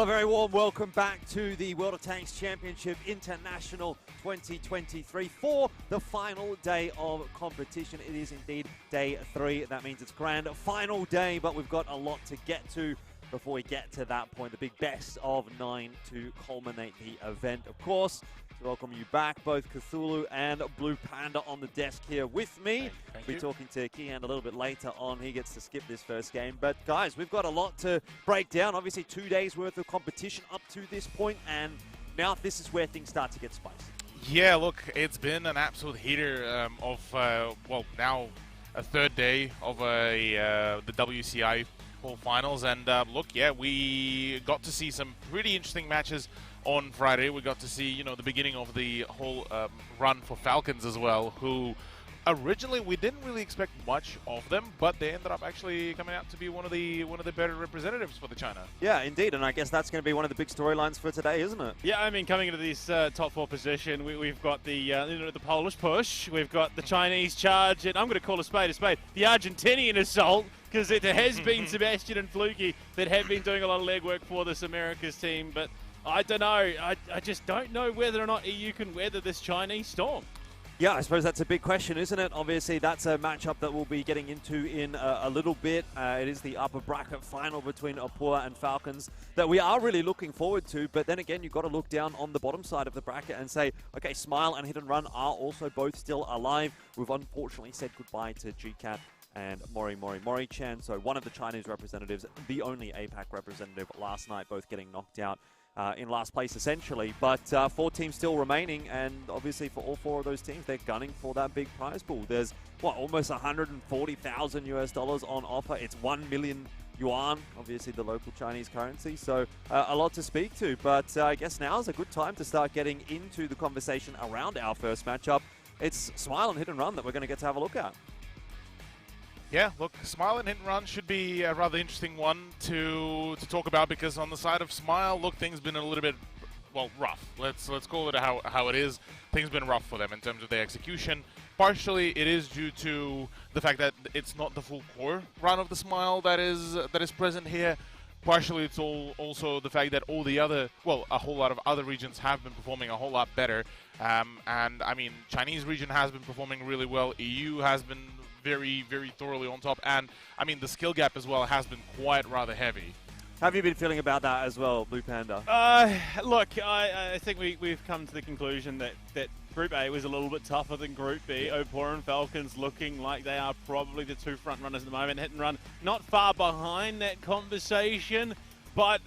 Well, a very warm welcome back to the World of Tanks Championship International 2023 for the final day of competition. It is indeed day 3. That means it's grand final day, but we've got a lot to get to before we get to that point. The big best of 9 to culminate the event. Of course, to welcome you back, both Cthulhu and Blue Panda on the desk here with me. Thank We'll you. be talking to Kian a little bit later on. He gets to skip this first game. But guys, we've got a lot to break down. Obviously, 2 days worth of competition up to this point, and now this is where things start to get spicy. Yeah, look, it's been an absolute heater well, now a third day of the WCI Full Finals, and look, yeah, we got to see some pretty interesting matches on Friday. We got to see, the beginning of the whole run for Falcons as well, who originally we didn't really expect much of them, but they ended up actually coming out to be one of the better representatives for the China. Yeah, indeed, and I guess that's going to be one of the big storylines for today, isn't it? Yeah, I mean, coming into this top 4 position, we've got the the Polish push, we've got the Chinese charge, and I'm going to call a spade, the Argentinian assault, because it has been Sebastian and Fluky that have been doing a lot of legwork for this Americas team, but I don't know, I just don't know whether or not EU can weather this Chinese storm. Yeah, I suppose that's a big question, isn't it? Obviously, that's a matchup that we'll be getting into in a little bit. It is the upper bracket final between Opur and Falcons that we are really looking forward to. But then again, you've got to look down on the bottom side of the bracket and say, okay, Smile and Hit and Run are also both still alive. We've unfortunately said goodbye to GCAT and Mori-Chan. So one of the Chinese representatives, the only APAC representative last night, both getting knocked out in last place essentially, but 4 teams still remaining, and obviously for all 4 of those teams, they're gunning for that big prize pool. There's almost $140,000 on offer. It's 1 million yuan, obviously the local Chinese currency, so a lot to speak to. But I guess now is a good time to start getting into the conversation around our first matchup. It's Smile and Hit and Run that we're going to get to have a look at. Yeah, look, Smile and Hit and Run should be a rather interesting one to talk about, because on the side of Smile, look, things been a little bit, well, rough. Let's call it how it is. Things been rough for them in terms of their execution. Partially, it is due to the fact that it's not the full core run of the Smile that is present here. Partially, it's also the fact that all the other, well, a whole lot of other regions have been performing a whole lot better. And I mean, Chinese region has been performing really well. EU has been very, very thoroughly on top, and I mean the skill gap as well has been quite rather heavy. How have you been feeling about that as well, Blue Panda? Look, I think we've come to the conclusion that Group A was a little bit tougher than Group B. Opur and Falcons looking like they are probably the 2 front runners at the moment. Hit and Run not far behind that conversation, but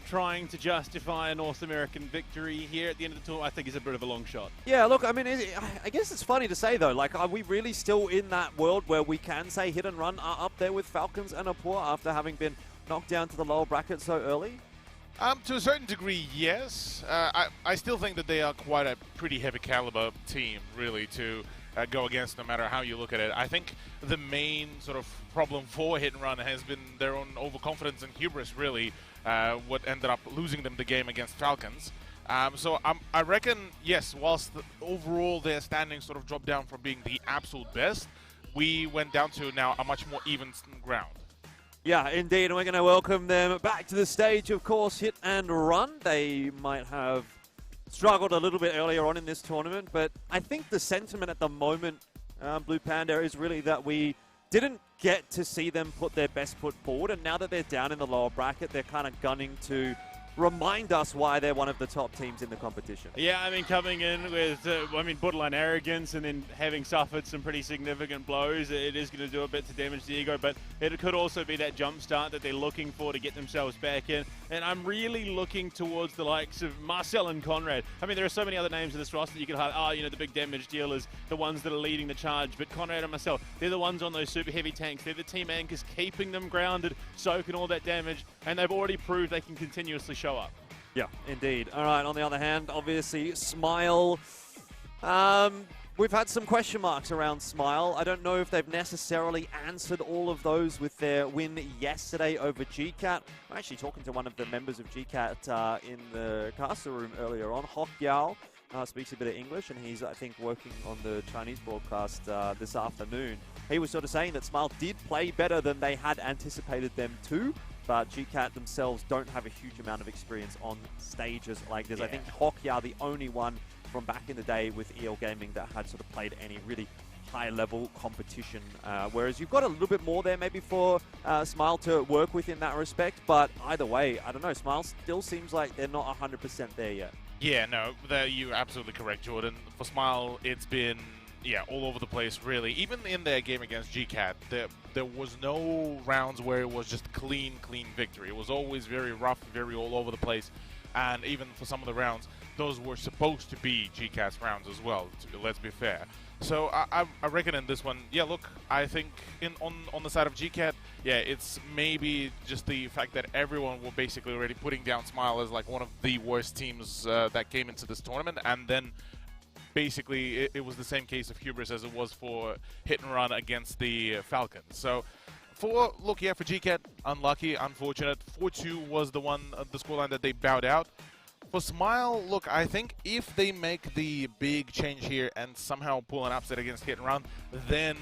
trying to justify a North American victory here at the end of the tour, I think is a bit of a long shot. Yeah, look, I mean, I guess it's funny to say, though. Like, are we really still in that world where we can say Hit and Run are up there with Falcons and Opur after having been knocked down to the lower bracket so early? To a certain degree, yes. I still think that they are quite a pretty heavy caliber team, really, to go against no matter how you look at it. I think the main sort of problem for Hit and Run has been their own overconfidence and hubris, really, what ended up losing them the game against Falcons. So I reckon, yes, whilst overall their standings sort of dropped down from being the absolute best, we went down to now a much more even ground. Yeah, indeed, and we're going to welcome them back to the stage, of course, Hit and Run. They might have struggled a little bit earlier on in this tournament, but I think the sentiment at the moment, Blue Panda, is really that we didn't get to see them put their best foot forward, and now that they're down in the lower bracket, they're kind of gunning to remind us why they're one of the top teams in the competition. Yeah, I mean, coming in with, borderline arrogance and then having suffered some pretty significant blows, it is going to do a bit to damage the ego, but it could also be that jump start that they're looking for to get themselves back in. And I'm really looking towards the likes of Marcel and Conrad. I mean, there are so many other names in this roster that you could highlight. The big damage dealers, the ones that are leading the charge, but Conrad and Marcel, they're the ones on those super heavy tanks. They're the team anchors keeping them grounded, soaking all that damage, and they've already proved they can continuously show up. Yeah, indeed. All right, on the other hand, obviously, Smile. We've had some question marks around Smile. I don't know if they've necessarily answered all of those with their win yesterday over GCAT. I'm actually talking to one of the members of GCAT in the caster room earlier on. Hok Yao speaks a bit of English, and he's, I think, working on the Chinese broadcast this afternoon. He was sort of saying that Smile did play better than they had anticipated them to. but GCAT themselves don't have a huge amount of experience on stages like this. Yeah. I think Hockey are the only one from back in the day with EL Gaming that had sort of played any really high-level competition, whereas you've got a little bit more there maybe for Smile to work with in that respect, but either way, I don't know, Smile still seems like they're not 100% there yet. Yeah, no, you're absolutely correct, Jordan. For Smile, it's been, yeah, all over the place, really. Even in their game against GCAT, there was no rounds where it was just clean victory. It was always very rough, very all over the place, and even for some of the rounds, those were supposed to be GCAT's rounds as well, let's be fair. So I reckon in this one, yeah, look, I think on the side of GCAT, yeah, it's maybe just the fact that everyone were basically already putting down Smile as like one of the worst teams that came into this tournament, and then basically it was the same case of hubris as it was for Hit and Run against the Falcons. So for GCAT, unlucky, unfortunate. 4-2 was the scoreline that they bowed out. For Smile, look, I think if they make the big change here and somehow pull an upset against Hit and Run, then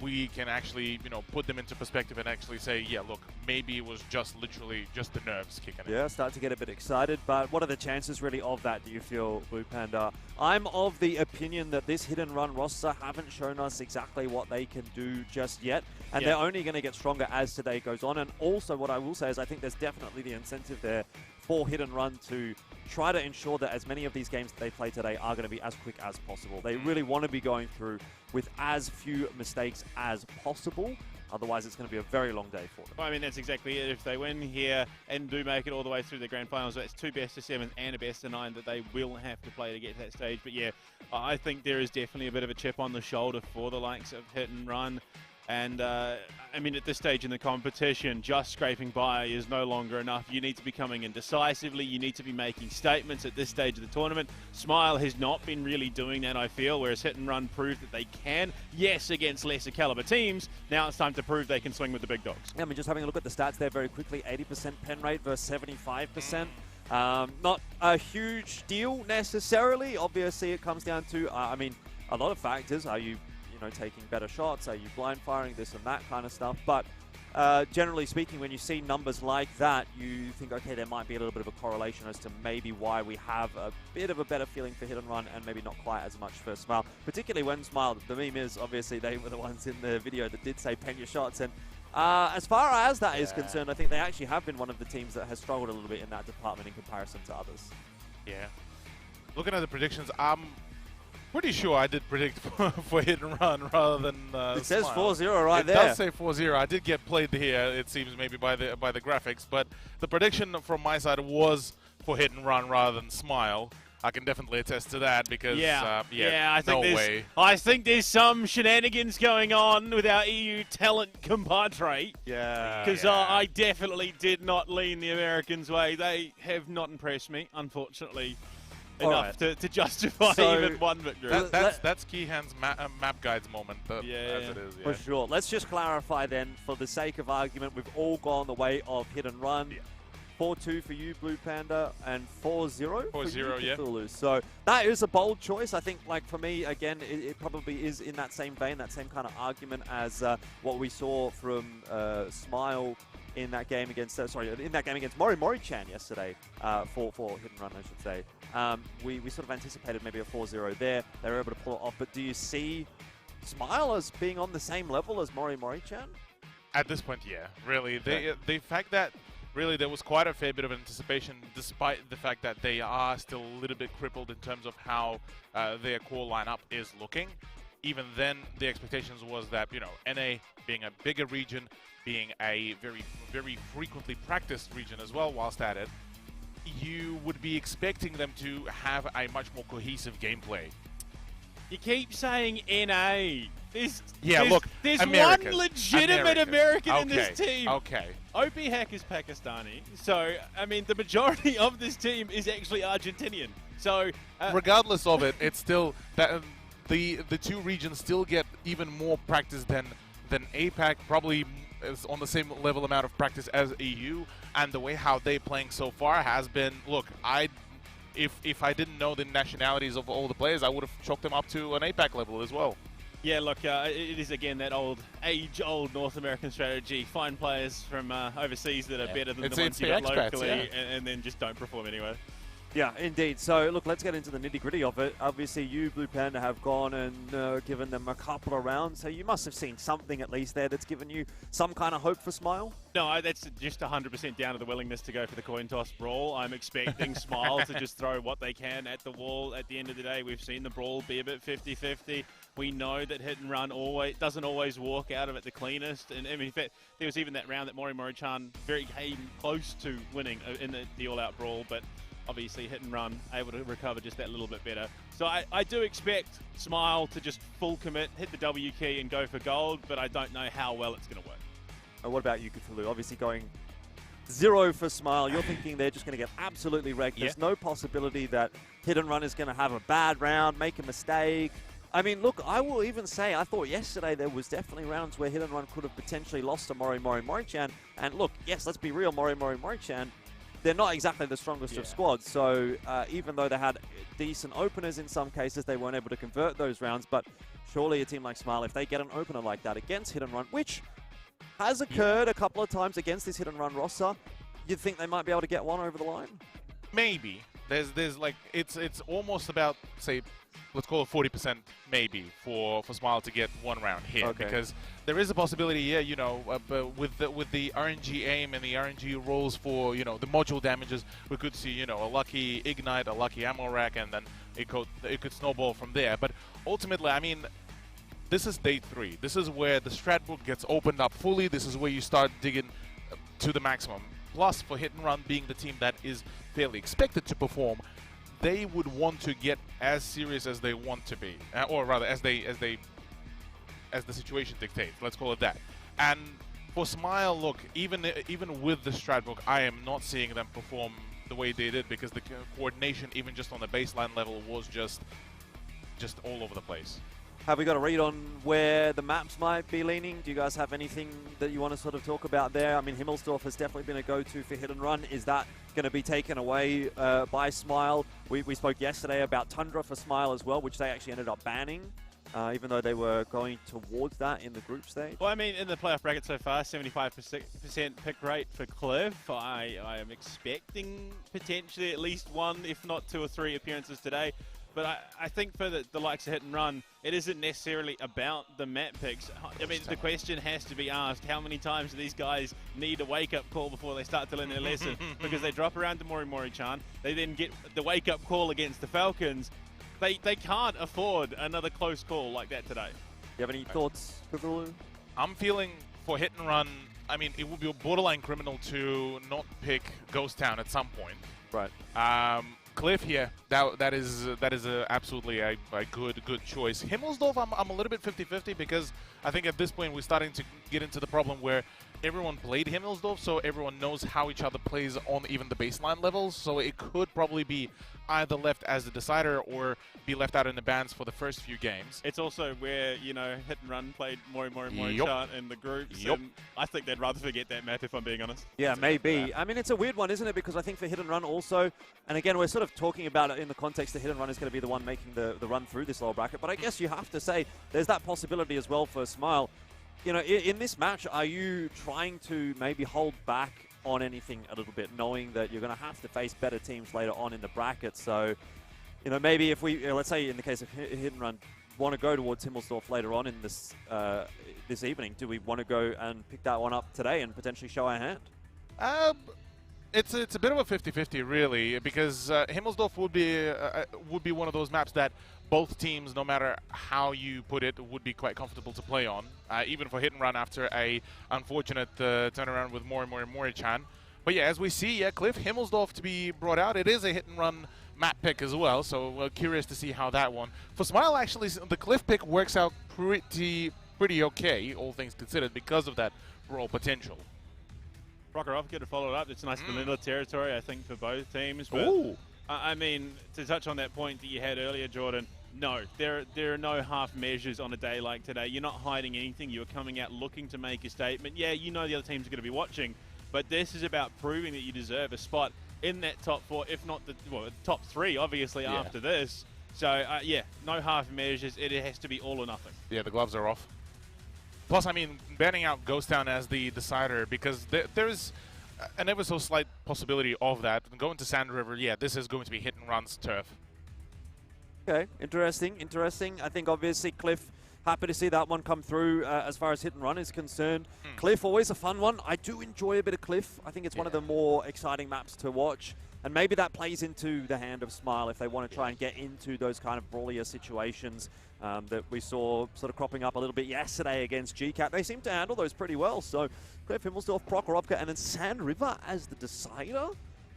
we can actually, put them into perspective and actually say, yeah, look, maybe it was just literally just the nerves kicking in. Yeah, start to get a bit excited, but what are the chances really of that, do you feel, Blue Panda? I'm of the opinion that this Hit and Run roster haven't shown us exactly what they can do just yet, and they're only going to get stronger as today goes on. And also what I will say is I think there's definitely the incentive there for Hit and Run to try to ensure that as many of these games that they play today are going to be as quick as possible. They really want to be going through with as few mistakes as possible. Otherwise, it's going to be a very long day for them. Well, I mean, that's exactly it. If they win here and do make it all the way through the grand finals, that's 2 best-of-7s and a best-of-9 that they will have to play to get to that stage. But yeah, I think there is definitely a bit of a chip on the shoulder for the likes of Hit and Run. And, I mean, at this stage in the competition, just scraping by is no longer enough. You need to be coming in decisively. You need to be making statements at this stage of the tournament. Smile has not been really doing that, I feel, whereas Hit and Run proved that they can. Yes, against lesser caliber teams. Now it's time to prove they can swing with the big dogs. Yeah, I mean, just having a look at the stats there very quickly, 80% pen rate versus 75%. Not a huge deal necessarily. Obviously, it comes down to, I mean, a lot of factors. Are you taking better shots? Are you blind firing? This and that kind of stuff. But generally speaking, when you see numbers like that, you think, okay, there might be a little bit of a correlation as to maybe why we have a bit of a better feeling for Hit and Run and maybe not quite as much for Smile. Particularly when Smile, the meme is, obviously, they were the ones in the video that did say pen your shots. And as far as that is concerned, I think they actually have been one of the teams that has struggled a little bit in that department in comparison to others. Yeah. Looking at the predictions, pretty sure I did predict for Hit and Run rather than it says Smile. 4-0 right there. It does say 4-0. I did get played here, it seems, maybe by the graphics, but the prediction from my side was for Hit and Run rather than Smile. I can definitely attest to that because I think there's some shenanigans going on with our EU talent compadre. Yeah. Because I definitely did not lean the Americans' way. They have not impressed me, unfortunately, enough to justify even one victory. That's Keehan's map guides moment, as it is. Yeah. For sure. Let's just clarify then, for the sake of argument, we've all gone the way of Hit and Run. 4-2 for you, Blue Panda, and 4-0 for you, Cthulhu. So that is a bold choice. I think, like, for me, again, it probably is in that same vein, that same kind of argument as what we saw from Smile in that game against, Mori-Chan yesterday for Hit and Run, I should say. We sort of anticipated maybe a 4-0 there. They were able to pull it off. But do you see Smile as being on the same level as Mori-Chan? At this point, yeah. Really. The fact that really there was quite a fair bit of anticipation, despite the fact that they are still a little bit crippled in terms of how their core lineup is looking. Even then, the expectations was that, NA being a bigger region, being a very, very frequently practiced region as well whilst at it, you would be expecting them to have a much more cohesive gameplay. You keep saying NA. There's American. one legitimate American in this team. Okay. Opur is Pakistani. So, I mean, the majority of this team is actually Argentinian. So, regardless of it, it's still that the two regions still get even more practice than APAC, probably is on the same level amount of practice as EU, and the way how they're playing so far has been, look, if I didn't know the nationalities of all the players, I would have chalked them up to an APAC level as well. Yeah, look, it is again that age-old North American strategy. Find players from overseas that are better than the ones you got locally, and then just don't perform anyway. Yeah, indeed. So, look, let's get into the nitty-gritty of it. Obviously, you, Blue Panda, have gone and given them a couple of rounds, so you must have seen something at least there that's given you some kind of hope for Smile? No, that's just 100% down to the willingness to go for the coin toss brawl. I'm expecting Smile to just throw what they can at the wall. At the end of the day, we've seen the brawl be a bit 50-50. We know that hit and run doesn't always walk out of it the cleanest. And I mean, in fact, there was even that round that Mori-Chan very came close to winning in the all-out brawl, but obviously hit and run, able to recover just that little bit better. So I do expect Smile to just full commit, hit the W key and go for gold, but I don't know how well it's going to work. What about you, Cthulhu? Obviously going 0 for Smile. You're thinking they're just going to get absolutely wrecked. There's no possibility that hit and run is going to have a bad round, make a mistake. I mean, look, I will even say I thought yesterday there was definitely rounds where hit and run could have potentially lost to Mori-Chan. And look, yes, let's be real, Mori-Chan, they're not exactly the strongest of squads, so even though they had decent openers in some cases, they weren't able to convert those rounds. But surely a team like Smile, if they get an opener like that against hit and run, which has occurred a couple of times against this hit and run roster, you'd think they might be able to get one over the line? Maybe. There's like, it's almost about, say, let's call it 40% maybe for Smile to get one round here, because there is a possibility, you know, with the RNG aim and the RNG rolls for, you know, the module damages, we could see, you know, a lucky ignite, a lucky ammo rack, and then it could snowball from there. But ultimately, I mean, this is day 3. This is where the strat book gets opened up fully. This is where you start digging to the maximum. Plus, for hit and run being the team that is fairly expected to perform, they would want to get as serious as they want to be, or rather, as the situation dictates. Let's call it that. And for Smile, look, even with the strat book, I am not seeing them perform the way they did, because the coordination, even just on the baseline level, was just all over the place. Have we got a read on where the maps might be leaning? Do you guys have anything that you want to sort of talk about there? I mean, Himmelsdorf has definitely been a go-to for hit and run. Is that going to be taken away by Smile? We spoke yesterday about Tundra for Smile as well, which they actually ended up banning, even though they were going towards that in the group stage. Well, I mean, in the playoff bracket so far, 75% pick rate for Cliff. I am expecting potentially at least 1, if not 2 or 3 appearances today. But I think for the likes of hit and run, it isn't necessarily about the map picks. I mean, the question has to be asked, how many times do these guys need a wake-up call before they start to learn their lesson? Because they drop around to Mori-Chan, they then get the wake-up call against the Falcons. They can't afford another close call like that today. You have any thoughts, Cthulhu? I'm feeling for hit and run, I mean, it would be a borderline criminal to not pick Ghost Town at some point. Right. Cliff here, that is absolutely a good choice. Himmelsdorf, I'm a little bit 50-50, because I think at this point we're starting to get into the problem where everyone played Himmelsdorf, so everyone knows how each other plays on even the baseline levels. So it could probably be either left as the decider or be left out in the bans for the first few games. It's also where, you know, hit and run played Mori-Chan in the groups. And I think they'd rather forget that map, if I'm being honest. Yeah, maybe. I mean, it's a weird one, isn't it? Because I think for hit and run also, and again, we're sort of talking about it in the context that hit and run is going to be the one making the run through this lower bracket. But I guess you have to say there's that possibility as well for Smile. You know, in this match, are you trying to maybe hold back on anything a little bit, knowing that you're going to have to face better teams later on in the bracket? So, you know, maybe if we, let's say in the case of hit and run, want to go towards Himmelsdorf later on in this this evening, do we want to go and pick that one up today and potentially show our hand? It's a bit of a 50-50 really, because Himmelsdorf would be one of those maps that both teams, no matter how you put it, would be quite comfortable to play on, even for hit and run after a unfortunate turnaround with Mori-Chan. But yeah, as we see, Cliff, Himmelsdorf to be brought out. It is a hit and run map pick as well, so we're curious to see how that one. For Smile, actually, the Cliff pick works out pretty okay, all things considered, because of that brawl potential. Prokhorovka to follow it up. It's nice vanilla territory, I think, for both teams. But I mean, to touch on that point that you had earlier, Jordan, no, there are no half measures on a day like today. You're not hiding anything. You're coming out looking to make a statement. Yeah, you know the other teams are going to be watching, but this is about proving that you deserve a spot in that top 4, if not the top 3, obviously, after this. So, yeah, no half measures. It has to be all or nothing. Yeah, the gloves are off. Plus, I mean, banning out Ghost Town as the decider, because there's an ever so slight possibility of that. Going to Sand River, yeah, this is going to be hit and run's turf. Okay, interesting, interesting. I think obviously Cliff, happy to see that one come through as far as hit and run is concerned. Cliff, always a fun one. I do enjoy a bit of Cliff. I think it's one of the more exciting maps to watch. And maybe that plays into the hand of Smile if they want to try and get into those kind of brawlier situations that we saw sort of cropping up a little bit yesterday against GCAT. They seem to handle those pretty well. So Cliff, Himmelsdorf, Prokhorovka, and then Sand River as the decider?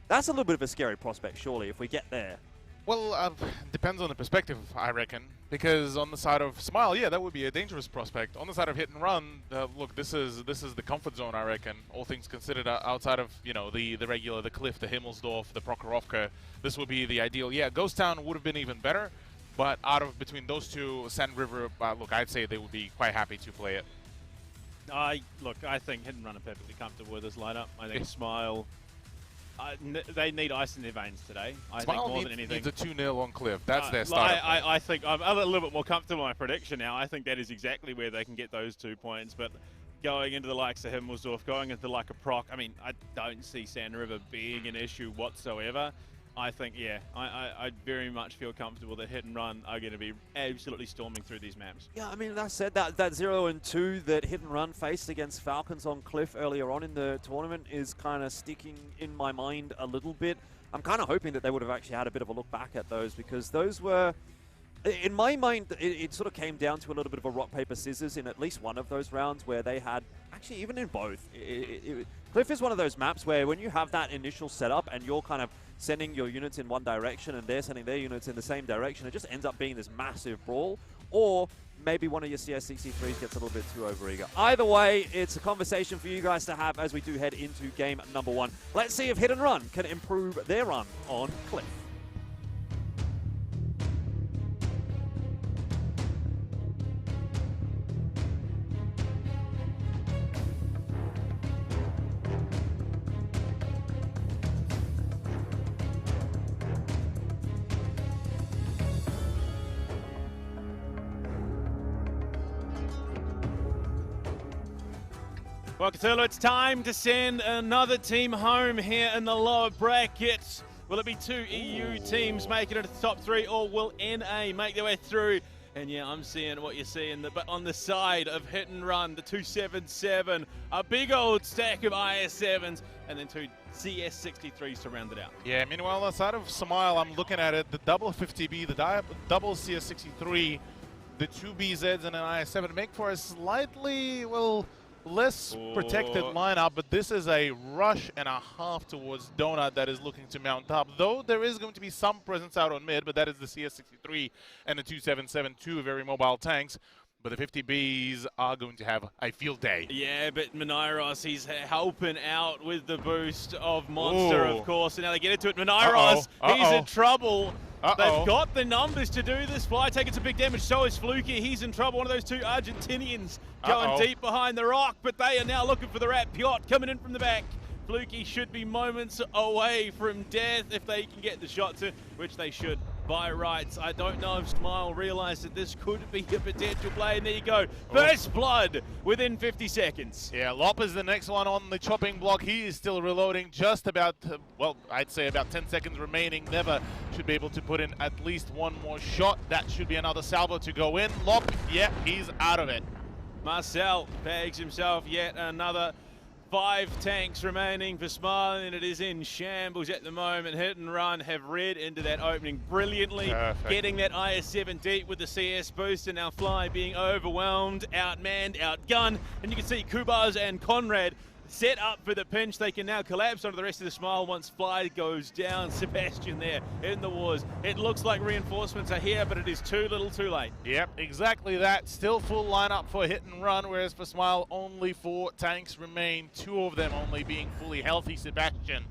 That's a little bit of a scary prospect, surely, if we get there. Well, depends on the perspective, I reckon. Because on the side of Smile, yeah, that would be a dangerous prospect. On the side of hit and run, look, this is the comfort zone, I reckon. All things considered, outside of the regular, the Cliff, the Himmelsdorf, the Prokhorovka, this would be the ideal. Yeah, Ghost Town would have been even better, but between those two, Sand River, look, I'd say they would be quite happy to play it. Look, I think hit and run are perfectly comfortable with this lineup. I think Smile. They need ice in their veins today. I think more than anything. Needs a 2-0 on Cliff. That's their start. I think I'm a little bit more comfortable in my prediction now. I think that is exactly where they can get those 2 points. But going into the likes of Himmelsdorf, going into like a Proc, I mean, I don't see Sand River being an issue whatsoever. I think, yeah, I very much feel comfortable that hit and run are going to be absolutely storming through these maps. Yeah, I mean, that said, that 0 and 2 that hit and run faced against Falcons on Cliff earlier on in the tournament is kind of sticking in my mind a little bit. I'm kind of hoping that they would have actually had a bit of a look back at those, because those were, in my mind, it sort of came down to a little bit of a rock, paper, scissors in at least one of those rounds where they had, actually even in both. Cliff is one of those maps where when you have that initial setup and you're kind of sending your units in one direction and they're sending their units in the same direction, it just ends up being this massive brawl. Or maybe one of your CS63s gets a little bit too overeager. Either way, it's a conversation for you guys to have as we do head into game number 1. Let's see if Hit and Run can improve their run on Cliff. Well, Cthulhu, it's time to send another team home here in the lower bracket. Will it be 2 EU teams making it to the top 3, or will NA make their way through? And yeah, I'm seeing what you're seeing, but on the side of Hit and Run, the 277, a big old stack of IS7s, and then 2 CS63s to round it out. Yeah, meanwhile, on the side of Smile, I'm looking at it, the double 50B, the double CS63, the 2 BZs and an IS7 make for a slightly, well, less protected lineup, but this is a rush and a half towards Donut that is looking to mount up. Though there is going to be some presence out on mid, but that is the CS63 and the 277, 2 very mobile tanks. But the 50Bs are going to have a field day. Yeah, but Minairos, he's helping out with the boost of Monster, of course. And now they get into it. Minairos, he's in trouble. They've got the numbers to do this. Fly taking some big damage. So is Fluky. He's in trouble. One of those 2 Argentinians going deep behind the rock. But they are now looking for the rat. Piotr coming in from the back. Fluky should be moments away from death if they can get the shot to, which they should by rights. I don't know if Smile realized that this could be a potential play, and there you go. First blood within 50 seconds. Yeah, Lop is the next one on the chopping block. He is still reloading, just about, well, I'd say about 10 seconds remaining. Never should be able to put in at least one more shot. That should be another salvo to go in. Lop, yeah, he's out of it. Marcel bags himself yet another 5 tanks remaining for Smile, and it is in shambles at the moment. Hit and Run have read into that opening brilliantly. Perfect. Getting that IS-7 deep with the CS boost, and now Fly being overwhelmed, outmanned, outgunned. And you can see Kubaz and Conrad set up for the pinch. They can now collapse onto the rest of the Smile once Fly goes down. Sebastian there in the wars. It looks like reinforcements are here, but it is too little too late. Yep, exactly that. Still full lineup for Hit and Run, whereas for Smile only 4 tanks remain, 2 of them only being fully healthy. Sebastian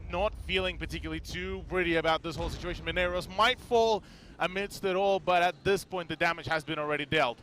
not feeling particularly too pretty about this whole situation. Mineros might fall amidst it all, but at this point the damage has been already dealt.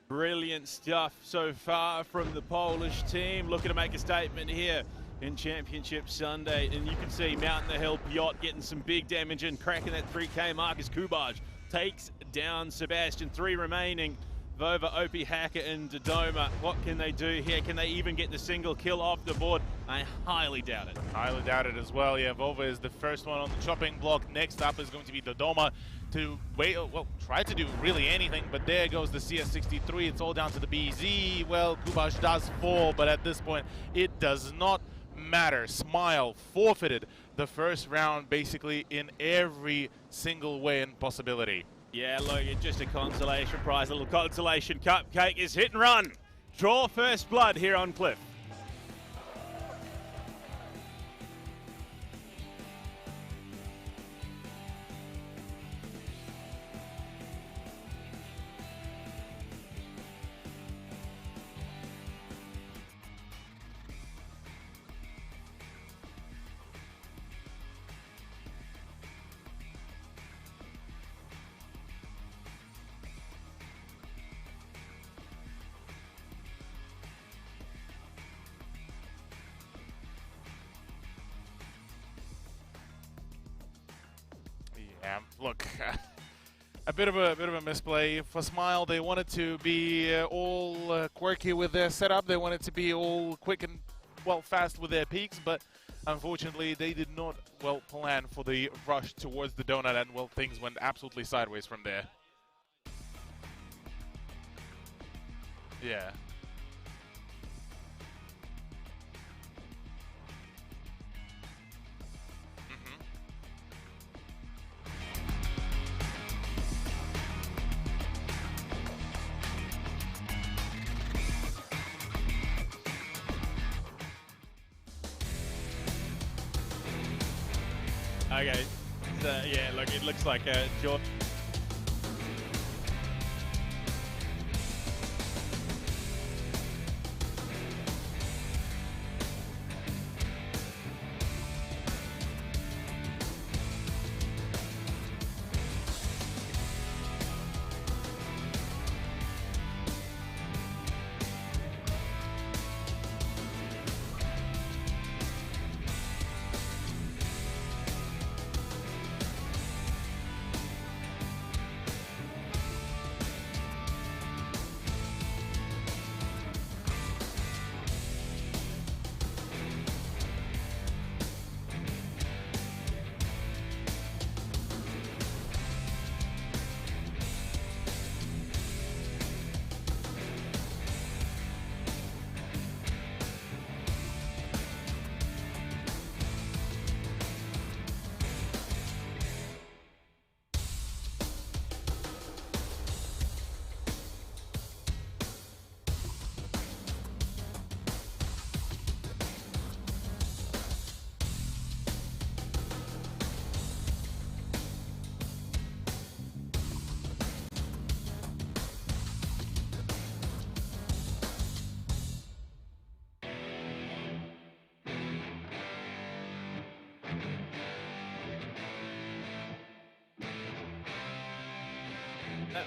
Brilliant stuff so far from the Polish team. Looking to make a statement here. in Championship Sunday. And you can see Mountain the Hill, Piotr getting some big damage and cracking that 3K mark as Kubaj takes down Sebastian. 3 remaining. Vova, Opie, Hacker, and Dodoma. What can they do here? Can they even get the single kill off the board? I highly doubt it. Highly doubt it as well. Yeah, Vova is the first one on the chopping block. Next up is going to be Dodoma to wait, well, try to do really anything, but there goes the CS63. It's all down to the BZ. Well, Kubaj does fall, but at this point, it does not matter. Smile forfeited the first round basically in every single way and possibility. Yeah, look, it's just a consolation prize. A little consolation cupcake is hit and run. Draw first blood here on Cliff. Yeah, look, a bit of a misplay for Smile. They wanted to be all quirky with their setup. They wanted to be all quick and fast with their peaks, but unfortunately they did not plan for the rush towards the donut, and things went absolutely sideways from there. Yeah. Okay, so, yeah, look, it looks like George.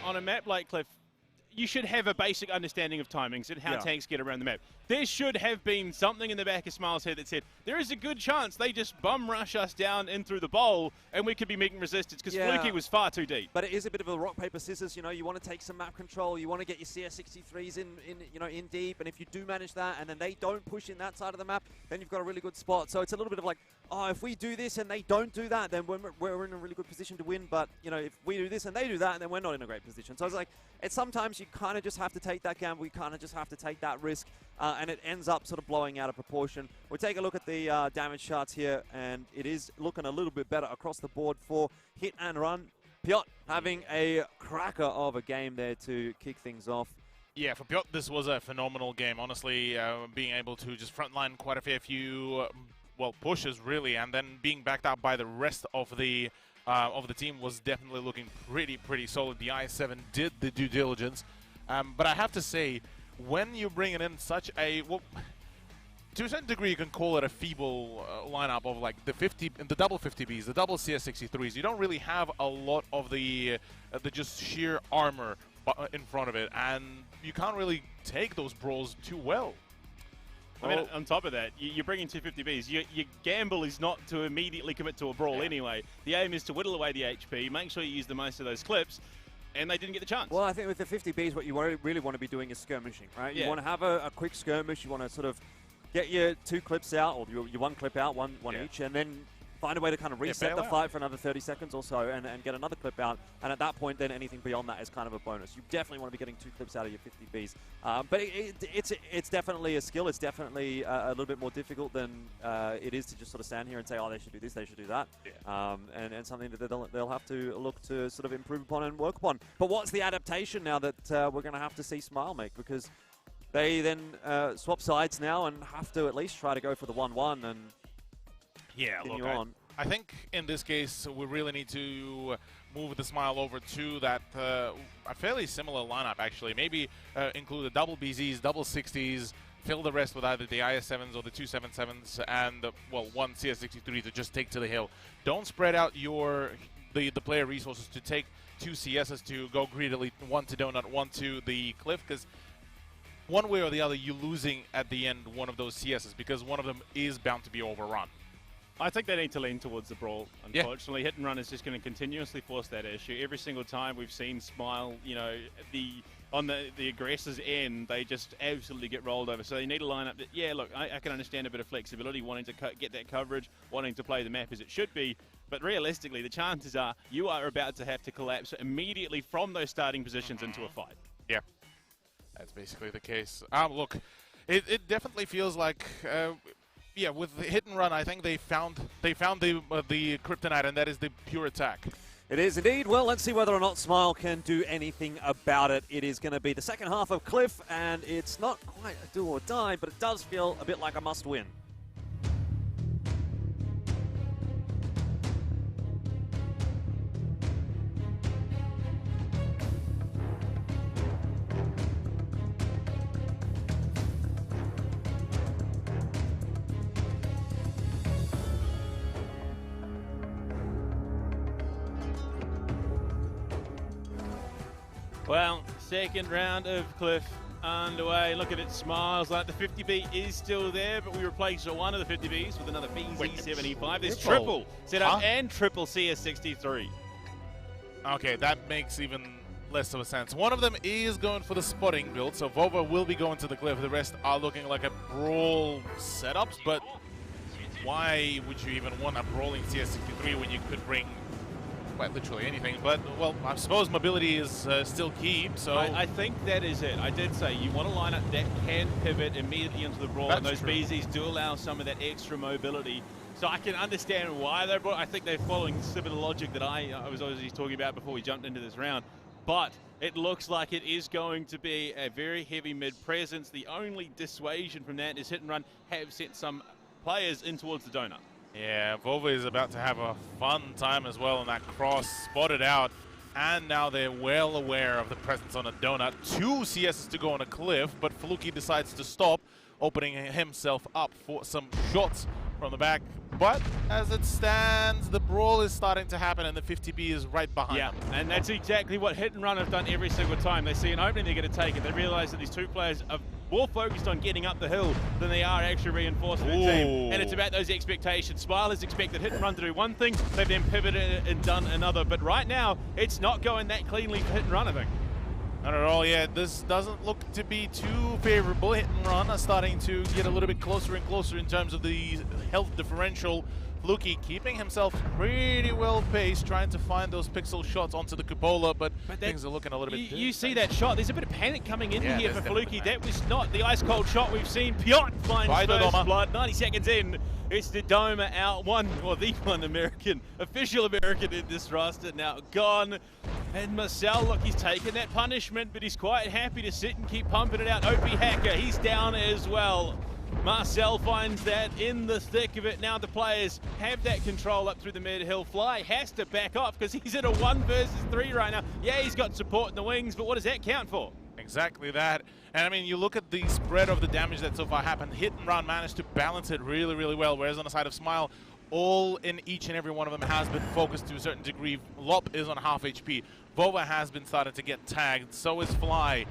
On a map like Cliff, you should have a basic understanding of timings and how tanks get around the map. There should have been something in the back of Smile's head that said, there is a good chance they just bum rush us down in through the bowl and we could be making resistance, because Fluky was far too deep. But it is a bit of a rock, paper, scissors. You know, you want to take some map control. You want to get your CS63s in deep. And if you do manage that and then they don't push in that side of the map, then you've got a really good spot. So it's a little bit of like, oh, if we do this and they don't do that, then we're in a really good position to win. But, you know, if we do this and they do that, then we're not in a great position. So it's like, sometimes you kind of just have to take that gamble. You kind of just have to take that risk. And it ends up sort of blowing out of proportion. We'll take a look at the damage charts here, and it is looking a little bit better across the board for Hit and Run. Piotr having a cracker of a game there to kick things off. Yeah, for Piotr, this was a phenomenal game. Honestly, being able to just frontline quite a fair few, pushes really, and then being backed up by the rest of the team was definitely looking pretty solid. The i7 did the due diligence, but I have to say, when you're bringing in such a, to a certain degree, you can call it a feeble lineup of like the double 50Bs, the double CS63s. You don't really have a lot of the just sheer armor in front of it, and you can't really take those brawls too well. I mean, on top of that, you're bringing 250Bs. Your gamble is not to immediately commit to a brawl anyway. The aim is to whittle away the HP, make sure you use the most of those clips, and they didn't get the chance. Well, I think with the 50Bs, what you really want to be doing is skirmishing, right? You want to have a quick skirmish. You want to sort of get your 2 clips out, or your 1 clip out, one each, and then find a way to kind of reset the fight for another 30 seconds or so and get another clip out. And at that point, then anything beyond that is kind of a bonus. You definitely want to be getting 2 clips out of your 50Bs. But it's definitely a skill. It's definitely a little bit more difficult than it is to just sort of stand here and say, oh, they should do this, they should do that. Yeah. And something that they'll have to look to sort of improve upon and work upon. But what's the adaptation now that we're going to have to see Smile make? Because they then swap sides now and have to at least try to go for the 1-1 and continue on. I think in this case we really need to move the Smile over to that a fairly similar lineup actually. Maybe include the double BZs, double 60s, fill the rest with either the IS-7s or the 277s and one CS63 to just take to the hill. Don't spread out the player resources to take 2 CSs to go greedily, 1 to Donut, 1 to the Cliff, because one way or the other you're losing at the end one of those CSs because one of them is bound to be overrun. I think they need to lean towards the brawl, unfortunately. Hit and run is just going to continuously force that issue. Every single time we've seen Smile, on the aggressor's end, they just absolutely get rolled over. So they need a lineup that, look, I can understand a bit of flexibility, wanting to get that coverage, wanting to play the map as it should be. But realistically, the chances are you are about to have to collapse immediately from those starting positions into a fight. Yeah, that's basically the case. Look, it definitely feels like... with the hit and run, I think they found the kryptonite, and that is the pure attack. It is indeed. Well, let's see whether or not Smile can do anything about it. It is going to be the second half of Cliff, and it's not quite a do or die, but it does feel a bit like a must-win. Well, second round of Cliff underway. Look at it, Smiles like the 50B is still there, but we replaced one of the 50Bs with another BZ75. There's triple set up and triple CS63. Okay, that makes even less of a sense. One of them is going for the spotting build, so Vova will be going to the Cliff. The rest are looking like a brawl setups, but why would you even want a brawling CS63 when you could bring quite literally anything? But, well, I suppose mobility is still key, so... I think that is it. I did say you want a lineup that can pivot immediately into the brawl, and those BZs do allow some of that extra mobility. So I can understand why they brought. I think they're following similar logic that I was always talking about before we jumped into this round. But it looks like it is going to be a very heavy mid-presence. The only dissuasion from that is Hit and Run have sent some players in towards the donut. Yeah, Vova is about to have a fun time as well on that cross, spotted out, and now they're well aware of the presence on a donut. 2 CSs to go on a Cliff, but Fluky decides to stop, opening himself up for some shots from the back. But as it stands, the brawl is starting to happen and the 50B is right behind them. And that's exactly what Hit and Run have done every single time. They see an opening, they're going to take it. They realize that these 2 players are more focused on getting up the hill than they are actually reinforcing the team. And it's about those expectations. Smile has expected Hit and Run to do one thing, they've then pivoted and done another. But right now, it's not going that cleanly for Hit and Run, I think. Not at all, yeah. This doesn't look to be too favorable. Hit and Run are starting to get a little bit closer and closer in terms of the health differential. Fluky keeping himself pretty well paced, trying to find those pixel shots onto the cupola, but things are looking a little bit You see that shot, there's a bit of panic coming in here for Fluky. That was not the ice cold shot we've seen. Piot finds first blood, 90 seconds in. It's the Doma out, the one American, official American in this roster now gone. And Marcel, look, he's taken that punishment, but he's quite happy to sit and keep pumping it out. OP Hacker, he's down as well. Marcel finds that in the thick of it. Now the players have that control up through the mid-hill. Fly has to back off because he's in a 1 versus 3 right now. Yeah, he's got support in the wings, but what does that count for? Exactly that. And I mean, you look at the spread of the damage that so far happened. Hit and Run managed to balance it really, really well, whereas on the side of Smile, all in each and every one of them has been focused to a certain degree. Lop is on half HP. Vova has been starting to get tagged. So is Fly.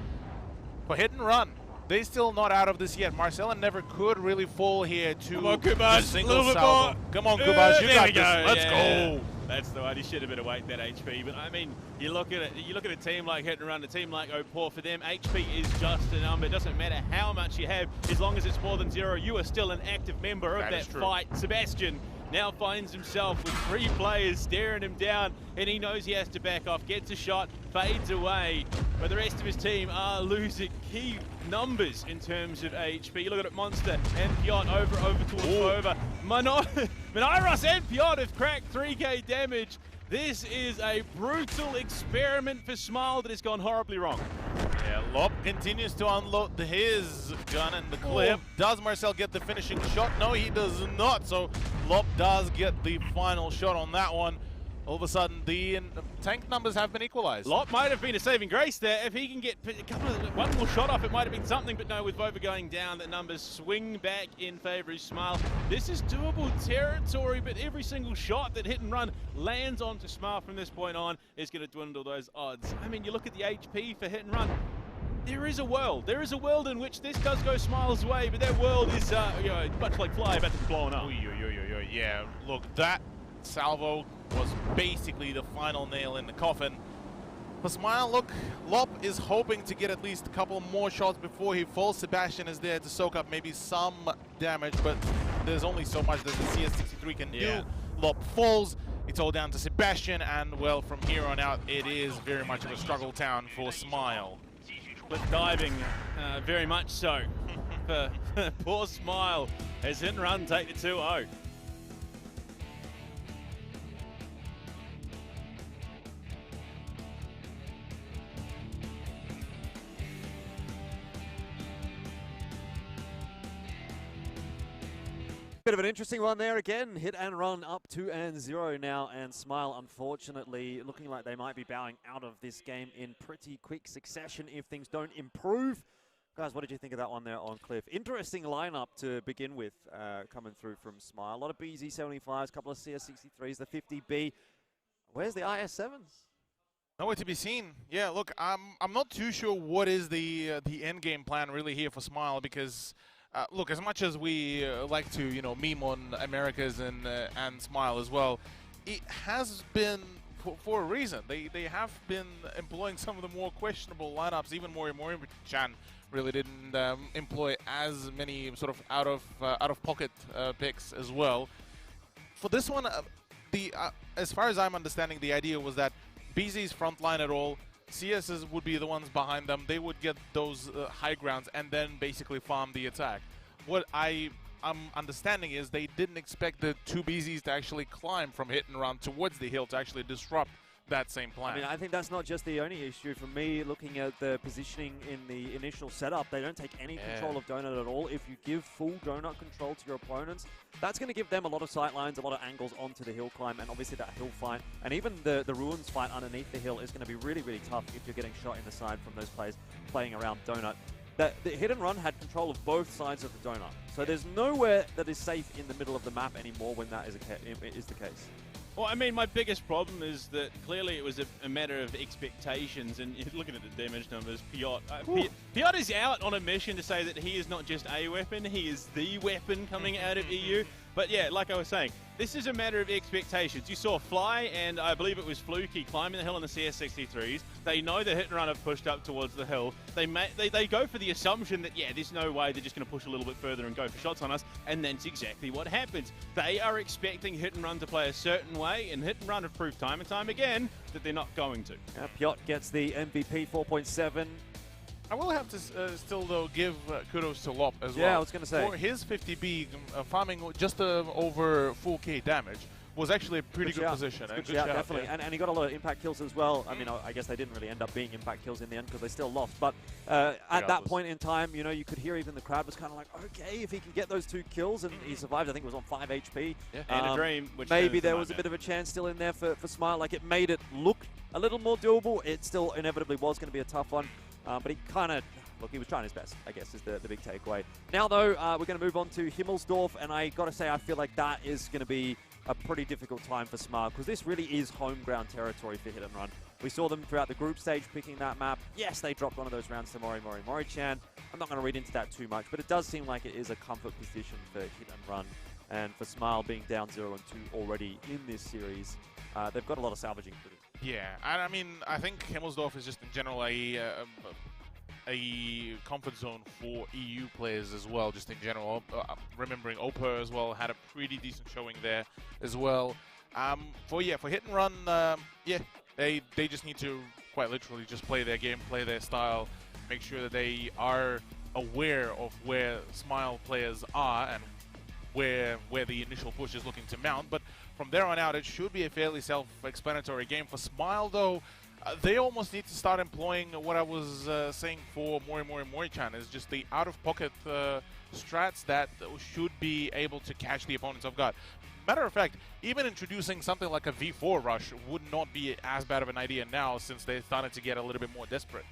For Hit and Run, They're still not out of this yet. Marcella never could really fall here to Come on, Kubash, single a little bit salvo. more. Come on, Kubash, you There got we this. go. Let's Yeah. go. That's the one. He should have been awake that HP. But I mean, you look at it. You look at a team like Hit and Run, a team like Opur. For them, HP is just a number. It doesn't matter how much you have, as long as it's more than 0. You are still an active member of that fight. Sebastian now finds himself with 3 players staring him down, and he knows he has to back off. Gets a shot, fades away, but the rest of his team are losing key numbers in terms of HP. You look at it, Monster and Piotr over towards Bova. Manairos and Piotr have cracked 3k damage. This is a brutal experiment for Smile that has gone horribly wrong. Yeah, Lop continues to unload his gun in the clip. Does Marcel get the finishing shot? No, he does not. So Lop does get the final shot on that one. All of a sudden, the tank numbers have been equalized. Lop might have been a saving grace there. If he can get one more shot off, it might have been something. But no, with Bova going down, the numbers swing back in favor of Smile. This is doable territory, but every single shot that Hit and Run lands onto Smile from this point on is going to dwindle those odds. I mean, you look at the HP for Hit and Run. There is a world. There is a world in which this does go Smile's way, but that world is much like Fly, about to be blown up. Yeah, look, that salvo was basically the final nail in the coffin. For Smile, look, Lop is hoping to get at least a couple more shots before he falls. Sebastian is there to soak up maybe some damage, but there's only so much that the CS63 can do. Lop falls. It's all down to Sebastian, and well, from here on out, it is very much of a struggle town for Smile. Cliff diving, very much so. For poor Smile as Hit and Run take the 2-0. Bit of an interesting one there again. Hit and Run up 2-0 now, and Smile, unfortunately, looking like they might be bowing out of this game in pretty quick succession if things don't improve. Guys, what did you think of that one there on Cliff? Interesting lineup to begin with, coming through from Smile. A lot of BZ75s, a couple of CS63s, the 50B. Where's the IS7s? Nowhere to be seen. Yeah, look, I'm not too sure what is the end game plan really here for Smile, because look, as much as we like to, meme on Americas and Smile as well, it has been for a reason. They have been employing some of the more questionable lineups. Even Chan really didn't employ as many sort of out of pocket picks as well. For this one, as far as I'm understanding, the idea was that BZ's front line at all. CSs would be the ones behind them. They would get those high grounds and then basically farm the attack. What I'm understanding is they didn't expect the 2 BZs to actually climb from Hit and Run towards the hill to actually disrupt that same plan. I mean, I think that's not just the only issue. For me, looking at the positioning in the initial setup, they don't take any control of Donut at all. If you give full Donut control to your opponents, that's going to give them a lot of sight lines, a lot of angles onto the hill climb, and obviously that hill fight. And even the ruins fight underneath the hill is going to be really, really tough if you're getting shot in the side from those players playing around Donut. The Hit and Run had control of both sides of the Donut. So there's nowhere that is safe in the middle of the map anymore when that is the case. Well, I mean, my biggest problem is that clearly it was a matter of expectations, and looking at the damage numbers, Piotr is out on a mission to say that he is not just a weapon, he is the weapon coming out of EU. But yeah, like I was saying, this is a matter of expectations. You saw Fly and I believe it was Fluky climbing the hill on the CS63s. They know the Hit and Run have pushed up towards the hill. They go for the assumption that, yeah, there's no way they're just going to push a little bit further and go for shots on us, and that's exactly what happens. They are expecting Hit and Run to play a certain way, and Hit and Run have proved time and time again that they're not going to. Piotr gets the MVP 4.7. I will have to still, though, give kudos to Lop as well. Yeah, I was going to say. For his 50B, farming just over full K damage was actually a pretty good position. Good shout, definitely. Yeah. And he got a lot of impact kills as well. I mean, I guess they didn't really end up being impact kills in the end because they still lost. But at that point in time, you could hear even the crowd was kind of like, okay, if he can get those 2 kills, and he survived, I think it was on 5 HP. Yeah. And a dream, which maybe there was a bit of a chance still in there for Smile. Like, it made it look a little more doable. It still inevitably was going to be a tough one. But he kind of, look, he was trying his best, I guess, is the big takeaway. Now, though, we're going to move on to Himmelsdorf, and I got to say, I feel like that is going to be a pretty difficult time for Smile, because this really is home ground territory for Hit and Run. We saw them throughout the group stage picking that map. Yes, they dropped one of those rounds to Mori-Chan. I'm not going to read into that too much, but it does seem like it is a comfort position for Hit and Run. And for Smile being down 0-2 already in this series, they've got a lot of salvaging to do. Yeah, and I mean, I think Himmelsdorf is just in general a comfort zone for EU players as well, just in general. Remembering Opur as well had a pretty decent showing there as well. For Hit and Run, they just need to quite literally just play their game, play their style, make sure that they are aware of where Smile players are and where the initial push is looking to mount. But from there on out, it should be a fairly self-explanatory game. For Smile, though, they almost need to start employing what I was saying for Mori-Chan, is just the out-of-pocket strats that should be able to catch the opponents off guard. Matter of fact, even introducing something like a V4 rush would not be as bad of an idea now, since they started to get a little bit more desperate.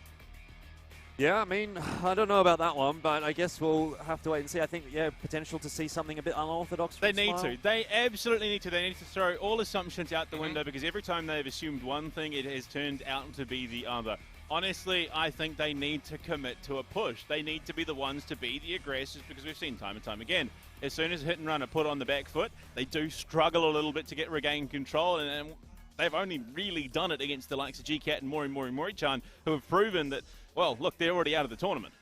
Yeah, I mean, I don't know about that one, but I guess we'll have to wait and see. I think, yeah, potential to see something a bit unorthodox from They need Smile. to. They absolutely need to. They need to throw all assumptions out the window, because every time they've assumed one thing, it has turned out to be the other. Honestly, I think they need to commit to a push. They need to be the ones to be the aggressors, because we've seen time and time again, as soon as Hit and Run are put on the back foot, they do struggle a little bit to regain control, and they've only really done it against the likes of GCat and Mori-Chan, who have proven that, well, look, they're already out of the tournament.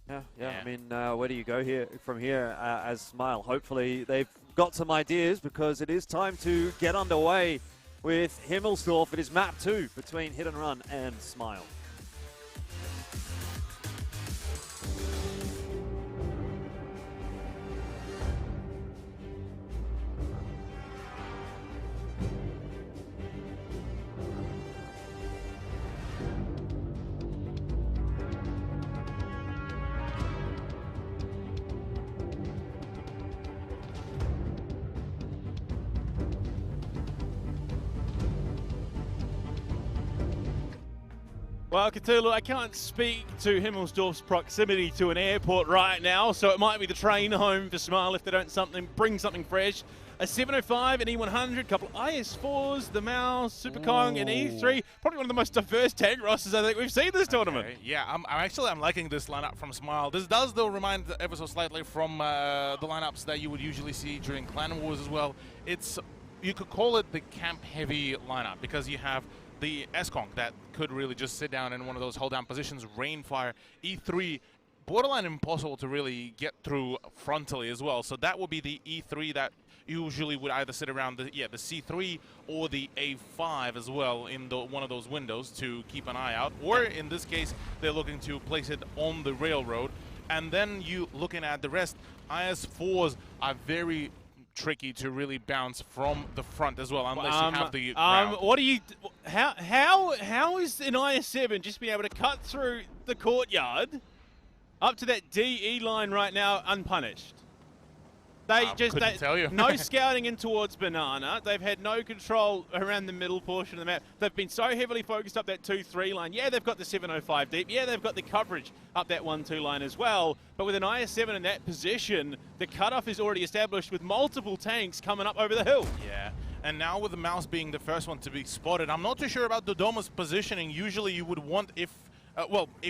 Yeah. I mean, where do you go from here as Smile? Hopefully they've got some ideas, because it is time to get underway with Himmelsdorf. It is map 2 between Hit and Run and Smile. Well, Cthulhu, I can't speak to Himmelsdorf's proximity to an airport right now, so it might be the train home for Smile if they don't bring something fresh. A 705, an E100, couple IS4s, the Mouse, Super Kong, and E3. Probably one of the most diverse tag rosters I think we've seen this tournament. Yeah, I'm liking this lineup from Smile. This does, though, remind ever so slightly from the lineups that you would usually see during Clan Wars as well. You could call it the camp-heavy lineup, because you have the S-Kong that could really just sit down in one of those hold-down positions, Rainfire, E3, borderline impossible to really get through frontally as well. So that would be the E3 that usually would either sit around the C3 or the A5 as well in one of those windows to keep an eye out. Or in this case, they're looking to place it on the railroad. And then you looking at the rest, IS4s are very tricky to really bounce from the front as well, unless you have the ground. What do you? How is an IS7 just being able to cut through the courtyard up to that DE line right now unpunished? Couldn't tell you. No scouting in towards Banana. They've had no control around the middle portion of the map. They've been so heavily focused up that 2-3 line. Yeah, they've got the 705 deep. Yeah, they've got the coverage up that 1-2 line as well. But with an IS7 in that position, the cutoff is already established with multiple tanks coming up over the hill. Yeah. And now with the Mouse being the first one to be spotted, I'm not too sure about Dodoma's positioning. Usually you would want, if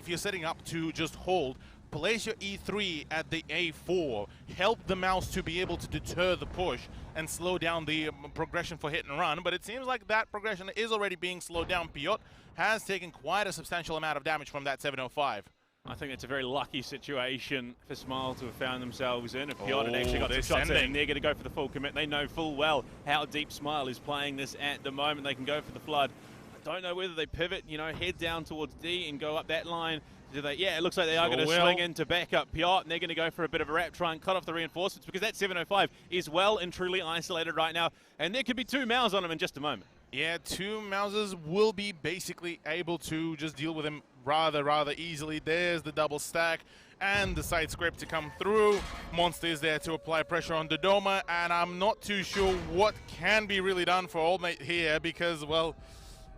you're setting up to just hold, place your E3 at the A4, help the Mouse to be able to deter the push and slow down the progression for Hit and Run, but it seems like that progression is already being slowed down. Piotr has taken quite a substantial amount of damage from that 705. I think it's a very lucky situation for Smile to have found themselves in. If Piotr had actually got some shots in, they're going to go for the full commit. They know full well how deep Smile is playing this at the moment. They can go for the flood. I don't know whether they pivot, head down towards D and go up that line. Do they? Yeah, it looks like they are going to swing in to back up Piotr, and they're going to go for a bit of a wrap, try and cut off the reinforcements, because that 705 is well and truly isolated right now, and there could be 2 Mouse on him in just a moment. Yeah, 2 Mouses will be basically able to just deal with him rather easily. There's the double stack and the side script to come through. Monster is there to apply pressure on Dodoma, and I'm not too sure what can be really done for Old Mate here, because, well,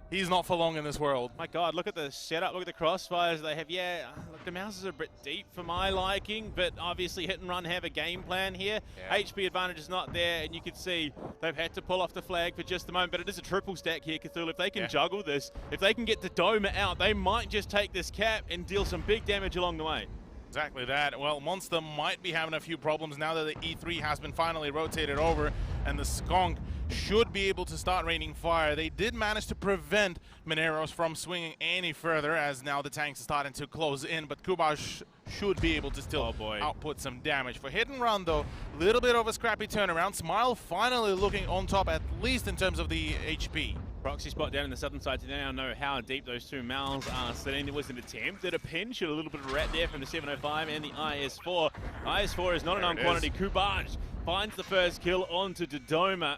He's not for long in this world. My God, look at the setup, look at the crossfires they have. Yeah, look, the Mouses are a bit deep for my liking, but obviously Hit and Run have a game plan here. Yeah. HP advantage is not there, and you can see they've had to pull off the flag for just a moment, but it is a triple stack here, Cthulhu. If they can juggle this, if they can get the Doma out, they might just take this cap and deal some big damage along the way. Exactly that. Well, Monster might be having a few problems now that the E3 has been finally rotated over, and the Skunk should be able to start raining fire. They did manage to prevent Mineros from swinging any further, as now the tanks are starting to close in, but Kubash should be able to still output some damage. For Hit and Run, though, a little bit of a scrappy turnaround. Smile finally looking on top, at least in terms of the HP. Proxy spot down in the southern side to now know how deep those two mouths are sitting. There was an attempt at a pinch, a little bit of rat there from the 705 and the IS-4. IS-4 is not an quantity. Kubaj finds the first kill onto Dodoma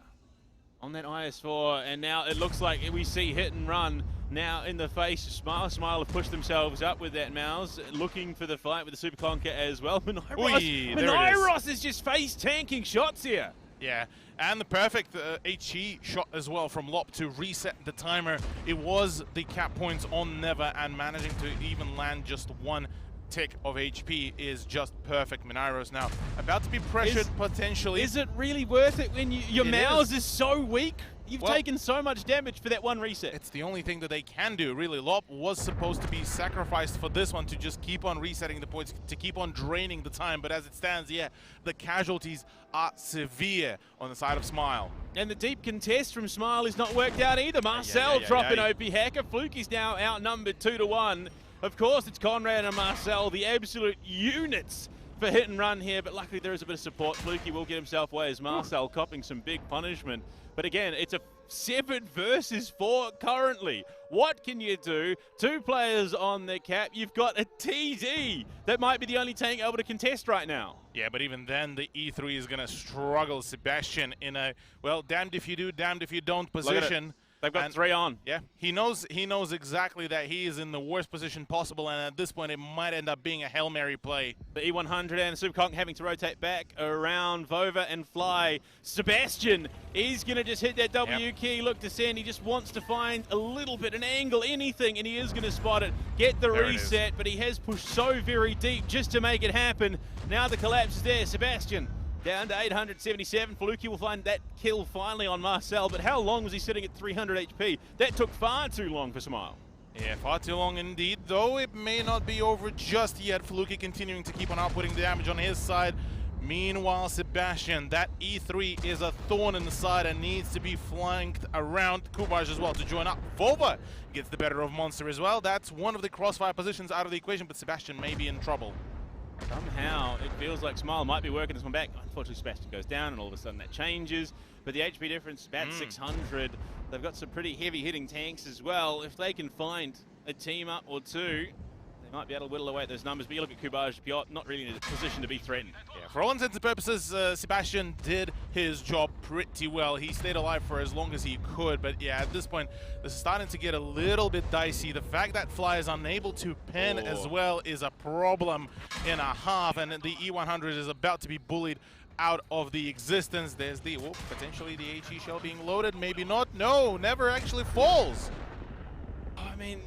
on that IS-4, and now it looks like we see Hit and Run now in the face. Smile have pushed themselves up with that mouse, looking for the fight with the Super Conker as well. Mineros is just face tanking shots here. Yeah, and the perfect HE shot as well from Lop to reset the timer. It was the cap points on Never, and managing to even land just one tick of HP is just perfect. Mineros now about to be pressured potentially. Is it really worth it when your mouse is so weak? You've taken so much damage for that one reset. It's the only thing that they can do, really. Lop was supposed to be sacrificed for this one to just keep on resetting the points, to keep on draining the time. But as it stands, yeah, the casualties are severe on the side of Smile. And the deep contest from Smile is not worked out either. Marcel dropping OP Hacker. Fluky's now outnumbered 2-1. Of course, it's Conrad and Marcel, the absolute units for Hit and Run here, but luckily there is a bit of support. Fluky will get himself away as Marcel copping some big punishment. But again, it's a 7 versus 4 currently. What can you do? 2 players on the cap. You've got a TD that might be the only tank able to contest right now. Yeah, but even then, the E3 is going to struggle. Sebastian in a, well, damned if you do, damned if you don't position. They've got 3 on. Yeah, he knows exactly that he is in the worst position possible, and at this point it might end up being a Hail Mary play. The E100 and Super Conk having to rotate back around Vova and Fly. Sebastian is going to just hit that W key, look to send. He just wants to find a little bit, an angle, anything, and he is going to spot it, get the reset, but he has pushed so very deep just to make it happen. Now the collapse is there. Sebastian down to 877. Fluky will find that kill finally on Marcel, but how long was he sitting at 300 HP? That took far too long for Smile. Yeah, far too long indeed, though it may not be over just yet. Fluky continuing to keep on outputting the damage on his side. Meanwhile, Sebastian, that E3 is a thorn in the side and needs to be flanked around. Kubaj as well to join up. Vova gets the better of Monster as well. That's one of the crossfire positions out of the equation, but Sebastian may be in trouble. Somehow, it feels like Smile might be working this one back. Unfortunately, Sebastian goes down, and all of a sudden that changes. But the HP difference, about 600. They've got some pretty heavy-hitting tanks as well. If they can find a team up or two, they might be able to whittle away at those numbers. But you look at Kubaj, Piotr, not really in a position to be threatened. Yeah, for all intents and purposes, Sebastian did his job pretty well. He stayed alive for as long as he could. But yeah, at this point, this is starting to get a little bit dicey. The fact that Fly is unable to pen as well is a problem and a half. And the E100 is about to be bullied out of the existence. There's the, potentially the HE shell being loaded. Maybe not. No, Never actually falls. I mean,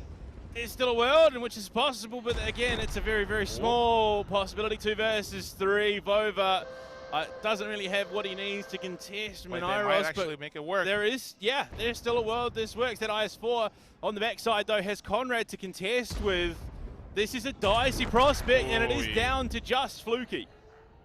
there's still a world in which it's possible, but again, it's a very, very small possibility. 2 versus 3. Vova doesn't really have what he needs to contest Mineros, might actually make it work. There's still a world this works. That IS-4 on the backside, though, has Conrad to contest with. This is a dicey prospect, and it is down to just Fluky.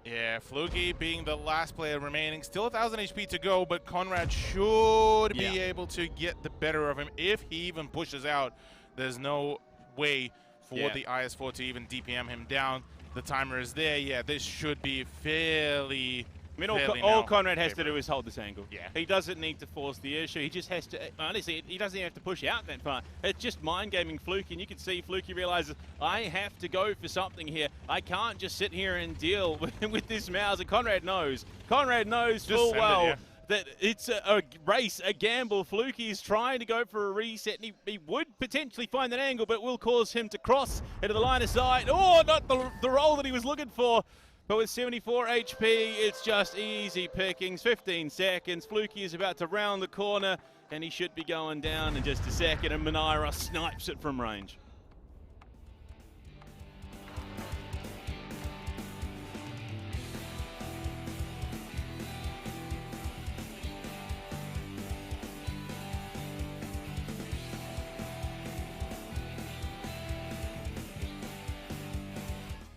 Yeah, Fluky being the last player remaining. Still 1,000 HP to go, but Conrad should be able to get the better of him if he even pushes out. There's no way for the IS-4 to even DPM him down. The timer is there. Yeah, this should be fairly... I mean, all Conrad has to do is hold this angle. Yeah. He doesn't need to force the issue. He just has to... Honestly, he doesn't even have to push out that far. It's just mind-gaming Fluky, and you can see Fluky realizes, I have to go for something here. I can't just sit here and deal with this mouse. And Conrad knows. Conrad knows full well that it's a race, a gamble. Fluky is trying to go for a reset, and he would potentially find that angle, but it will cause him to cross into the line of sight. Oh, not the roll that he was looking for. But with 74 HP, it's just easy pickings. 15 seconds. Fluky is about to round the corner. And he should be going down in just a second, and Menaira snipes it from range.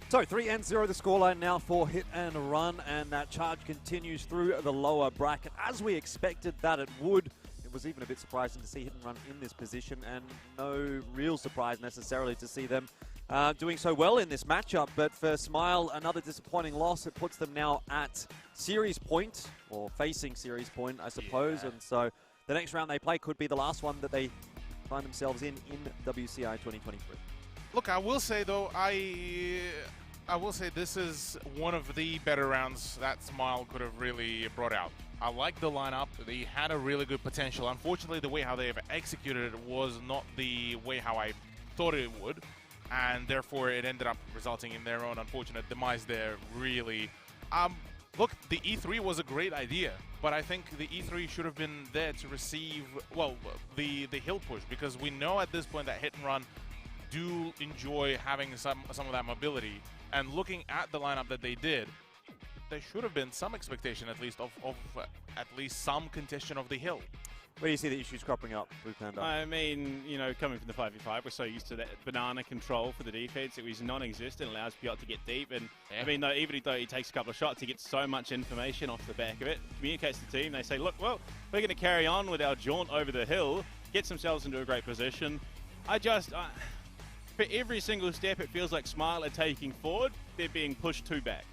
So 3-0 the scoreline now for Hit and Run, and that charge continues through the lower bracket as we expected that it would. It was even a bit surprising to see Hit and Run in this position, and no real surprise necessarily to see them doing so well in this matchup. But for Smile, another disappointing loss. It puts them now at series point, or facing series point, I suppose. Yeah. And so the next round they play could be the last one that they find themselves in WCI 2023. Look, I will say though, I will say this is one of the better rounds that Smile could have really brought out. I like the lineup. They had a really good potential. Unfortunately, the way how they have executed it was not the way how I thought it would, and therefore it ended up resulting in their own unfortunate demise there, really. Look, the E3 was a great idea, but I think the E3 should have been there to receive, well, the hill push, because we know at this point that Hit and Run do enjoy having some of that mobility. And looking at the lineup that they did, there should have been some expectation at least of at least some contention of the hill. Where do you see the issues cropping up, Blue Panda? I mean, you know, coming from the 5v5, we're so used to that banana control for the defense. It was non-existent, allows Piot to get deep. And Yeah. I mean, even though he takes a couple of shots, he gets so much information off the back of it. Communicates to the team. They say, look, well, we're going to carry on with our jaunt over the hill, gets themselves into a great position. For every single step, it feels like Smile are taking forward. They're being pushed two back.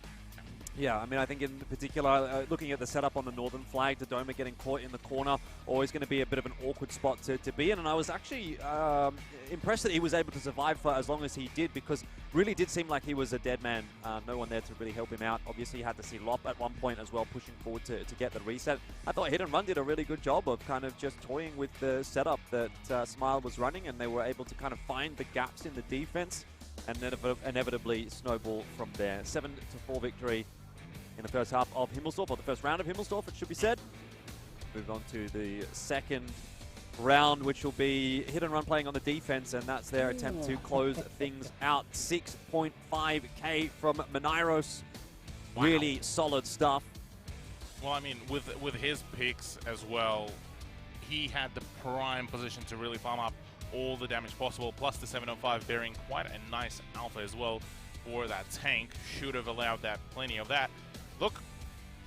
Yeah, I mean, I think in particular, looking at the setup on the northern flag, Dodoma getting caught in the corner, always going to be a bit of an awkward spot to be in. And I was actually impressed that he was able to survive for as long as he did, because really did seem like he was a dead man. No one there to really help him out. Obviously, he had to see Lop at one point as well, pushing forward to get the reset. I thought Hit and Run did a really good job of kind of just toying with the setup that Smile was running, and they were able to kind of find the gaps in the defense and inevitably snowball from there. 7-4 victory in the first half of Himmelsdorf, or the first round of Himmelsdorf, it should be said. Move on to the second round, which will be Hit and Run playing on the defense, and that's their attempt to close things out. 6.5k from Menairos. Wow. Really solid stuff. Well, I mean, with his picks as well, he had the prime position to really farm up all the damage possible, plus the 705 bearing quite a nice alpha as well for that tank. Should have allowed that, plenty of that. Look,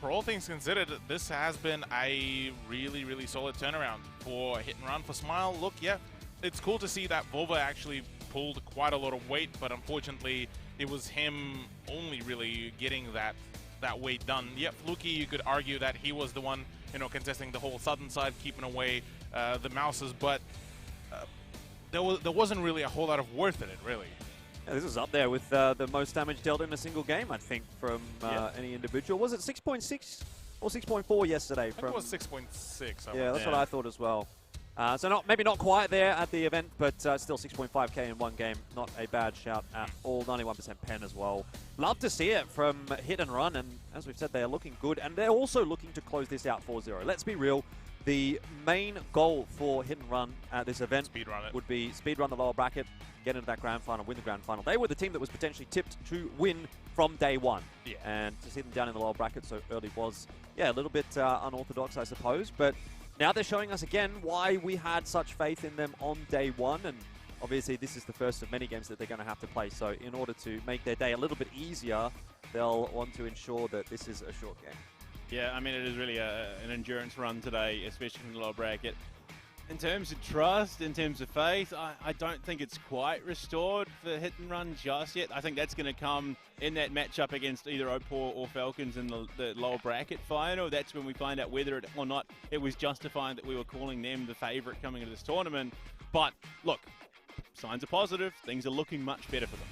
for all things considered, this has been a really, really solid turnaround for Hit and Run. For Smile, look, yeah, it's cool to see that Volva actually pulled quite a lot of weight, but unfortunately, it was him only really getting that weight done. Yep, Fluky, you could argue that he was the one, you know, contesting the whole southern side, keeping away the Mouses, but there wasn't really a whole lot of worth in it, really. Yeah, this is up there with the most damage dealt in a single game, I think, from any individual. Was it 6.6 or 6.4 yesterday? I think it was 6.6. Yeah, that's what I thought as well. So maybe not quite there at the event, but still 6.5k in one game. Not a bad shout at all. 91% pen as well. Love to see it from Hit and Run, and as we've said, they are looking good, and they're also looking to close this out 4-0. Let's be real. The main goal for Hit and Run at this event would be speedrun the lower bracket, get into that grand final, win the grand final. They were the team that was potentially tipped to win from day one. Yeah. And to see them down in the lower bracket so early was, a little bit unorthodox, I suppose. But now they're showing us again why we had such faith in them on day one. And obviously this is the first of many games that they're going to have to play. So in order to make their day a little bit easier, they'll want to ensure that this is a short game. Yeah, I mean, it is really an endurance run today, especially from the lower bracket. In terms of trust, in terms of faith, I don't think it's quite restored for Hit and Run just yet. I think that's going to come in that matchup against either Opur or Falcons in the lower bracket final. That's when we find out whether or not it was justified that we were calling them the favourite coming into this tournament. But look, signs are positive. Things are looking much better for them.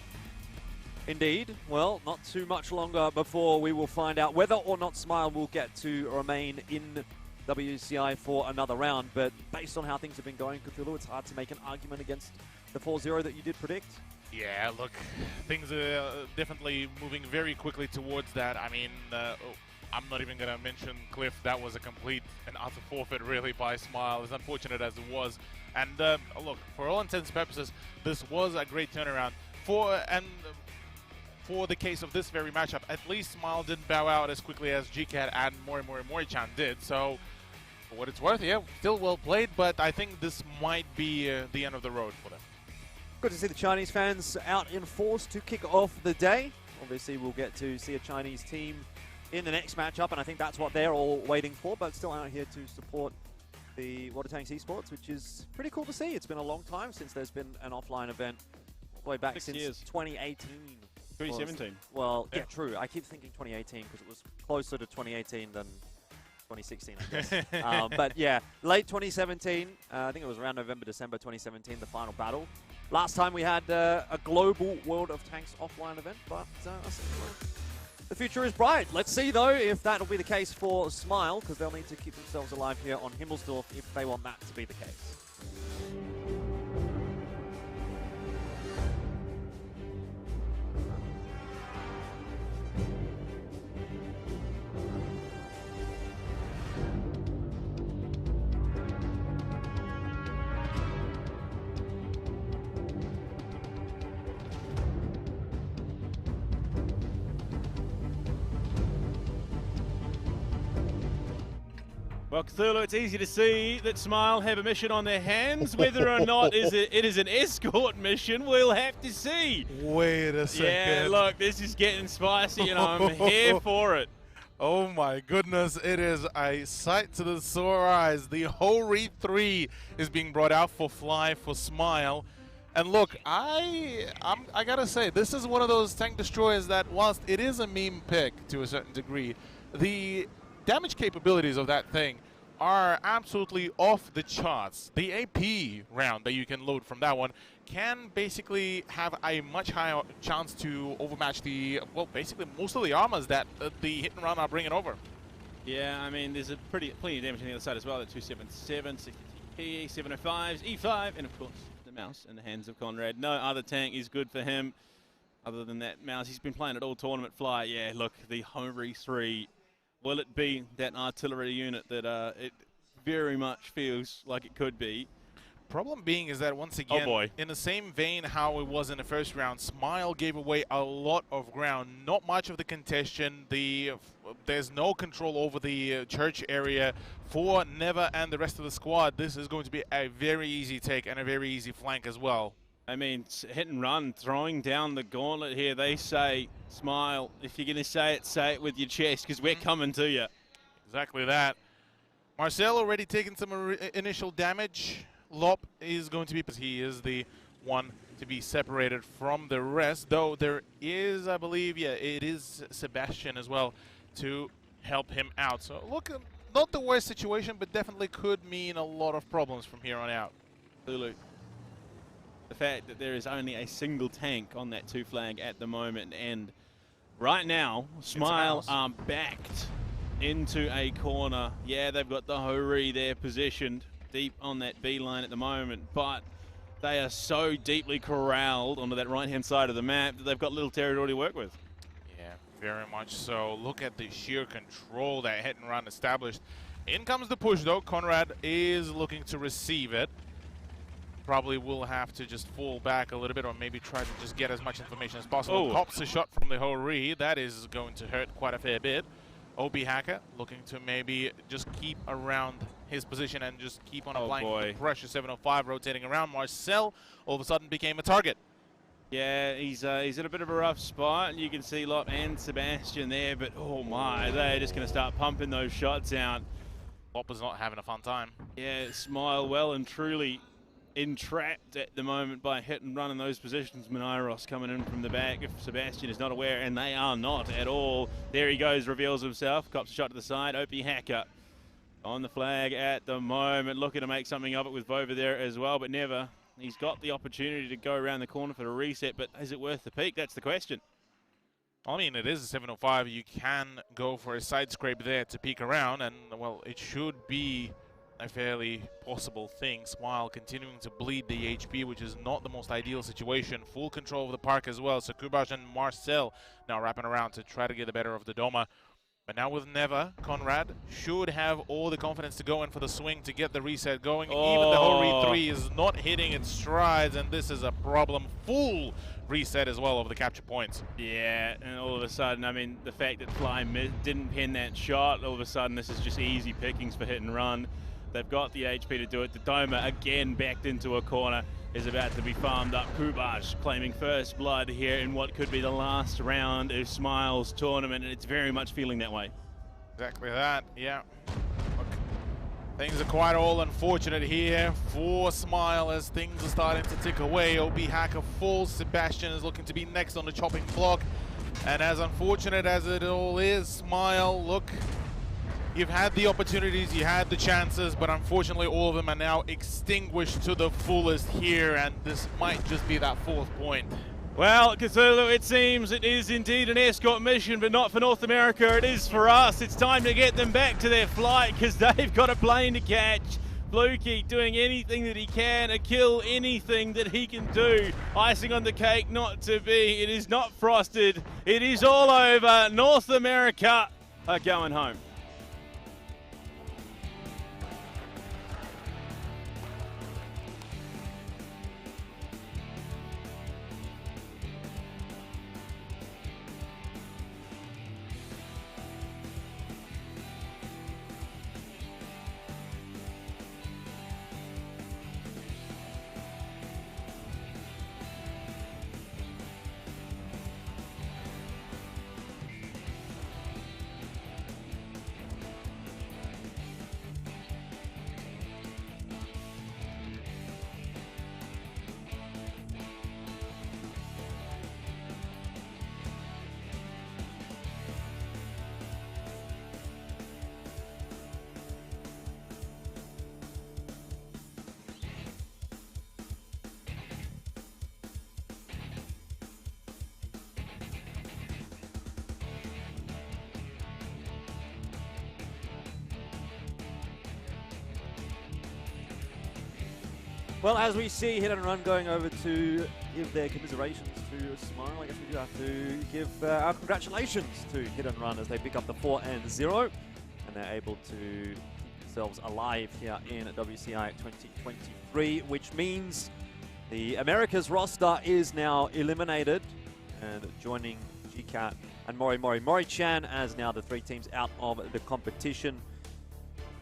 Indeed. Well, not too much longer before we will find out whether or not Smile will get to remain in WCI for another round. But based on how things have been going, Cthulhu, it's hard to make an argument against the 4-0 that you did predict. Yeah, look, things are definitely moving very quickly towards that. I mean, I'm not even going to mention Cliff. That was a complete and utter forfeit, really, by Smile, as unfortunate as it was. And look, for all intents and purposes, this was a great turnaround. For the case of this very matchup, at least Smile didn't bow out as quickly as GCAT and Mori-Chan did. So, for what it's worth, yeah, still well played, but I think this might be the end of the road for them. Good to see the Chinese fans out in force to kick off the day. Obviously, we'll get to see a Chinese team in the next matchup, and I think that's what they're all waiting for, but still out here to support the Water Tanks Esports, which is pretty cool to see. It's been a long time since there's been an offline event, all the way back 6 since years. 2018. 2017. Well, yeah, true. I keep thinking 2018 because it was closer to 2018 than 2016, I guess. But yeah, late 2017, I think it was around November, December 2017, the final battle. Last time we had a global World of Tanks offline event, but the future is bright. Let's see, though, if that'll be the case for Smile, because they'll need to keep themselves alive here on Himmelsdorf if they want that to be the case. Well, Cthulhu, it's easy to see that Smile have a mission on their hands. Whether or not it is an escort mission, we'll have to see. Wait a second. Yeah, look, this is getting spicy, and I'm here for it. Oh my goodness, it is a sight to the sore eyes. The whole Read 3 is being brought out for Fly, for Smile. And look, I gotta say, this is one of those tank destroyers that, whilst it is a meme pick to a certain degree, the damage capabilities of that thing are absolutely off the charts. The AP round that you can load from that one can basically have a much higher chance to overmatch the, well, basically most of the armors that the hit and run are bringing over. Yeah, I mean, there's plenty of damage on the other side as well. The 277, 60 705s, E5, and of course the mouse in the hands of Conrad. No other tank is good for him other than that mouse. He's been playing it all tournament. Fly. Yeah, look, the Homri 3. Will it be that artillery unit that it very much feels like it could be? Problem being is that, once again, in the same vein how it was in the first round, Smile gave away a lot of ground. Not much of the contention. There's no control over the church area for Never and the rest of the squad. This is going to be a very easy take and a very easy flank as well. I mean, hit and run, throwing down the gauntlet here. They say, Smile, if you're going to say it with your chest, because we're coming to you. Exactly that. Marcel already taken some initial damage. Lop is going to be, because he is the one to be separated from the rest, though there is, I believe, yeah, it is Sebastian as well to help him out. So look, not the worst situation, but definitely could mean a lot of problems from here on out. Lulu. The fact that there is only a single tank on that 2 flag at the moment, and right now, Smile are backed into a corner. Yeah, they've got the Hori there positioned deep on that B line at the moment, but they are so deeply corralled onto that right-hand side of the map that they've got little territory to work with. Yeah, very much so. Look at the sheer control that hit and run established. In comes the push, though. Conrad is looking to receive it. Probably will have to just fall back a little bit, or maybe try to just get as much information as possible. Oh. Pops a shot from the Hori. That is going to hurt quite a fair bit. OB Hacker looking to maybe just keep around his position and just keep on applying the pressure. 705 rotating around. Marcel all of a sudden became a target. Yeah, he's in a bit of a rough spot. You can see Lop and Sebastian there, but oh my, they're just going to start pumping those shots out. Lop is not having a fun time. Yeah, Smile well and truly entrapped at the moment by hit and run in those positions. Monairos coming in from the back if Sebastian is not aware, and they are not at all. There he goes, reveals himself, cops a shot to the side. OP Hacker on the flag at the moment, looking to make something of it with Vova there as well, but never. He's got the opportunity to go around the corner for the reset, but is it worth the peak? That's the question. I mean, it is a 705. You can go for a side scrape there to peek around, and, well, it should be a fairly possible thing. Smile continuing to bleed the HP, which is not the most ideal situation. Full control of the park as well. So Kubash and Marcel now wrapping around to try to get the better of the Doma. But now with Never, Conrad should have all the confidence to go in for the swing to get the reset going. Oh. Even the Hori 3 is not hitting its strides, and this is a problem. Full reset as well of the capture points. Yeah, and all of a sudden, I mean, the fact that Fly didn't pin that shot, all of a sudden this is just easy pickings for hit and run. They've got the HP to do it. Dodoma again backed into a corner, is about to be farmed up. Kubaj claiming first blood here in what could be the last round of Smile's tournament, and it's very much feeling that way. Exactly that, yeah. Look, things are quite all unfortunate here for Smile as things are starting to tick away. OB Hacker falls, Sebastian is looking to be next on the chopping block. And as unfortunate as it all is, Smile, look, you've had the opportunities, you had the chances, but unfortunately all of them are now extinguished to the fullest here, and this might just be that 4th point. Well, Cthulhu, it seems it is indeed an escort mission, but not for North America, it is for us. It's time to get them back to their flight, because they've got a plane to catch. Blukey doing anything that he can to kill anything that he can do. Icing on the cake, not to be. It is not frosted. It is all over. North America are going home. Well, as we see Hit and Run going over to give their commiserations to Smile, I guess we do have to give our congratulations to Hit and Run as they pick up the 4-0, and they're able to keep themselves alive here in WCI 2023, which means the Americas roster is now eliminated, and joining GCAT and Mori-Chan as now the 3 teams out of the competition.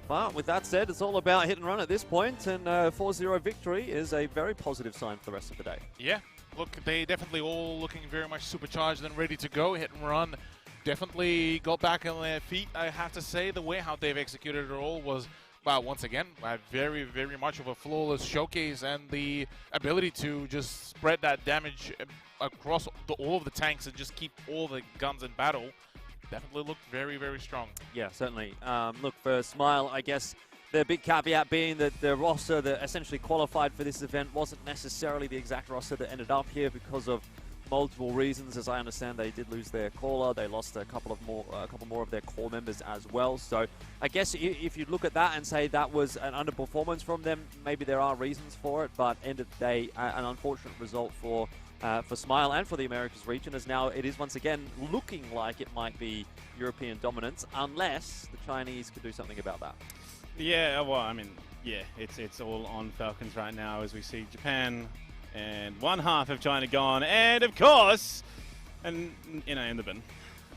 But with that said, it's all about hit and run at this point, and 4-0 victory is a very positive sign for the rest of the day. Yeah, look, they definitely all looking very much supercharged and ready to go. Hit and Run definitely got back on their feet. I have to say the way how they've executed it all was, well, once again, very, very much of a flawless showcase, and the ability to just spread that damage across all of the tanks and just keep all the guns in battle. Definitely looked very, very strong. Yeah, certainly. Look, for Smile, I guess the big caveat being that the roster that essentially qualified for this event wasn't necessarily the exact roster that ended up here because of multiple reasons. As I understand, they did lose their caller. They lost a couple more of their core members as well. So I guess if you look at that and say that was an underperformance from them, maybe there are reasons for it. But end of the day, an unfortunate result for Smile and for the Americas region, as now it is once again looking like it might be European dominance, unless the Chinese could do something about that. Yeah, well, I mean, yeah, it's all on Falcons right now as we see Japan and one half of China gone, and of course, and you know, in the bin.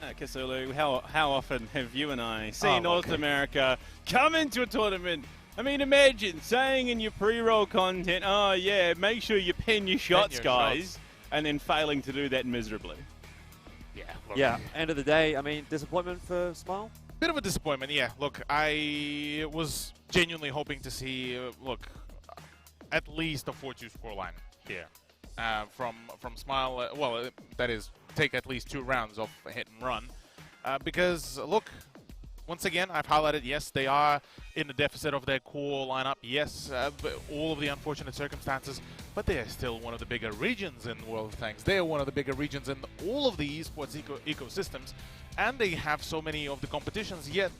Cthulhu, how often have you and I seen North America come into a tournament? I mean, imagine saying in your pre-roll content, oh yeah, make sure you pin your shots, guys, and then failing to do that miserably. Yeah. Look. Yeah, end of the day, I mean, disappointment for Smile? Bit of a disappointment, yeah. Look, I was genuinely hoping to see, at least a 4-2 scoreline here from Smile. Well, that is, take at least 2 rounds of hit and run. Because, look, once again, I've highlighted, yes, they are in the deficit of their core lineup. Yes, all of the unfortunate circumstances, but they are still one of the bigger regions in World of Tanks. They are one of the bigger regions in all of the esports ecosystems, and they have so many of the competitions, yet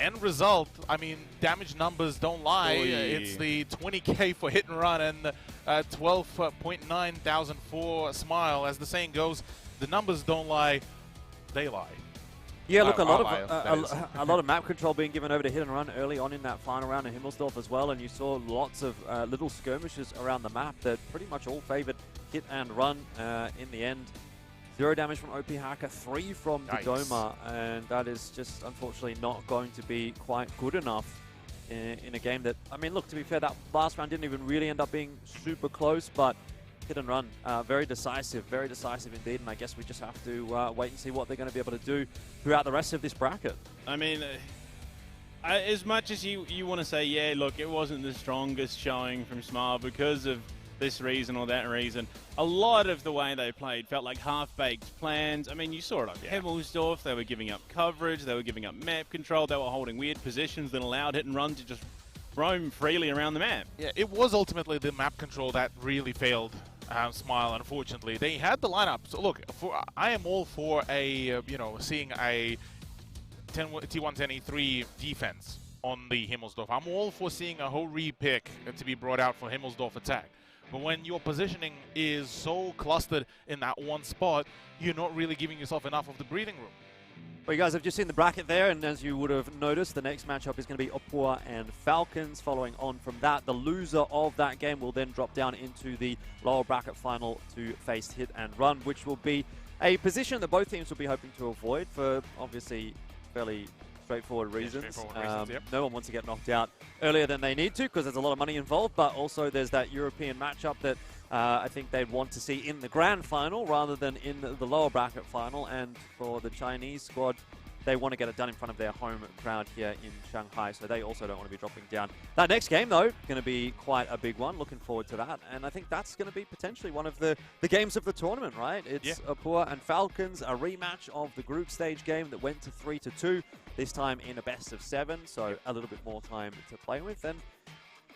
end result, I mean, damage numbers don't lie. It's the 20k for hit and run and 12.9 thousand for Smile. As the saying goes, the numbers don't lie, they lie. Yeah, look, a lot outlier, of a lot of map control being given over to Hit and Run early on in that final round in Himmelsdorf as well, and you saw lots of little skirmishes around the map that pretty much all favored Hit and Run in the end. 0 damage from OP Hacker, 3 from Dodoma, and that is just unfortunately not going to be quite good enough in a game that, I mean, look, to be fair, that last round didn't even really end up being super close, but Hit and Run, very decisive indeed, and I guess we just have to wait and see what they're going to be able to do throughout the rest of this bracket. I mean, as much as you want to say, yeah, look, it wasn't the strongest showing from Smile because of this reason or that reason, a lot of the way they played felt like half-baked plans. I mean, you saw it on Himmelsdorf. They were giving up coverage, they were giving up map control, they were holding weird positions that allowed Hit and Run to just roam freely around the map. Yeah, it was ultimately the map control that really failed Smile, unfortunately. They had the lineup. So look, I am all for a, seeing a T110E3 defense on the Himmelsdorf. I'm all for seeing a whole repick to be brought out for Himmelsdorf attack. But when your positioning is so clustered in that one spot, you're not really giving yourself enough of the breathing room. Well, you guys have just seen the bracket there, and as you would have noticed, the next matchup is going to be Opur and Falcons. Following on from that, the loser of that game will then drop down into the lower bracket final to face Hit and Run, which will be a position that both teams will be hoping to avoid for obviously fairly straightforward reasons. No one wants to get knocked out earlier than they need to because there's a lot of money involved, but also there's that European matchup that I think they'd want to see in the grand final rather than in the lower bracket final. And for the Chinese squad, they want to get it done in front of their home crowd here in Shanghai, so they also don't want to be dropping down. That next game, though, going to be quite a big one. Looking forward to that. And I think that's going to be potentially one of the games of the tournament, right? It's Opur and Falcons, a rematch of the group stage game that went to 3-2, this time in a best of 7, so a little bit more time to play with. And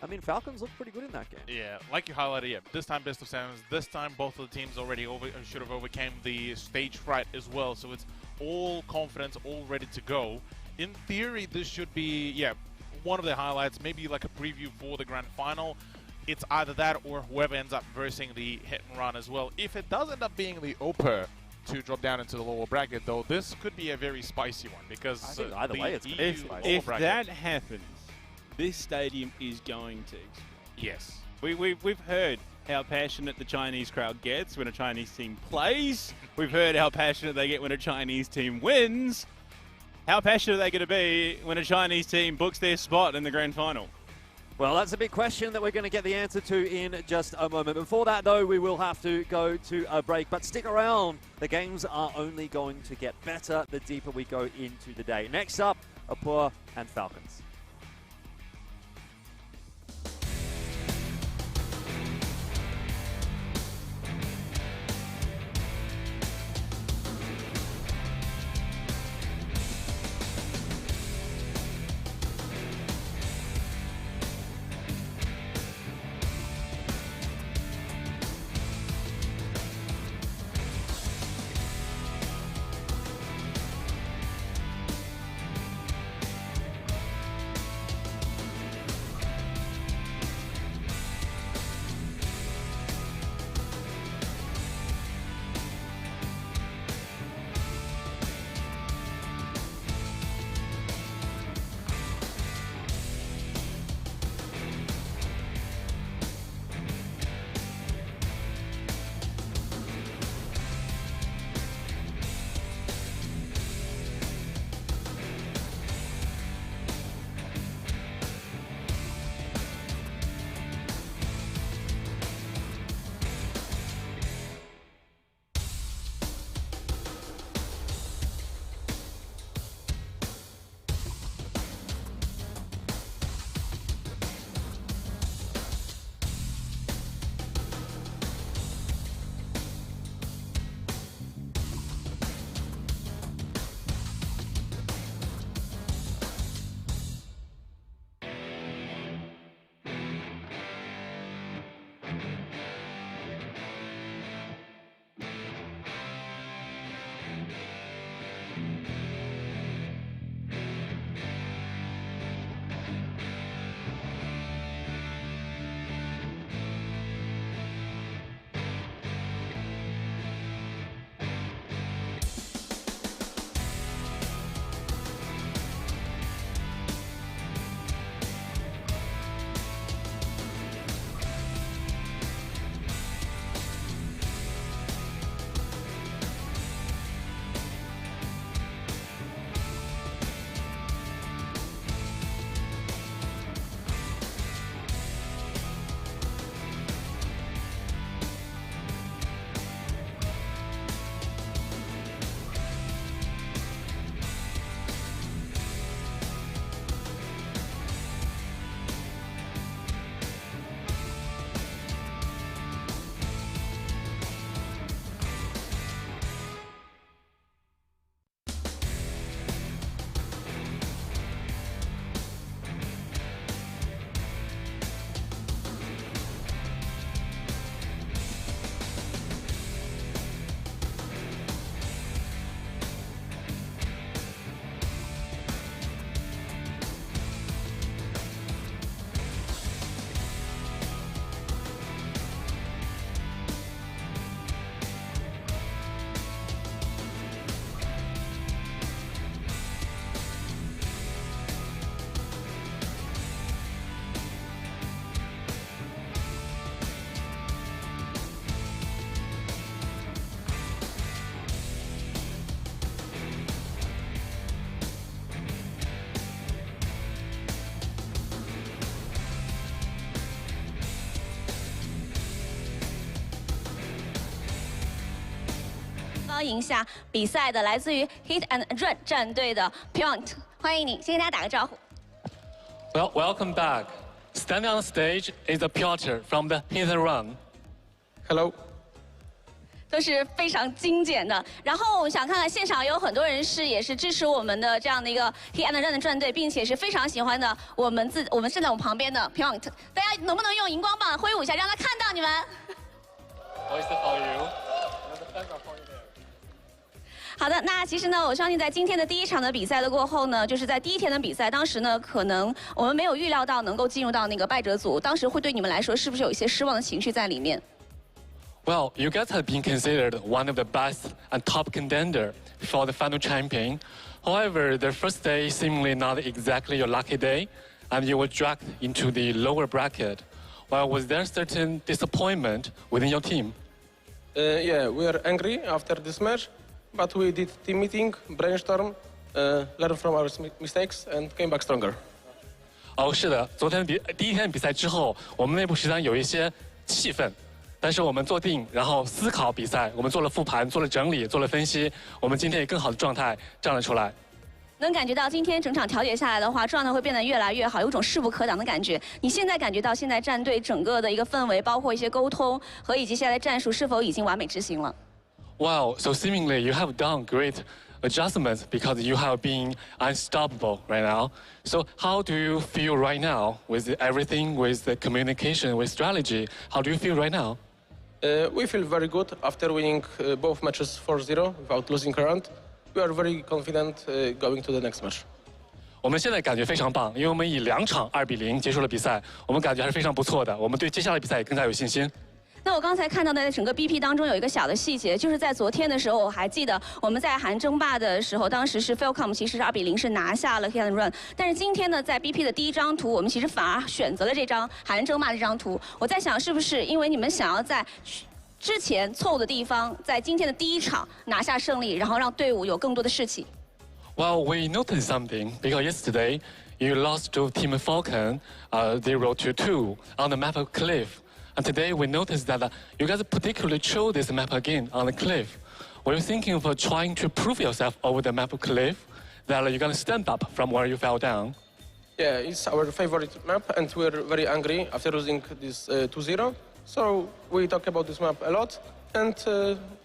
I mean, Falcons look pretty good in that game. Yeah, like you highlighted, this time best of 7s. This time both of the teams already should have overcame the stage fright as well, so it's all confidence, all ready to go. In theory, this should be, one of the highlights, maybe like a preview for the grand final. It's either that or whoever ends up versing the Hit and Run as well. If it does end up being the Opur to drop down into the lower bracket, though, this could be a very spicy one because I think either way, it's going to be spicy. If that happens, this stadium is going to explode. Yes. We've heard how passionate the Chinese crowd gets when a Chinese team plays. We've heard how passionate they get when a Chinese team wins. How passionate are they going to be when a Chinese team books their spot in the grand final? Well, that's a big question that we're going to get the answer to in just a moment. Before that, though, we will have to go to a break. But stick around. The games are only going to get better the deeper we go into the day. Next up, Opur and Falcons. 欢迎一下比赛的来自于 Hit and Run 战队的 cont， 欢迎你，先跟大家打个招呼。Well, welcome back. Standing on stage is a Piotr from the Hit and Run. Hello. 都是非常精简的。然后我想看看现场有很多人也是支持我们的这样的一个 Hit and Run 的战队，并且是非常喜欢的我们站在我们旁边的 cont。大家能不能用荧光棒挥舞一下，让他看到你们？ Voice for you. 好的，那其实呢，我相信在今天的第一场的比赛的过后呢，就是在第一天的比赛，当时呢，可能我们没有预料到能够进入到那个败者组，当时会对你们来说是不是有一些失望的情绪在里面？ Well, you guys have been considered one of the best and top contender for the final champion. However, the first day seemingly not exactly your lucky day, and you were dragged into the lower bracket. Well, was there certain disappointment within your team? Yeah, we are angry after this match, but we did team meeting, brainstorm, learn from our mistakes, and came back stronger. 哦，是的，昨天第一天比赛之后，我们内部实际上有一些气愤。 但是我们坐定，然后思考比赛，我们做了复盘，做了整理，做了分析，我们今天以更好的状态站了出来。能感觉到今天整场调节下来的话，状态会变得越来越好，有种势不可挡的感觉。你现在感觉到现在战队整个的一个氛围，包括一些沟通和以及现在的战术是否已经完美执行了 Wow, so seemingly you have done great adjustments because you have been unstoppable right now. So how do you feel right now with everything, with the communication, with strategy? How do you feel right now? We feel very good after winning both matches 4-0 without losing a round. We are very confident going to the next match. 我们现在感觉非常棒，因为我们以2场2比0结束了比赛，我们感觉还是非常不错的。我们对接下来的比赛也更加有信心。 那我刚才看到的整个 BP 当中有一个小的细节，就是在昨天的时候，我还记得我们在韩争霸的时候，当时是 Falcons 其实是2比0是拿下了 Hit and Run， 但是今天呢，在 BP 的第一张图，我们其实反而选择了这张韩争霸这张图。我在想，是不是因为你们想要在之前错误的地方，在今天的第一场拿下胜利，然后让队伍有更多的士气？ Well, we noticed something because yesterday you lost to Team Falcon 0-2 on the map of Cliff. And today we noticed that you guys particularly chose this map again on the cliff. Were you thinking of trying to prove yourself over the map of cliff that you're going to stand up from where you fell down? Yeah, it's our favorite map, and we're very angry after losing this 2-0. So we talk about this map a lot, and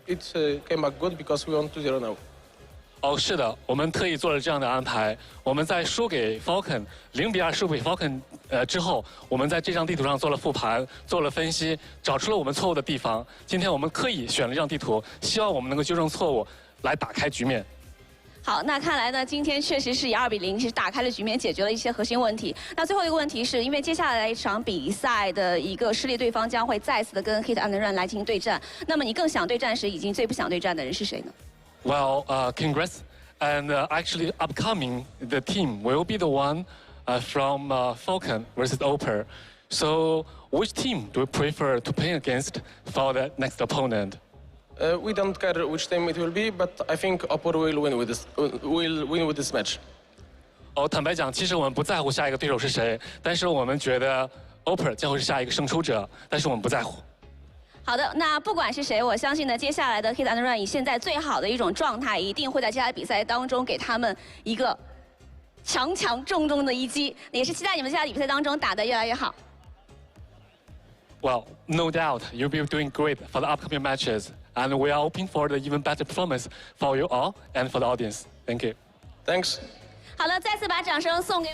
it came back good because we won 2-0 now. 哦，是的，我们特意做了这样的安排。我们在输给 Falcon 0比2输给 Falcon 之后，我们在这张地图上做了复盘，做了分析，找出了我们错误的地方。今天我们刻意选了这张地图，希望我们能够纠正错误，来打开局面。好，那看来呢，今天确实是以2比0，其实打开了局面，解决了一些核心问题。那最后一个问题是因为接下来一场比赛的一个失利对方将会再次的跟 Hit and Run 来进行对战。那么你更想对战时，以及最不想对战的人是谁呢？ Well, congrats. And actually, upcoming, the team will be the one from Falcon versus Opur. So, which team do you prefer to play against for the next opponent? We don't care which team it will be, but I think Opur will win with this match. 哦，坦白讲，其实我们不在乎下一个对手是谁，但是我们觉得 Opur 将会是下一个胜出者，但是我们不在乎。 好的，那不管是谁，我相信呢，接下来的 Hit and Run 以现在最好的一种状态，一定会在接下来比赛当中给他们一个强重的一击。也是期待你们接下来比赛当中打得越来越好。Well, no doubt you'll be doing great for the upcoming matches, and we are hoping for the even better performance for you all and for the audience. Thank you. Thanks. 好了，再次把掌声送给。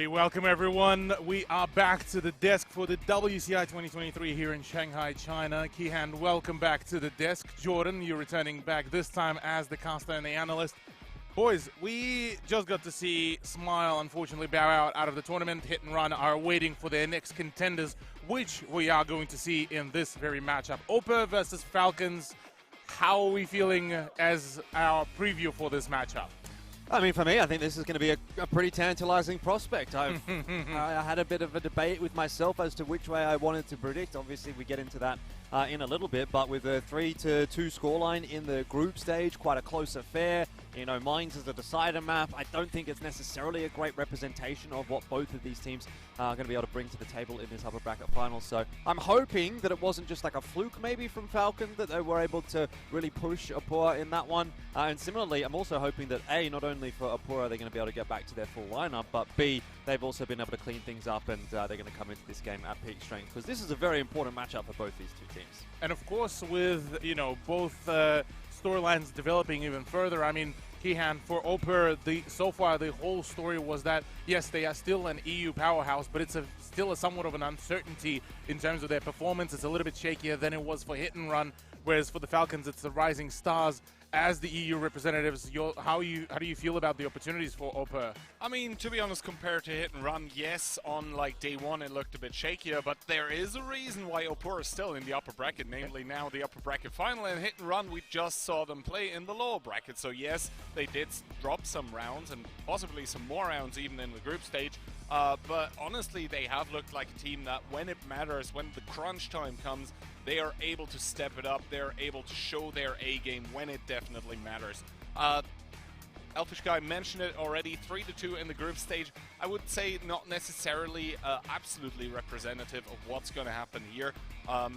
Alrighty, welcome everyone. We are back to the desk for the WCI 2023 here in Shanghai, China. Kihan, welcome back to the desk. Jordan, you're returning back this time as the caster and the analyst. Boys, we just got to see Smile unfortunately bow out of the tournament. Hit and Run are waiting for their next contenders, which we are going to see in this very matchup. Opur versus Falcons. How are we feeling as our preview for this matchup? I mean, for me, I think this is going to be a pretty tantalizing prospect. I had a bit of a debate with myself as to which way I wanted to predict. Obviously, we get into that in a little bit, but with a 3-2 scoreline in the group stage, quite a close affair. You know, Mines is a decider map. I don't think it's necessarily a great representation of what both of these teams are going to be able to bring to the table in this upper bracket final. So I'm hoping that it wasn't just like a fluke maybe from Falcon, that they were able to really push Opur in that one. And similarly, I'm also hoping that A, not only for Opur are they going to be able to get back to their full lineup, but B, they've also been able to clean things up and they're going to come into this game at peak strength, because this is a very important matchup for both these two teams. And of course, with, you know, both storylines developing even further, I mean, Kihan, for Opur, so far the whole story was that, yes, they are still an EU powerhouse, but it's still somewhat of an uncertainty in terms of their performance. It's a little bit shakier than it was for Hit and Run, whereas for the Falcons, it's the rising stars. As the EU representatives, how do you feel about the opportunities for Opur? I mean, to be honest, compared to Hit and Run, yes, on like day one it looked a bit shakier, but there is a reason why Opur is still in the upper bracket, namely now the upper bracket final, and Hit and Run we just saw them play in the lower bracket. So yes, they did drop some rounds and possibly some more rounds even in the group stage, but honestly they have looked like a team that when it matters, when the crunch time comes, they are able to step it up, they're able to show their A game when it definitely matters. Elfish Guy mentioned it already, 3-2 in the group stage. I would say not necessarily absolutely representative of what's going to happen here,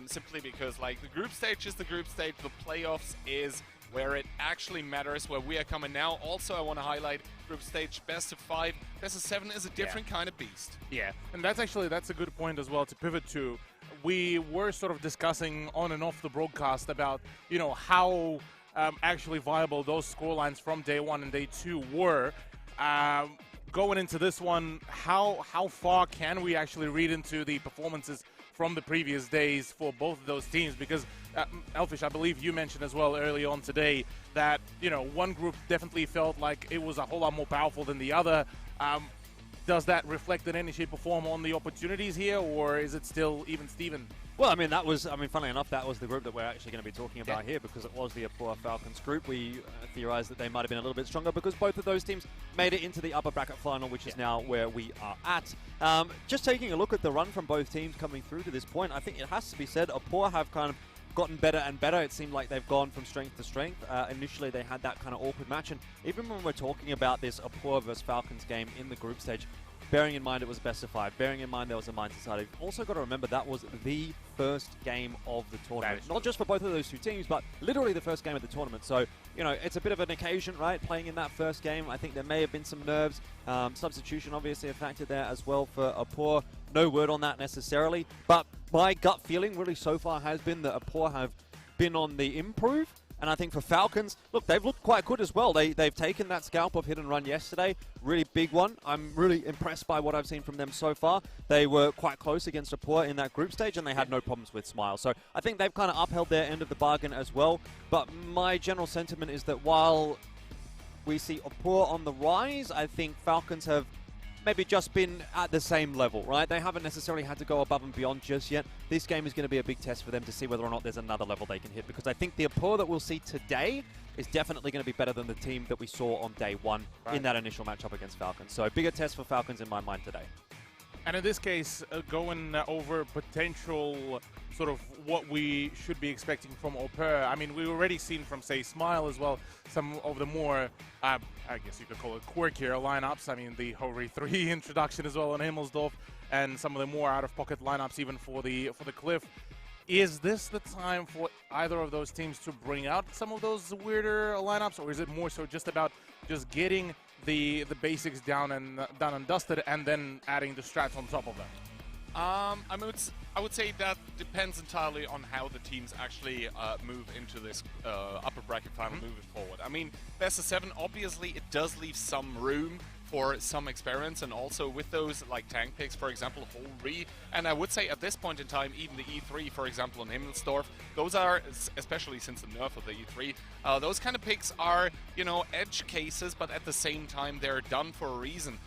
simply because like the group stage is the group stage, the playoffs is where it actually matters, where we are coming now. Also, I want to highlight group stage best of 5, best of 7 is a different kind of beast. Yeah, and that's a good point as well to pivot to. We were sort of discussing on and off the broadcast about, you know, how actually viable those scorelines from day 1 and day 2 were. Going into this one, how far can we actually read into the performances from the previous days for both of those teams? Because Elfish, I believe you mentioned as well early on today that, you know, one group definitely felt like it was a whole lot more powerful than the other. Does that reflect in any shape or form on the opportunities here, or is it still even Steven? Well, I mean, funnily enough, that was the group that we're actually going to be talking about here, because it was the Opur Falcons group. We theorized that they might have been a little bit stronger because both of those teams made it into the upper bracket final, which is now where we are at. Just taking a look at the run from both teams coming through to this point, I think it has to be said, Opur have kind of gotten better and better. It seemed like they've gone from strength to strength. Initially, they had that kind of awkward match, and even when we're talking about this Opur versus Falcons game in the group stage, bearing in mind it was best of 5, bearing in mind there was a Mines decided, you've also got to remember that was the first game of the tournament. Not just for both of those two teams, but literally the first game of the tournament. So, you know, it's a bit of an occasion, right, playing in that first game. I think there may have been some nerves. Substitution, obviously, a factor there as well for Opur. No word on that necessarily, but my gut feeling really so far has been that Opur have been on the improve. And I think for Falcons, look, they've looked quite good as well. They've taken that scalp of Hit and Run yesterday. Really big one. I'm really impressed by what I've seen from them so far. They were quite close against Opur in that group stage, and they had no problems with Smile. So I think they've kind of upheld their end of the bargain as well. But my general sentiment is that while we see Opur on the rise, I think Falcons have maybe just been at the same level, right? They haven't necessarily had to go above and beyond just yet. This game is going to be a big test for them to see whether or not there's another level they can hit, because I think the Opur that we'll see today is definitely going to be better than the team that we saw on day 1 in that initial matchup against Falcons. So bigger test for Falcons in my mind today. And in this case, going over potential sort of what we should be expecting from Opur. I mean, we've already seen from, say, Smile as well, some of the more, I guess you could call it quirkier lineups. I mean, the Hori 3 introduction as well on Himmelsdorf, and some of the more out-of-pocket lineups even for the Cliff. Is this the time for either of those teams to bring out some of those weirder lineups, or is it more so just about just getting the basics down and dusted, and then adding the strats on top of them? I would say that depends entirely on how the teams actually move into this upper bracket final moving forward. I mean, best of 7, obviously it does leave some room for some experience, and also with those like tank picks, for example, Holri, and I would say at this point in time, even the E3, for example, in Himmelsdorf, those are, especially since the nerf of the E3, those kind of picks are, you know, edge cases, but at the same time, they're done for a reason.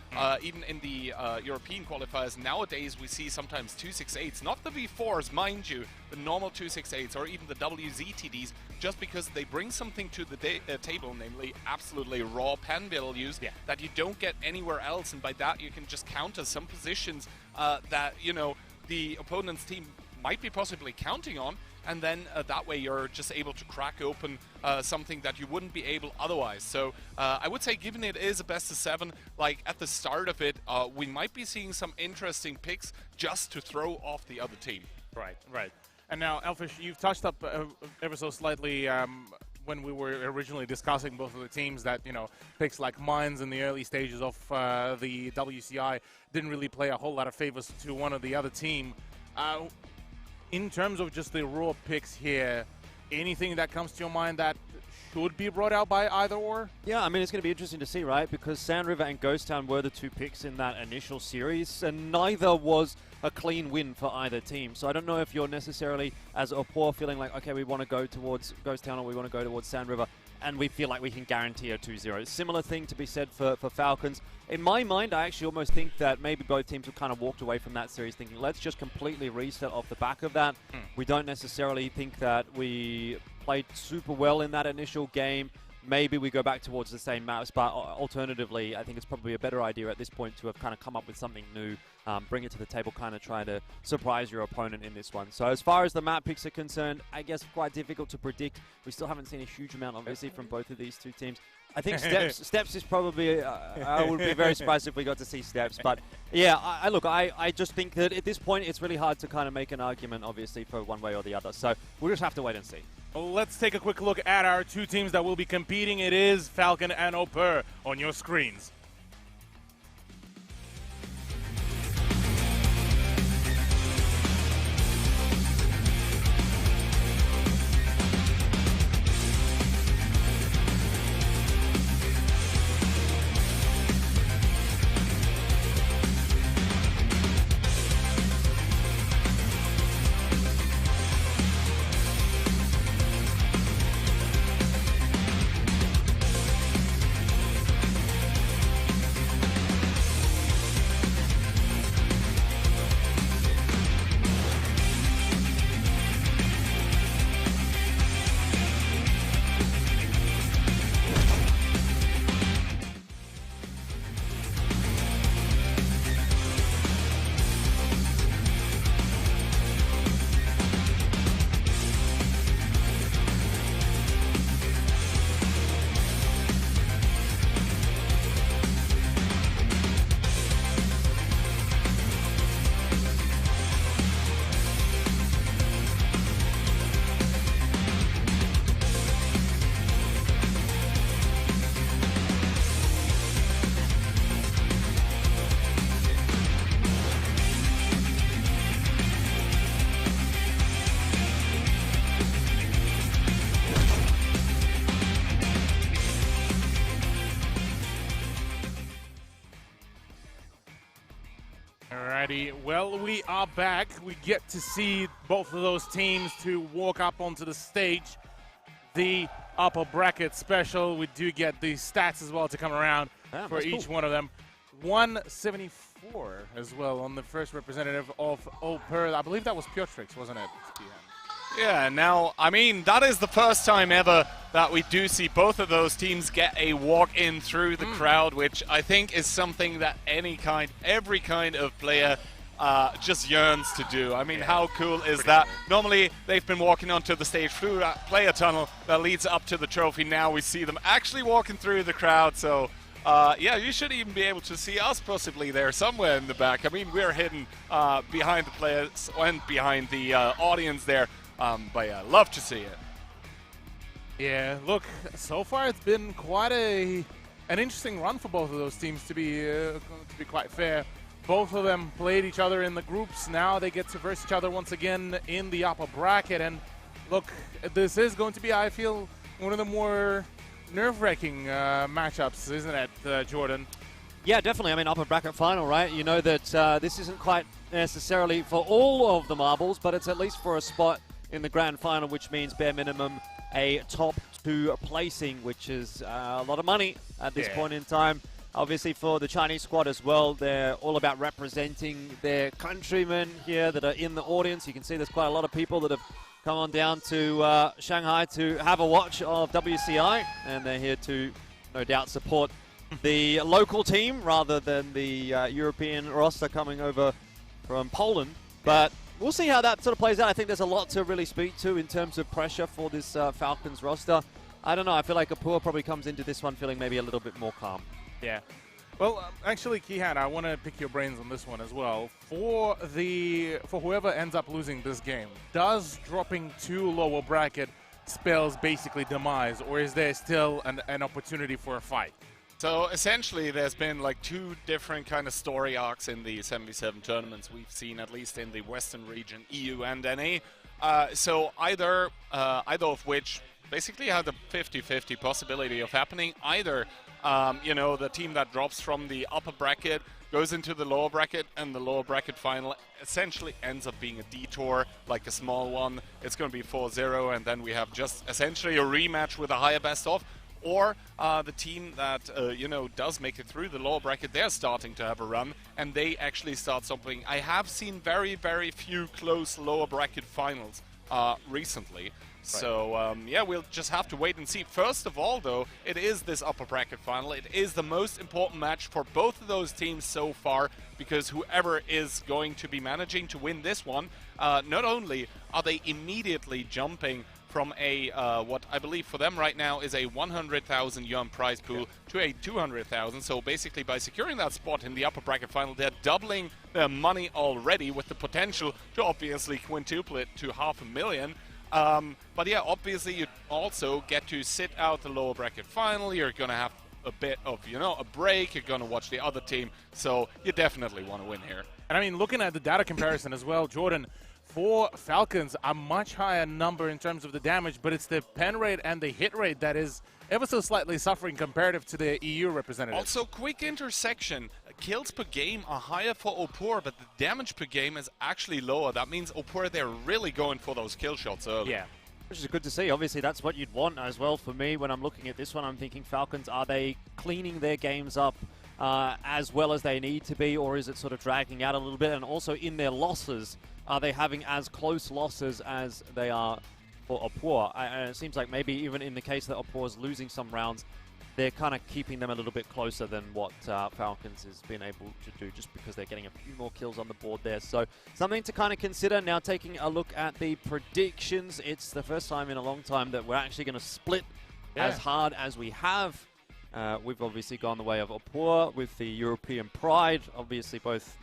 Even in the European qualifiers, nowadays we see sometimes 268s, not the V4s, mind you, the normal 268s, or even the WZTDs, just because they bring something to the table, namely absolutely raw pan values that you don't get anywhere else, and by that you can just counter some positions that, you know, the opponent's team might be possibly counting on, and then that way you're just able to crack open something that you wouldn't be able otherwise. So I would say, given it is a best of 7, like at the start of it, we might be seeing some interesting picks just to throw off the other team. Right, right. And now, Elfish, you've touched up ever so slightly when we were originally discussing both of the teams that, you know, picks like Mines in the early stages of the WCI didn't really play a whole lot of favors to one or the other team. In terms of just the raw picks here, anything that comes to your mind that should be brought out by either or? Yeah, I mean, it's going to be interesting to see, right? Because Sand River and Ghost Town were the 2 picks in that initial series, and neither was a clean win for either team. So I don't know if you're necessarily, as Opur, feeling like, okay, we want to go towards Ghost Town or we want to go towards Sand River, and we feel like we can guarantee a 2-0. Similar thing to be said for Falcons. In my mind, I actually almost think that maybe both teams have kind of walked away from that series thinking, let's just completely reset off the back of that. We don't necessarily think that we played super well in that initial game. Maybe we go back towards the same maps, but alternatively, I think it's probably a better idea at this point to have kind of come up with something new, bring it to the table, kind of try to surprise your opponent in this one. So as far as the map picks are concerned, I guess quite difficult to predict. We still haven't seen a huge amount, obviously, from both of these 2 teams. I think Steps is probably, I would be very surprised if we got to see Steps. But yeah, I just think that at this point, it's really hard to kind of make an argument, obviously, for one way or the other. So we'll just have to wait and see. Well, let's take a quick look at our 2 teams that will be competing. It is Falcon and Opur on your screens. Well, we are back. We get to see both of those teams to walk up onto the stage. The upper bracket special. We do get the stats as well to come around for each one of them. 174 as well on the first representative of Opur. I believe that was Piotrix, wasn't it? Yeah, now, I mean, that is the first time ever that we do see both of those teams get a walk-in through the crowd, which I think is something that every kind of player just yearns to do. I mean, how cool is that? Normally, they've been walking onto the stage through that player tunnel that leads up to the trophy. Now we see them actually walking through the crowd, so yeah, you should even be able to see us possibly there somewhere in the back. I mean, we're hidden behind the players and behind the audience there. But yeah, love to see it. Yeah, look, so far it's been quite an interesting run for both of those teams, to be quite fair. Both of them played each other in the groups. Now they get to verse each other once again in the upper bracket. And look, this is going to be, I feel, one of the more nerve-wracking matchups, isn't it, Jordan? Yeah, definitely. I mean, upper bracket final, right? You know that this isn't quite necessarily for all of the marbles, but it's at least for a spot in the grand final, which means bare minimum a top 2 placing, which is a lot of money at this point in time. Obviously, for the Chinese squad as well, they're all about representing their countrymen here that are in the audience. You can see there's quite a lot of people that have come on down to Shanghai to have a watch of WCI, and they're here to, no doubt, support the local team rather than the European roster coming over from Poland. But we'll see how that sort of plays out. I think there's a lot to really speak to in terms of pressure for this Falcons roster. I don't know. I feel like Opur probably comes into this one feeling maybe a little bit more calm. Yeah. Well, actually, Kihan, I want to pick your brains on this one as well. For whoever ends up losing this game, does dropping to lower bracket spells basically demise, or is there still an opportunity for a fight? So essentially, there's been like 2 different kind of story arcs in the 77 tournaments we've seen, at least in the Western region, EU and NA. So either of which basically had a 50-50 possibility of happening. Either you know, the team that drops from the upper bracket goes into the lower bracket, and the lower bracket final essentially ends up being a detour, like a small one. It's going to be 4-0, and then we have just essentially a rematch with a higher best of. Or the team that, you know, does make it through the lower bracket, they're starting to have a run, and they actually start something. I have seen very, very few close lower bracket finals recently. So, yeah, we'll just have to wait and see. First of all, though, it is this upper bracket final. It is the most important match for both of those teams so far, because whoever is going to be managing to win this one, not only are they immediately jumping from a, what I believe for them right now is a 100,000 yuan prize pool to a 200,000. So basically by securing that spot in the upper bracket final, they're doubling their money already, with the potential to obviously quintuple it to 500,000. But yeah, obviously you also get to sit out the lower bracket final. You're going to have a bit of, you know, a break. You're going to watch the other team. So you definitely want to win here. And I mean, looking at the data comparison as well, Jordan, for Falcons, a much higher number in terms of the damage, but it's the pen rate and the hit rate that is ever so slightly suffering comparative to the EU representatives. Also, quick intersection. Kills per game are higher for Opur, but the damage per game is actually lower. That means Opur, they're really going for those kill shots early. Yeah. Which is good to see. Obviously, that's what you'd want as well. For me, when I'm looking at this one, I'm thinking Falcons, are they cleaning their games up as well as they need to be, or is it sort of dragging out a little bit? And also in their losses, are they having as close losses as they are for Opur? And it seems like maybe even in the case that Opur is losing some rounds, they're kind of keeping them a little bit closer than what Falcons has been able to do, just because they're getting a few more kills on the board there. So something to kind of consider. Now taking a look at the predictions, it's the first time in a long time that we're actually going to split as hard as we have. We've obviously gone the way of Opur with the European pride, obviously both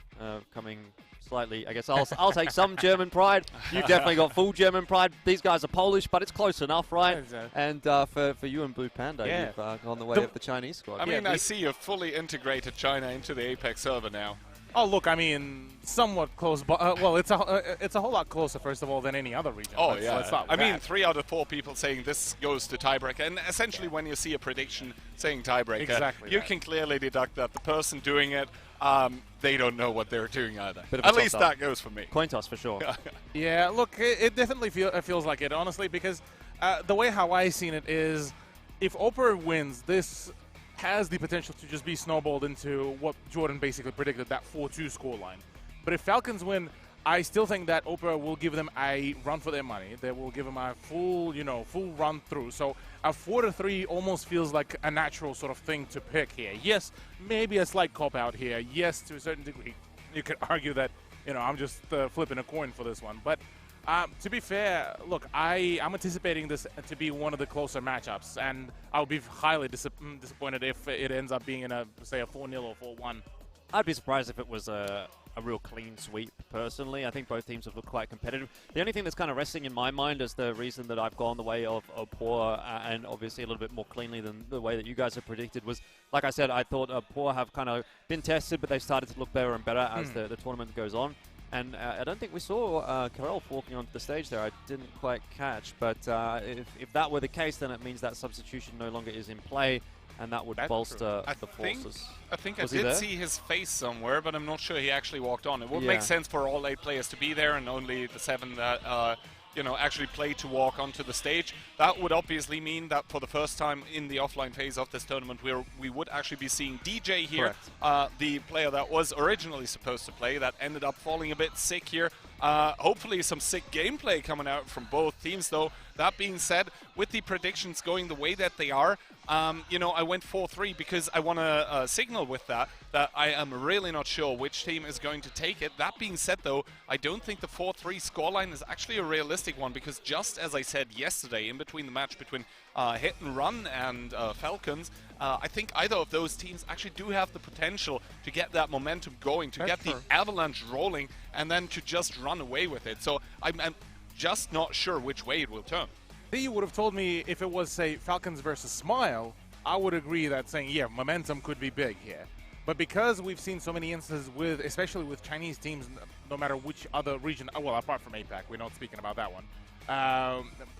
coming slightly. I guess I'll take some German pride. You've definitely got full German pride. These guys are Polish, but it's close enough, right? Exactly. And for you and Blue Panda, you've gone the way of the Chinese squad. I mean, I see you've fully integrated China into the Apex server now. Oh, look, I mean, somewhat close, but well, it's a whole lot closer, first of all, than any other region. Oh, let's yeah. start with I mean, that. 3 out of 4 people saying this goes to tiebreaker. And essentially, when you see a prediction saying tiebreaker, you can clearly deduct that the person doing it, they don't know what they're doing either. At least that goes for me. Coin toss for sure. Yeah, look, it definitely feels like it, honestly, because the way how I seen it is, if Opur wins, this has the potential to just be snowballed into what Jordan basically predicted, that 4-2 scoreline. But if Falcons win, I still think that Opur will give them a run for their money. They will give them a full run through. So a 4-3 almost feels like a natural sort of thing to pick here. Yes, maybe a slight cop-out here. Yes, to a certain degree, you could argue that, you know, I'm just flipping a coin for this one. But to be fair, look, I'm anticipating this to be one of the closer matchups, and I'll be highly disappointed if it ends up being in a, say, a 4-0 or 4-1. I'd be surprised if it was a real clean sweep, personally. I think both teams have looked quite competitive. The only thing that's kind of resting in my mind is the reason that I've gone the way of Opur, and obviously a little bit more cleanly than the way that you guys have predicted, was, like I said, I thought Opur have kind of been tested, but they've started to look better and better as the tournament goes on. And I don't think we saw Karel walking onto the stage there. I didn't quite catch. But if that were the case, then it means that substitution no longer is in play. and that would That's bolster I the think, forces. I think I Was he did there? see his face somewhere, but I'm not sure he actually walked on. It would Yeah. make sense for all 8 players to be there and only the 7 that actually play to walk onto the stage. That would obviously mean that for the first time in the offline phase of this tournament, we would actually be seeing DJ here, the player that was originally supposed to play, that ended up falling a bit sick here. Hopefully some sick gameplay coming out from both teams, though. That being said, with the predictions going the way that they are, I went 4-3 because I want to signal with that I am really not sure which team is going to take it. That being said, though, I don't think the 4-3 scoreline is actually a realistic one, because just as I said yesterday, in between the match between Hit and Run and Falcons, I think either of those teams actually do have the potential to get that momentum going, to get the avalanche rolling, and then to just run away with it. So I'm just not sure which way it will turn. You would have told me if it was, say, Falcons versus Smile, I would agree that saying, yeah, momentum could be big here. But because we've seen so many instances with, especially with Chinese teams, no matter which other region, well, apart from APAC, we're not speaking about that one,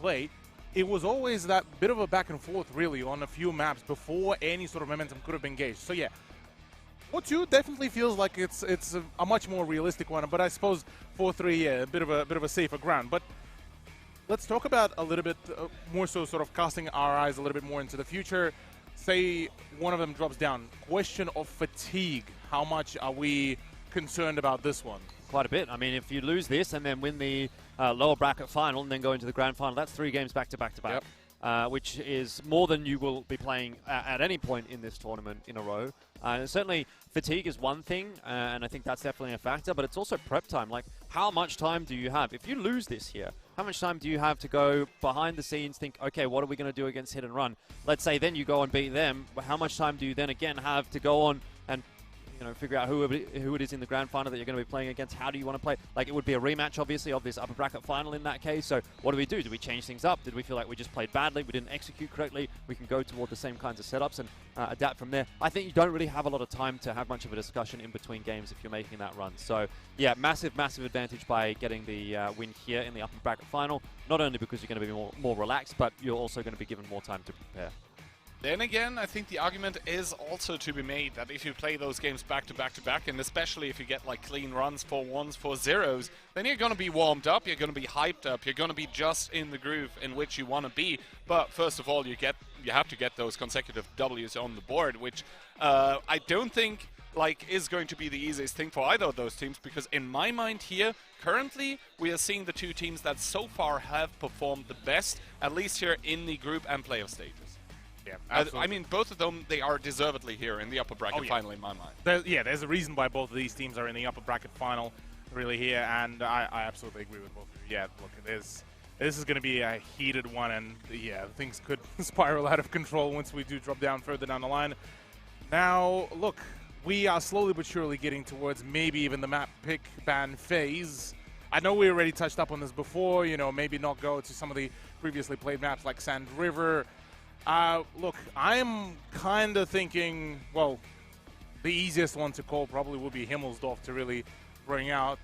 play, it was always that bit of a back and forth, really, on a few maps before any sort of momentum could have been gauged. So, yeah, 4-2 definitely feels like it's a much more realistic one, but I suppose 4-3, yeah, a bit of a safer ground. But let's talk about a little bit more so sort of casting our eyes a little bit more into the future. Say one of them drops down. Question of fatigue. How much are we concerned about this one? Quite a bit. I mean, if you lose this and then win the lower bracket final and then go into the grand final, that's 3 games back to back to back. Which is more than you will be playing at any point in this tournament in a row. Certainly, fatigue is one thing, and I think that's definitely a factor, but it's also prep time. Like, how much time do you have? If you lose this here, how much time do you have to go behind the scenes, think, okay, what are we going to do against Hit and Run? Let's say then you go and beat them, but how much time do you then again have to go on and figure out who it is in the grand final that you're going to be playing against? How do you want to play? Like, it would be a rematch, obviously, of this upper bracket final in that case. So what do we do? Do we change things up? Did we feel like we just played badly? We didn't execute correctly? We can go toward the same kinds of setups and adapt from there. I think you don't really have a lot of time to have much of a discussion in between games if you're making that run. So, yeah, massive, massive advantage by getting the win here in the upper bracket final. Not only because you're going to be more relaxed, but you're also going to be given more time to prepare. Then again, I think the argument is also to be made that if you play those games back to back to back, and especially if you get like clean runs, 4-1s, 4-0s, then you're going to be warmed up, you're going to be hyped up, you're going to be just in the groove in which you want to be. But first of all, you have to get those consecutive W's on the board, which I don't think is going to be the easiest thing for either of those teams, because in my mind here, currently, we are seeing the 2 teams that so far have performed the best, at least here in the group and playoff stages. Yeah, I mean, both of them, they are deservedly here in the upper bracket final in my mind. There's a reason why both of these teams are in the upper bracket final really here, and I absolutely agree with both of you. Yeah, look, this is going to be a heated one, and yeah, things could spiral out of control once we do drop down further down the line. Now, look, we are slowly but surely getting towards maybe even the map pick ban phase. I know we already touched up on this before, maybe not go to some of the previously played maps like Sand River. Look, I'm kind of thinking, well, the easiest one to call probably would be Himmelsdorf to really bring out.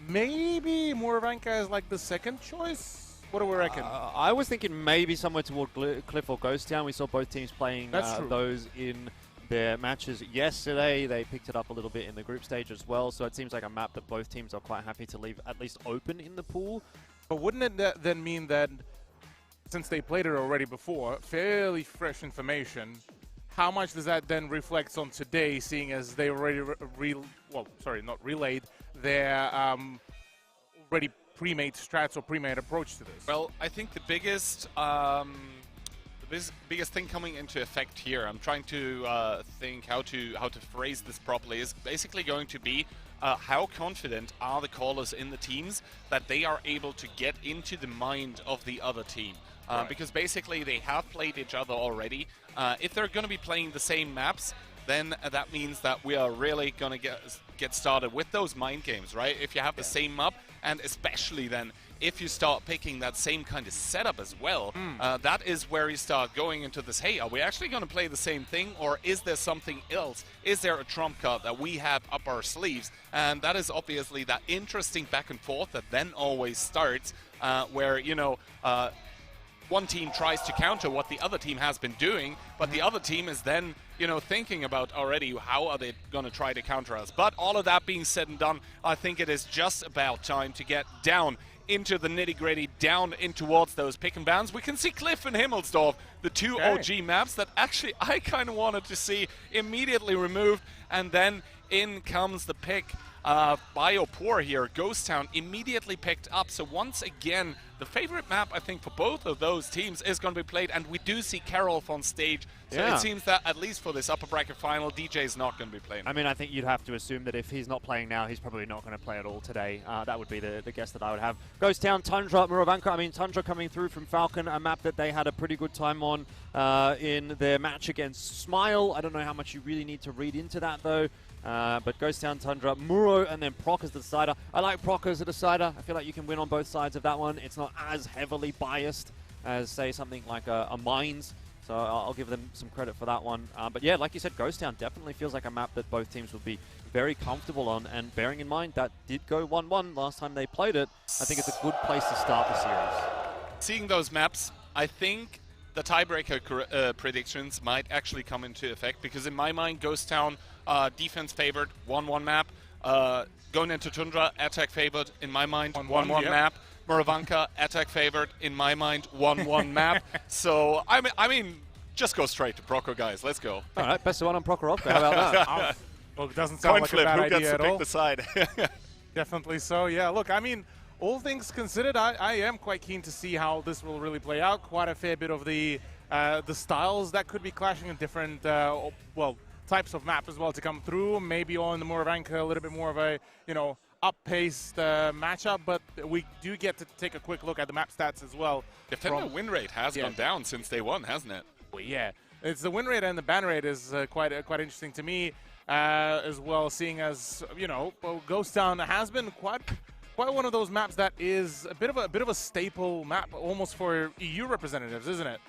Maybe Moravanka is like the second choice? What do we reckon? I was thinking maybe somewhere toward Cliff or Ghost Town. We saw both teams playing those in their matches yesterday. They picked it up a little bit in the group stage as well, so it seems like a map that both teams are quite happy to leave at least open in the pool. But wouldn't it then mean that since they played it already before, fairly fresh information, how much does that then reflect on today, seeing as they already relayed their already pre-made strats or pre-made approach to this? Well, I think the biggest thing coming into effect here, I'm trying to think how to phrase this properly, is basically going to be how confident are the callers in the teams that they are able to get into the mind of the other team. Because basically they have played each other already. If they're going to be playing the same maps, then that means that we are really going to get started with those mind games, right? If you have the same map, and especially then if you start picking that same kind of setup as well, that is where you start going into this, hey, are we actually going to play the same thing, or is there something else? Is there a trump card that we have up our sleeves? And that is obviously that interesting back and forth that then always starts, where, one team tries to counter what the other team has been doing, but the other team is then, you know, thinking about already how are they going to try to counter us. But all of that being said and done, I think it is just about time to get down into the nitty-gritty, down in towards those pick and bans. We can see Cliff and Himmelsdorf, the two OG maps that actually I kind of wanted to see immediately removed, and then in comes the pick by Opur here. Ghost Town immediately picked up. So once again, the favorite map, I think, for both of those teams is going to be played, and we do see Karolf on stage. So it seems that, at least for this upper bracket final, DJ is not going to be playing. I mean, I think you'd have to assume that if he's not playing now, he's probably not going to play at all today. That would be the guess that I would have. Ghost Town, Tundra, Prokhorovka. I mean, Tundra coming through from Falcon, a map that they had a pretty good time on in their match against Smile. I don't know how much you really need to read into that, though. But Ghost Town, Tundra, Muro, and then Prok as the decider. I like Prok as a decider. I feel like you can win on both sides of that one. It's not as heavily biased as, say, something like a Mines. So I'll give them some credit for that one. But yeah, like you said, Ghost Town definitely feels like a map that both teams would be very comfortable on. And bearing in mind that did go 1-1 last time they played it, I think it's a good place to start the series. Seeing those maps, I think the tiebreaker predictions might actually come into effect, because in my mind, Ghost Town defense favored, 1-1 map. Going into Tundra, attack favored, in my mind, 1-1 map. Prokhorovka, attack favored, in my mind, 1-1 map. So, I mean, just go straight to Proko, guys. Let's go. All right, best of one on Prokhorovka. How about that? Well, it doesn't sound like a bad idea at all. Who gets to pick the side? Definitely so, yeah. Look, I mean, all things considered, I am quite keen to see how this will really play out. Quite a fair bit of the styles that could be clashing in different, well, types of map as well to come through. Maybe on the Prokhorovka, a little bit more of a, you know, up-paced matchup, but we do get to take a quick look at the map stats as well. Defender win rate has gone down since day one, hasn't it? Well, yeah, it's the win rate and the ban rate is quite interesting to me as well, seeing as, you know, Ghost Town has been quite one of those maps that is a bit of a staple map almost for EU representatives, isn't it?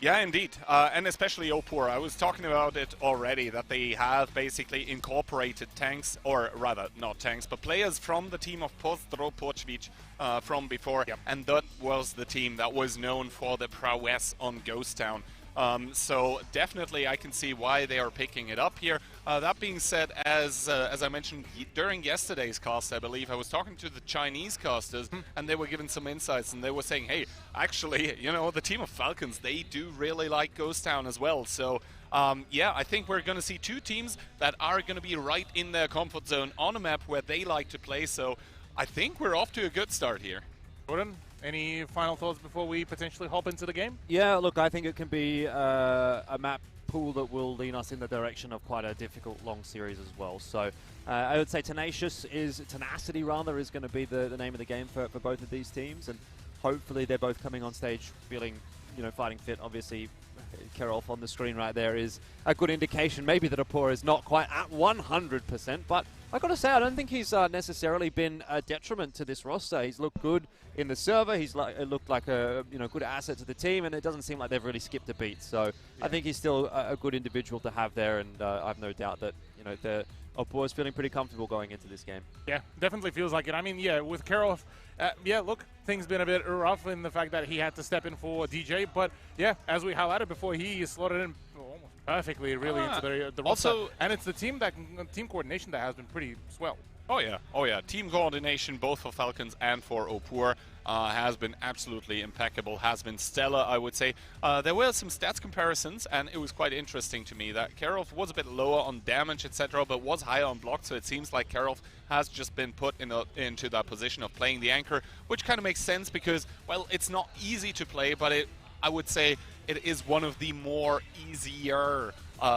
Yeah, indeed, and especially Opur. I was talking about it already, that they have basically incorporated tanks, or rather, not tanks, but players from the team of Pozdro Počvić from before, and that was the team that was known for the prowess on Ghost Town. So definitely I can see why they are picking it up here. That being said, as I mentioned during yesterday's cast, I believe, I was talking to the Chinese casters and they were giving some insights, and they were saying, hey, actually, you know, the team of Falcons, they do really like Ghost Town as well. So yeah, I think we're going to see two teams that are going to be right in their comfort zone on a map where they like to play. So I think we're off to a good start here. Jordan, any final thoughts before we potentially hop into the game? Yeah, look, I think it can be a map pool that will lean us in the direction of quite a difficult long series as well. So I would say Tenacity rather is going to be the name of the game for both of these teams, and hopefully they're both coming on stage feeling, you know, fighting fit. Obviously, Karolf on the screen right there is a good indication maybe that Opur is not quite at 100%, but I got to say, I don't think he's necessarily been a detriment to this roster. He's looked good in the server. He's looked like a good asset to the team, and it doesn't seem like they've really skipped a beat. So I think he's still a good individual to have there, and I have no doubt that the Opur is feeling pretty comfortable going into this game. Yeah, definitely feels like it. I mean, yeah, with Karolf, yeah, look, things been a bit rough in the fact that he had to step in for DJ, but yeah, as we highlighted before, he slotted in almost perfectly, really, into the roster. Also, and it's the team coordination that has been pretty swell. Oh yeah. Team coordination, both for Falcons and for Opur, has been absolutely impeccable, has been stellar, I would say. There were some stats comparisons, and it was quite interesting to me that Karolf was a bit lower on damage, etc., but was higher on block, so it seems like Karolf has just been put into that position of playing the anchor, which kind of makes sense because, well, it's not easy to play, but I would say it is one of the more easier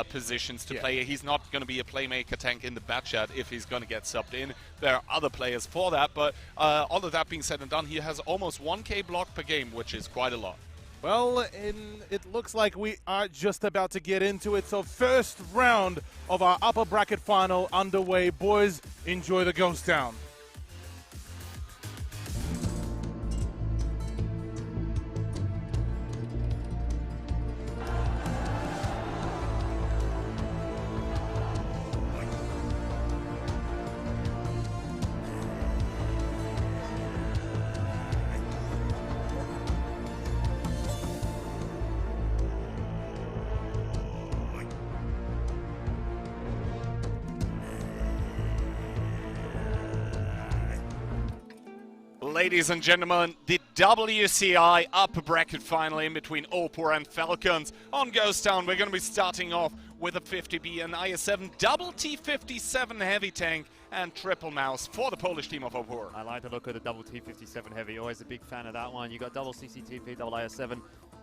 positions to play. He's not going to be a playmaker tank in the bat chat if he's going to get subbed in. There are other players for that, but all of that being said and done, he has almost 1k block per game, which is quite a lot. Well, it looks like we are just about to get into it. So first round of our upper bracket final underway. Boys, enjoy the Ghost Town. Ladies and gentlemen, the WCI upper bracket final in between Opur and Falcons. On Ghost Town, we're going to be starting off with a 50B, an IS-7 double T57 heavy tank, and triple mouse for the Polish team of Opur. I like the look of the double T57 heavy. Always a big fan of that one. You got double CCTP, double IS-7,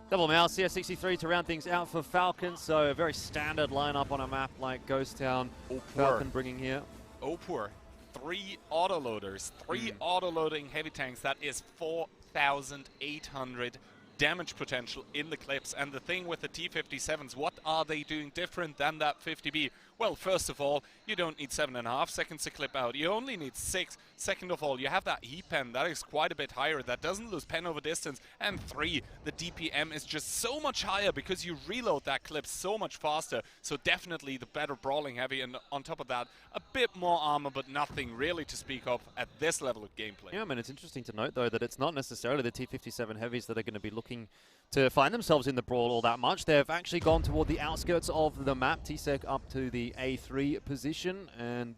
double mouse, CS63 to round things out for Falcons. So a very standard lineup on a map like Ghost Town. Falcon bringing here. Opur, 3 autoloaders, 3 autoloading heavy tanks. That is 4,800 damage potential in the clips. And the thing with the T57s, what are they doing different than that 50B? Well, first of all, you don't need 7.5 seconds to clip out. You only need 6. Second of all, you have that heat pen. That is quite a bit higher. That doesn't lose pen over distance. And 3, the DPM is just so much higher because you reload that clip so much faster. So definitely the better brawling heavy. And on top of that, a bit more armor, but nothing really to speak of at this level of gameplay. Yeah, I mean, it's interesting to note, though, that it's not necessarily the T57 heavies that are going to be looking to find themselves in the brawl all that much. They've actually gone toward the outskirts of the map. T-Sec up to the A3 position, and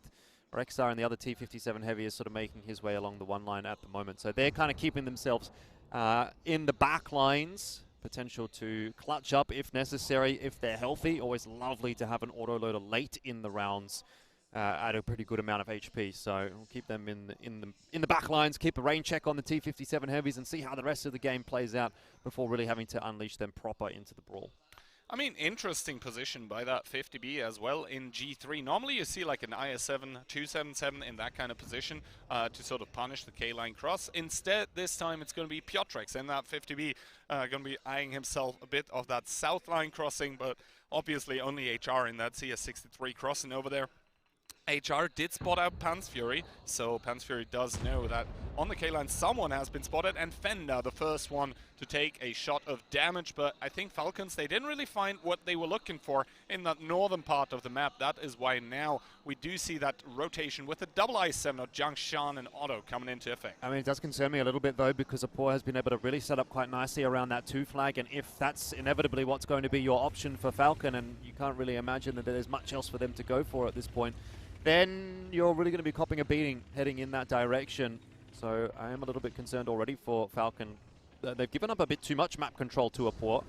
Rexar and the other T57 heavy is sort of making his way along the one line at the moment. So they're kind of keeping themselves in the back lines. Potential to clutch up if necessary, if they're healthy. Always lovely to have an autoloader late in the rounds at a pretty good amount of HP. So we'll keep them in the back lines, keep a rain check on the T57 heavies, and see how the rest of the game plays out before really having to unleash them proper into the brawl. I mean, interesting position by that 50B as well in G3. Normally you see like an IS-7, 277 in that kind of position to sort of punish the K-line cross. Instead, this time it's going to be Piotrek in that 50B, going to be eyeing himself a bit of that south line crossing, but obviously only HR in that CS63 crossing over there. HR did spot out Pan's Fury, so Pan's Fury does know that on the K-line someone has been spotted, and Fender, the first one to take a shot of damage. But I think Falcons, they didn't really find what they were looking for in that northern part of the map. That is why now we do see that rotation with the double IS-7 of Jiang Shan and Otto coming into effect. I mean, it does concern me a little bit, though, because Opur has been able to really set up quite nicely around that 2 flag, and if that's inevitably what's going to be your option for Falcon, and you can't really imagine that there's much else for them to go for at this point, then you're really going to be copping a beating heading in that direction. So I am a little bit concerned already for Falcon. They've given up a bit too much map control to Opur.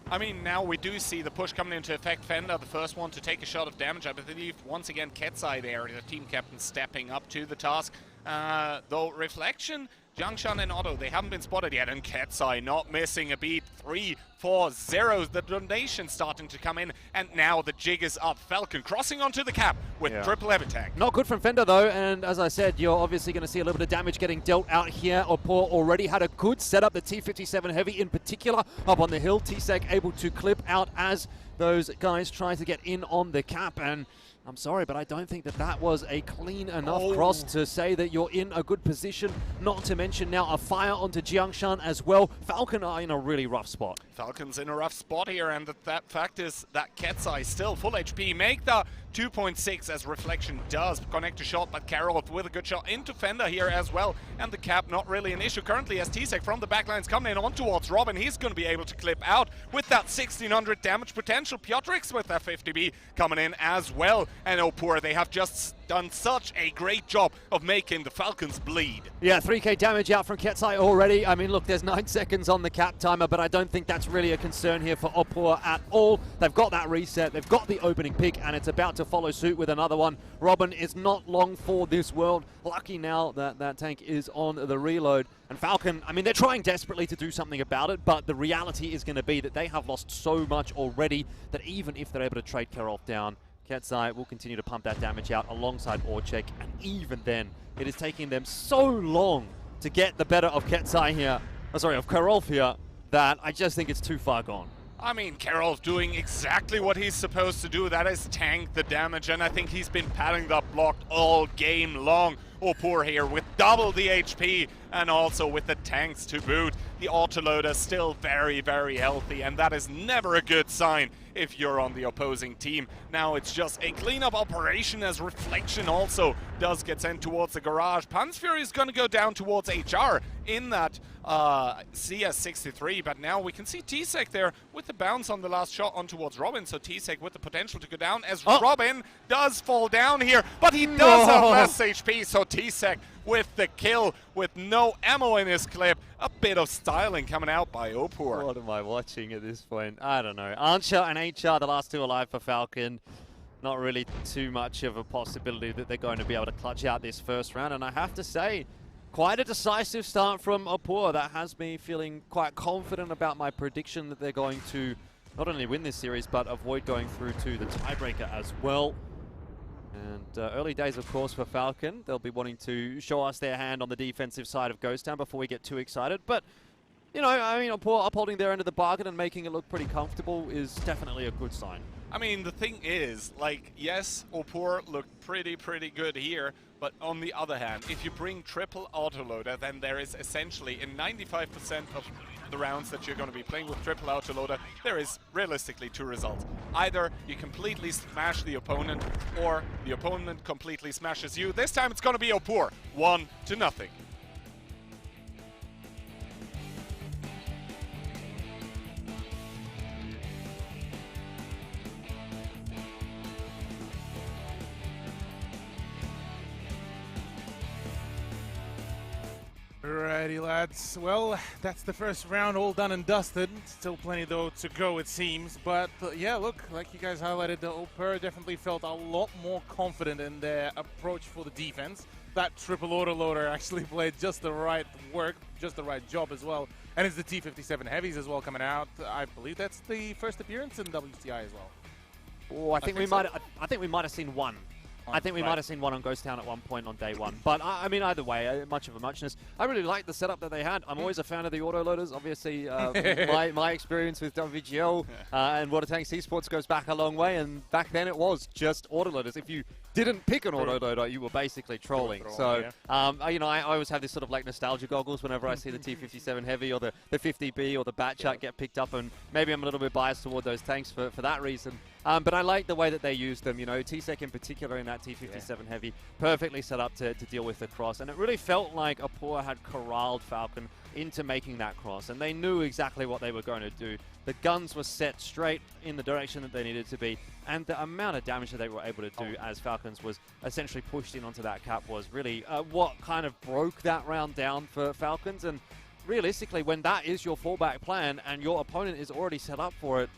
I mean, now we do see the push coming into effect. Fender, the first one to take a shot of damage. I believe, once again, Ketsai there, the team captain stepping up to the task. Though Reflection, Jiangshan and Otto, they haven't been spotted yet, and Ketsai not missing a beat. 3-4-0, the donation starting to come in, and now the jig is up. Falcon crossing onto the cap with triple heavy tank. Not good from Fender, though, and as I said, you're obviously going to see a little bit of damage getting dealt out here. Opur already had a good setup, the T57 heavy in particular, up on the hill. T-Sec able to clip out as those guys try to get in on the cap, and I'm sorry, but I don't think that was a clean enough cross to say that you're in a good position, not to mention now a fire onto Jiangshan as well. Falcon are in a really rough spot. Falcon's in a rough spot here, and that fact is that Ketsai still full HP. Make the 2.6 as Reflection does connect a shot, but Carol with a good shot into Fender here as well, and the cap not really an issue currently as T-Sec from the backlines coming in on towards Robin. He's going to be able to clip out with that 1600 damage potential. Piotrek with that 50B coming in as well, and Opur, they have just done such a great job of making the Falcons bleed. Yeah, 3k damage out from Ketsai already. I mean, look, there's 9 seconds on the cap timer, but I don't think that's really a concern here for Opur at all. They've got that reset, they've got the opening pick, and it's about to follow suit with another one. Robin is not long for this world. Lucky now that that tank is on the reload. And Falcon, I mean, they're trying desperately to do something about it, but the reality is going to be that they have lost so much already that even if they're able to trade Karolf down, Ketsai will continue to pump that damage out alongside Orchek, and even then, it is taking them so long to get the better of Ketsai here, of Karolf here, that I just think it's too far gone. I mean, Karolf doing exactly what he's supposed to do, that is tank the damage, and I think he's been patting that block all game long. Opur here with double the HP and also with the tanks to boot. The autoloader still very, very healthy, and that is never a good sign if you're on the opposing team. Now it's just a cleanup operation as Reflection also does get sent towards the garage. Pan's Fury is going to go down towards HR in that CS63, but now we can see T-Sec there with the bounce on the last shot on towards Robin, so T-Sec with the potential to go down as Robin does fall down here, but he does have less HP, so T-Sec with the kill with no ammo in his clip. A bit of styling coming out by Opur. What am I watching at this point? I don't know. Archer and HR, the last two alive for Falcon. Not really too much of a possibility that they're going to be able to clutch out this first round. And I have to say, quite a decisive start from Opur. That has me feeling quite confident about my prediction that they're going to not only win this series, but avoid going through to the tiebreaker as well. And early days, of course, for Falcon. They'll be wanting to show us their hand on the defensive side of Ghost Town before we get too excited. But, you know, I mean, Opur upholding their end of the bargain and making it look pretty comfortable is definitely a good sign. I mean, the thing is, like, yes, Opur looked pretty good here, but on the other hand, if you bring triple autoloader, then there is essentially, in 95% of the rounds that you're going to be playing with triple autoloader, there is realistically two results. Either you completely smash the opponent, or the opponent completely smashes you. This time it's going to be Opur, 1-0. Alrighty, lads. Well, that's the first round all done and dusted. Still plenty, though, to go, it seems. But, yeah, look, like you guys highlighted, the Opur definitely felt a lot more confident in their approach for the defense. That triple autoloader actually played just the right work, just the right job as well. And it's the T-57 Heavies as well coming out. I believe that's the first appearance in WTI as well. Oh, I think we might have seen one. I think we might have seen one on Ghost Town at one point on day one. But, I mean, either way, much of a muchness. I really like the setup that they had. I'm always a fan of the autoloaders. Obviously, my experience with WGL and Water Tanks Esports goes back a long way. And back then, it was just autoloaders. If you didn't pick an autoloader, you were basically trolling. So, you know, I always have this sort of like nostalgia goggles whenever I see the T-57 Heavy or the 50B or the Batchat get picked up. And maybe I'm a little bit biased toward those tanks for that reason. But I like the way that they use them. You know, T-Sec in particular in that T-57 Heavy, perfectly set up to deal with the cross. And it really felt like Opur had corralled Falcon into making that cross. And they knew exactly what they were going to do. The guns were set straight in the direction that they needed to be. And the amount of damage that they were able to do as Falcons was essentially pushed in onto that cap was really what kind of broke that round down for Falcons. And realistically, when that is your fallback plan and your opponent is already set up for it,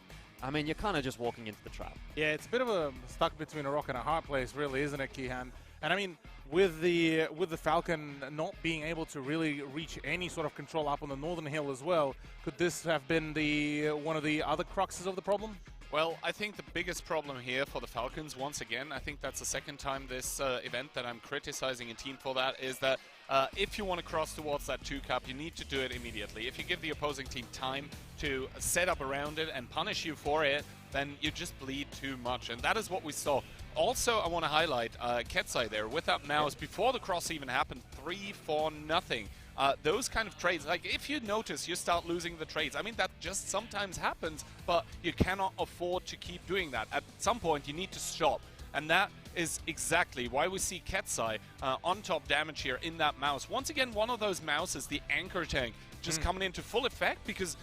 I mean, you're kind of just walking into the trap. Yeah, it's a bit of a stuck between a rock and a hard place, really, isn't it, Kihan? And I mean, with the Falcon not being able to really reach any sort of control up on the northern hill as well, could this have been one of the other cruxes of the problem? Well, I think the biggest problem here for the Falcons, once again, I think that's the second time this event that I'm criticizing a team for that, is that if you want to cross towards that 2-cap, you need to do it immediately. If you give the opposing team time to set up around it and punish you for it, then you just bleed too much. And that is what we saw. Also, I want to highlight Ketsai there with that mouse before the cross even happened, 3-4-0. Those kind of trades, like if you notice you start losing the trades, I mean that just sometimes happens, but you cannot afford to keep doing that. At some point you need to stop, and that is exactly why we see Ketsai on top damage here in that mouse. Once again, one of those mouses, the anchor tank, just coming into full effect because,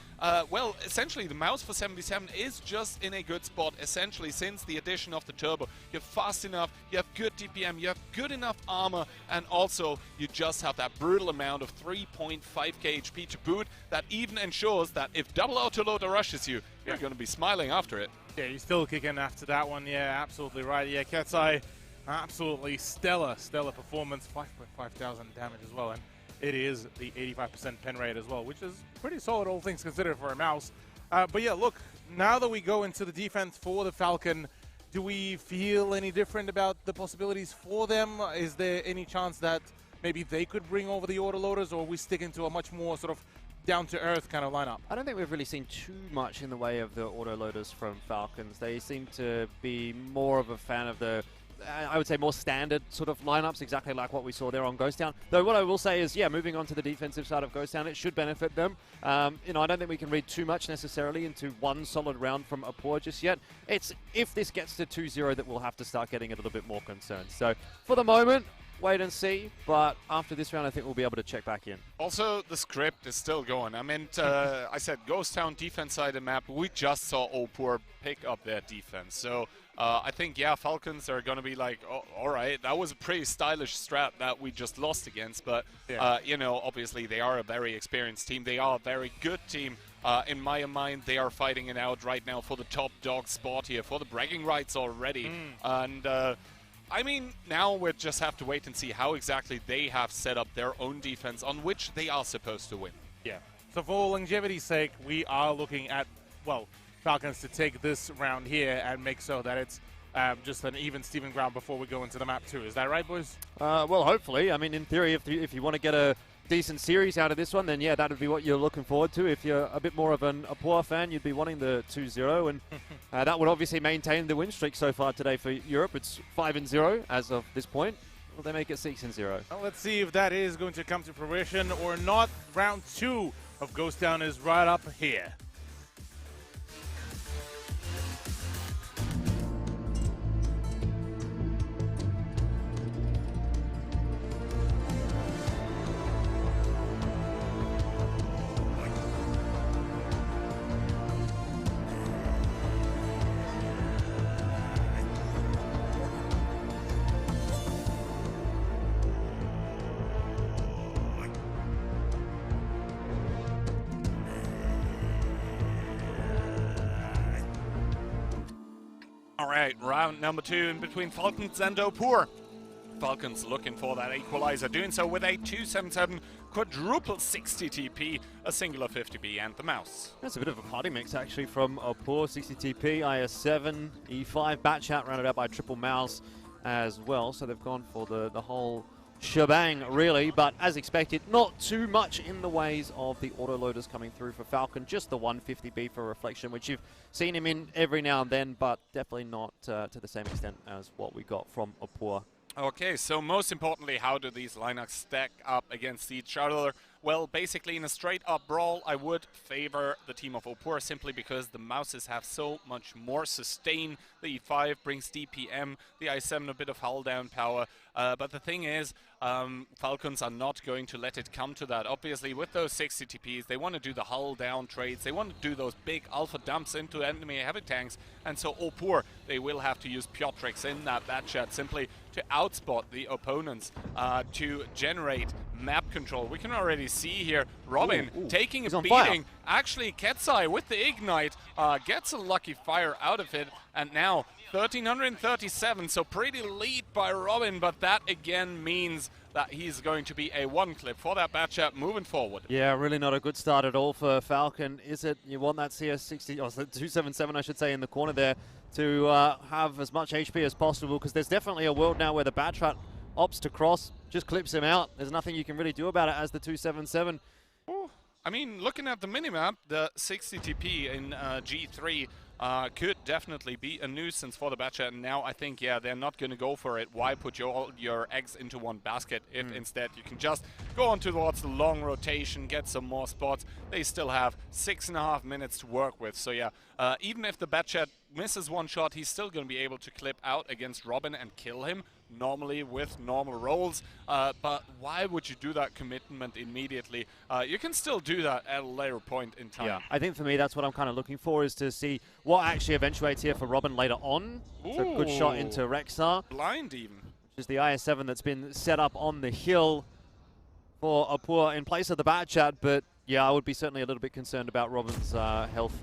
well, essentially the mouse for 77 is just in a good spot, essentially, since the addition of the turbo. You're fast enough, you have good DPM, you have good enough armor, and also you just have that brutal amount of 3.5k HP to boot that even ensures that if double autoloader rushes you, you're going to be smiling after it. Yeah, he's still kicking after that one. Yeah, absolutely right. Yeah, Ketsai, absolutely stellar performance, 5.5 thousand damage as well. And it is the 85% pen rate as well, which is pretty solid, all things considered, for a mouse. But yeah, look, now that we go into the defense for the Falcon, do we feel any different about the possibilities for them? Is there any chance that maybe they could bring over the autoloaders, or are we sticking to a much more sort of down-to-earth kind of lineup? I don't think we've really seen too much in the way of the autoloaders from Falcons. They seem to be more of a fan of the, I would say, more standard sort of lineups, exactly like what we saw there on Ghost Town. Though what I will say is, yeah, moving on to the defensive side of Ghost Town, it should benefit them. You know, I don't think we can read too much necessarily into one solid round from Opur just yet. It's if this gets to 2-0 that we'll have to start getting a little bit more concerned. So for the moment, wait and see. But after this round, I think we'll be able to check back in. Also, the script is still going. I mean, I said Ghost Town defense side of the map. We just saw Opur pick up their defense. So I think, yeah, Falcons are going to be like, oh, all right, that was a pretty stylish strat that we just lost against. But, you know, obviously they are a very experienced team. They are a very good team. In my mind, they are fighting it out right now for the top dog spot here, for the bragging rights already. And I mean, now we just have to wait and see how exactly they have set up their own defense on which they are supposed to win. Yeah. So for longevity's sake, we are looking at, well, Falcons to take this round here and make so that it's just an even Steven ground before we go into the map 2. Is that right, boys? Well, hopefully. I mean, in theory, if you want to get a decent series out of this one, then yeah, that would be what you're looking forward to. If you're a bit more of an Opur fan, you'd be wanting the 2-0, and that would obviously maintain the win streak so far today for Europe. It's 5-0 as of this point. Will they make it 6-0? Well, let's see if that is going to come to fruition or not. Round 2 of Ghost Town is right up here. All right, round number 2 in between Falcons and Opur. Falcons looking for that equalizer, doing so with a 277 quadruple 60 TP, a singular 50B, and the mouse. That's a bit of a party mix actually from Opur. 60 TP, IS7, E5, Batchat rounded out by triple mouse as well. So they've gone for the whole shebang really, but as expected, not too much in the ways of the autoloaders coming through for Falcon. Just the 150B for Reflection, which you've seen him in every now and then, but definitely not to the same extent as what we got from Opur. Okay, so most importantly, how do these lineups stack up against each other? Well, basically in a straight-up brawl, I would favor the team of Opur simply because the mouses have so much more sustain. The E5 brings DPM, the I7 a bit of hull down power. But the thing is, Falcons are not going to let it come to that. Obviously, with those 60 TPs, they want to do the hull down trades. They want to do those big alpha dumps into enemy heavy tanks. And so Opur, they will have to use Piotrix in that chat simply to outspot the opponents, to generate map control. We can already see here Robin taking a beating. Actually, Ketsai with the Ignite gets a lucky fire out of it. And now 1337, so pretty lead by Robin, but that again means that he's going to be a one clip for that Batchat moving forward. Yeah, really not a good start at all for Falcon, is it? You want that CS60, or 277 I should say, in the corner there to have as much HP as possible, because there's definitely a world now where the Batchat opts to cross, just clips him out. There's nothing you can really do about it as the 277. Ooh. I mean, looking at the minimap, the 60 TP in G3 could definitely be a nuisance for the Batchat. And now I think, yeah, they're not going to go for it. Why put all your eggs into one basket if instead you can just go on towards the long rotation, get some more spots. They still have 6.5 minutes to work with. So yeah, even if the Batchat misses one shot, he's still going to be able to clip out against Robin and kill him normally with normal rolls. But why would you do that commitment immediately? You can still do that at a later point in time. Yeah, I think for me that's what I'm kind of looking for, is to see what actually eventuates here for Robin later on. It's a good shot into Rexar. Blind even. Which is the IS-7 that's been set up on the hill for Opur in place of the Batchat. But yeah, I would be certainly a little bit concerned about Robin's health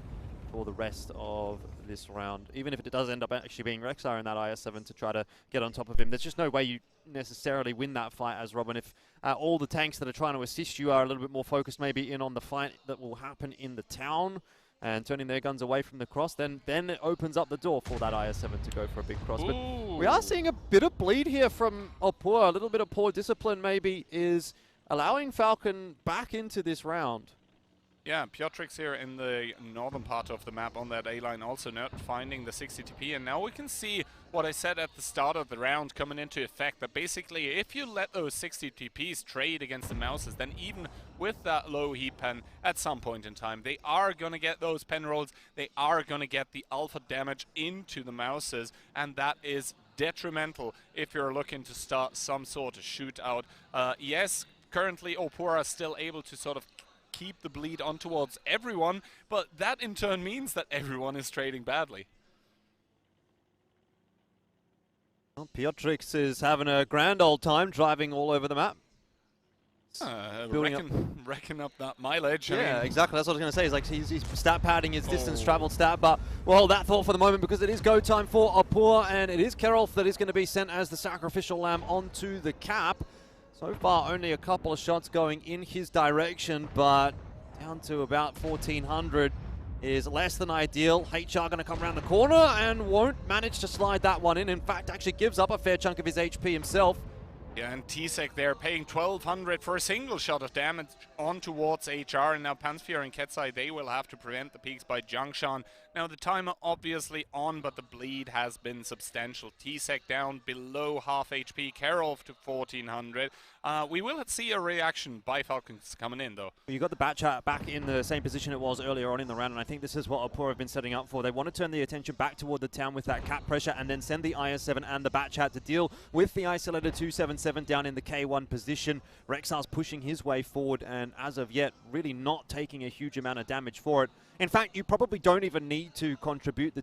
for the rest of this round. Even if it does end up actually being Rexar in that IS-7 to try to get on top of him, there's just no way you necessarily win that fight as Robin if all the tanks that are trying to assist you are a little bit more focused maybe in on the fight that will happen in the town and turning their guns away from the cross. Then it opens up the door for that IS-7 to go for a big cross. But we are seeing a bit of bleed here from Opur. A little bit of poor discipline maybe is allowing Falcon back into this round. Yeah, Piotrix here in the northern part of the map on that A-line also not finding the 60 TP. And now we can see what I said at the start of the round coming into effect, that basically if you let those 60 TPs trade against the mouses, then even with that low heat pen at some point in time, they are going to get those pen rolls, they are going to get the alpha damage into the mouses, and that is detrimental if you're looking to start some sort of shootout. Yes, currently Opur are still able to sort of keep the bleed on towards everyone, but that in turn means that everyone is trading badly. Well, Piotrix is having a grand old time driving all over the map. Reckon up that mileage. Yeah, exactly. That's what I was going to say. He's like he's stat padding his distance traveled stat, but well, that thought for the moment because it is go time for Opur, and it is Kerolf that is going to be sent as the sacrificial lamb onto the cap. So far, only a couple of shots going in his direction, but down to about 1400 is less than ideal. HR going to come around the corner and won't manage to slide that one in. In fact, actually gives up a fair chunk of his HP himself. Yeah, and T-Sec there paying 1200 for a single shot of damage on towards HR, and now Pansphere and Ketsai, they will have to prevent the peaks by Jiangshan. Now the timer obviously on, but the bleed has been substantial. T-Sec down below half HP, Kerolf to 1400. We will see a reaction by Falcons coming in though. You got the Batchat back in the same position it was earlier on in the round, and I think this is what Opur have been setting up for. They want to turn the attention back toward the town with that cap pressure and then send the IS-7 and the Batchat to deal with the isolated 277 down in the K1 position. Rexar's pushing his way forward and as of yet really not taking a huge amount of damage for it. In fact, you probably don't even need to contribute the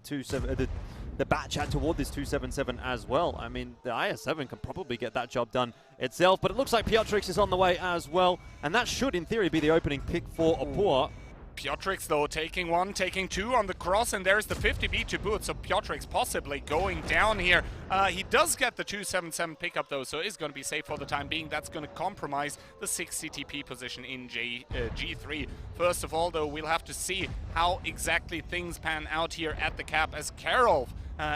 Batchat toward this 277 as well. I mean, the IS-7 can probably get that job done itself, but it looks like Piotrix is on the way as well, and that should, in theory, be the opening pick for Opur. Piotrix, though, taking one, taking two on the cross, and there's the 50B to boot, so Piotrix possibly going down here. He does get the 277 pickup, though, so is going to be safe for the time being. That's going to compromise the 6 CTP position in G3. First of all, though, we'll have to see how exactly things pan out here at the cap as Kerolf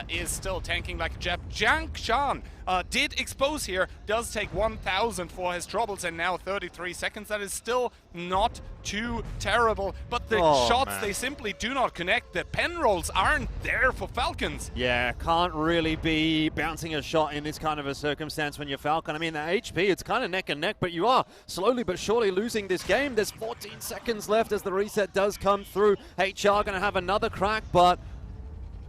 is still tanking like a Jap. Jiangshan did expose here, does take 1,000 for his troubles, and now 33 seconds. That is still not too terrible, but the shots, they simply do not connect. The pen rolls aren't there for Falcons. Yeah, can't really be bouncing a shot in this kind of a circumstance when you're Falcon. I mean, the HP, it's kind of neck and neck, but you are slowly but surely losing this game. There's 14 seconds left as the reset does come through. HR going to have another crack, but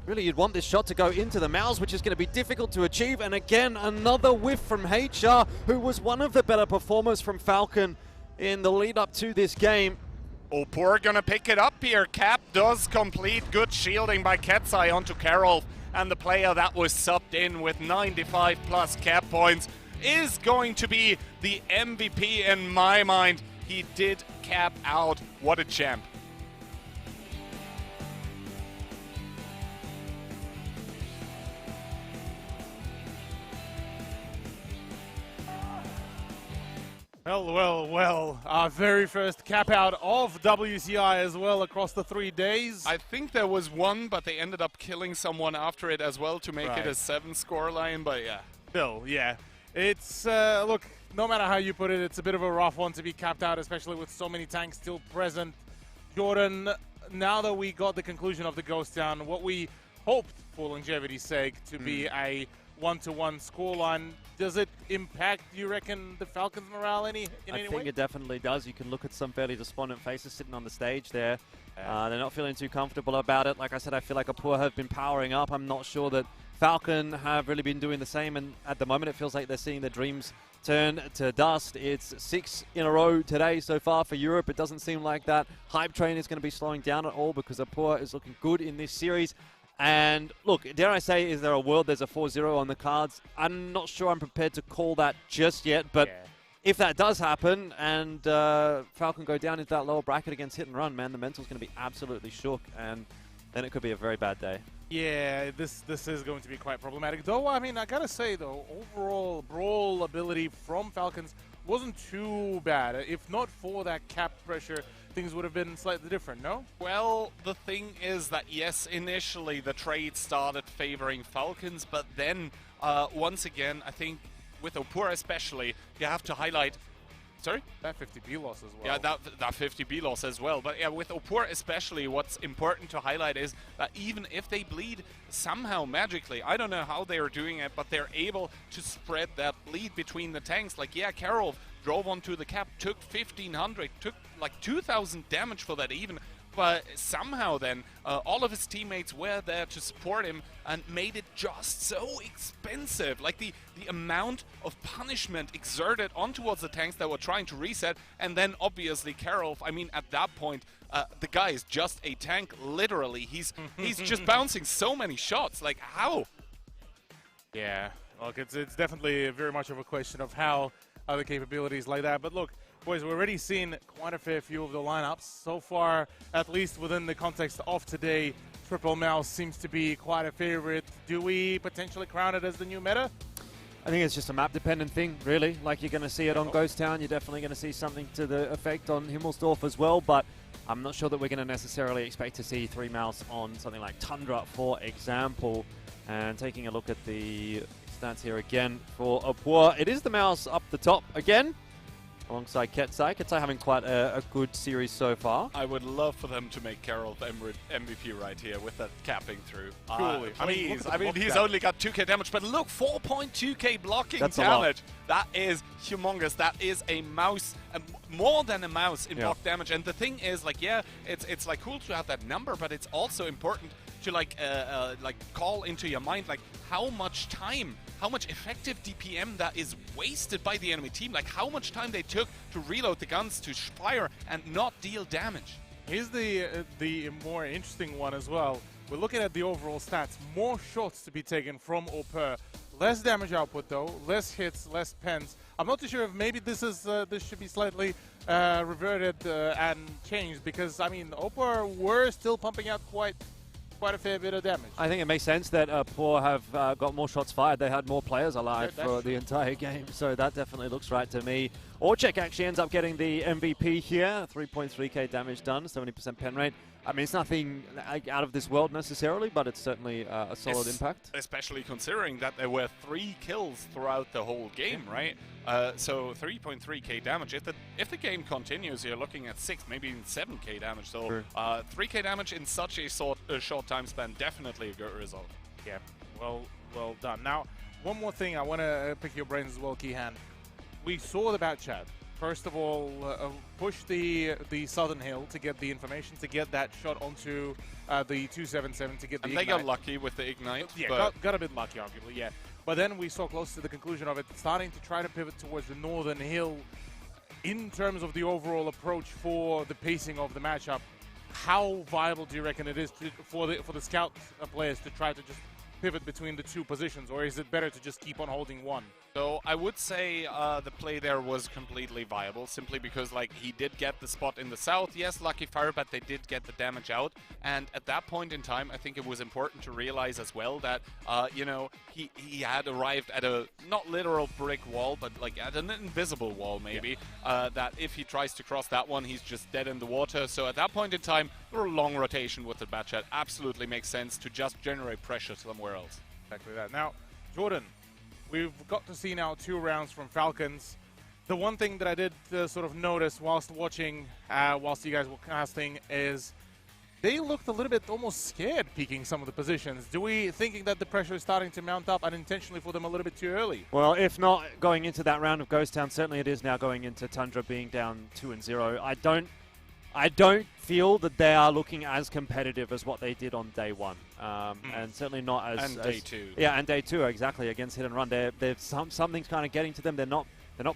really, you'd want this shot to go into the mouths, which is going to be difficult to achieve. And again, another whiff from HR, who was one of the better performers from Falcon in the lead up to this game. Opur gonna pick it up here. Cap does complete. Good shielding by Ketsai onto Kerolf. And the player that was subbed in with 95 plus cap points is going to be the MVP in my mind. He did cap out. What a champ. Well, our very first cap out of WCI as well across the 3 days. I think there was one, but they ended up killing someone after it as well to make it a 7 scoreline, but yeah. Still, yeah. It's, look, no matter how you put it, it's a bit of a rough one to be capped out, especially with so many tanks still present. Jordan, now that we got the conclusion of the Ghost Town, what we hoped for longevity's sake to be a 1-to-1 scoreline, does it impact, you reckon, the Falcons' morale in any way? I think it definitely does. You can look at some fairly despondent faces sitting on the stage there. They're not feeling too comfortable about it. Like I said, I feel like Opur have been powering up. I'm not sure that Falcon have really been doing the same, and at the moment it feels like they're seeing their dreams turn to dust. It's 6 in a row today so far for Europe. It doesn't seem like that hype train is going to be slowing down at all because Opur is looking good in this series. And look, dare I say, is there a world there's a 4-0 on the cards? I'm not sure I'm prepared to call that just yet, but if that does happen and Falcon go down into that lower bracket against Hit and Run, man, the mental's going to be absolutely shook, and then it could be a very bad day. Yeah, this is going to be quite problematic. Though, I mean, I gotta say, though, overall brawl ability from Falcons wasn't too bad. If not for that cap pressure, things would have been slightly different, no? Well, the thing is that, yes, initially the trade started favoring Falcons, but then, once again, I think with Opur especially, you have to highlight... Sorry? That 50B loss as well. Yeah, that 50B loss as well. But yeah, with Opur especially, what's important to highlight is that even if they bleed somehow magically, I don't know how they are doing it, but they're able to spread that bleed between the tanks. Like, yeah, Kerolf drove onto the cap, took 1,500, took like 2,000 damage for that even. but somehow then all of his teammates were there to support him and made it just so expensive. Like the amount of punishment exerted on towards the tanks that were trying to reset, and then obviously Karol, I mean, at that point, the guy is just a tank, literally. He's just bouncing so many shots. Like, how? Yeah, look, it's definitely very much of a question of how other capabilities like that. But look, boys, we've already seen quite a fair few of the lineups so far, at least within the context of today. Triple Mouse seems to be quite a favorite. Do we potentially crown it as the new meta? I think it's just a map-dependent thing, really. Like, you're going to see it on Ghost Town. You're definitely going to see something to the effect on Himmelsdorf as well, but I'm not sure that we're going to necessarily expect to see 3 Mouse on something like Tundra, for example. And taking a look at the stats here again for Opur, it is the Mouse up the top again, alongside Ketsai. Ketsai having quite a good series so far. I would love for them to make Karol the MVP right here with that capping through. Truly. Please. I mean, he's only got 2k damage, but look, 4.2k blocking That's damage. That is humongous. That is a mouse, more than a mouse in block damage. And the thing is, like, yeah, it's like cool to have that number, but it's also important to like call into your mind like how much time, how much effective DPM that is wasted by the enemy team, like how much time they took to reload the guns, to fire and not deal damage. Here's the more interesting one as well. We're looking at the overall stats. More shots to be taken from Opur. Less damage output though, less hits, less pens. I'm not too sure if maybe this should be slightly reverted and changed, because I mean Opur were still pumping out quite a fair bit of damage. I think it makes sense that Opur have got more shots fired. They had more players alive for the entire game, so that definitely looks right to me. Orchek actually ends up getting the MVP here. 3.3k damage done, 70% pen rate. I mean, it's nothing out of this world necessarily, but it's certainly a solid impact. Especially considering that there were 3 kills throughout the whole game, right? So 3.3k damage. If the game continues, you're looking at 6, maybe even 7k damage. So 3k damage in such a short time span, definitely a good result. Yeah, well done. Now, one more thing I want to pick your brains as well, Kihan. We saw the bat chat. First of all, push the southern hill to get the information, to get that shot onto the 277 to get the ignite. They got lucky with the ignite. Yeah, got a bit lucky, arguably, yeah. But then we saw close to the conclusion of it, starting to try to pivot towards the northern hill. In terms of the overall approach for the pacing of the matchup, how viable do you reckon it is for the scout players to try to just pivot between the 2 positions, or is it better to just keep on holding one? So I would say the play there was completely viable, simply because like he did get the spot in the south. Yes, lucky fire, but they did get the damage out. And at that point in time, I think it was important to realize as well that you know, he had arrived at a not literal brick wall, but like at an invisible wall maybe. That if he tries to cross that one, he's just dead in the water. So at that point in time, a long rotation with the bat chat absolutely makes sense to just generate pressure somewhere else. Exactly that. Now, Jordan, we've got to see now 2 rounds from Falcons. The one thing that I did sort of notice whilst watching, whilst you guys were casting, is they looked a little bit almost scared peeking some of the positions. Do we thinking that the pressure is starting to mount up unintentionally for them a little bit too early? Well, if not going into that round of Ghost Town, certainly it is now going into Tundra being down 2-0. I don't feel that they are looking as competitive as what they did on day 1, and certainly not as day 2. Yeah, and day 2 exactly against Hit and Run. Something's kind of getting to them. They're not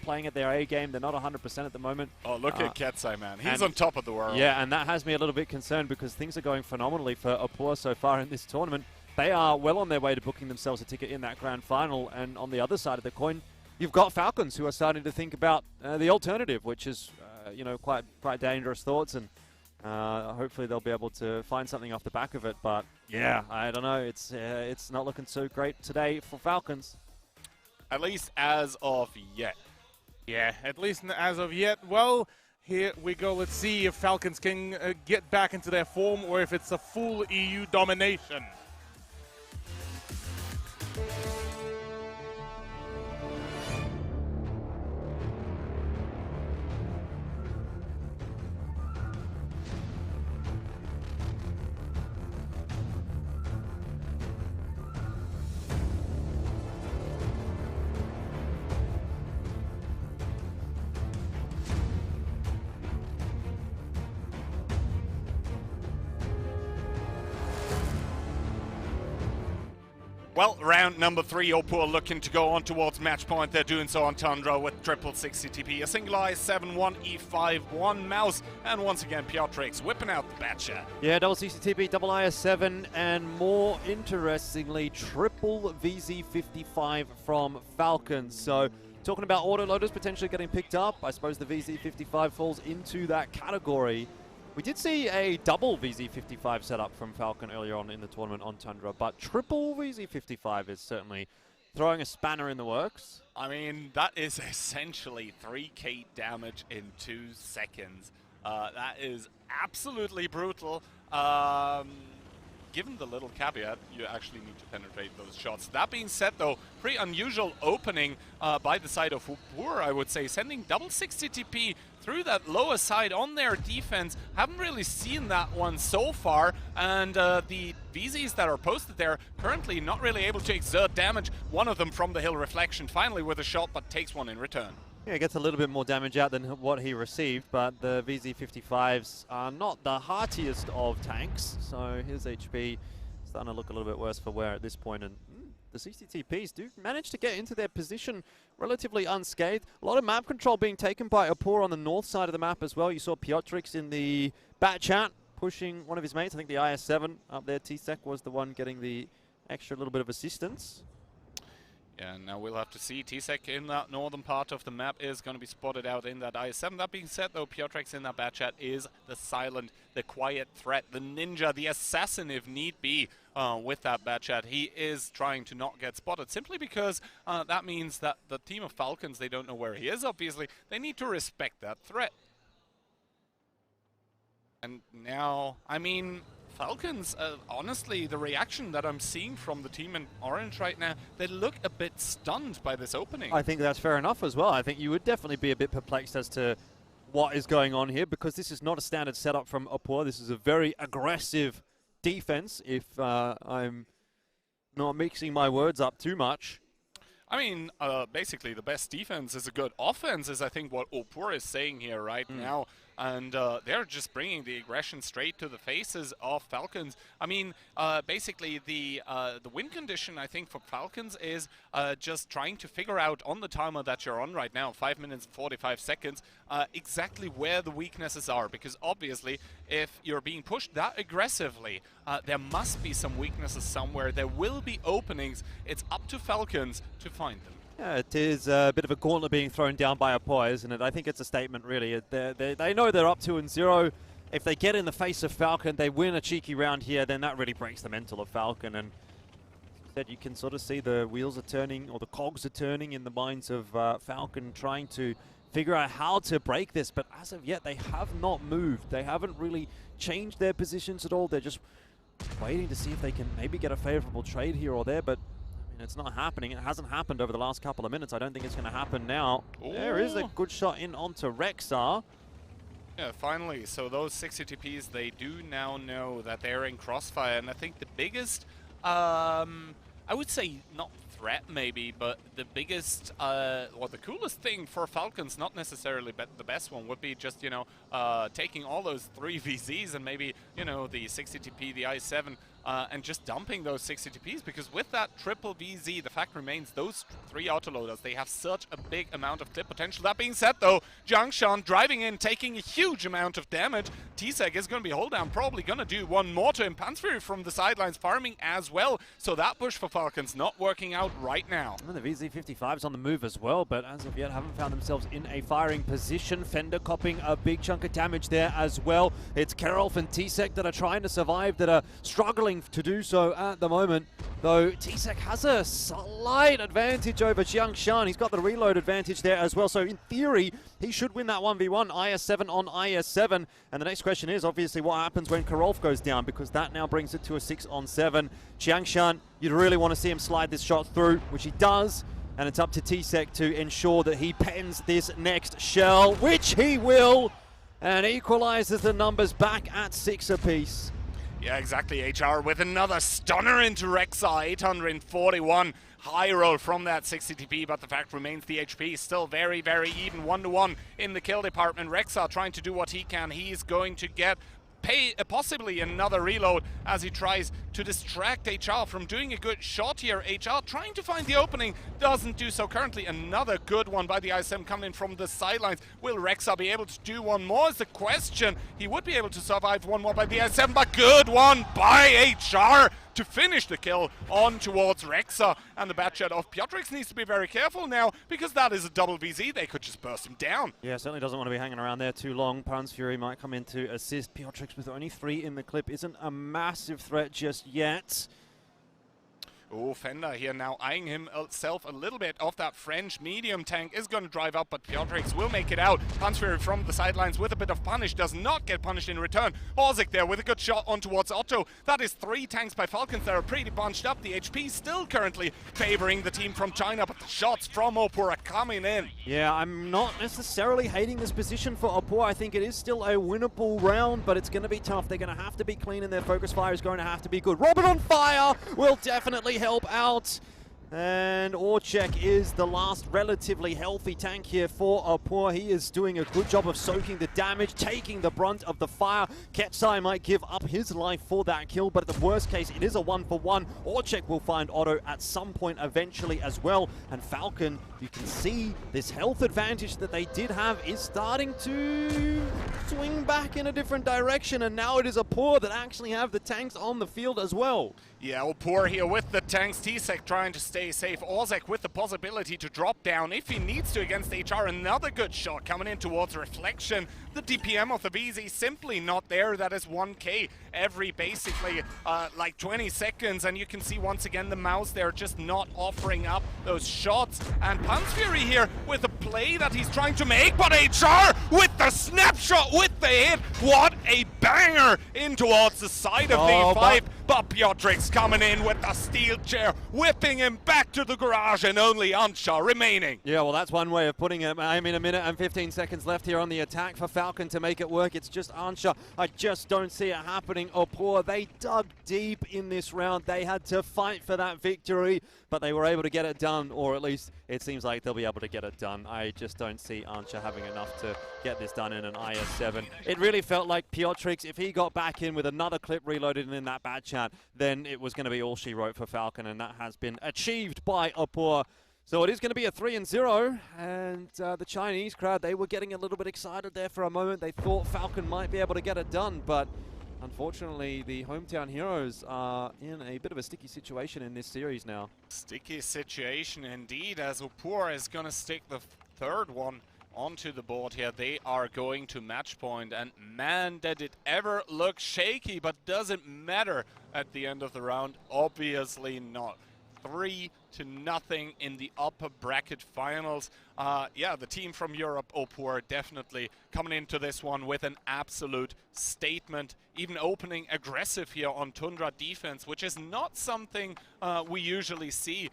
playing at their A game. They're not 100% at the moment. Oh, look at Ketsai, man. He's on top of the world. Yeah, and that has me a little bit concerned because things are going phenomenally for Opur so far in this tournament. They are well on their way to booking themselves a ticket in that grand final, and on the other side of the coin, you've got Falcons who are starting to think about the alternative, which is you know, quite dangerous thoughts, and hopefully they'll be able to find something off the back of it. But yeah, I don't know. It's not looking so great today for Falcons. At least as of yet. Yeah, at least as of yet. Well, here we go. Let's see if Falcons can get back into their form, or if it's a full EU domination. Well, round number 3, Opur looking to go on towards match point. They're doing so on Tundra with triple 60 TP. A single I7, 1 E5, 1 mouse, and once again Piotrix whipping out the Batchat. Yeah, double 60 TP, double IS7, and more interestingly, triple VZ55 from Falcons. So, talking about autoloaders potentially getting picked up, I suppose the VZ55 falls into that category. We did see a double VZ55 setup from Falcon earlier on in the tournament on Tundra, but triple VZ55 is certainly throwing a spanner in the works. I mean, that is essentially 3k damage in 2 seconds. That is absolutely brutal. Given the little caveat, you actually need to penetrate those shots. That being said, though, pretty unusual opening by the side of Opur, I would say, sending double 60 TP through that lower side on their defense. Haven't really seen that one so far, and the VZs that are posted there currently not really able to exert damage. One of them from the hill reflection, finally with a shot, but takes one in return. Yeah, gets a little bit more damage out than what he received, but the VZ55s are not the heartiest of tanks, so his HP starting to look a little bit worse for wear at this point, and the 60 TPs do manage to get into their position relatively unscathed. A lot of map control being taken by Opur on the north side of the map as well. You saw Piotrix in the Batchat pushing one of his mates. I think the IS7 up there, Tsek, was the one getting the extra little bit of assistance. Yeah, now we'll have to see. Tsek in that northern part of the map is going to be spotted out in that IS7. That being said, though, Piotrix in that Batchat is the silent, the quiet threat, the ninja, the assassin if need be with that Batchat. He is trying to not get spotted simply because that means that the team of Falcons, they don't know where he is, obviously. They need to respect that threat. And now, I mean, Falcons, honestly, the reaction that I'm seeing from the team in orange right now, they look a bit stunned by this opening. I think that's fair enough as well. I think you would definitely be a bit perplexed as to what is going on here, because this is not a standard setup from Opur. This is a very aggressive defense, if I'm not mixing my words up too much. I mean, basically the best defense is a good offense, is I think what Opur is saying here right now. And they're just bringing the aggression straight to the faces of Falcons. I mean, basically the win condition, I think, for Falcons is just trying to figure out on the timer that you're on right now, 5 minutes and 45 seconds, exactly where the weaknesses are. Because obviously, if you're being pushed that aggressively, there must be some weaknesses somewhere. There will be openings. It's up to Falcons to find them. Yeah, it is a bit of a gauntlet being thrown down by Opur, isn't it? I think it's a statement, really. They know they're up 2-0. If they get in the face of Falcon, they win a cheeky round here, then that really breaks the mental of Falcon. And that you can sort of see the wheels are turning, or the cogs are turning in the minds of Falcon, trying to figure out how to break this. But as of yet, they have not moved. They haven't really changed their positions at all. They're just waiting to see if they can maybe get a favorable trade here or there. But it's not happening. It hasn't happened over the last couple of minutes. I don't think it's going to happen now. Ooh. There is a good shot in onto Rexar. Yeah, finally. So those 60 TPs, they do now know that they're in crossfire. And I think the biggest, I would say not threat maybe, but the biggest, or the coolest thing for Falcons, not necessarily the best one, would be just, you know, taking all those 3 VZs and maybe, you know, the 60 TP, the I7, and just dumping those 60 TPs, because with that triple VZ, the fact remains those 3 autoloaders, they have such a big amount of clip potential. That being said, though, Jiangshan driving in, taking a huge amount of damage. Tsek is going to be hold down, probably going to do one more to him. Pantsfury from the sidelines farming as well. So that push for Falcons not working out right now. And the VZ55's on the move as well, but as of yet haven't found themselves in a firing position. Fender copping a big chunk of damage there as well. It's Kerolf and Tsek that are trying to survive, that are struggling to do so at the moment, though Tsek has a slight advantage over Jiangshan. He's got the reload advantage there as well, so in theory he should win that 1v1, IS7 on IS7. And the next question is obviously what happens when Kerolf goes down, because that now brings it to a 6-on-7. Jiangshan, you'd really want to see him slide this shot through, which he does, and it's up to Tsek to ensure that he pens this next shell, which he will, and equalizes the numbers back at 6 apiece. Yeah, exactly. HR with another stunner into Rexar, 841. High roll from that 60 TP, but the fact remains the HP is still very, very even. 1-1 in the kill department. Rexar trying to do what he can. He's going to get possibly another reload as he tries to distract HR from doing a good shot here. HR trying to find the opening, doesn't do so currently. Another good one by the ISM coming in from the sidelines. Will Rexa be able to do one more is the question. He would be able to survive one more by the ISM, but good one by HR to finish the kill on towards Rexa. And the bad shot of Piotrix needs to be very careful now, because that is a double VZ. They could just burst him down. Yeah, certainly doesn't want to be hanging around there too long. Pan's Fury might come in to assist. Piotrix with only 3 in the clip isn't a massive threat just yet. Oh, Fender here now eyeing himself a little bit off that French medium tank. Is going to drive up, but Piotrix will make it out. Pansfury from the sidelines with a bit of punish. Does not get punished in return. Orzik there with a good shot on towards Otto. That is 3 tanks by Falcons that are pretty bunched up. The HP still currently favoring the team from China, but the shots from Opur are coming in. Yeah, I'm not necessarily hating this position for Opur. I think it is still a winnable round, but it's going to be tough. They're going to have to be clean, and their focus fire is going to have to be good. Robin on fire will definitely help out. And Orchek is the last relatively healthy tank here for Opur. He is doing a good job of soaking the damage, taking the brunt of the fire. Ketsai might give up his life for that kill, but at the worst case, it is a 1-for-1. Orchek will find Otto at some point eventually as well. And Falcon, you can see this health advantage that they did have is starting to swing back in a different direction. And now it is Opur that actually have the tanks on the field as well. Yeah, Opur here with the tanks. T-Sec trying to stay safe. Orzek with the possibility to drop down if he needs to against HR. Another good shot coming in towards Reflection. The DPM of the VZ simply not there. That is 1k every basically like 20 seconds. And you can see once again the mouse there just not offering up those shots. And Pansfury here with the play that he's trying to make. But HR with the snapshot, with the hit. What a banger in towards the side of V5. But Piotrix coming in with the steel chair, whipping him back to the garage, and only Ansha remaining. Yeah, well, that's one way of putting it. I mean, 1 minute and 15 seconds left here on the attack for Falcon to make it work. It's just Ansha. I just don't see it happening. Opur, they dug deep in this round. They had to fight for that victory, but they were able to get it done, or at least it seems like they'll be able to get it done. I just don't see Ansha having enough to get this done in an IS-7. It really felt like Piotrix, if he got back in with another clip reloaded and in that bad chat, then it was going to be all she wrote for Falcon, and that has been achieved by Opur. So it is going to be a 3-0, and the Chinese crowd, they were getting a little bit excited there for a moment. They thought Falcon might be able to get it done, but unfortunately, the hometown heroes are in a bit of a sticky situation in this series now. Sticky situation indeed, as Opur is going to stick the third one onto the board here. They are going to match point, and man, did it ever look shaky, but does it matter at the end of the round? Obviously not. 3-0 in the upper bracket finals. Yeah, the team from Europe, Opur, definitely coming into this one with an absolute statement, even opening aggressive here on Tundra defense, which is not something we usually see.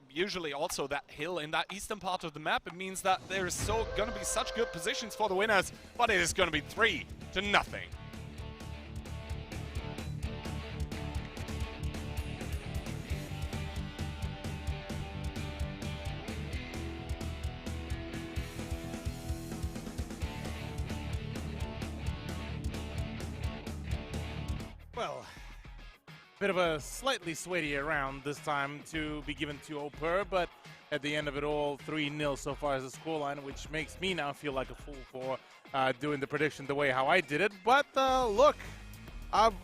Usually also that hill in that eastern part of the map, it means that there is so going to be such good positions for the winners, but it is going to be 3-0. Well, bit of a slightly sweatier round this time to be given to Opur, but at the end of it all, 3-0 so far as the scoreline, which makes me now feel like a fool for doing the prediction the way how I did it. But look,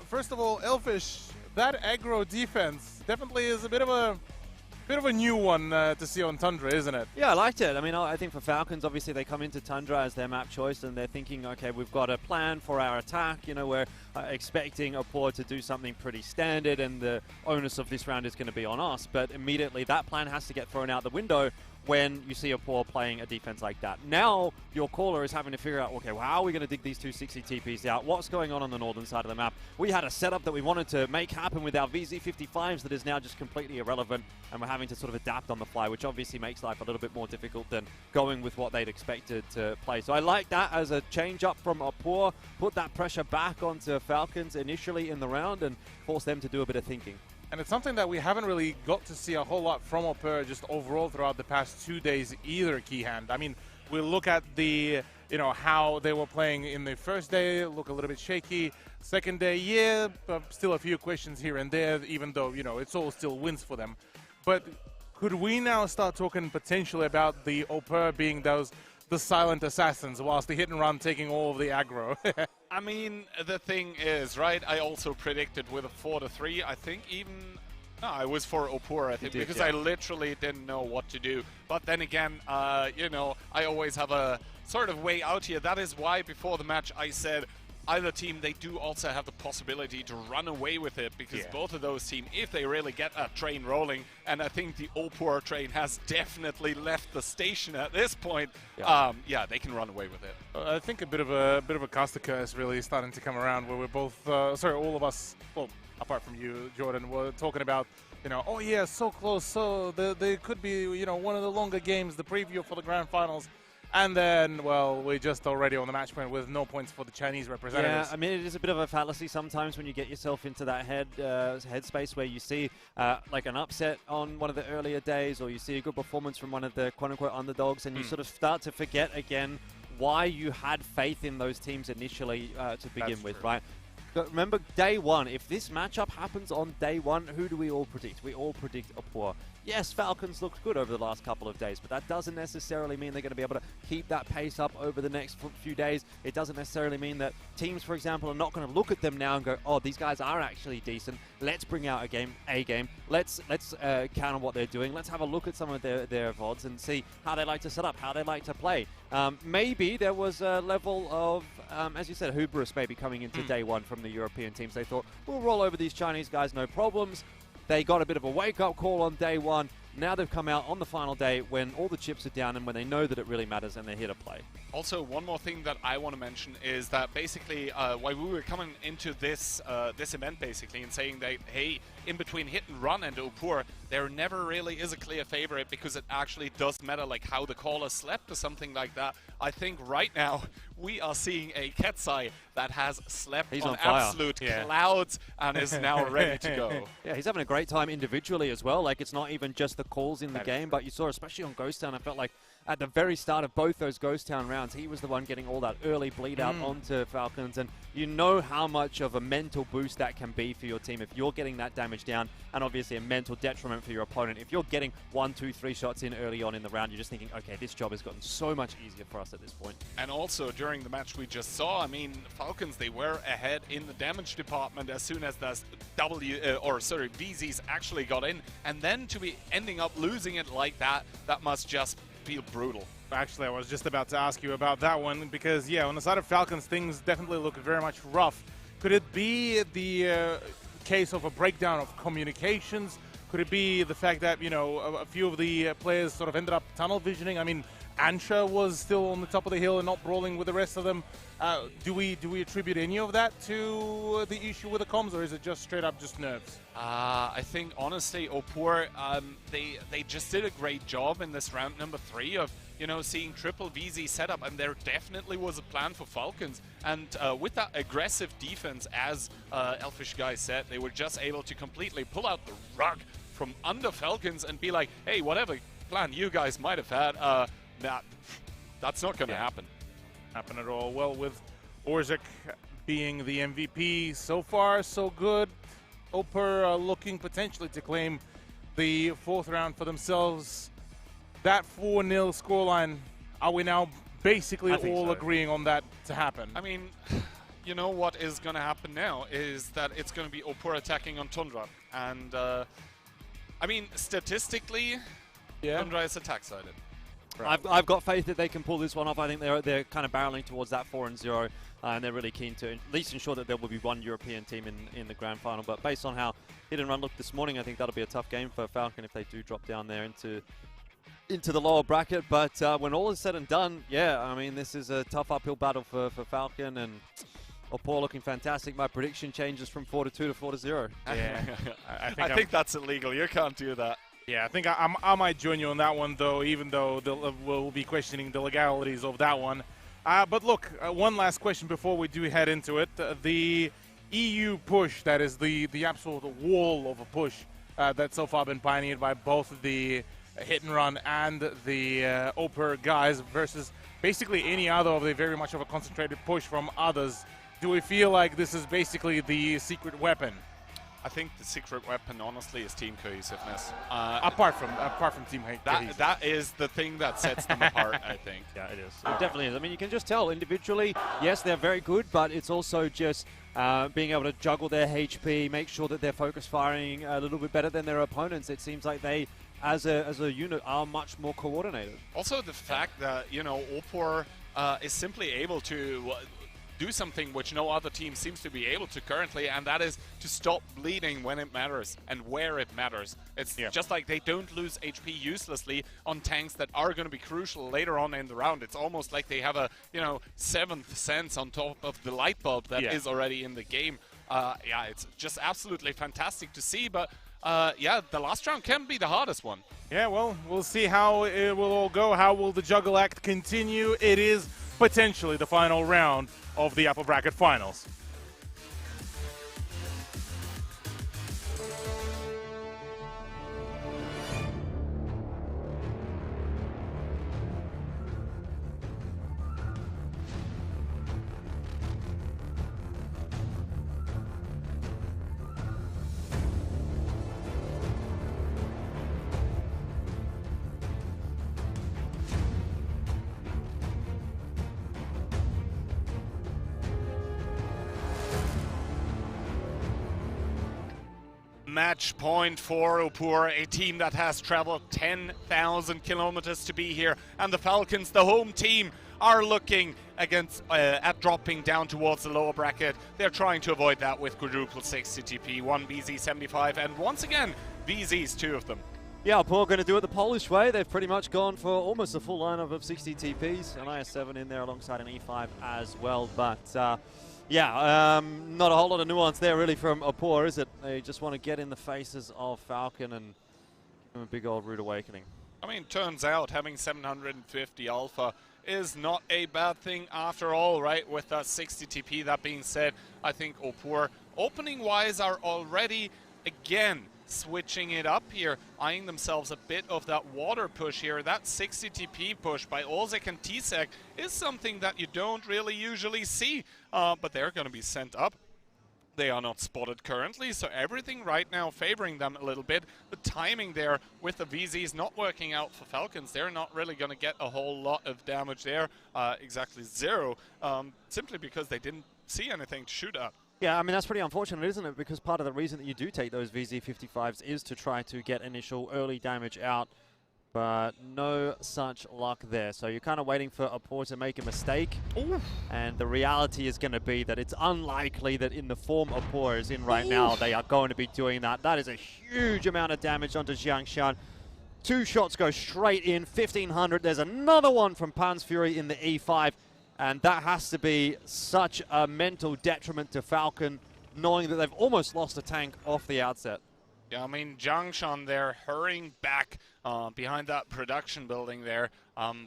first of all, Elfish, that aggro defense definitely is a bit of a new one to see on Tundra, isn't it? Yeah, I liked it. I mean, I think for Falcons, obviously they come into Tundra as their map choice, and they're thinking, okay, we've got a plan for our attack. You know, we're expecting Opur to do something pretty standard, and the onus of this round is going to be on us. But immediately that plan has to get thrown out the window when you see Opur playing a defense like that. Now your caller is having to figure out, okay, well, how are we going to dig these 260 TPs out? What's going on the northern side of the map? We had a setup that we wanted to make happen with our VZ55s that is now just completely irrelevant, and we're having to sort of adapt on the fly, which obviously makes life a little bit more difficult than going with what they'd expected to play. So I like that as a change up from Opur, put that pressure back onto Falcons initially in the round and force them to do a bit of thinking. And it's something that we haven't really got to see a whole lot from Opur just overall throughout the past 2 days either, Keyhand. I mean, we'll look at the you know, how they were playing in the first day, look a little bit shaky. Second day, yeah, but still a few questions here and there, even though, you know, it's all still wins for them. But could we now start talking potentially about the Opur being the silent assassins, whilst the hit and run taking all of the aggro? I mean, the thing is, right, I also predicted with a 4-3, I think even... No, I was for Opur, I think, because I literally didn't know what to do. But then again, you know, I always have a sort of way out here. That is why before the match I said either team, they do also have the possibility to run away with it, because both of those teams, if they really get a train rolling, and I think the Opur train has definitely left the station at this point, yeah, they can run away with it. I think a bit of a caster curse really starting to come around, where we're both, sorry, all of us, well, apart from you, Jordan, were talking about, you know, oh yeah, so close, so they could be, you know, one of the longer games, the preview for the grand finals. And then, well, we're just already on the match point with no points for the Chinese representatives. Yeah, I mean, it is a bit of a fallacy sometimes when you get yourself into that headspace where you see like an upset on one of the earlier days, or you see a good performance from one of the quote-unquote underdogs, and you sort of start to forget again why you had faith in those teams initially to begin with, right? But remember, day one, if this matchup happens on day one, who do we all predict? We all predict Opur. Yes, Falcons looked good over the last couple of days, but that doesn't necessarily mean they're going to be able to keep that pace up over the next few days. It doesn't necessarily mean that teams, for example, are not going to look at them now and go, oh, these guys are actually decent. Let's bring out a game. Let's counter what they're doing. Let's have a look at some of their VODs and see how they like to set up, how they like to play. Maybe there was a level of, as you said, hubris maybe coming into day one from the European teams. They thought, we'll roll over these Chinese guys, no problems. They got a bit of a wake-up call on day one. Now they've come out on the final day when all the chips are down and when they know that it really matters and they're here to play. Also, one more thing that I want to mention is that basically while we were coming into this this event basically and saying that, hey, in between hit and run and Opur, there never really is a clear favorite, because it actually does matter like how the caller slept or something like that. I think right now we are seeing a Ketsai that has slept on absolute clouds and is now ready to go. Yeah, he's having a great time individually as well. Like, it's not even just the calls in the game, but you saw, especially on Ghost Town, I felt like at the very start of both those Ghost Town rounds, he was the one getting all that early bleed out onto Falcons, and you know how much of a mental boost that can be for your team if you're getting that damage down, and obviously a mental detriment for your opponent. If you're getting 1, 2, 3 shots in early on in the round, you're just thinking, okay, this job has gotten so much easier for us at this point. And also during the match we just saw, I mean, Falcons, they were ahead in the damage department as soon as those VZs actually got in, and then to be ending up losing it like that, that must just feel brutal. Actually, I was just about to ask you about that one, because, yeah, on the side of Falcons, things definitely look very much rough. Could it be the case of a breakdown of communications? Could it be the fact that, you know, a few of the players sort of ended up tunnel visioning? I mean, Ansha was still on the top of the hill and not brawling with the rest of them. Do we attribute any of that to the issue with the comms, or is it just straight up just nerves? I think, honestly, Opur, they just did a great job in this round number 3 of, you know, seeing triple VZ setup, and there definitely was a plan for Falcons. And with that aggressive defense, as Elfish Guy said, they were just able to completely pull out the rug from under Falcons and be like, hey, whatever plan you guys might have had, that's not going to happen at all. Well, with Orzik being the MVP, so far so good. Opur looking potentially to claim the 4th round for themselves. That 4-0 scoreline, are we now basically all agreeing on that to happen? I mean, you know what is going to happen now is that it's going to be Opur attacking on Tundra. And, I mean, statistically, Tundra is attack-sided. Right. I've got faith that they can pull this one off. I think they're kind of barreling towards that 4-0, and they're really keen to at least ensure that there will be one European team in the grand final. But based on how hit and run looked this morning, I think that'll be a tough game for Falcon if they do drop down there into the lower bracket. But when all is said and done, yeah, I mean, this is a tough uphill battle for Falcon, and Opur looking fantastic. My prediction changes from 4-2 to 4-0. Yeah, I think that's illegal. You can't do that. Yeah, I think I might join you on that one, though, even though we'll be questioning the legalities of that one. But look, one last question before we do head into it. The EU push, that is the absolute wall of a push that's so far been pioneered by both the hit and run and the Opur guys versus basically any other of the very much of a concentrated push from others, do we feel like this is basically the secret weapon? I think the secret weapon, honestly, is team cohesiveness. Apart from team cohesiveness. That is the thing that sets them apart, I think. Yeah, it is. It definitely is. I mean, you can just tell individually, yes, they're very good, but it's also just being able to juggle their HP, make sure that they're focus firing a little bit better than their opponents. It seems like they, as a unit, are much more coordinated. Also, the fact that, you know, Opur is simply able to do something which no other team seems to be able to currently, and that is to stop bleeding when it matters and where it matters. It's just like they don't lose HP uselessly on tanks that are going to be crucial later on in the round. It's almost like they have a, you know, seventh sense on top of the light bulb that is already in the game. Yeah, it's just absolutely fantastic to see, but yeah, the last round can be the hardest one. Yeah, well, we'll see how it will all go. How will the juggle act continue? It is potentially the final round of the upper bracket finals. Match point for Opur, a team that has traveled 10,000 kilometers to be here, and the Falcons, the home team, are looking at dropping down towards the lower bracket. They're trying to avoid that with quadruple 60 TP, one BZ75, and once again, VZs, two of them. Yeah, Opur going to do it the Polish way. They've pretty much gone for almost a full lineup of 60 TPs, an IS-7 in there alongside an E5 as well, but yeah, not a whole lot of nuance there really from Opur, is it? They just want to get in the faces of Falcon and give them a big old rude awakening. I mean, turns out having 750 alpha is not a bad thing after all, right? With that 60 TP, that being said, I think Opur, opening-wise, are already, again, switching it up here, eyeing themselves a bit of that water push here. That 60 TP push by Olzek and Tsek is something that you don't really usually see, but they're going to be sent up. They are not spotted currently, so everything right now favoring them a little bit. The timing there with the VZs not working out for Falcons. They're not really going to get a whole lot of damage there, exactly 0, simply because they didn't see anything to shoot at. Yeah, I mean, that's pretty unfortunate, isn't it? Because part of the reason that you do take those VZ55s is to try to get initial early damage out, but no such luck there. So you're kind of waiting for Opur to make a mistake. Oof. And the reality is going to be that it's unlikely that in the form Opur is in right now, they are going to be doing that. That is a huge amount of damage onto Jiangshan. 2 shots go straight in, 1500. There's another one from Pan's Fury in the E5. And that has to be such a mental detriment to Falcon, knowing that they've almost lost a tank off the outset. Yeah, I mean, Jiangshan there hurrying back behind that production building there,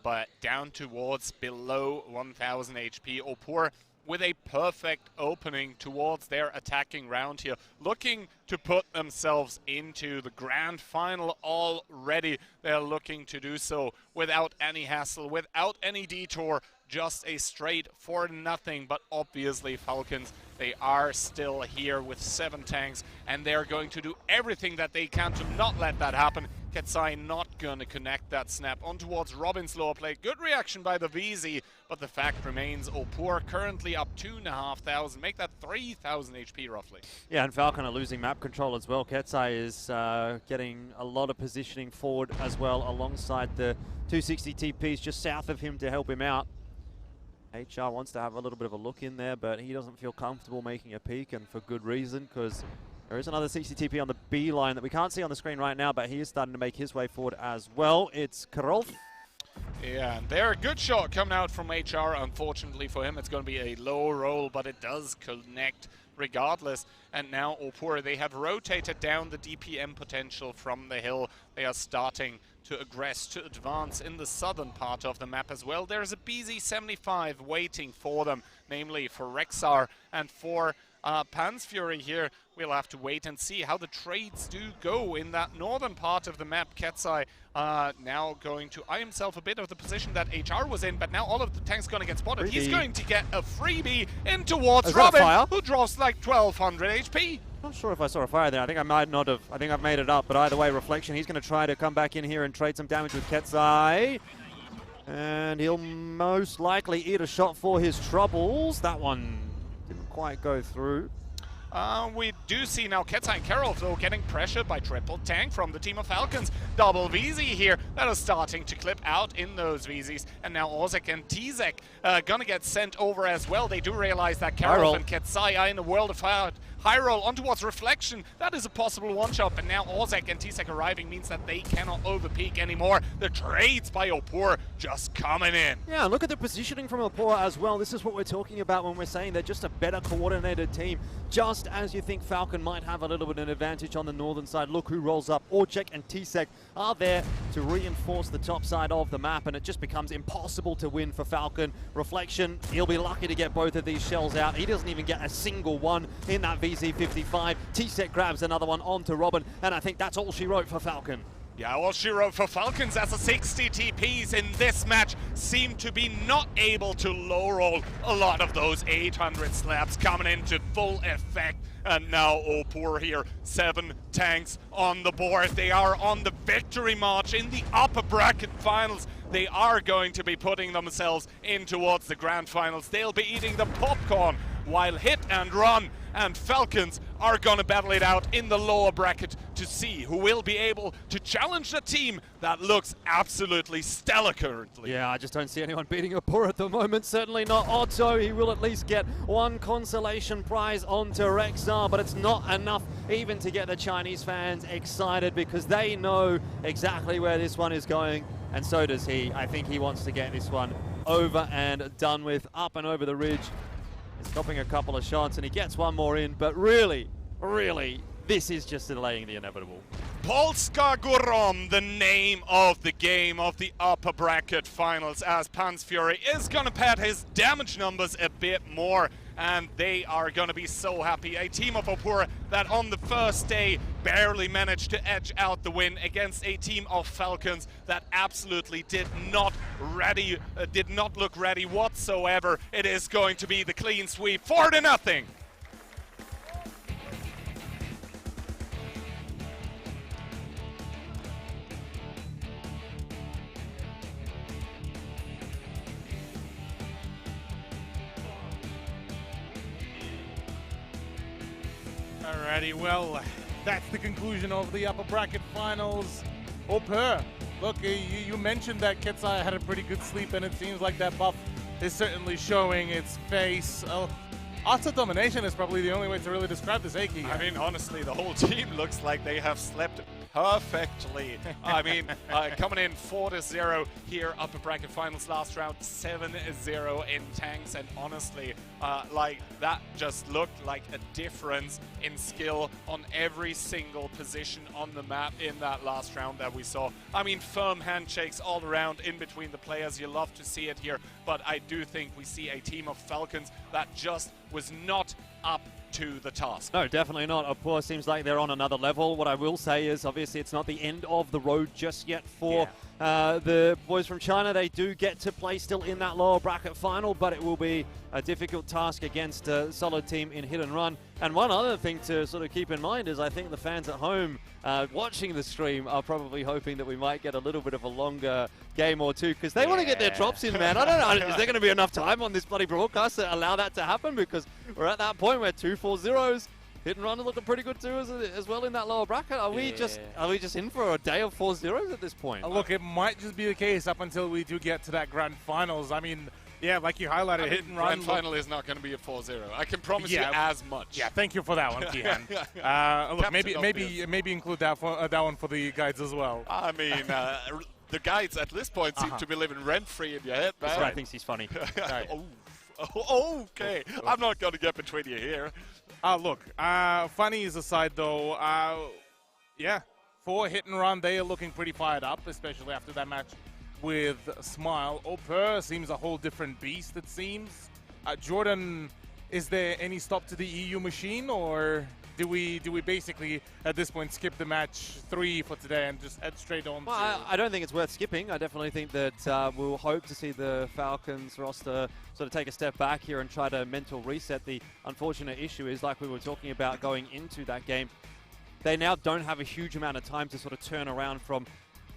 but down towards below 1000 HP. Opur with a perfect opening towards their attacking round here, looking to put themselves into the grand final already. They're looking to do so without any hassle, without any detour, just a straight for nothing. But obviously Falcons, they are still here with 7 tanks, and they're going to do everything that they can to not let that happen. Ketsai not going to connect that snap on towards Robin's lower plate. Good reaction by the VZ, but the fact remains Opur currently up 2,500, make that 3,000 HP roughly. Yeah, and Falcon are losing map control as well. Ketsai is getting a lot of positioning forward as well, alongside the 260 TPs just south of him to help him out. HR wants to have a little bit of a look in there, but he doesn't feel comfortable making a peek, and for good reason, because there is another 60 TP on the B line that we can't see on the screen right now, but he is starting to make his way forward as well. It's Karolf. Yeah, and there, a good shot coming out from HR. Unfortunately for him, it's going to be a low roll, but it does connect regardless. And now Opur, they have rotated down the DPM potential from the hill. They are starting to aggress, to advance in the southern part of the map as well. There's a BZ75 waiting for them, namely for Rexar and for Pan's Fury here, we'll have to wait and see how the trades do go in that northern part of the map. Ketsai now going to eye himself a bit of the position that HR was in, but now all of the tanks going to get spotted. He's going to get a freebie in towards Robin, who drops like 1200 HP. Not sure if I saw a fire there. I think I might not have. I think I've made it up. But either way, Reflection, he's going to try to come back in here and trade some damage with Ketsai. And he'll most likely eat a shot for his troubles. That one didn't quite go through. We do see now Ketsai and Carol, though, getting pressured by triple tank from the team of Falcons. Double VZ here that is starting to clip out in those VZs. And now Ozek and Tizek gonna get sent over as well. They do realize that Carol and Ketsai are in the world of high roll on towards Reflection. That is a possible one-shot, but now Ozek and Tizek arriving means that they cannot overpeak anymore. The trades by Opur just coming in. Yeah, look at the positioning from Opur as well. This is what we're talking about when we're saying they're just a better coordinated team. Just as you think Falcon might have a little bit of an advantage on the northern side, look who rolls up. Orchek and Tsek are there to reinforce the top side of the map, and it just becomes impossible to win for Falcon. Reflection, he'll be lucky to get both of these shells out. He doesn't even get a single one in that VZ55. Tsek grabs another one onto Robin, and I think that's all she wrote for Falcon. Yeah, all she wrote for Falcons as the 60 TPs in this match seem to be not able to low roll a lot of those 800 slaps coming into full effect. And now Opur here, 7 tanks on the board. They are on the victory march in the upper bracket finals. They are going to be putting themselves in towards the grand finals. They'll be eating the popcorn while Hit and Run and Falcons are going to battle it out in the lower bracket to see who will be able to challenge the team that looks absolutely stellar currently. Yeah, I just don't see anyone beating Opur at the moment. Certainly not Otto. He will at least get one consolation prize onto Rexar, but it's not enough even to get the Chinese fans excited because they know exactly where this one is going, and so does he. I think he wants to get this one over and done with, up and over the ridge. Stopping a couple of shots, and he gets one more in, but really, this is just delaying the inevitable. Polska Gorom, the name of the game of the upper bracket finals, as Pan's Fury is going to pad his damage numbers a bit more, and they are going to be so happy. A team of Opur that on the first day barely managed to edge out the win against a team of Falcons that absolutely did not look ready whatsoever. It is going to be the clean sweep, 4-0. Alrighty, well, that's the conclusion of the upper bracket finals. Opur, look, you mentioned that Ketsai had a pretty good sleep, and it seems like that buff is certainly showing its face. Utter domination is probably the only way to really describe this Aki. I mean, honestly, the whole team looks like they have slept perfectly. I mean, coming in 4-0 here, upper bracket finals last round, 7-0 in tanks, and honestly, like that just looked like a difference in skill on every single position on the map in that last round that we saw. I mean, firm handshakes all around in between the players. You love to see it here, but I do think we see a team of Falcons that just was not up to the task. No, definitely not. Opur seems like they're on another level. What I will say is, obviously, it's not the end of the road just yet for the boys from China. They do get to play still in that lower bracket final, but it will be a difficult task against a solid team in Hit and Run. And one other thing to sort of keep in mind is I think the fans at home watching the stream are probably hoping that we might get a little bit of a longer game or two because they want to get their drops in, man. I don't know. Is there going to be enough time on this bloody broadcast to allow that to happen? Because we're at that point where 2 4-0s. Hit and Run is looking pretty good too as well in that lower bracket. Are we just in for a day of 4-0s at this point? Look, it might just be the case up until we do get to that grand finals. I mean, yeah, like you highlighted, Hit and Run. Grand final is not going to be a 4-0. I can promise you as much. Yeah, thank you for that one, Kian. Look, maybe include that one for the guides as well. I mean, the guides at this point seem to be living rent-free in your head, man. This guy thinks he's funny. Right. Okay, I'm not going to get between you here. Look, funnies aside though, yeah, for Hit and Run, they are looking pretty fired up, especially after that match with Smile. Opur seems a whole different beast, it seems. Jordan, is there any stop to the EU machine, or do we basically at this point skip the match 3 for today and just head straight on? Well, I don't think it's worth skipping. I definitely think that we'll hope to see the Falcons roster sort of take a step back here and try to mental reset. The unfortunate issue is, like we were talking about going into that game, they now don't have a huge amount of time to sort of turn around from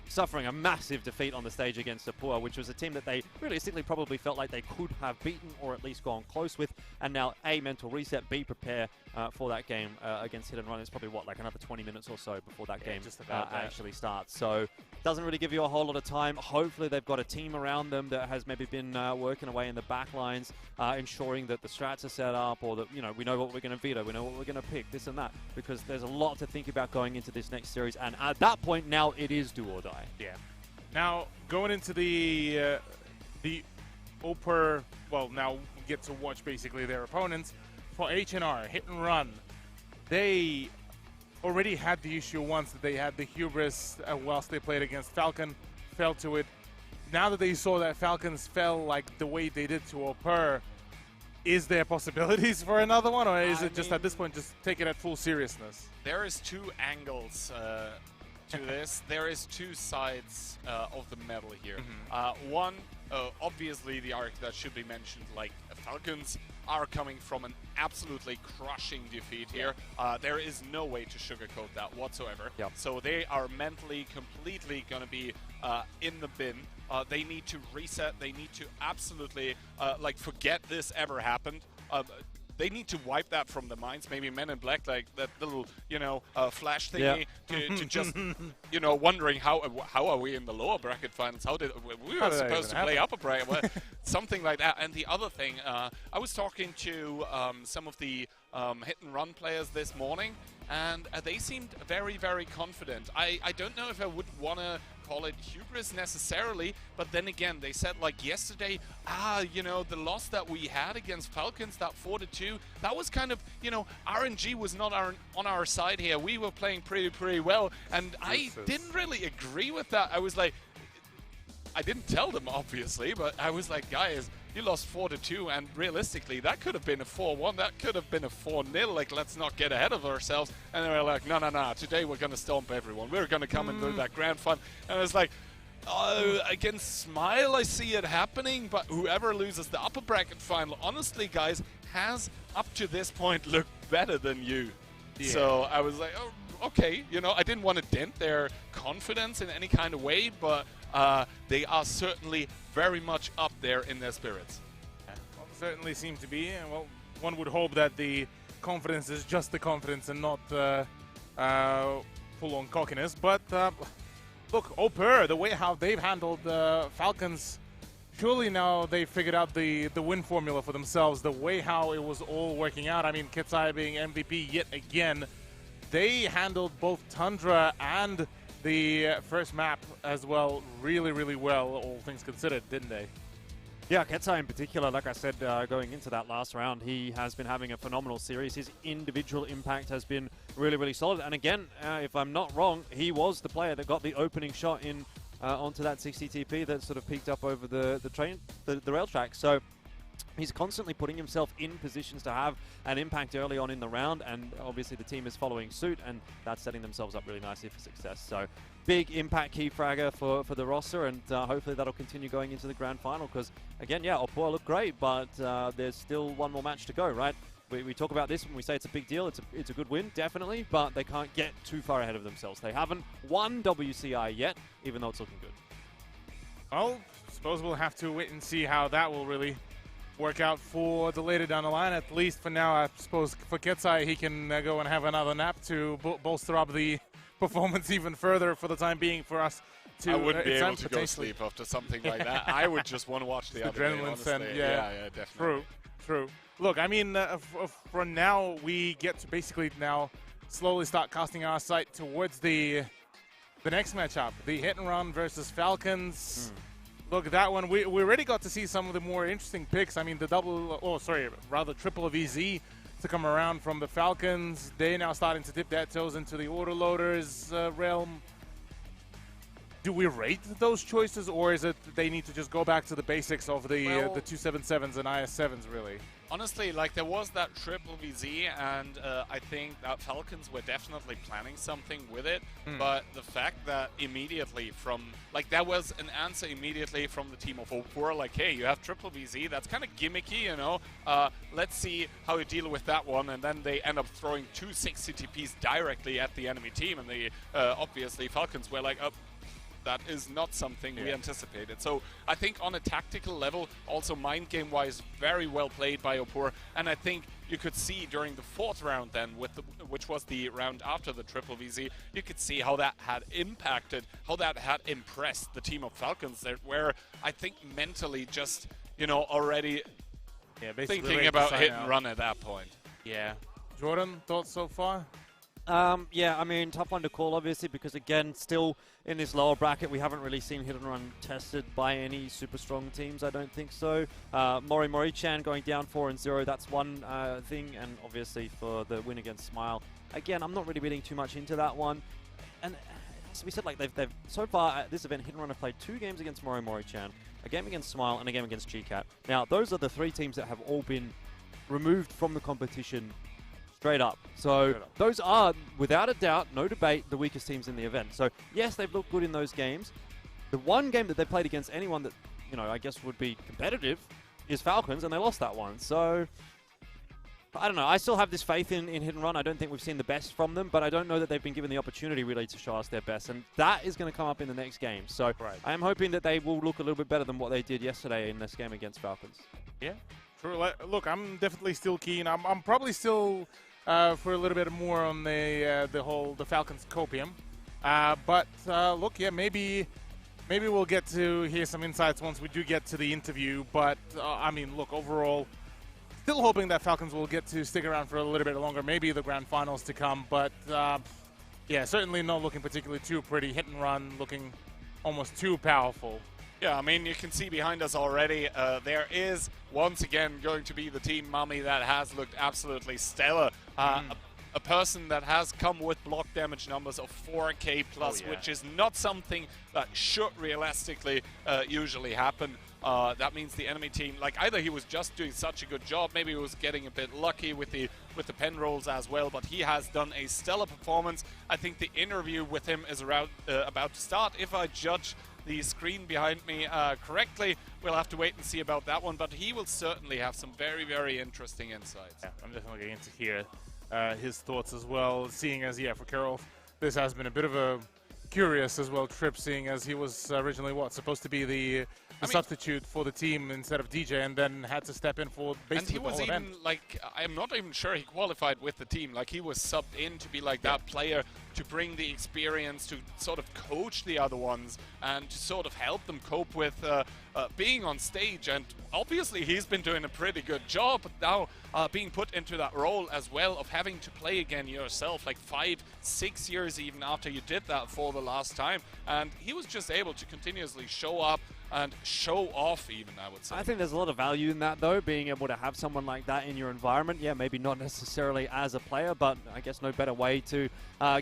suffering a massive defeat on the stage against Opur, which was a team that they realistically probably felt like they could have beaten or at least gone close with. And now, A, mental reset, B, prepare for that game against Hit and Run. It's probably, what, like another 20 minutes or so before that game actually starts. So doesn't really give you a whole lot of time. Hopefully they've got a team around them that has maybe been working away in the back lines, ensuring that the strats are set up, or that, you know, we know what we're going to veto, we know what we're going to pick, this and that, because there's a lot to think about going into this next series. And at that point now, it is do or die. Yeah. Now, going into the Opur, well, now we get to watch basically their opponents. For H&R, Hit and Run, they already had the issue once that they had the hubris whilst they played against Falcon, fell to it. Now that they saw that Falcons fell like the way they did to Opur, is there possibilities for another one, or is it just at this point just take it at full seriousness? There is 2 angles to this. There is 2 sides of the medal here. One, obviously the arc that should be mentioned, like Falcons are coming from an absolutely crushing defeat here. There is no way to sugarcoat that whatsoever. Yep. So they are mentally completely going to be in the bin. They need to reset. They need to absolutely like forget this ever happened. They need to wipe that from their minds. Maybe Men in Black, like that little, you know, flash thingy, to just, you know, wondering how are we in the lower bracket finals? We were supposed to play upper bracket, well, something like that. And the other thing, I was talking to some of the Hit and Run players this morning, and they seemed very, very confident. I don't know if I would want to call it hubris necessarily, but then again, they said like yesterday, you know, the loss that we had against Falcons, that 4-2, that was kind of, you know, RNG was not on our side here. We were playing pretty well, and I didn't really agree with that. I was like, I didn't tell them obviously, but I was like, guys, you lost 4-2, and realistically, that could have been a 4-1. That could have been a 4-0. Like, let's not get ahead of ourselves. And they were like, no. Today we're going to stomp everyone. We're going to come and do that grand fun. And I was like, against Smile, I see it happening. But whoever loses the upper bracket final, honestly, guys, has up to this point looked better than you. Yeah. So I was like, oh, okay. You know, I didn't want to dent their confidence in any kind of way, but they are certainly very much up there in their spirits. Well, certainly seem to be. Well, one would hope that the confidence is just the confidence and not full-on cockiness. But look, Opur, the way how they've handled the Falcons, surely now they figured out the win formula for themselves, the way how it was all working out. I mean, Kitsai being MVP yet again. They handled both Tundra and the first map as well really well, all things considered, didn't they? Yeah, Ketsai in particular, like I said, going into that last round, he has been having a phenomenal series. His individual impact has been really solid. And again, if I'm not wrong, he was the player that got the opening shot in onto that 60 TP that sort of peeked up over the rail track. So he's constantly putting himself in positions to have an impact early on in the round, and obviously the team is following suit, and that's setting themselves up really nicely for success. So big impact key fragger for the roster, and hopefully that'll continue going into the grand final, because again, yeah, Opur look great, but there's still one more match to go, right? We talk about this when we say it's a big deal. It's a good win, definitely, but they can't get too far ahead of themselves. They haven't won WCI yet, even though it's looking good. Well, I suppose we'll have to wait and see how that will really work out for the later down the line. At least for now, I suppose for Ketsai, he can go and have another nap to bolster up the performance even further for the time being for us. I wouldn't be able to go to sleep after something like that. I would just want to watch the other game, honestly. Yeah, definitely. True. Look, I mean, for now, we get to basically now slowly start casting our sight towards the next matchup, the Hit and Run versus Falcons. Look, that one, we already got to see some of the more interesting picks. I mean, the triple of EZ to come around from the Falcons. They're now starting to dip their toes into the autoloaders realm. Do we rate those choices, or is it they need to just go back to the basics of the 277s and IS7s, really? honestly, like there was that triple VZ, and I think that Falcons were definitely planning something with it. But the fact that immediately there was an answer immediately from the team of Opur, like, hey, you have triple VZ, that's kind of gimmicky, you know. Let's see how you deal with that one. And then they end up throwing 2 6 CTPs directly at the enemy team, and they obviously Falcons were like, that is not something we anticipated. So I think on a tactical level, also mind game wise, very well played by Opur. And I think you could see during the 4th round then, which was the round after the triple VZ, you could see how that had impacted, how that had impressed the team of Falcons, that were, I think, mentally just, you know, already thinking about hit and run at that point. Yeah. Jordan, thoughts so far? Yeah, I mean, tough one to call, obviously, because, again, still in this lower bracket, we haven't really seen hit and run tested by any super strong teams, I don't think so. Mori-Chan going down 4-0, that's one thing, and obviously for the win against Smile. Again, I'm not really reading too much into that one. And as we said, like, they've so far at this event, hit and run have played 2 games against Mori-Chan, a game against Smile, and a game against GCAT. Now, those are the 3 teams that have all been removed from the competition straight up. So those are, without a doubt, no debate, the weakest teams in the event. So yes, they've looked good in those games. The one game that they played against anyone that, you know, I guess would be competitive is Falcons, and they lost that one. So I don't know. I still have this faith in hit and run. I don't think we've seen the best from them, but I don't know that they've been given the opportunity really to show us their best, and that is going to come up in the next game. So I am hoping that they will look a little bit better than what they did yesterday in this game against Falcons. Yeah, true. Look, I'm definitely still keen. I'm probably still for a little bit more on the Falcons copium. But look, yeah, maybe we'll get to hear some insights once we do get to the interview. But I mean, look, overall, still hoping that Falcons will get to stick around for a little bit longer, maybe the grand finals to come. But yeah, certainly not looking particularly too pretty. Hit and run looking almost too powerful. Yeah, I mean, you can see behind us already, there is once again going to be the team Mummy that has looked absolutely stellar. A person that has come with block damage numbers of 4K plus, which is not something that should realistically usually happen. That means the enemy team, like, either he was just doing such a good job, maybe he was getting a bit lucky with the pen rolls as well, but he has done a stellar performance. I think the interview with him is about to start. If I judge the screen behind me correctly, we'll have to wait and see about that one, but he will certainly have some very, very interesting insights. Yeah, I'm definitely going to hear his thoughts as well, seeing as, yeah, for Karol, this has been a bit of a curious as well trip, seeing as he was originally supposed to be the substitute for the team instead of DJ, and then had to step in for basically the whole event. And he was even, like, I'm not even sure he qualified with the team. Like, he was subbed in to be like that player, to bring the experience, to sort of coach the other ones, and to sort of help them cope with being on stage. And obviously he's been doing a pretty good job, but now being put into that role as well of having to play again yourself, like 5-6 years even after you did that for the last time. And he was just able to continuously show up and show off even, I would say. I think there's a lot of value in that, though, being able to have someone like that in your environment. Yeah, maybe not necessarily as a player, but I guess no better way to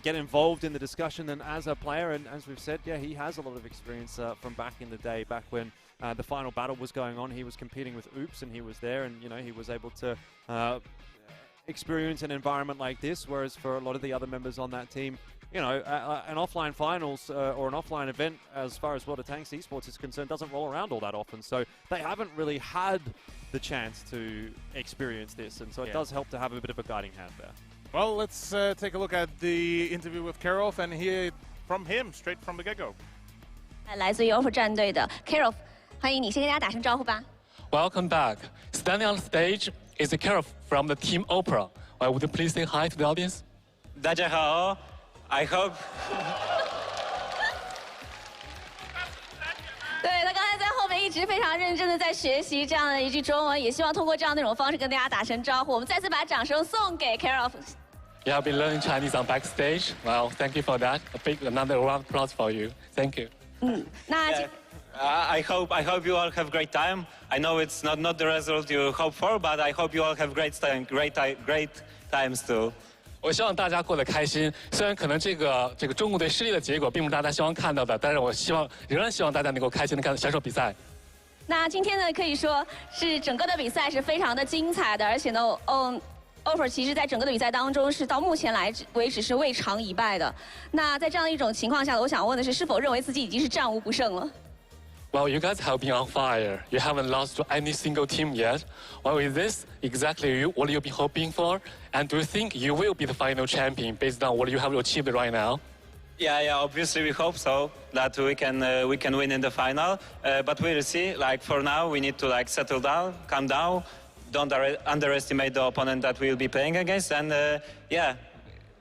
get involved in the discussion than as a player. And as we've said, yeah, he has a lot of experience from back in the day, back when the final battle was going on. He was competing with Oops, and he was there, and, you know, he was able to experience an environment like this, whereas for a lot of the other members on that team, you know, an offline finals or an offline event, as far as World of Tanks Esports is concerned, doesn't roll around all that often. So they haven't really had the chance to experience this, and so it does help to have a bit of a guiding hand there. Well, let's take a look at the interview with Karol and hear from him straight from the get-go. 来自于 Opur 战队的 Karol， 欢迎你，先跟大家打声招呼吧。 Welcome back. Standing on the stage is Karol from the team Opur. Would you please say hi to the audience? 大家好。 I hope 对，他刚才在后面一直非常认真的在学习这样的一句中文，也希望通过这样的一种方式跟大家打声招呼。我们再次把掌声送给 Karol。 Yeah, I've been learning Chinese on backstage. Well, thank you for that. Another round of applause for you. Thank you. 那 I hope you all have great time. I know it's not the result you hope for, but I hope you all have great times too. 我希望大家过得开心。虽然可能这个中国队失利的结果并不是大家希望看到的，但是我仍然希望大家能够开心的享受比赛。那今天呢，可以说是整个的比赛是非常的精彩的，而且呢，Opur 其实在整个的比赛当中是到目前为止是未尝一败的。那在这样一种情况下，我想问的是否认为自己已经是战无不胜了？ Well, you guys have been on fire. You haven't lost to any single team yet. Well, is this exactly what you've been hoping for? And do you think you will be the final champion based on what you have achieved right now? Yeah, obviously we hope so that we can win in the final. But we'll see. Like for now, we need to like settle down, calm down, don't underestimate the opponent that we'll be playing against, and yeah,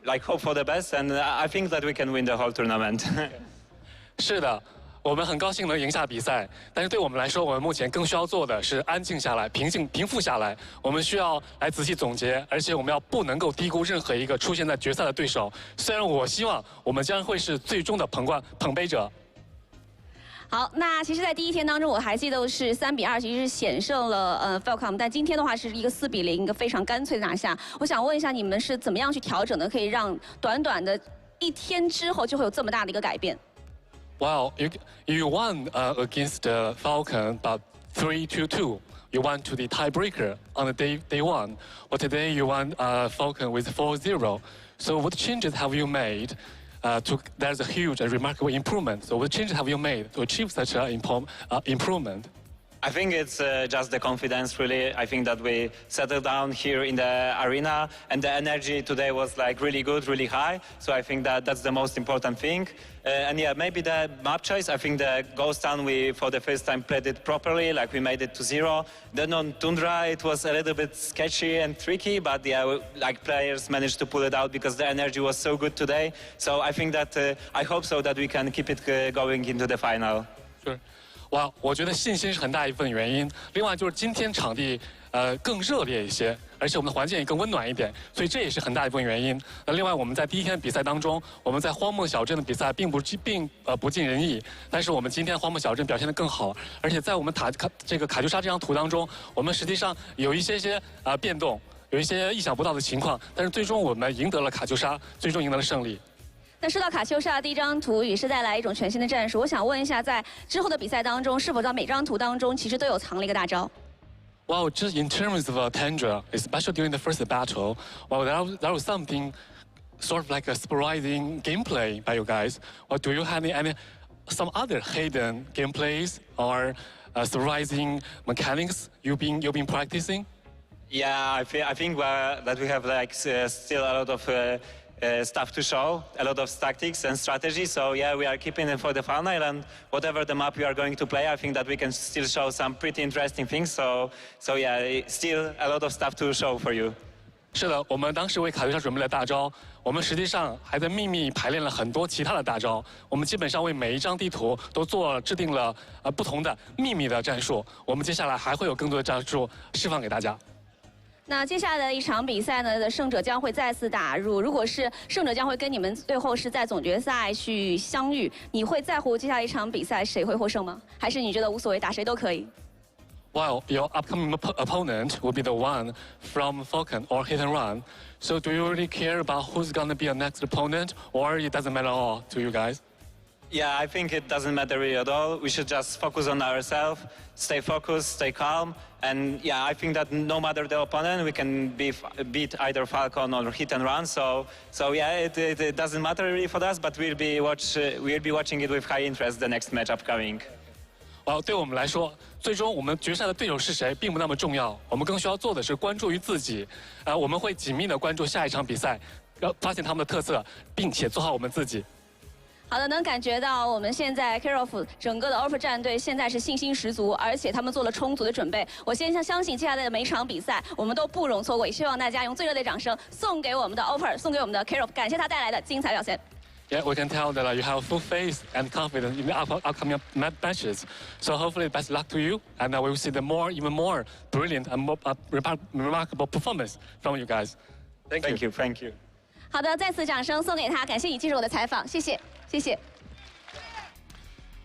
like hope for the best. And I think that we can win the whole tournament. 是的。 我们很高兴能赢下比赛，但是对我们来说，我们目前更需要做的是安静下来、平复下来。我们需要来仔细总结，而且我们要不能够低估任何一个出现在决赛的对手。虽然我希望我们将会是最终的捧杯者。好，那其实，在第一天当中，我还记得是3比2，其实是险胜了Falcons，但今天的话是一个4比0，一个非常干脆的拿下。我想问一下，你们是怎么样去调整的，可以让短短的1天之后就会有这么大的一个改变？ Well, you won against Falcon, but 3-2. You went to the tiebreaker on the day one. Well, today you won Falcon with 4-0. So what changes have you made? There's a huge and remarkable improvement. So what changes have you made to achieve such an improvement? I think it's just the confidence, really. I think that we settled down here in the arena, and the energy today was like really good, really high. So I think that that's the most important thing. And yeah, maybe the map choice. I think the Ghost Town, we for the first time played it properly, like we made it to 0. Then on Tundra, it was a little bit sketchy and tricky, but yeah, like players managed to pull it out because the energy was so good today. So I think that I hope so that we can keep it going into the final. Sure. 哇，我觉得信心是很大一部分原因。另外就是今天场地更热烈一些，而且我们的环境也更温暖一点，所以这也是很大一部分原因。那另外我们在第一天比赛当中，我们在荒漠小镇的比赛并不尽人意，但是我们今天荒漠小镇表现得更好，而且在我们卡秋莎这张图当中，我们实际上有一些变动，有一些意想不到的情况，但是最终我们赢得了卡秋莎，最终赢得了胜利。 那说到卡秋莎第一张图也是带来一种全新的战术，我想问一下，在之后的比赛当中，是否在每张图当中其实都有藏了一个大招？ Well, just in terms of Tundra, especially during the first battle, well, there was something sort of like a surprising gameplay by you guys. Or do you have some other hidden gameplays or surprising mechanics you've been practicing? Yeah, I think that we have like still a lot of. Stuff to show, a lot of tactics and strategy. So yeah, we are keeping it for the final, and whatever the map we are going to play, I think that we can still show some pretty interesting things. So yeah, still a lot of stuff to show for you. 是的，我们当时为卡秋莎准备了大招，我们实际上还在秘密排练了很多其他的大招。我们基本上为每一张地图都制定了不同的秘密的战术。我们接下来还会有更多的战术释放给大家。 那接下来的一场比赛呢，胜者将会再次打入。如果是胜者将会跟你们最后是在总决赛去相遇，你会在乎接下来一场比赛谁会获胜吗？还是你觉得无所谓，打谁都可以？ Well, your upcoming opponent will be the one from Falcon or Hit and Run. So do you really care about who's gonna be your next opponent, or it doesn't matter at all to you guys? Yeah, I think it doesn't matter really at all. We should just focus on ourselves, stay focused, stay calm. And yeah, I think that no matter the opponent, we can beat either Falcon or Hit and Run. So yeah, it doesn't matter really for us, but we'll be watching it with high interest the next match upcoming. 对我们来说，最终我们决赛的对手是谁并不那么重要，我们更需要做的是关注于自己。我们会紧密地关注下一场比赛，发现他们的特色，并且做好我们自己。 好的，能感觉到我们现在 Prokhorovka 整个的 Opur 战队现在是信心十足，而且他们做了充足的准备。我相信接下来的每一场比赛我们都不容错过，也希望大家用最热烈的掌声送给我们的 Opur， 送给我们的 Prokhorovka， 感谢他带来的精彩表现。 Yeah, we can tell that you have full faith and confidence in the upcoming matches. So hopefully, best luck to you, and we will see even more brilliant and more remarkable performance from you guys. Thank you. 好的，再次掌声送给他，感谢你接受我的采访，谢谢。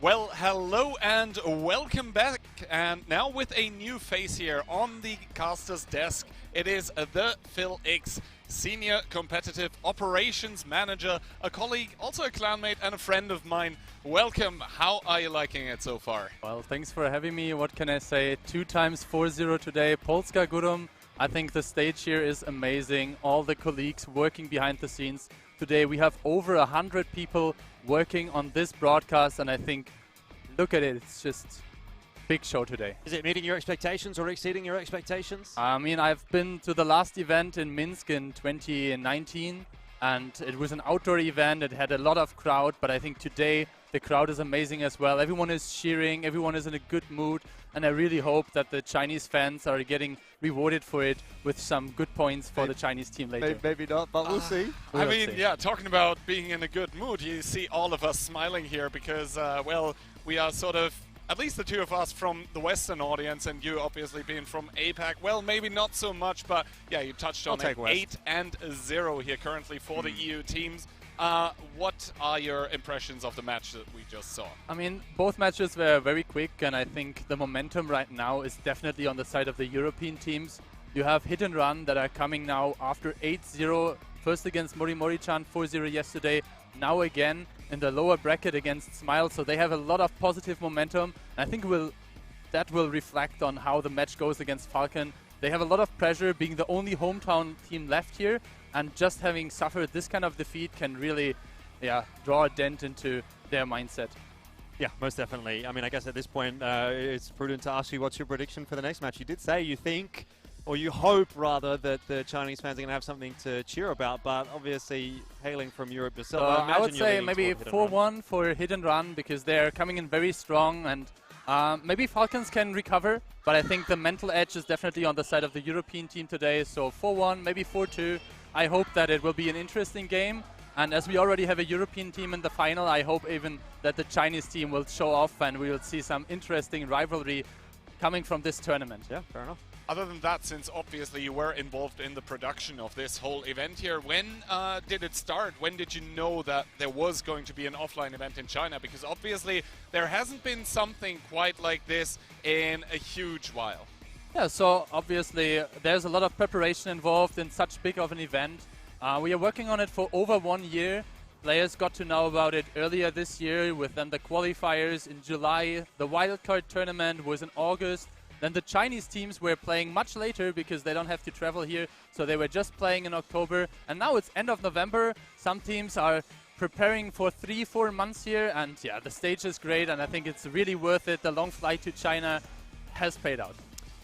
Well, hello and welcome back, and now with a new face here on the caster's desk, it is the Phil X, Senior Competitive Operations Manager, a colleague, also a clanmate and a friend of mine. Welcome, how are you liking it so far? Well, thanks for having me. What can I say? 2 times 4-0 today, Polska Gurum. I think the stage here is amazing, all the colleagues working behind the scenes. Today we have over 100 people working on this broadcast, and I think, look at it, it's just big show today. Is it meeting your expectations or exceeding your expectations? I mean, I've been to the last event in Minsk in 2019, and it was an outdoor event. It had a lot of crowd, but I think today the crowd is amazing as well. Everyone is cheering, everyone is in a good mood, and I really hope that the Chinese fans are getting rewarded for it with some good points for the Chinese team later. Maybe not, but we'll see. I mean, yeah, talking about being in a good mood, you see all of us smiling here because, well, we are sort of, at least the two of us from the Western audience, and you obviously being from APAC, well, maybe not so much, but yeah, you touched on it. 8-0 here currently for the EU teams. What are your impressions of the match that we just saw? I mean, both matches were very quick, and I think the momentum right now is definitely on the side of the European teams. You have Hit and Run that are coming now after 8-0, first against Morimori-chan, 4-0 yesterday, now again in the lower bracket against Smile, so they have a lot of positive momentum. And I think that will reflect on how the match goes against Falcon. They have a lot of pressure being the only hometown team left here, and just having suffered this kind of defeat can really draw a dent into their mindset. Yeah, most definitely. I mean, I guess at this point, it's prudent to ask you what's your prediction for the next match. You did say you think, or you hope rather, that the Chinese fans are going to have something to cheer about, but obviously hailing from Europe yourself, I would say maybe 4-1 for Hit and Run, because they're coming in very strong, and maybe Falcons can recover, but I think the mental edge is definitely on the side of the European team today, so 4-1, maybe 4-2. I hope that it will be an interesting game, and as we already have a European team in the final, I hope even that the Chinese team will show off and we will see some interesting rivalry coming from this tournament. Yeah, fair enough. Other than that, since obviously you were involved in the production of this whole event here, when did it start? When did you know that there was going to be an offline event in China? Because obviously there hasn't been something quite like this in a huge while. Yeah, so obviously there's a lot of preparation involved in such big of an event. We are working on it for over 1 year. Players got to know about it earlier this year with then the qualifiers in July. The wildcard tournament was in August. Then the Chinese teams were playing much later because they don't have to travel here. So they were just playing in October. And now it's end of November. Some teams are preparing for 3-4 months here. And yeah, the stage is great. And I think it's really worth it. The long flight to China has paid out.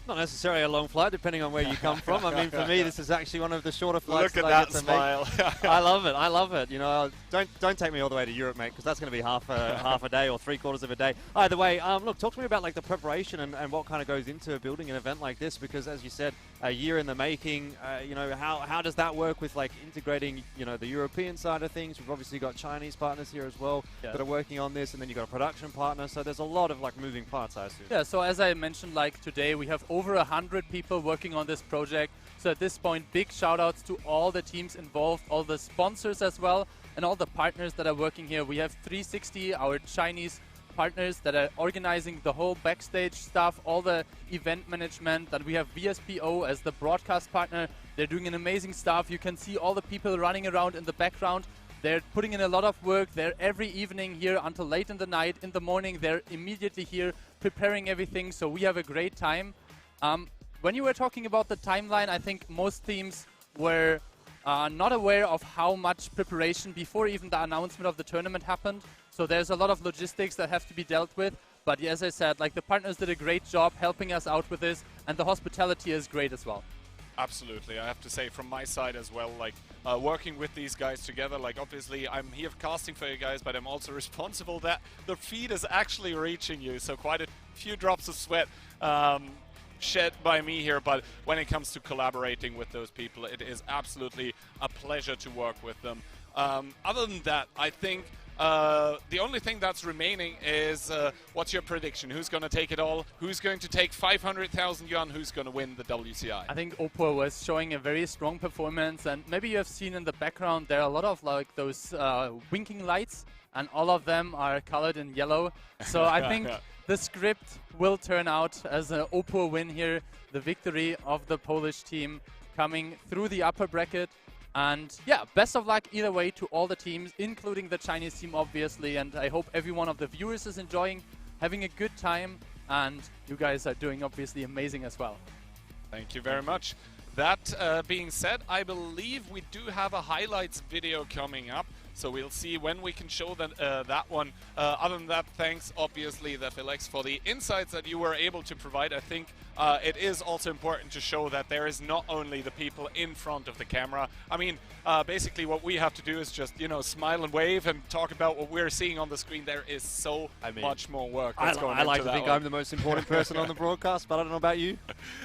Not necessarily a long flight, depending on where you come from. I mean, for me, this is actually one of the shorter flights. Look at that smile. I love it. I love it. You know, don't take me all the way to Europe, mate, because that's going to be half a day or 3/4 of a day. Either way, look, talk to me about like the preparation and what kind of goes into building an event like this, because as you said, a year in the making. You know, how does that work with like integrating, you know, the European side of things? We've obviously got Chinese partners here as well that are working on this, and then you've got a production partner. So there's a lot of like moving parts, I assume. Yeah. So as I mentioned, like today we have over 100 people working on this project. So at this point, big shout outs to all the teams involved, all the sponsors as well, and all the partners that are working here. We have 360, our Chinese partners that are organizing the whole backstage stuff, all the event management. Then we have VSPO as the broadcast partner. They're doing an amazing stuff. You can see all the people running around in the background. They're putting in a lot of work. They're every evening here until late in the night. In the morning, they're immediately here preparing everything. So we have a great time. When you were talking about the timeline, I think most teams were not aware of how much preparation before even the announcement of the tournament happened. So there's a lot of logistics that have to be dealt with. But as I said, like the partners did a great job helping us out with this, and the hospitality is great as well. Absolutely. I have to say from my side as well, like working with these guys together, like obviously I'm here casting for you guys, but I'm also responsible that the feed is actually reaching you. So quite a few drops of sweat shed by me here, but when it comes to collaborating with those people, it is absolutely a pleasure to work with them. Other than that, I think the only thing that's remaining is what's your prediction? Who's going to take it all? Who's going to take 500,000 yuan? Who's going to win the WCI? I think Opur was showing a very strong performance, and maybe you have seen in the background there are a lot of like those winking lights, and all of them are colored in yellow. So I think the script will turn out as an Opur win here, the victory of the Polish team coming through the upper bracket. And yeah, best of luck either way to all the teams, including the Chinese team, obviously. And I hope every one of the viewers is enjoying, having a good time. And you guys are doing obviously amazing as well. Thank you very much. That being said, I believe we do have a highlights video coming up. So we'll see when we can show that one. Other than that, thanks obviously the Felix for the insights that you were able to provide. I think it is also important to show that there is not only the people in front of the camera. I mean, basically what we have to do is just, you know, smile and wave and talk about what we're seeing on the screen. There is so much more work that's going into that. I like to think I'm the most important person on the broadcast, but I don't know about you.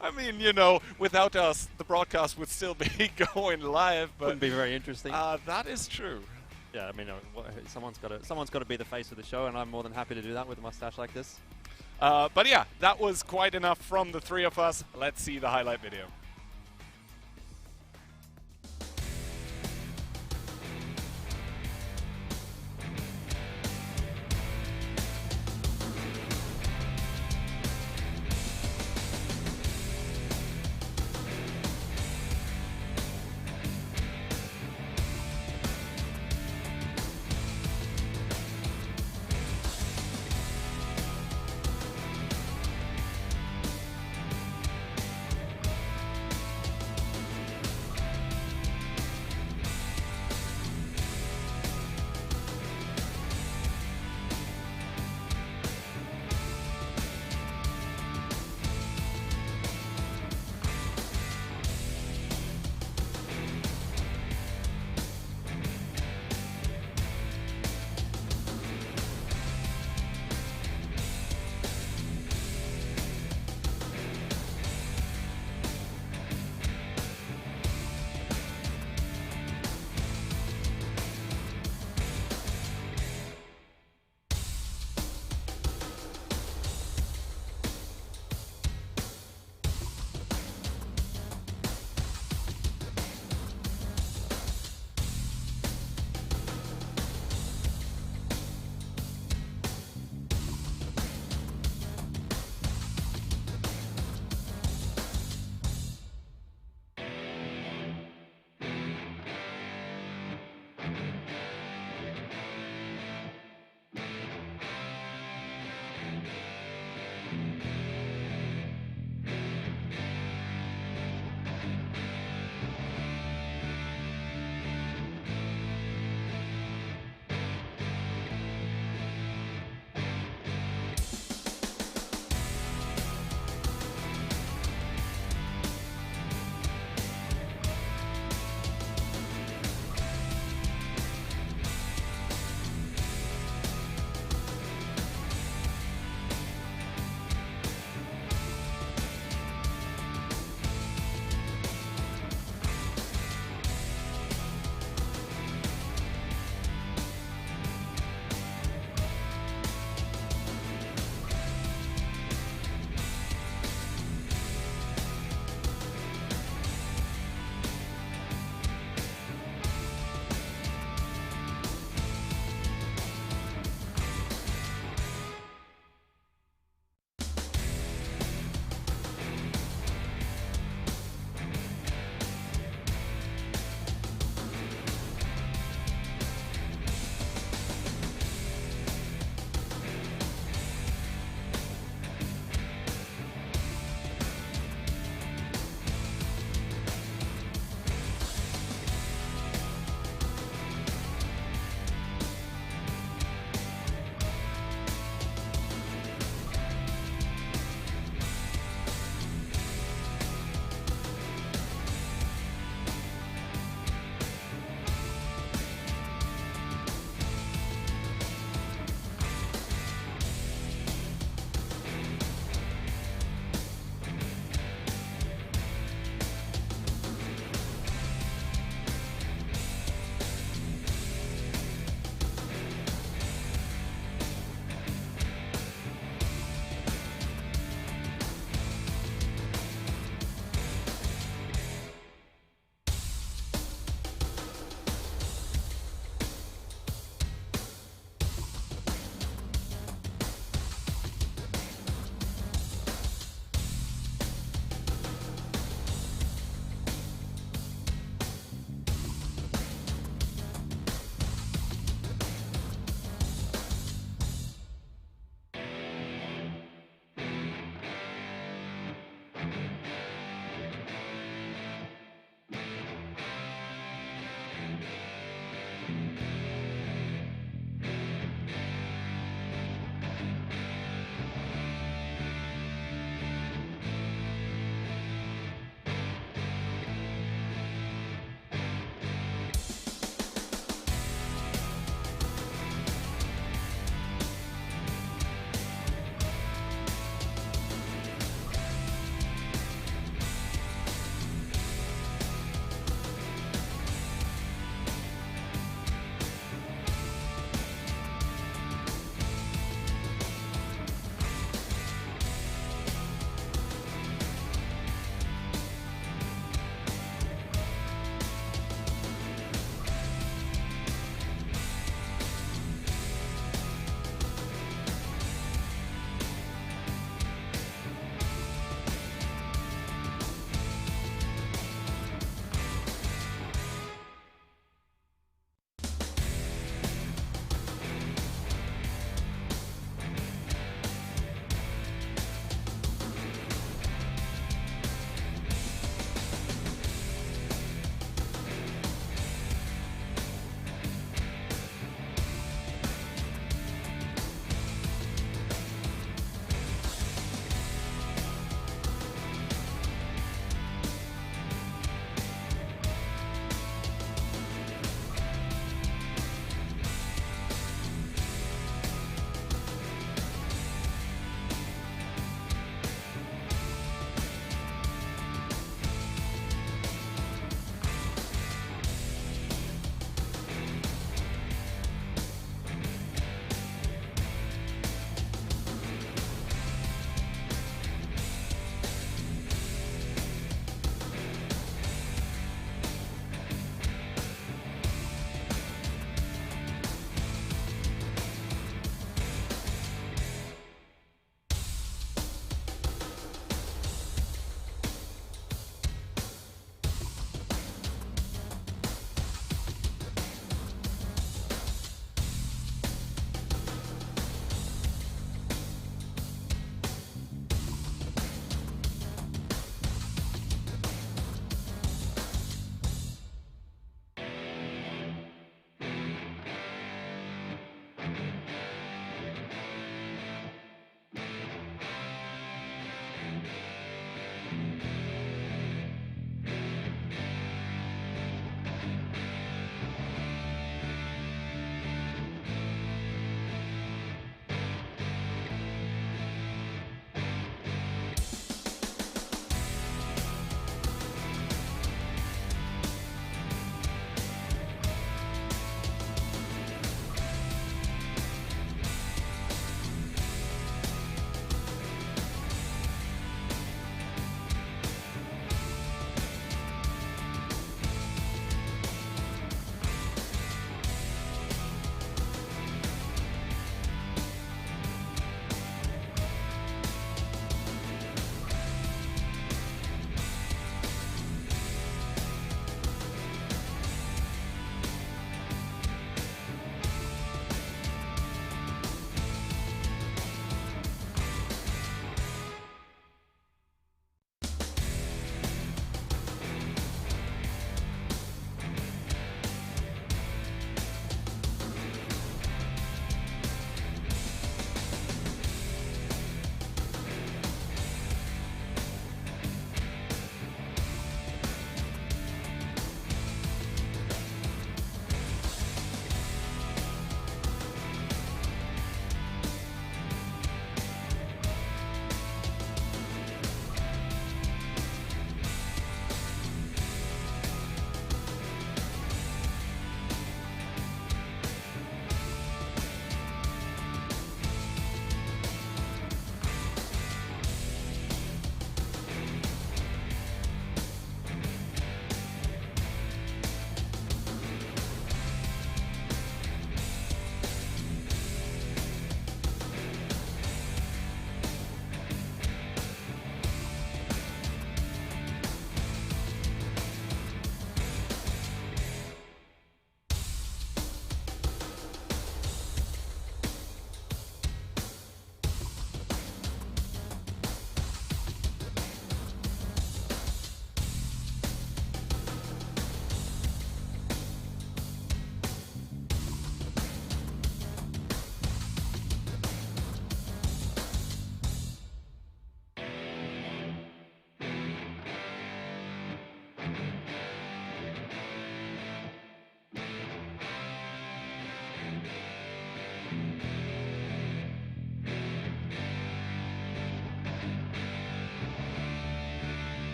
I mean, you know, without us, the broadcast would still be going live. But wouldn't be very interesting. That is true. Yeah, I mean, someone's got to be the face of the show, and I'm more than happy to do that with a mustache like this. But yeah, that was quite enough from the three of us. Let's see the highlight video.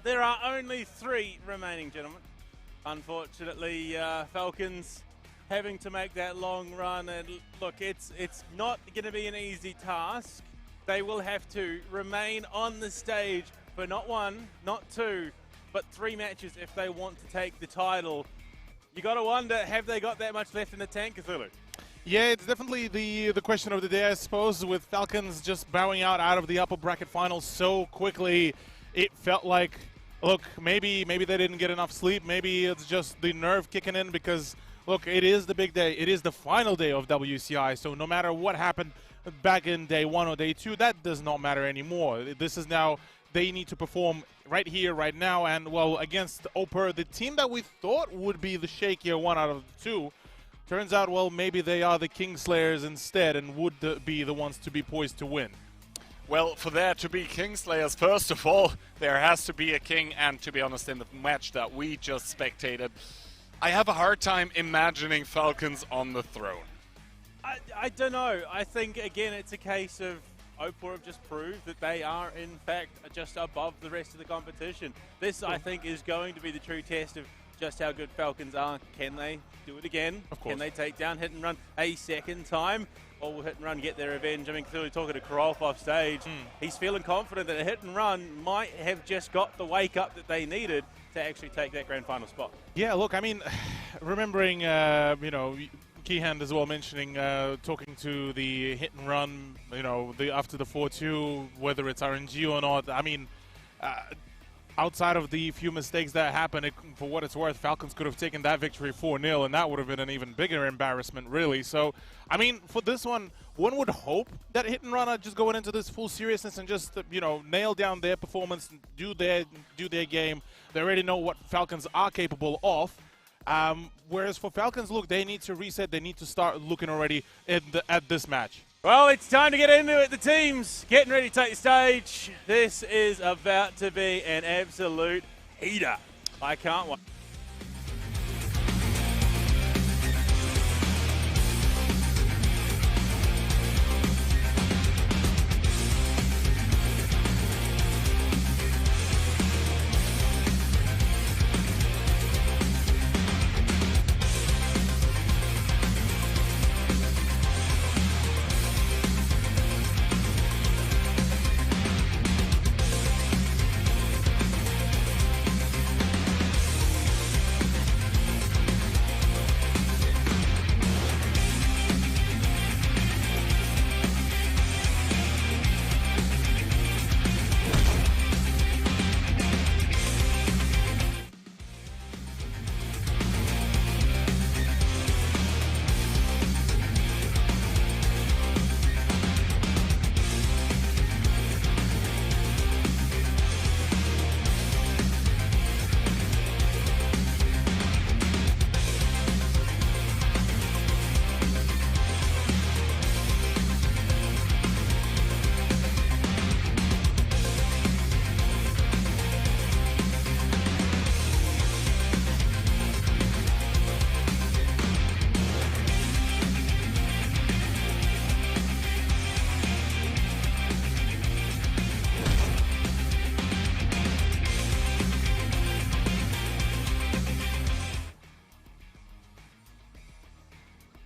There are only 3 remaining, gentlemen. Unfortunately, Falcons having to make that long run, and look, it's not going to be an easy task. They will have to remain on the stage for not 1, not 2, but 3 matches if they want to take the title. You got to wonder, have they got that much left in the tank, Cthulhu? Yeah, it's definitely the question of the day, I suppose, with Falcons just bowing out of the upper bracket finals so quickly. It felt like, look, maybe they didn't get enough sleep. Maybe it's just the nerve kicking in because, look, it is the big day. It is the final day of WCI, so no matter what happened back in day 1 or day 2, that does not matter anymore. This is now, they need to perform right here, right now, and, well, against Opur, the team that we thought would be the shakier one out of the 2, turns out, well, maybe they are the Kingslayers instead and would be the ones to be poised to win. Well, for there to be Kingslayers, first of all, there has to be a king, and to be honest, in the match that we just spectated, I have a hard time imagining Falcons on the throne. I don't know. I think, again, it's a case of Opur have just proved that they are, in fact, just above the rest of the competition. This, I think, is going to be the true test of just how good Falcons are. Can they do it again? Of course. Can they take down Hit and Run a second time? Or will Hit and Run get their revenge? I mean, clearly talking to Prokhorovka off stage, he's feeling confident that a Hit and Run might have just got the wake up that they needed to actually take that grand final spot. Yeah, look, I mean, remembering, Keyhand as well mentioning, talking to the Hit and Run, after the 4-2, whether it's RNG or not. I mean, outside of the few mistakes that happened, for what it's worth, Falcons could have taken that victory 4-0, and that would have been an even bigger embarrassment, really. So, I mean, for this one would hope that Hit and Run are just going into this full seriousness and just, nail down their performance, and do their game. They already know what Falcons are capable of. Whereas for Falcons, look, they need to reset. They need to start looking already at this match. Well, it's time to get into it. The team's getting ready to take the stage. This is about to be an absolute heater. I can't wait.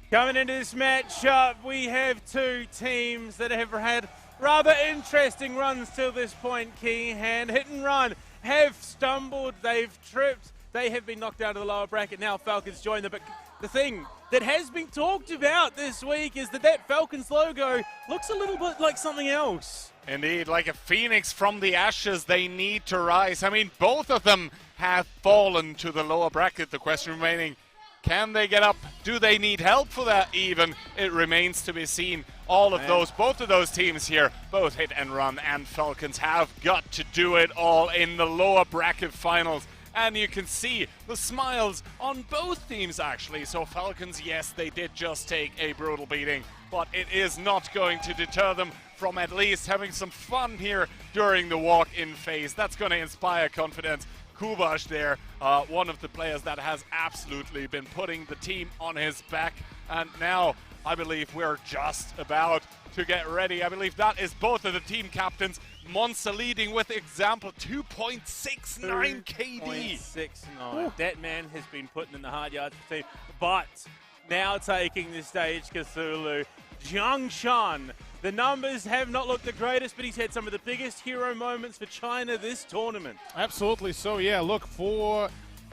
Coming into this matchup, we have 2 teams that have had rather interesting runs till this point. Keyhand, Hit and Run have stumbled, they've tripped, they have been knocked down to the lower bracket. Now Falcons join them, but the thing that has been talked about this week is that Falcons logo looks a little bit like something else. Indeed, like a phoenix from the ashes, they need to rise. I mean, both of them have fallen to the lower bracket. The question remaining, can they get up? Do they need help for that even? It remains to be seen. Both of those teams here, both Hit and Run and Falcons, have got to do it all in the lower bracket finals. And you can see the smiles on both teams, actually. So Falcons, yes, they did just take a brutal beating, but it is not going to deter them from at least having some fun here during the walk-in phase. That's going to inspire confidence. Kubash there, one of the players that has absolutely been putting the team on his back. And now I believe we're just about to get ready. I believe that is both of the team captains. Monster leading with example 2.69 KD. 2.69. That man has been putting in the hard yards for the team. But now taking the stage, Cthulhu, Zhangshan. The numbers have not looked the greatest, but he's had some of the biggest hero moments for China this tournament. Absolutely. So, yeah, look, for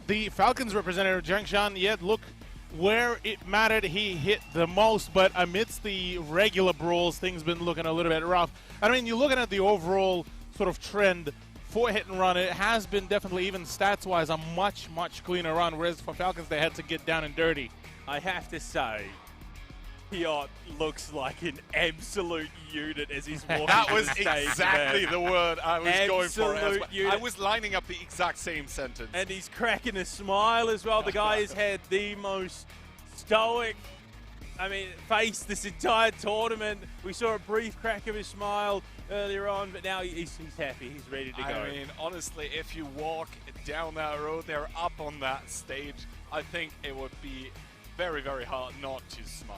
the Falcons representative, Zhangshan, yet look where it mattered, he hit the most, but amidst the regular brawls, things been looking a little bit rough. I mean, you're looking at the overall sort of trend for hit and run. It has been definitely, even stats-wise, a much, much cleaner run, whereas for Falcons, they had to get down and dirty. I have to say, Piotr looks like an absolute unit as he's walking That on was the stage, exactly the word I was going for. As well. Unit. I was lining up the exact same sentence. And he's cracking a smile as well. The guy has had the most stoic, face this entire tournament. We saw a brief crack of his smile earlier on, but now he's happy. He's ready to go. I mean, honestly, if you walk down that road there, up on that stage, I think it would be very, very hard not to smile.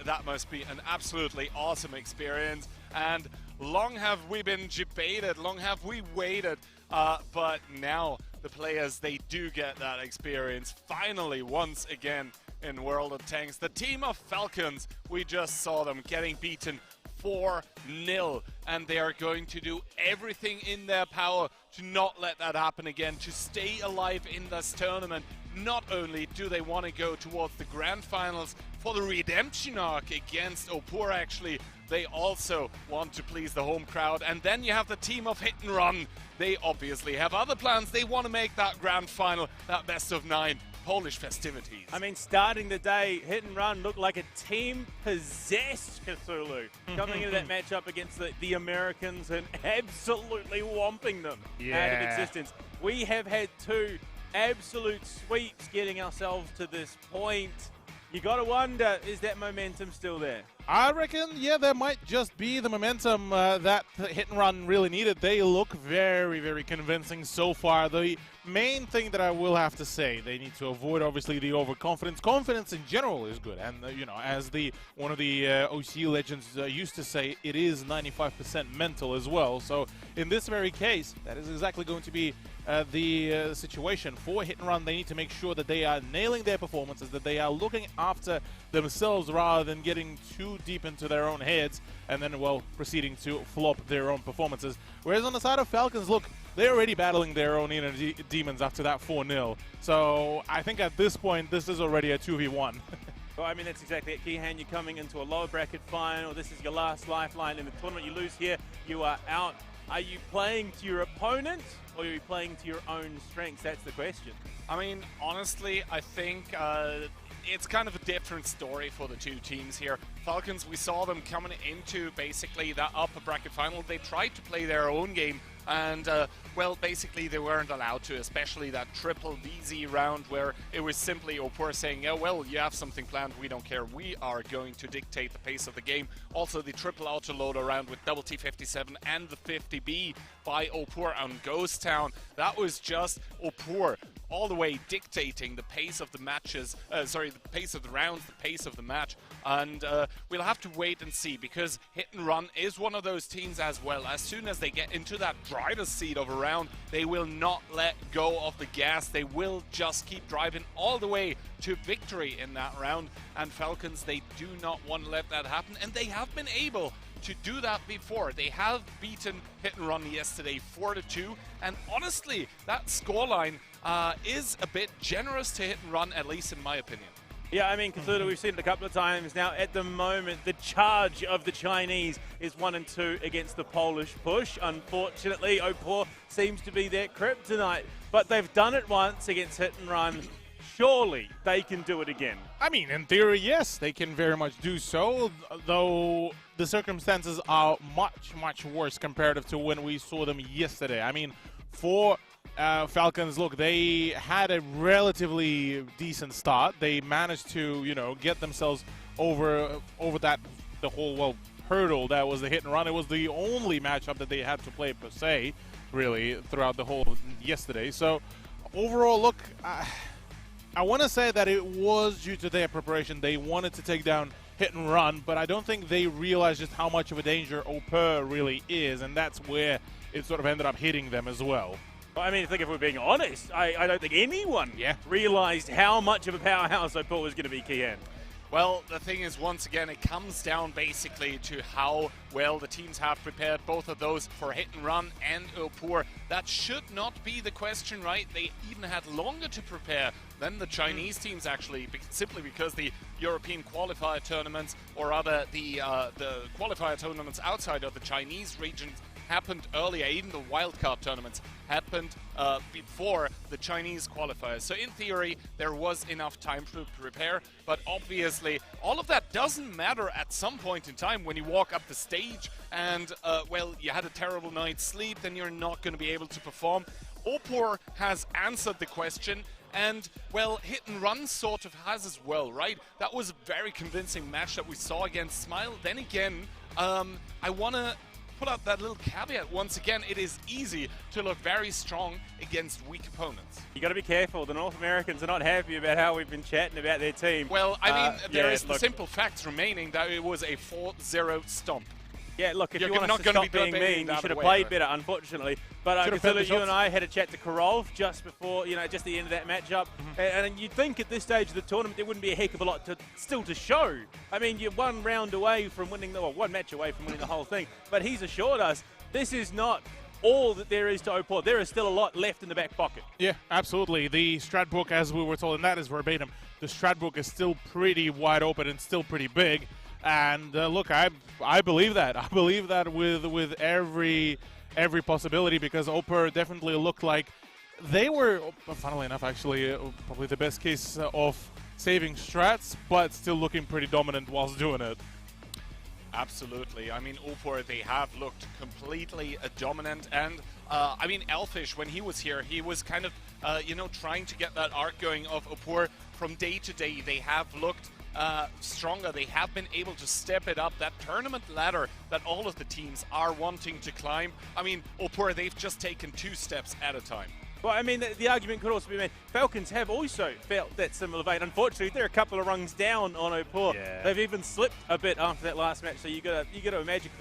That must be an absolutely awesome experience, and long have we been debated, long have we waited, but now the players, they do get that experience finally once again in World of Tanks. The team of Falcons, we just saw them getting beaten 4-0, and they are going to do everything in their power to not let that happen again, to stay alive in this tournament. Not only do they want to go towards the grand finals for the redemption arc against Opur, actually, they also want to please the home crowd. And then you have the team of Hit and Run. They obviously have other plans. They want to make that grand final, that best of 9 Polish festivities. I mean, starting the day, Hit and Run looked like a team-possessed Cthulhu coming into that matchup against the Americans and absolutely whomping them out of existence. We have had 2 absolute sweeps getting ourselves to this point. You got to wonder, is that momentum still there? I reckon, yeah, there might just be the momentum that Hit and Run really needed. They look very, very convincing so far. The main thing that I will have to say, they need to avoid, obviously, the overconfidence. Confidence in general is good, and as one of the OC legends used to say, it is 95% mental as well. So in this very case, that is exactly going to be the situation for Hit and Run. They need to make sure that they are nailing their performances, that they are looking after themselves rather than getting too deep into their own heads and then, well, proceeding to flop their own performances. Whereas on the side of Falcons, look, they're already battling their own inner demons after that 4-0. So I think at this point, this is already a 2v1. Well, I mean, that's exactly it, Kihan. You're coming into a lower bracket final. This is your last lifeline in the tournament. You lose here, you are out. Are you playing to your opponent, or are you playing to your own strengths? That's the question. I mean, honestly, I think it's kind of a different story for the 2 teams here. Falcons, we saw them coming into basically that upper bracket final. They tried to play their own game, and well, basically they weren't allowed to, especially that triple VZ round where it was simply Opur saying, yeah, well, you have something planned, we don't care, we are going to dictate the pace of the game. Also the triple autoloader round with double T57 and the 50B by Opur on Ghost Town, that was just Opur all the way dictating the pace of the matches, the pace of the rounds, the pace of the match. And we'll have to wait and see, because Hit and Run is one of those teams as well. As soon as they get into that driver's seat of a round, they will not let go of the gas. They will just keep driving all the way to victory in that round. And Falcons, they do not want to let that happen. And they have been able to do that before. They have beaten Hit and Run yesterday 4-2. And honestly, that scoreline is a bit generous to Hit and Run, at least in my opinion. Yeah, I mean, Cthulhu, we've seen it a couple of times now. At the moment, the charge of the Chinese is 1-2 against the Polish push. Unfortunately, Opur seems to be their kryptonite, but they've done it once against Hit and Run. Surely they can do it again. I mean, in theory, yes, they can very much do so, though the circumstances are much, much worse comparative to when we saw them yesterday. I mean, for Falcons, look, they had a relatively decent start. They managed to, get themselves over the whole, hurdle that was the Hit and Run. It was the only matchup that they had to play per se. really, throughout the whole yesterday. So, overall, look, I want to say that it was due to their preparation. They wanted to take down Hit and Run, but I don't think they realized just how much of a danger Opur really is, and that's where it sort of ended up hitting them as well. I mean, I think if we're being honest, I don't think anyone realized how much of a powerhouse Opur was going to be, Kian. Well, the thing is, once again, it comes down basically to how well the teams have prepared, both of those for Hit and Run and Opur. That should not be the question, right? They even had longer to prepare than the Chinese teams, actually, simply because the European qualifier tournaments, or rather the qualifier tournaments outside of the Chinese regions, happened earlier. Even the wildcard tournaments happened before the Chinese qualifiers. So in theory, there was enough time to prepare, but obviously all of that doesn't matter at some point in time when you walk up the stage and, well, you had a terrible night's sleep, then you're not going to be able to perform. Opur has answered the question, and, well, Hit and Run sort of has as well, right? That was a very convincing match that we saw against Smile. Then again, I want to put out that little caveat once again. It is easy to look very strong against weak opponents. You got to be careful. The North Americans are not happy about how we've been chatting about their team. Well, I mean, there is the simple facts remaining that it was a 4-0 stomp. Yeah, look, if you want us to stop being mean, you should have played better, unfortunately. But I can tell you and I had a chat to Karov just before, just the end of that matchup. And you'd think at this stage of the tournament there wouldn't be a heck of a lot still to show. I mean, you're one round away from winning, one match away from winning the whole thing. But he's assured us this is not all that there is to Opur. There is still a lot left in the back pocket. Yeah, absolutely. The strat book, as we were told, and that is verbatim, the strat book is still pretty wide open and still pretty big. And look, I believe that. I believe that with every possibility, because Opur definitely looked like they were, funnily enough, actually probably the best case of saving strats, but still looking pretty dominant whilst doing it. Absolutely. I mean, Opur, they have looked completely dominant. And, I mean, Elfish, when he was here, he was kind of, trying to get that arc going of Opur from day to day. They have looked stronger. They have been able to step it up, that tournament ladder that all of the teams are wanting to climb. I mean, Opur, they've just taken 2 steps at a time. Well, I mean, the argument could also be made. Falcons have also felt that similar vein. Unfortunately, they're a couple of rungs down on Opur. Yeah. They've even slipped a bit after that last match, so you got to imagine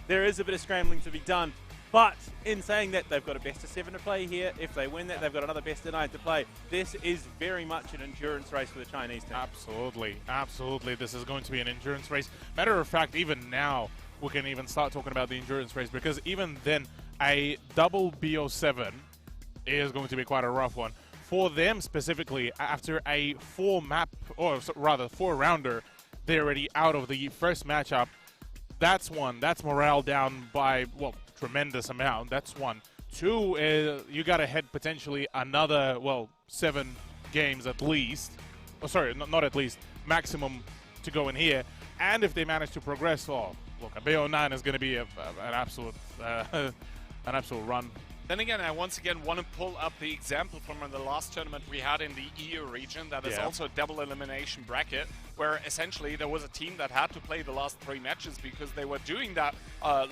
there is a bit of scrambling to be done. But in saying that, they've got a best of 7 to play here. If they win that, they've got another best of 9 to play. This is very much an endurance race for the Chinese team. Absolutely. Absolutely. This is going to be an endurance race. Matter of fact, even now, we can even start talking about the endurance race, because even then, a double BO7 is going to be quite a rough one. For them specifically, after a 4-rounder, they're already out of the first matchup. That's one. That's morale down by, well, tremendous amount. That's one. 2, you got to head potentially another, 7 games at least. Oh, sorry, not at least. Maximum to go in here. And if they manage to progress, look, a BO9 is going to be an absolute run. Then again, I once again want to pull up the example from the last tournament we had in the EU region. That is also a double elimination bracket, where essentially there was a team that had to play the last 3 matches because they were doing that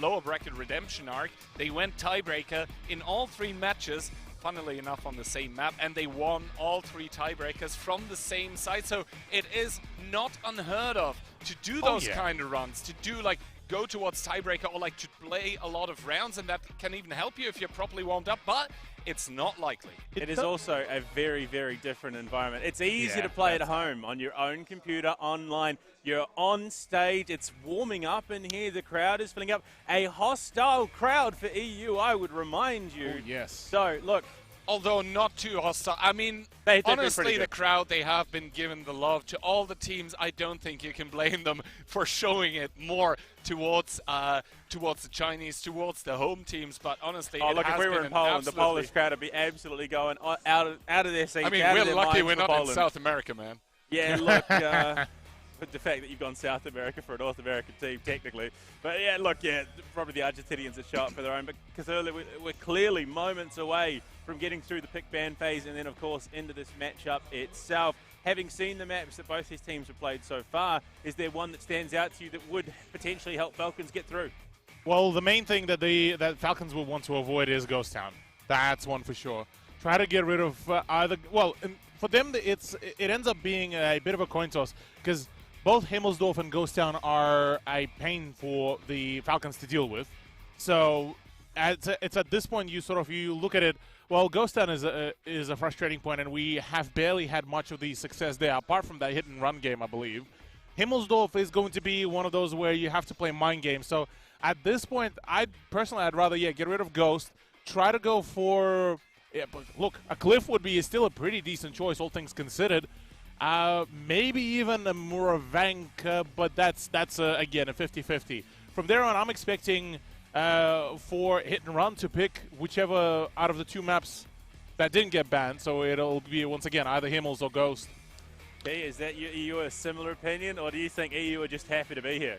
lower bracket redemption arc. They went tiebreaker in all 3 matches, funnily enough on the same map, and they won all 3 tiebreakers from the same side. So it is not unheard of to do those kind of runs, to do go towards tiebreaker, or to play a lot of rounds, and that can even help you if you're properly warmed up, but it's not likely. It is also a very, very different environment. It's easy to play at home, on your own computer, online. You're on stage, it's warming up in here, the crowd is filling up. A hostile crowd for EU, I would remind you. Oh, yes. So, look. Although not too hostile. I mean, honestly, the crowd, they have been given the love to all the teams. I don't think you can blame them for showing it more towards the Chinese, towards the home teams. But honestly, if we were in Poland, the Polish crowd would be absolutely going out of their seats. I mean, we're lucky we're not in South America, man. Yeah, look, but the fact that you've gone South America for a North American team, technically. But yeah, look, probably the Argentinians are shot for their own. But because earlier we're clearly moments away from getting through the pick ban phase, and then of course into this matchup itself. Having seen the maps that both these teams have played so far, is there one that stands out to you that would potentially help Falcons get through? Well, the main thing that Falcons will want to avoid is Ghost Town. That's one for sure. Try to get rid of either. Well, for them, it ends up being a bit of a coin toss because both Himmelsdorf and Ghost Town are a pain for the Falcons to deal with. So it's at this point you look at it. Well, Ghost Town is a frustrating point, and we have barely had much of the success there, apart from that hit-and-run game, I believe. Himmelsdorf is going to be one of those where you have to play mind games. So at this point, I'd rather get rid of Ghost, try to go for... Yeah, but look, a Cliff would be still a pretty decent choice, all things considered. Maybe even a Muravank, but that's again, a 50-50. From there on, I'm expecting... for hit and run to pick whichever out of the two maps that didn't get banned. So it'll be, once again, either Himmels or Ghost. Okay, is that EU a similar opinion, or do you think EU are just happy to be here?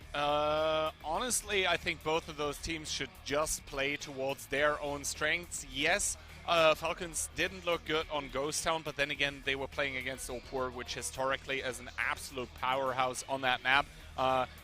Honestly, I think both of those teams should just play towards their own strengths. Yes, Falcons didn't look good on Ghost Town, but then again, they were playing against Opur, which historically is an absolute powerhouse on that map.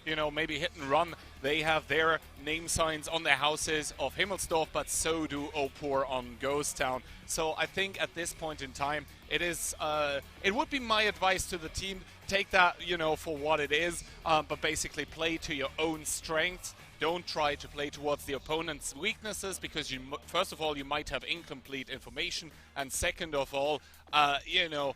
You know, maybe hit and run, they have their name signs on their houses of Himmelsdorf, but so do Opur on Ghost Town. So I think at this point in time, it would be my advice to the team, take that, you know, for what it is, but basically play to your own strengths. Don't try to play towards the opponent's weaknesses, because first of all, you might have incomplete information, and second of all, you know,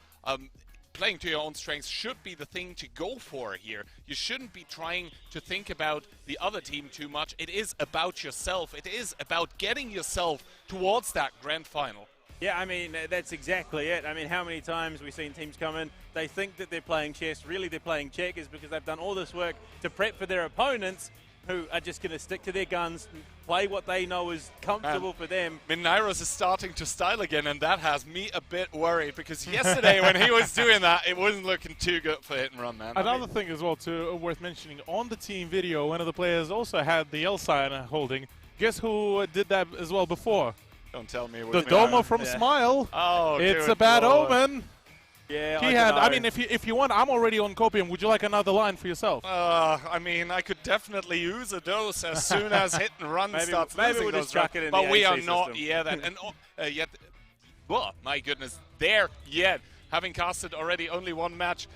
playing to your own strengths should be the thing to go for here. You shouldn't be trying to think about the other team too much. It is about yourself. It is about getting yourself towards that grand final. Yeah, I mean, that's exactly it. I mean, how many times we've seen teams come in, they think that they're playing chess, really they're playing checkers, because they've done all this work to prep for their opponents, who are just going to stick to their guns, play what they know is comfortable for them. Minairos is starting to style again, and that has me a bit worried, because yesterday when he was doing that, it wasn't looking too good for hit and run, man. Another thing as well, too, worth mentioning, on the team video, one of the players also had the L sign holding. Guess who did that as well before? Don't tell me. The Domo from Smile. Oh, it's a bad omen. Yeah, he had. I mean, if you want, I'm already on copium. Would you like another line for yourself? I mean, I could definitely use a dose as soon as hit and run starts losing we'll those just chuck it in but the we AC are not system. yet. Yet, well, my goodness, there yet. Having casted already only one match,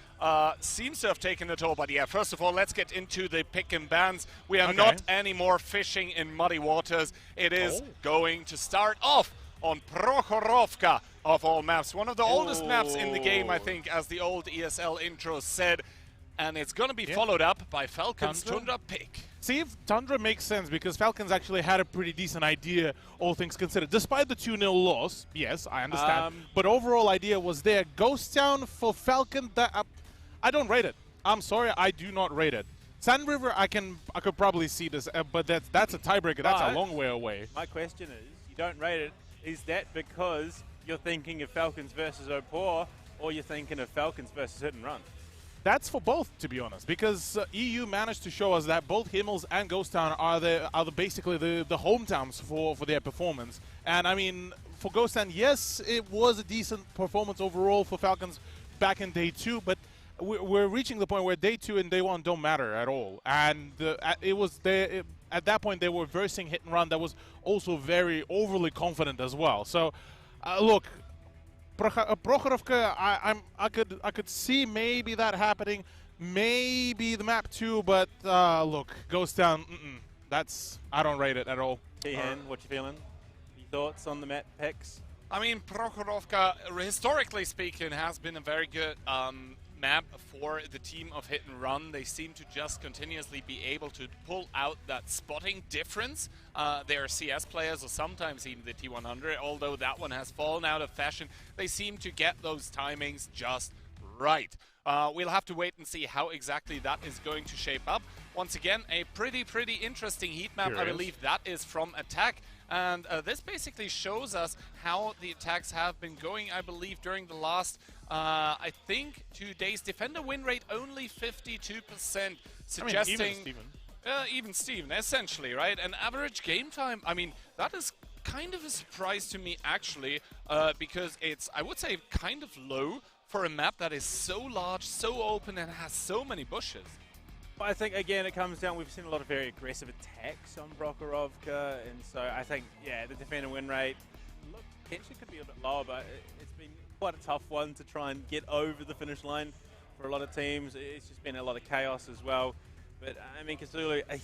seems to have taken it all. But yeah, first of all, let's get into the pick and bans. We are not anymore fishing in muddy waters. It is going to start off on Prokhorovka of all maps. One of the oldest maps in the game, I think, as the old ESL intro said. And it's going to be followed up by Falcons Tundra pick. See, if Tundra makes sense, because Falcons actually had a pretty decent idea, all things considered. Despite the 2-0 loss, yes, I understand. But overall idea was there. Ghost Town for Falcon, I don't rate it. I'm sorry, I do not rate it. Sand River, I could probably see this, but that's a tiebreaker. That's a long way away. My question is, you don't rate it. Is that because you're thinking of Falcons versus Opur, or you're thinking of Falcons versus hit and run? That's for both, to be honest, because EU managed to show us that both Himmels and Ghost Town are basically the hometowns for their performance. And I mean, for Ghost Town, yes, it was a decent performance overall for Falcons back in day 2, but we're reaching the point where day 2 and day 1 don't matter at all. And it was there. At that point, they were versing hit and run that was also very overly confident as well. So, look, Prokhorovka, I could see maybe that happening, maybe the map too, but look, Ghost Town, I don't rate it at all. Tihan, what you feeling? Your thoughts on the map picks? I mean, Prokhorovka, historically speaking, has been a very good map for the team of hit and run. They seem to just continuously be able to pull out that spotting difference. They are CS players, or sometimes even the T100, although that one has fallen out of fashion. They seem to get those timings just right. We'll have to wait and see how exactly that is going to shape up. Once again, a pretty interesting heat map. I believe that is from Attack. And this basically shows us how the attacks have been going, I believe, during the last, I think, 2 days. Defender win rate only 52%, suggesting... I mean, even Steven. Even Steven, essentially, right? And average game time, I mean, that is kind of a surprise to me, actually, because it's, I would say, kind of low for a map that is so large, so open, and has so many bushes. I think, again, it comes down, we've seen a lot of very aggressive attacks on Prokhorovka, and so I think, yeah, the defender win rate potentially could be a bit lower, but it's been quite a tough one to try and get over the finish line for a lot of teams. It's just been a lot of chaos as well. But, I mean, Kasulu, a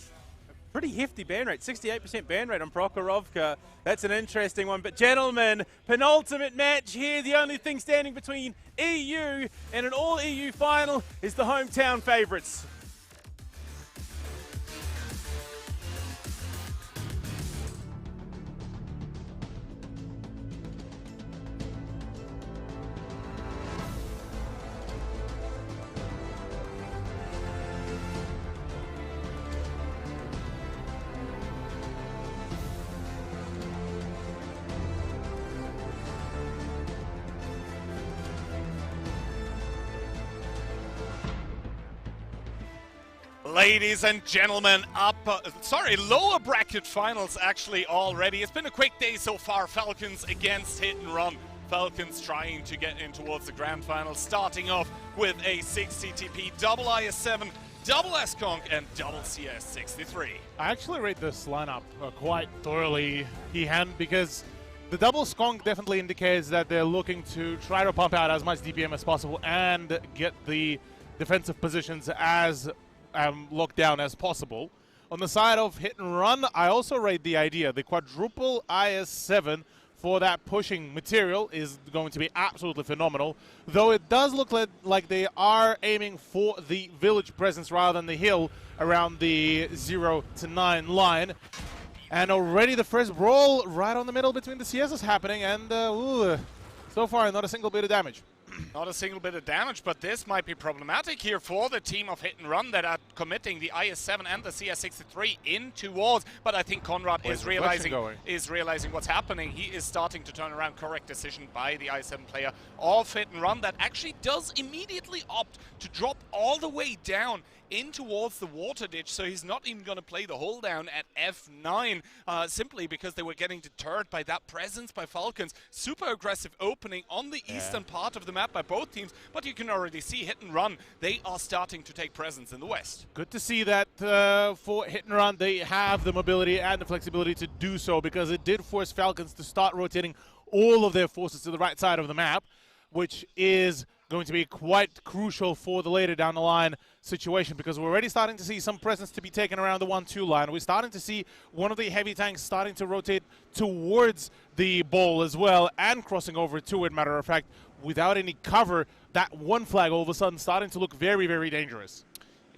pretty hefty ban rate, 68% ban rate on Prokhorovka. That's an interesting one. But, gentlemen, penultimate match here. The only thing standing between EU and an all-EU final is the hometown favourites. Ladies and gentlemen, lower bracket finals actually already. It's been a quick day so far. Falcons against Hit and Run. Falcons trying to get in towards the grand final, starting off with a 60 TP, double IS7, double S-Conk, and double CS63. I actually read this lineup quite thoroughly, because the double skunk definitely indicates that they're looking to try to pump out as much DPM as possible and get the defensive positions as locked down as possible. On the side of Hit and Run, I also rate the idea. The quadruple IS7 for that pushing material is going to be absolutely phenomenal, though it does look like they are aiming for the village presence rather than the hill around the 0 to 9 line. And already the first brawl right on the middle between the CS is happening, and so far not a single bit of damage. Not a single bit of damage, but this might be problematic here for the team of Hit and Run that are committing the IS-7 and the CS63 into walls. But I think Conrad is realizing what's happening. He is starting to turn around. Correct decision by the IS-7 player of Hit and Run that actually does immediately opt to drop all the way down in towards the water ditch, so he's not even going to play the hold down at F9 simply because they were getting deterred by that presence by Falcons. Super aggressive opening on the eastern part of the map by both teams, but you can already see Hit and Run, they are starting to take presence in the west. Good to see that for Hit and Run they have the mobility and the flexibility to do so, because it did force Falcons to start rotating all of their forces to the right side of the map, which is going to be quite crucial for the later down the line situation, because we're already starting to see some presence to be taken around the 1-2 line. We're starting to see one of the heavy tanks starting to rotate towards the ball as well and crossing over to it, matter of fact, without any cover. That one flag all of a sudden starting to look very, very dangerous.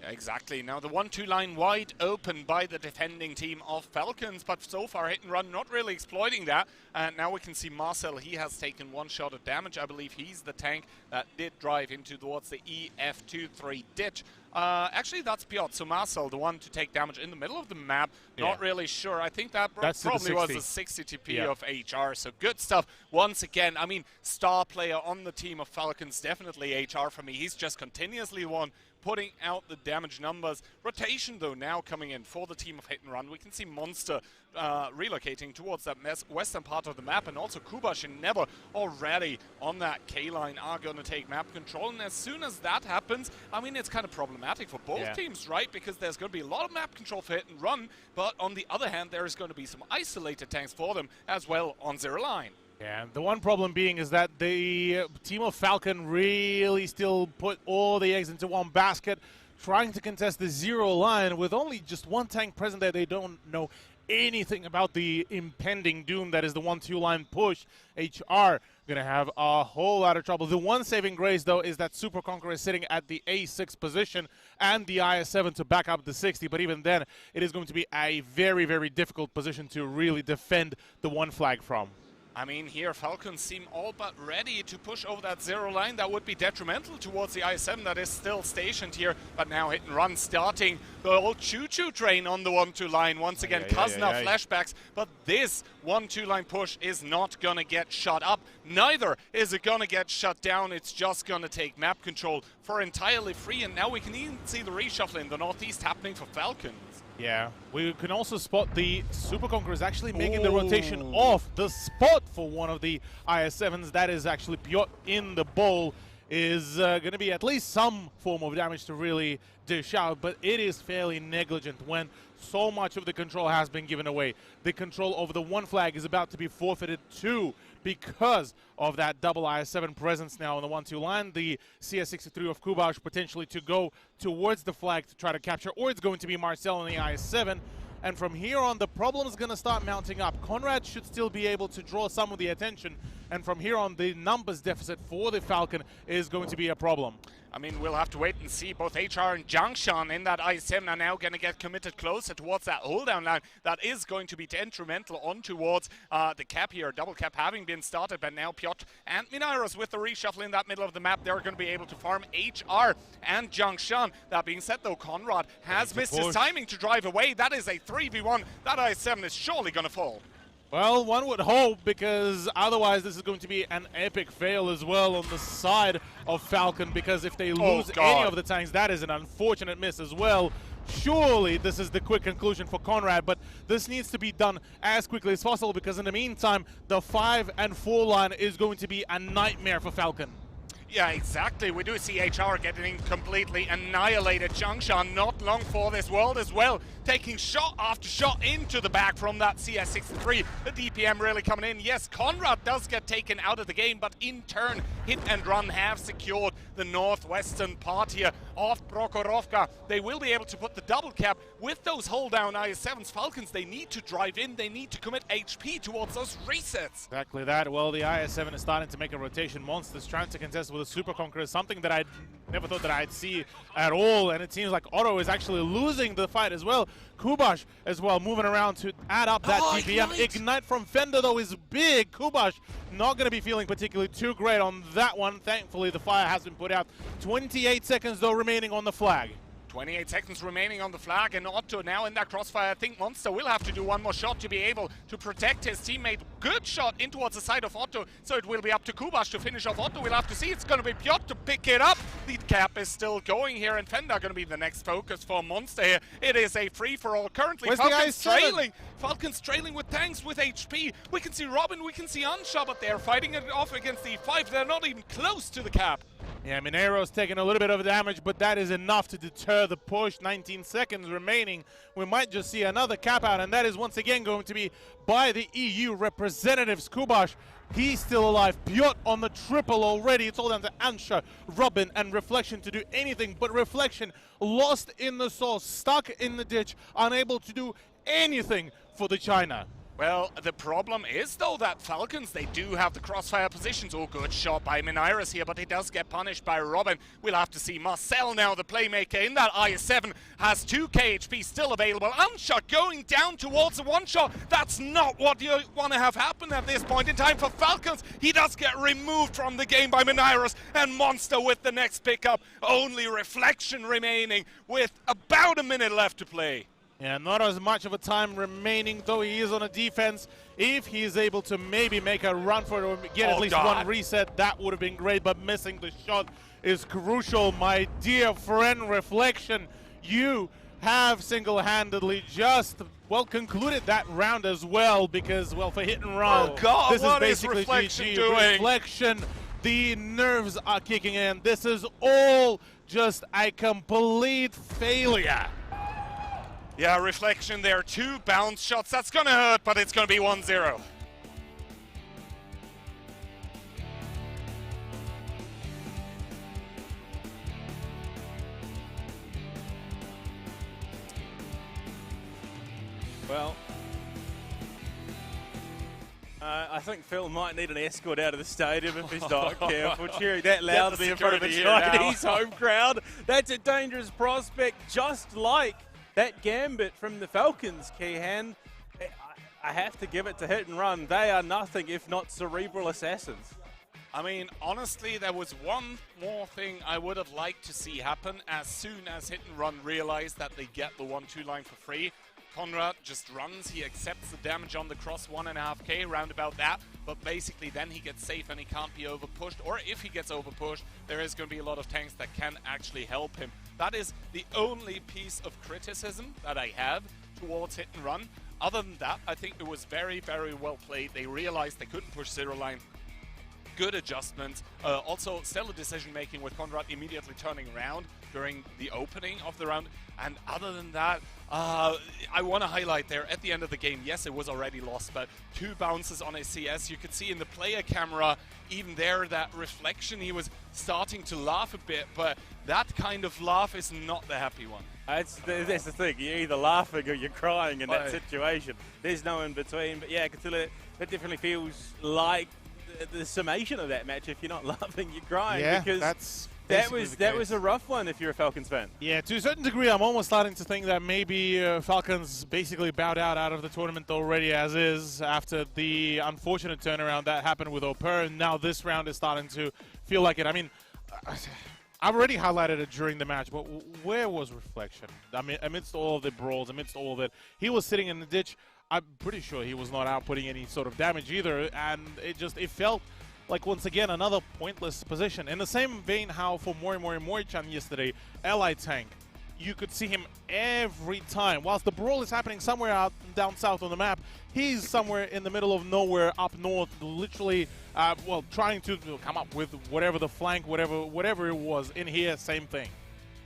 Yeah, exactly. Now the 1-2 line wide open by the defending team of Falcons, but so far Hit and Run not really exploiting that. And now we can see Marcel, he has taken one shot of damage. I believe he's the tank that did drive into towards the EF23 ditch. Actually, that's Piotr, so Marcel, the one to take damage in the middle of the map. Not really sure. I think that probably was a 60 TP of HR, so good stuff. Once again, I mean, star player on the team of Falcons, definitely HR for me. He's just continuously one putting out the damage numbers. Rotation, though, now coming in for the team of Hit and Run. We can see Monster relocating towards that western part of the map, and also Kubash and Never already on that K-line are going to take map control. And as soon as that happens, I mean, it's kind of problematic for both teams, right? Because there's going to be a lot of map control for Hit and Run, but on the other hand, there is going to be some isolated tanks for them as well on zero line. Yeah, the one problem being is that the team of Falcon really still put all the eggs into one basket, trying to contest the zero line with only just one tank present there. They don't know anything about the impending doom that is the 1-2 line push. HR gonna have a whole lot of trouble. The one saving grace, though, is that Super Conqueror is sitting at the A6 position and the IS-7 to back up the 60, but even then, it is going to be a very, very difficult position to really defend the one flag from. I mean, here Falcons seem all but ready to push over that zero line. That would be detrimental towards the IS-7 that is still stationed here. But now Hit and Run starting the old choo-choo train on the 1-2 line. Once again, Kazna flashbacks. But this 1-2 line push is not going to get shut up. Neither is it going to get shut down. It's just going to take map control for entirely free. And now we can even see the reshuffle in the northeast happening for Falcons. Yeah, we can also spot the Super Conquerors actually making the rotation off the spot for one of the IS-7s. That is actually Piotr in the bowl. is going to be at least some form of damage to really dish out, but it is fairly negligent when so much of the control has been given away. The control over the one flag is about to be forfeited too because of that double IS-7 presence now on the 1-2 line. The CS-63 of Kubash potentially to go towards the flag to try to capture, or it's going to be Marcel on the IS-7. And from here on, the problem is going to start mounting up. Conrad should still be able to draw some of the attention. And from here on, the numbers deficit for the Falcon is going to be a problem. I mean, we'll have to wait and see. Both HR and Jiangshan in that IS-7 are now going to get committed closer towards that hold-down line. That is going to be detrimental on towards the cap here. Double cap having been started, but now Piotr and Minairos with the reshuffle in that middle of the map. They're going to be able to farm HR and Jiangshan. That being said, though, Conrad has missed his timing to drive away. That is a 3v1. That IS-7 is surely going to fall. Well, one would hope, because otherwise this is going to be an epic fail as well on the side of Falcon, because if they lose any of the tanks, that is an unfortunate miss as well. Surely this is the quick conclusion for Conrad, but this needs to be done as quickly as possible, because in the meantime, the 5 and 4 line is going to be a nightmare for Falcon. Yeah, exactly. We do see HR getting completely annihilated. Jiangshan not long for this world as well, taking shot after shot into the back from that CS-63. The DPM really coming in. Yes, Conrad does get taken out of the game, but in turn, Hit and Run have secured the northwestern part here of Prokhorovka. They will be able to put the double cap with those hold down IS-7s. Falcons, they need to drive in, they need to commit HP towards those resets. Exactly that. Well, the IS-7 is starting to make a rotation. Monsters trying to contest with a Super Conqueror, something that I never thought that I'd see at all, and it seems like Otto is actually losing the fight as well. Kubash as well moving around to add up that DPM. Ignite from Fender though is big. Kubash not going to be feeling particularly too great on that one. Thankfully the fire has been put out. 28 seconds though remaining on the flag. 28 seconds remaining on the flag, and Otto now in that crossfire. I think Monster will have to do one more shot to be able to protect his teammate. Good shot in towards the side of Otto, so it will be up to Kubash to finish off Otto. We'll have to see. It's going to be Piotr to pick it up. The cap is still going here, and Fender going to be the next focus for Monster here. It is a free-for-all currently. Where's Falcons the trailing. Falcons trailing with tanks, with HP. We can see Robin, we can see Ansha, but they're fighting it off against the 5. They're not even close to the cap. Yeah, Minero's taking a little bit of damage, but that is enough to deter the push. 19 seconds remaining. We might just see another cap out, and that is once again going to be by the EU representatives. Kubash, he's still alive. Piotr on the triple already. It's all down to Ansha, Robin, and Reflection to do anything, but Reflection lost in the source, stuck in the ditch, unable to do anything for the China. Well, the problem is, though, that Falcons, they do have the crossfire positions. Oh, good shot by Minairos here, but he does get punished by Robin. We'll have to see Marcel now, the playmaker in that IS-7, has 2k HP still available. Ansha going down towards the one-shot. That's not what you want to have happen at this point in time for Falcons. He does get removed from the game by Minairos, and Monster with the next pickup. Only Reflection remaining with about a minute left to play. Yeah, not as much of a time remaining, though he is on a defense. If he is able to maybe make a run for it or get at least one reset, that would have been great, but missing the shot is crucial. My dear friend Reflection, you have single-handedly just, well, concluded that round as well, because, well, for Hit and Run, this is basically GG. Reflection, the nerves are kicking in. This is all just a complete failure. Yeah, Reflection there, 2 bounce shots. That's going to hurt, but it's going to be 1-0. Well, I think Phil might need an escort out of the stadium if he's not careful. Cheering that loudly in front of a Chinese home crowd. That's a dangerous prospect, just like that gambit from the Falcons, Kehan. I have to give it to Hit and Run. They are nothing if not cerebral assassins. I mean, honestly, there was one more thing I would have liked to see happen as soon as Hit and Run realized that they get the 1-2 line for free. Conrad just runs, he accepts the damage on the cross, 1.5k, round about that, but basically then he gets safe and he can't be overpushed, or if he gets overpushed, there is going to be a lot of tanks that can actually help him. That is the only piece of criticism that I have towards Hit and Run. Other than that, I think it was very, very well played. They realized they couldn't push zero line. good adjustments. Also, stellar decision-making with Conrad immediately turning around during the opening of the round. And other than that, I want to highlight there at the end of the game, yes, it was already lost, but 2 bounces on a CS. You could see in the player camera, even there, that reflection, he was starting to laugh a bit, but that kind of laugh is not the happy one. That's the thing. You're either laughing or you're crying in that situation. There's no in between. But yeah, Cthulhu, that definitely feels like the summation of that match. If you're not laughing, you're crying. Yeah, because that's that was a rough one if you're a Falcons fan. Yeah, to a certain degree, I'm almost starting to think that maybe Falcons basically bowed out of the tournament already as is after the unfortunate turnaround that happened with Opur, and now this round is starting to feel like it. I mean, I've already highlighted it during the match, but where was Reflection? I mean, amidst all of the brawls, amidst all of it, he was sitting in the ditch. I'm pretty sure he was not outputting any sort of damage either, and it felt like, once again, another pointless position. In the same vein how for Mori-Chan yesterday, Ally Tank, you could see him every time. Whilst the brawl is happening somewhere out down south on the map, he's somewhere in the middle of nowhere up north, literally, well, trying to come up with whatever the flank, whatever it was. In here, same thing.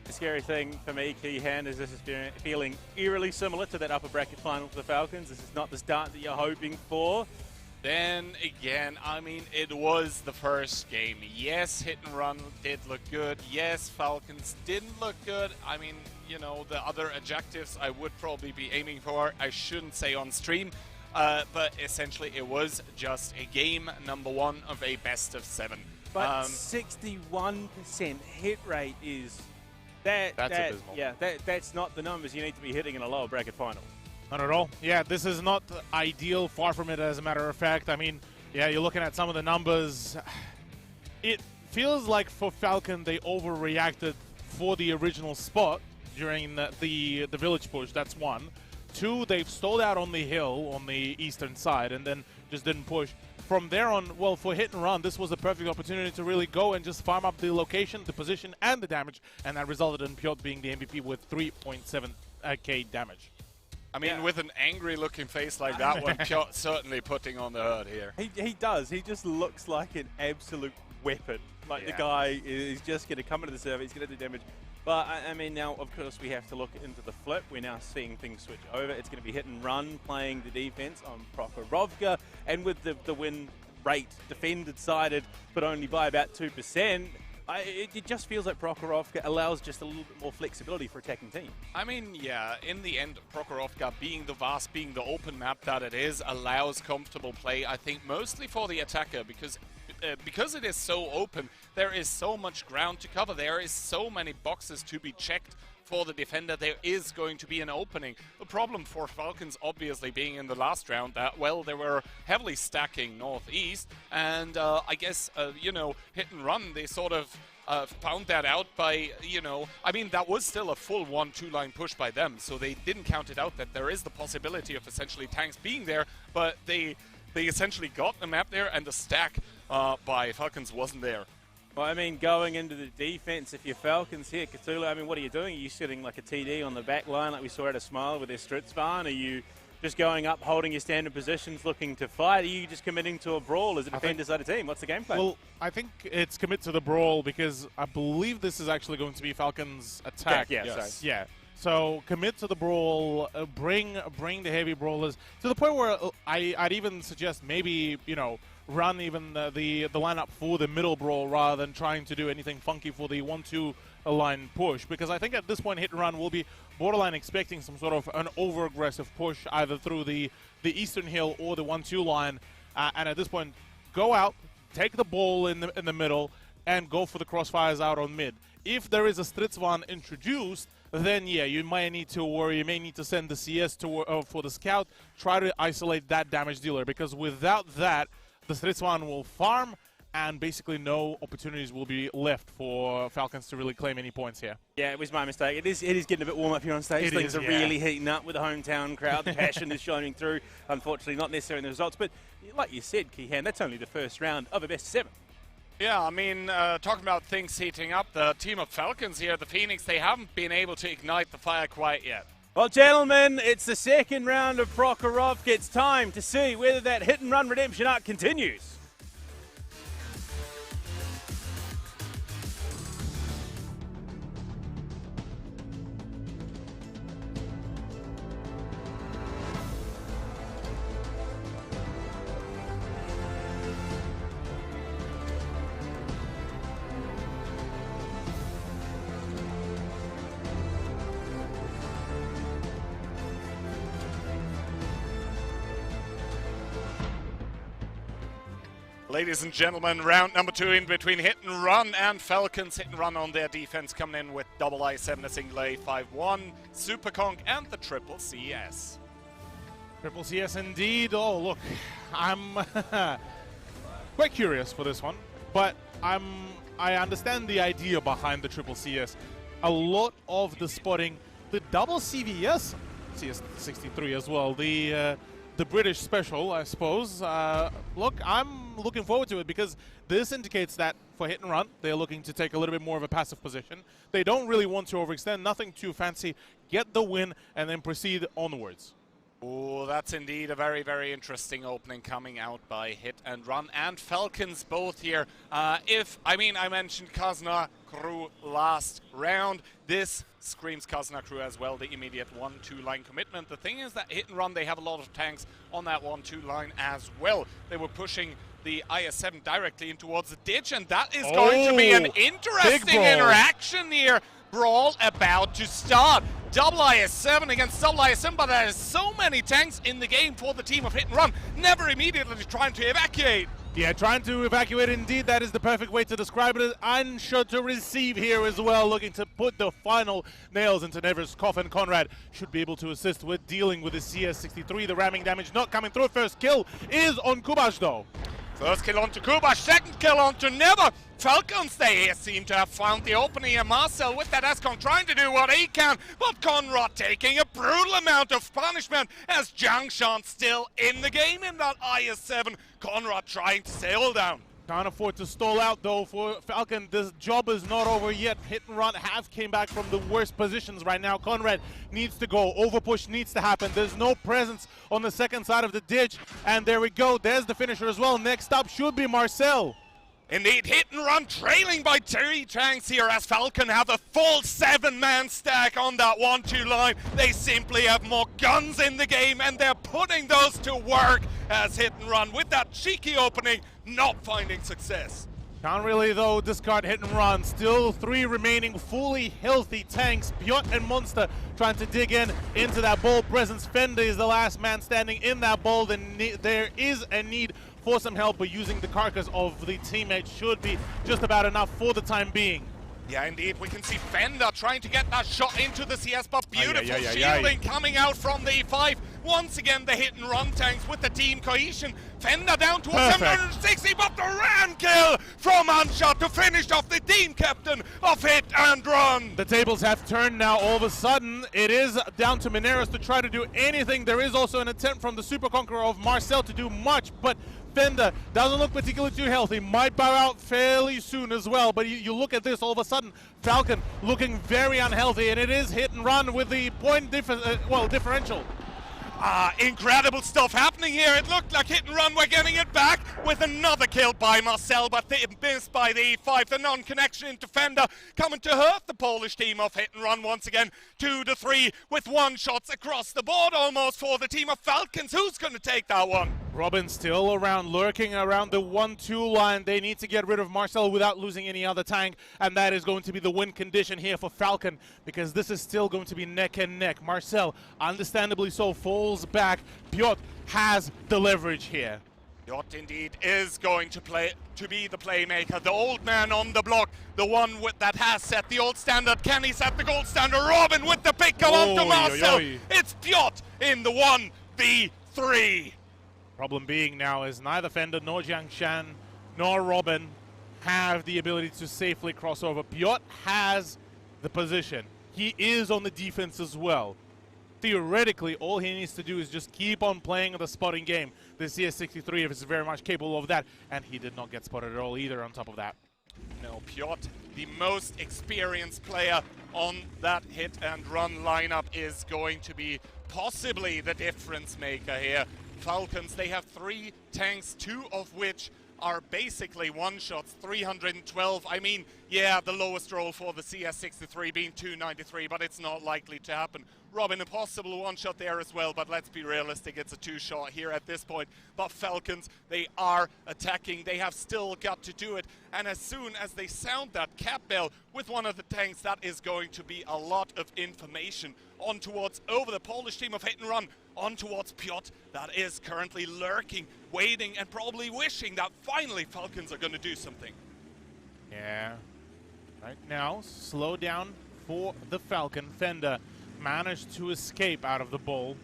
The scary thing for me, Keyhand, is this is feeling eerily similar to that upper bracket final for the Falcons. This is not the start that you're hoping for. Then again, I mean, it was the first game. Yes, Hit and Run did look good. Yes, Falcons didn't look good. I mean, you know, the other adjectives I would probably be aiming for, I shouldn't say on stream. But essentially, it was just a game number 1 of a best of 7. But 61% hit rate is... That's abysmal. Yeah, that's not the numbers you need to be hitting in a lower bracket final. Not at all. Yeah, this is not ideal, far from it, as a matter of fact. I mean, yeah, you're looking at some of the numbers. It feels like for Falcon, they overreacted for the original spot during the village push. That's 1. 2, they've stalled out on the hill on the eastern side and then just didn't push. From there on, well, for Hit and Run, this was a perfect opportunity to really go and just farm up the location, the position, and the damage, and that resulted in Piotr being the MVP with 3.7k damage. I mean, with an angry-looking face like that one, Piotr certainly putting on the hurt here. He does. He just looks like an absolute weapon. Like, the guy is just going to come into the server, he's going to do damage. But, I mean, now, of course, we have to look into the flip. We're now seeing things switch over. It's going to be Hit and Run playing the defense on Prokhorovka. And with the win rate defended-sided, but only by about 2%, it just feels like Prokhorovka allows just a little bit more flexibility for attacking teams. I mean, yeah, in the end, Prokhorovka, being the vast, being the open map that it is, allows comfortable play, I think, mostly for the attacker, because it is so open, there is so much ground to cover, there is so many boxes to be checked for the defender, there is going to be an opening. The problem for Falcons, obviously, being in the last round, that, well, they were heavily stacking northeast, and I guess, you know, Hit and Run, they sort of found that out by, you know, I mean, that was still a full 1-2 line push by them, so they didn't count it out that there is the possibility of essentially tanks being there, but they essentially got the map there, and the stack by Falcons wasn't there. Well, I mean, going into the defense, if you're Falcons here, Cthulhu, I mean, what are you doing? Are you sitting like a TD on the back line like we saw at a Smile with their Stritzbarn? Are you just going up, holding your standard positions, looking to fight? Are you just committing to a brawl as a defender-sided team? What's the game plan? Well, I think it's commit to the brawl because I believe this is actually going to be Falcons' attack. Yeah. So commit to the brawl, bring the heavy brawlers to the point where I'd even suggest maybe, you know, run even the lineup for the middle brawl rather than trying to do anything funky for the 1-2 line push, because I think at this point Hit and Run will be borderline expecting some sort of an over-aggressive push either through the eastern hill or the 1-2 line, and at this point go out, take the ball in the middle, and go for the crossfires out on mid. If there is a Stritzvan introduced, then yeah, you might need to worry. You may need to send the CS to for the scout, try to isolate that damage dealer, because without that, the Stritzvan will farm, and basically no opportunities will be left for Falcons to really claim any points here. Yeah, it was my mistake. It is getting a bit warm up here on stage. Things are really heating up with the hometown crowd. The passion is shining through. Unfortunately, not necessarily in the results. But like you said, Keyhand, that's only the first round of a best of 7. Yeah, I mean, talking about things heating up, the team of Falcons here, the Phoenix, they haven't been able to ignite the fire quite yet. Well, gentlemen, it's the second round of Prokhorovka. It's time to see whether that Hit and Run redemption arc continues. Ladies and gentlemen, round number 2 in between Hit and Run and Falcons. Hit and Run on their defense coming in with double I7, a single A51, Super Conk, and the triple CS. Triple CS indeed. Oh, look, I'm quite curious for this one, but I understand the idea behind the triple CS. A lot of the spotting, the double CVS, CS63 as well, the British special, I suppose. Look, I'm looking forward to it because this indicates that for Hit and Run, they're looking to take a little bit more of a passive position. They don't really want to overextend, nothing too fancy. Get the win and then proceed onwards. Oh, that's indeed a very, very interesting opening coming out by Hit and Run and Falcons both here. I mentioned Kazna Crew last round. This screams Kazna Crew as well, the immediate 1-2 line commitment. The thing is that Hit and Run, they have a lot of tanks on that 1-2 line as well. They were pushing the IS-7 directly in towards the ditch, and that is going to be an interesting interaction here. Brawl about to start. Double IS-7 against double IS-7, but there are so many tanks in the game for the team of Hit and Run, never immediately trying to evacuate. Yeah, trying to evacuate indeed, that is the perfect way to describe it. Unsure to receive here as well, looking to put the final nails into Never's coffin. Conrad should be able to assist with dealing with the CS63. The ramming damage not coming through. First kill is on Kubash though. First kill onto Kubash, second kill onto Never. Falcons, they seem to have found the opening, and Marcel with that Escon trying to do what he can, but Conrad taking a brutal amount of punishment as Jiangshan still in the game in that IS-7. Conrad trying to sail down. Can't afford to stall out though for Falcon. This job is not over yet. Hit and Run have came back from the worst positions right now. Conrad needs to go. Overpush needs to happen. There's no presence on the second side of the ditch. And there we go. There's the finisher as well. Next up should be Marcel. Indeed, Hit and Run trailing by 3 tanks here as Falcon have a full 7-man stack on that 1-2 line. They simply have more guns in the game and they're putting those to work as Hit and Run with that cheeky opening not finding success. Can't really though discard Hit and Run. Still 3 remaining fully healthy tanks. Piotr and Monster trying to dig into that ball presence. Fender is the last man standing in that ball. There is a need for some help, but using the carcass of the teammate should be just about enough for the time being. Yeah, indeed. We can see Fender trying to get that shot into the CS, but beautiful shielding coming out from the E5. Once again, the Hit and Run tanks with the team cohesion. Fender down towards 760, but the ram kill from Ansha to finish off the team captain of Hit and Run. The tables have turned now. All of a sudden, it is down to Mineros to try to do anything. There is also an attempt from the Super Conqueror of Marcel to do much, but Fender doesn't look particularly too healthy. Might bow out fairly soon as well. But you look at this, all of a sudden, Falcon looking very unhealthy, and it is Hit and Run with the point differential. Incredible stuff happening here. It looked like Hit and Run were getting it back with another kill by Marcel, but they missed by the E5. The non-connection into Fender coming to hurt the Polish team of Hit and Run once again. 2-3 with 1 shots across the board almost for the team of Falcons. Who's going to take that one? Robin still around, lurking around the 1-2 line. They need to get rid of Marcel without losing any other tank, and that is going to be the win condition here for Falcon, because this is still going to be neck and neck. Marcel, understandably so, falls back. Piotr has the leverage here. Piotr indeed is going to be the playmaker, the old man on the block, the one that has set the old standard. Can he set the gold standard? Robin with the pick onto Marcel. It's Piotr in the 1v3. Problem being now is neither Fender nor Jiangshan nor Robin have the ability to safely cross over. Piotr has the position. He is on the defense as well. Theoretically, all he needs to do is just keep on playing the spotting game. The CS63 is very much capable of that, and he did not get spotted at all either on top of that. No, Piotr, the most experienced player on that Hit and Run lineup, is going to be possibly the difference maker here. Falcons, they have 3 tanks, 2 of which are basically one-shots, 312. I mean, yeah, the lowest roll for the CS63 being 293, but it's not likely to happen. Robin, a possible one-shot there as well, but let's be realistic, it's a 2-shot here at this point. But Falcons, they are attacking, they have still got to do it, and as soon as they sound that cap bell with one of the tanks, that is going to be a lot of information on towards over the Polish team of Hit and Run, on towards Piotr, that is currently lurking waiting and probably wishing that finally Falcons are going to do something. Yeah. Right now, slow down for the Falcon. Fender managed to escape out of the ball.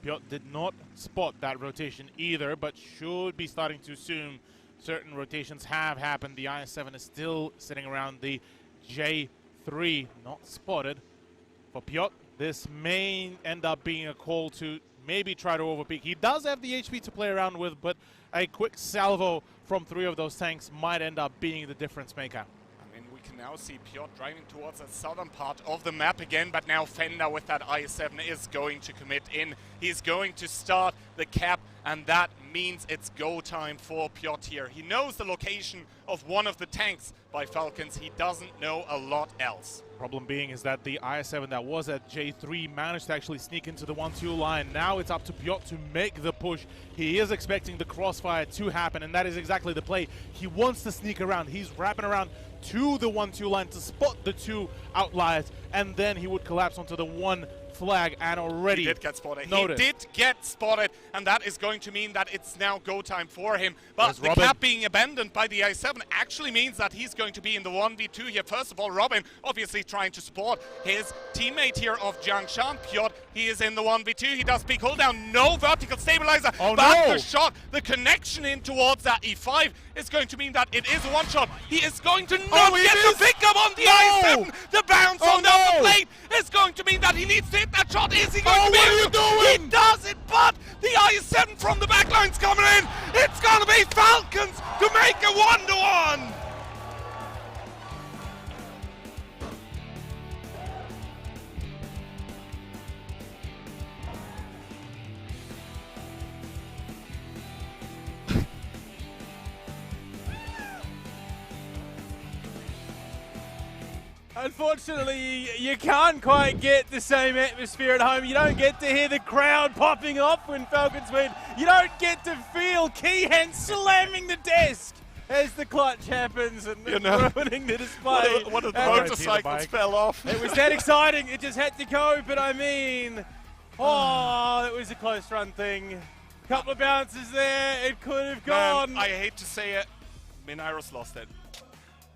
Piotr did not spot that rotation either, but should be starting to soon. Certain rotations have happened. The IS-7 is still sitting around the J3, not spotted. For Piotr, this may end up being a call to maybe try to overpeak. He does have the HP to play around with, but a quick salvo from 3 of those tanks might end up being the difference maker. We can now see Piotr driving towards the southern part of the map again, but now Fender with that IS-7 is going to commit in. He's going to start the cap, and that means it's go time for Piotr here. He knows the location of one of the tanks by Falcons. He doesn't know a lot else. Problem being is that the IS-7 that was at J3 managed to actually sneak into the 1-2 line. Now it's up to Piotr to make the push. He is expecting the crossfire to happen, and that is exactly the play. He wants to sneak around. He's wrapping around to the 1-2 line to spot the 2 outliers, and then he would collapse onto the 1 flag and already he did get spotted. Noticed. He did get spotted, and that is going to mean that it's now go time for him. But the cap being abandoned by the I-7 actually means that he's going to be in the 1v2 here. First of all, Robin obviously trying to support his teammate here of Jiangshan. Piotr, he is in the 1v2. He does peek hold down, no vertical stabilizer. Oh, but no. the shot, the connection in towards that E5 is going to mean that it is a one shot. He is going to not get the pickup on the I-7. The bounce on down the plate is going to mean that he needs to hit that shot. Is he going to be able to? He does it, but the I-7 from the backline's coming in. It's going to be Falcons to make a 1-1. Unfortunately, you can't quite get the same atmosphere at home. You don't get to hear the crowd popping off when Falcons win. You don't get to feel Keehan slamming the desk as the clutch happens and ruining the display. One of the motorcycles fell off. It was that exciting. It just had to go, but I mean, it was a close run thing. Couple of bounces there. It could have gone. I hate to say it, Minairos lost it.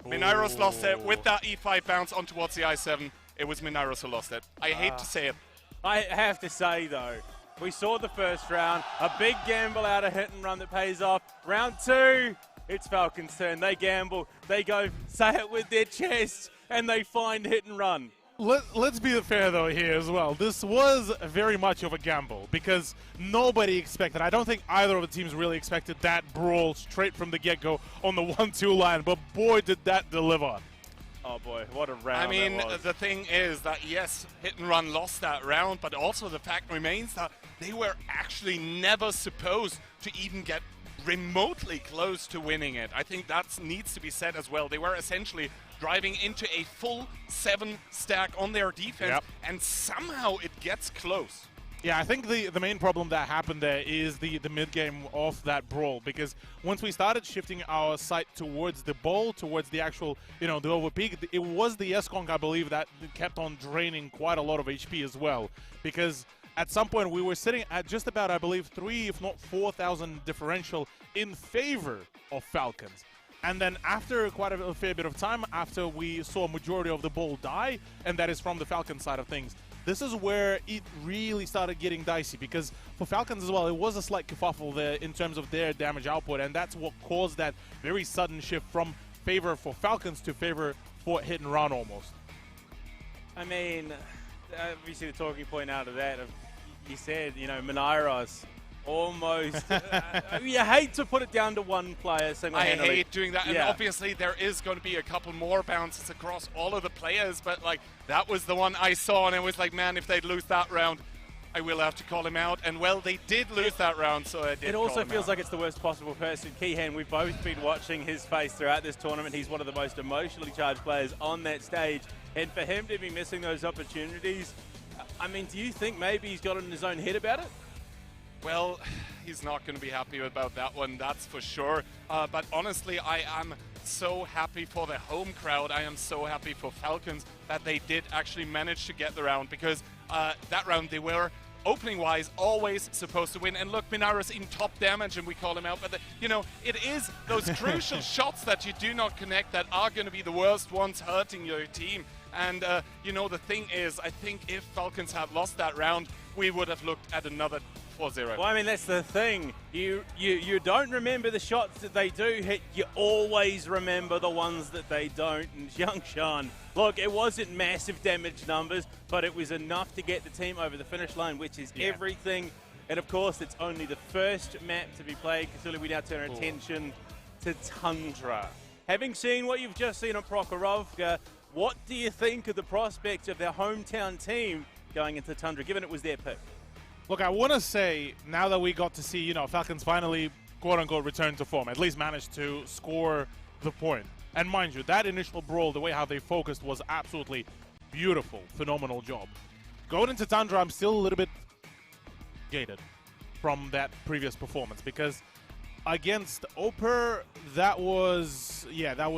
Minairos lost it with that E5 bounce on towards the I-7. It was Minairos who lost it. I hate to say it. I have to say, though, we saw the first round, a big gamble out of hit and run that pays off. Round 2, it's Falcons' turn. They gamble, they go say it with their chest, and they find hit and run. Let's be fair, though, here as well. This was very much of a gamble because nobody expected. I don't think either of the teams really expected that brawl straight from the get-go on the 1-2 line, but boy, did that deliver. Oh, boy, what a round I mean, that was. the thing is that, yes, Hit and Run lost that round, but also the fact remains that they were actually never supposed to even get remotely close to winning it. I think that needs to be said as well. They were essentially driving into a full 7 stack on their defense, and somehow it gets close. Yeah, I think the main problem that happened there is the mid-game of that brawl, because once we started shifting our sight towards the ball, towards the actual, the overpeak, it was the S-Conk, I believe, that kept on draining quite a lot of HP as well, because at some point we were sitting at just about, I believe, 3,000 if not 4,000 differential in favor of Falcons. And then after quite a fair bit of time, after we saw a majority of the ball die, and that is from the Falcon side of things, this is where it really started getting dicey, because for Falcons as well, it was a slight kerfuffle there in terms of their damage output, and that's what caused that very sudden shift from favor for Falcons to favor for hit and run almost. I mean, obviously the talking point out of that, you said, Minairos almost. You hate to put it down to one player single-handedly. I hate doing that, and obviously there is going to be a couple more bounces across all of the players, but that was the one I saw, and it was like, man, if they'd lose that round, I will have to call him out. And well, they did lose that round, so I did. It also feels like it's the worst possible person. Keehan, we've both been watching his face throughout this tournament. He's one of the most emotionally charged players on that stage, and for him to be missing those opportunities, I mean, do you think maybe he's got in his own head about it? Well, he's not going to be happy about that one, that's for sure. But honestly, I am so happy for the home crowd. I am so happy for Falcons that they did actually manage to get the round, because that round they were opening-wise, always supposed to win. And look, Minaro's in top damage, and we call him out. But, you know, it is those crucial shots that you do not connect that are going to be the worst ones hurting your team. And, you know, the thing is, I think if Falcons had lost that round, we would have looked at another 4-0. Well, I mean, that's the thing. You don't remember the shots that they do hit. You always remember the ones that they don't. And Jiangshan, look, it wasn't massive damage numbers, but it was enough to get the team over the finish line, which is everything. And, of course, it's only the first map to be played. Cthulhu, we now turn our attention to Tundra. Having seen what you've just seen on Prokhorovka, what do you think of the prospects of their hometown team going into Tundra, given it was their pick? Look, I want to say, now that we got to see, you know, Falcons finally, quote-unquote, return to form, at least managed to score the point. And mind you, that initial brawl, the way how they focused was absolutely beautiful, phenomenal job. Going into Tundra, I'm still a little bit jaded from that previous performance, because against Opur, that was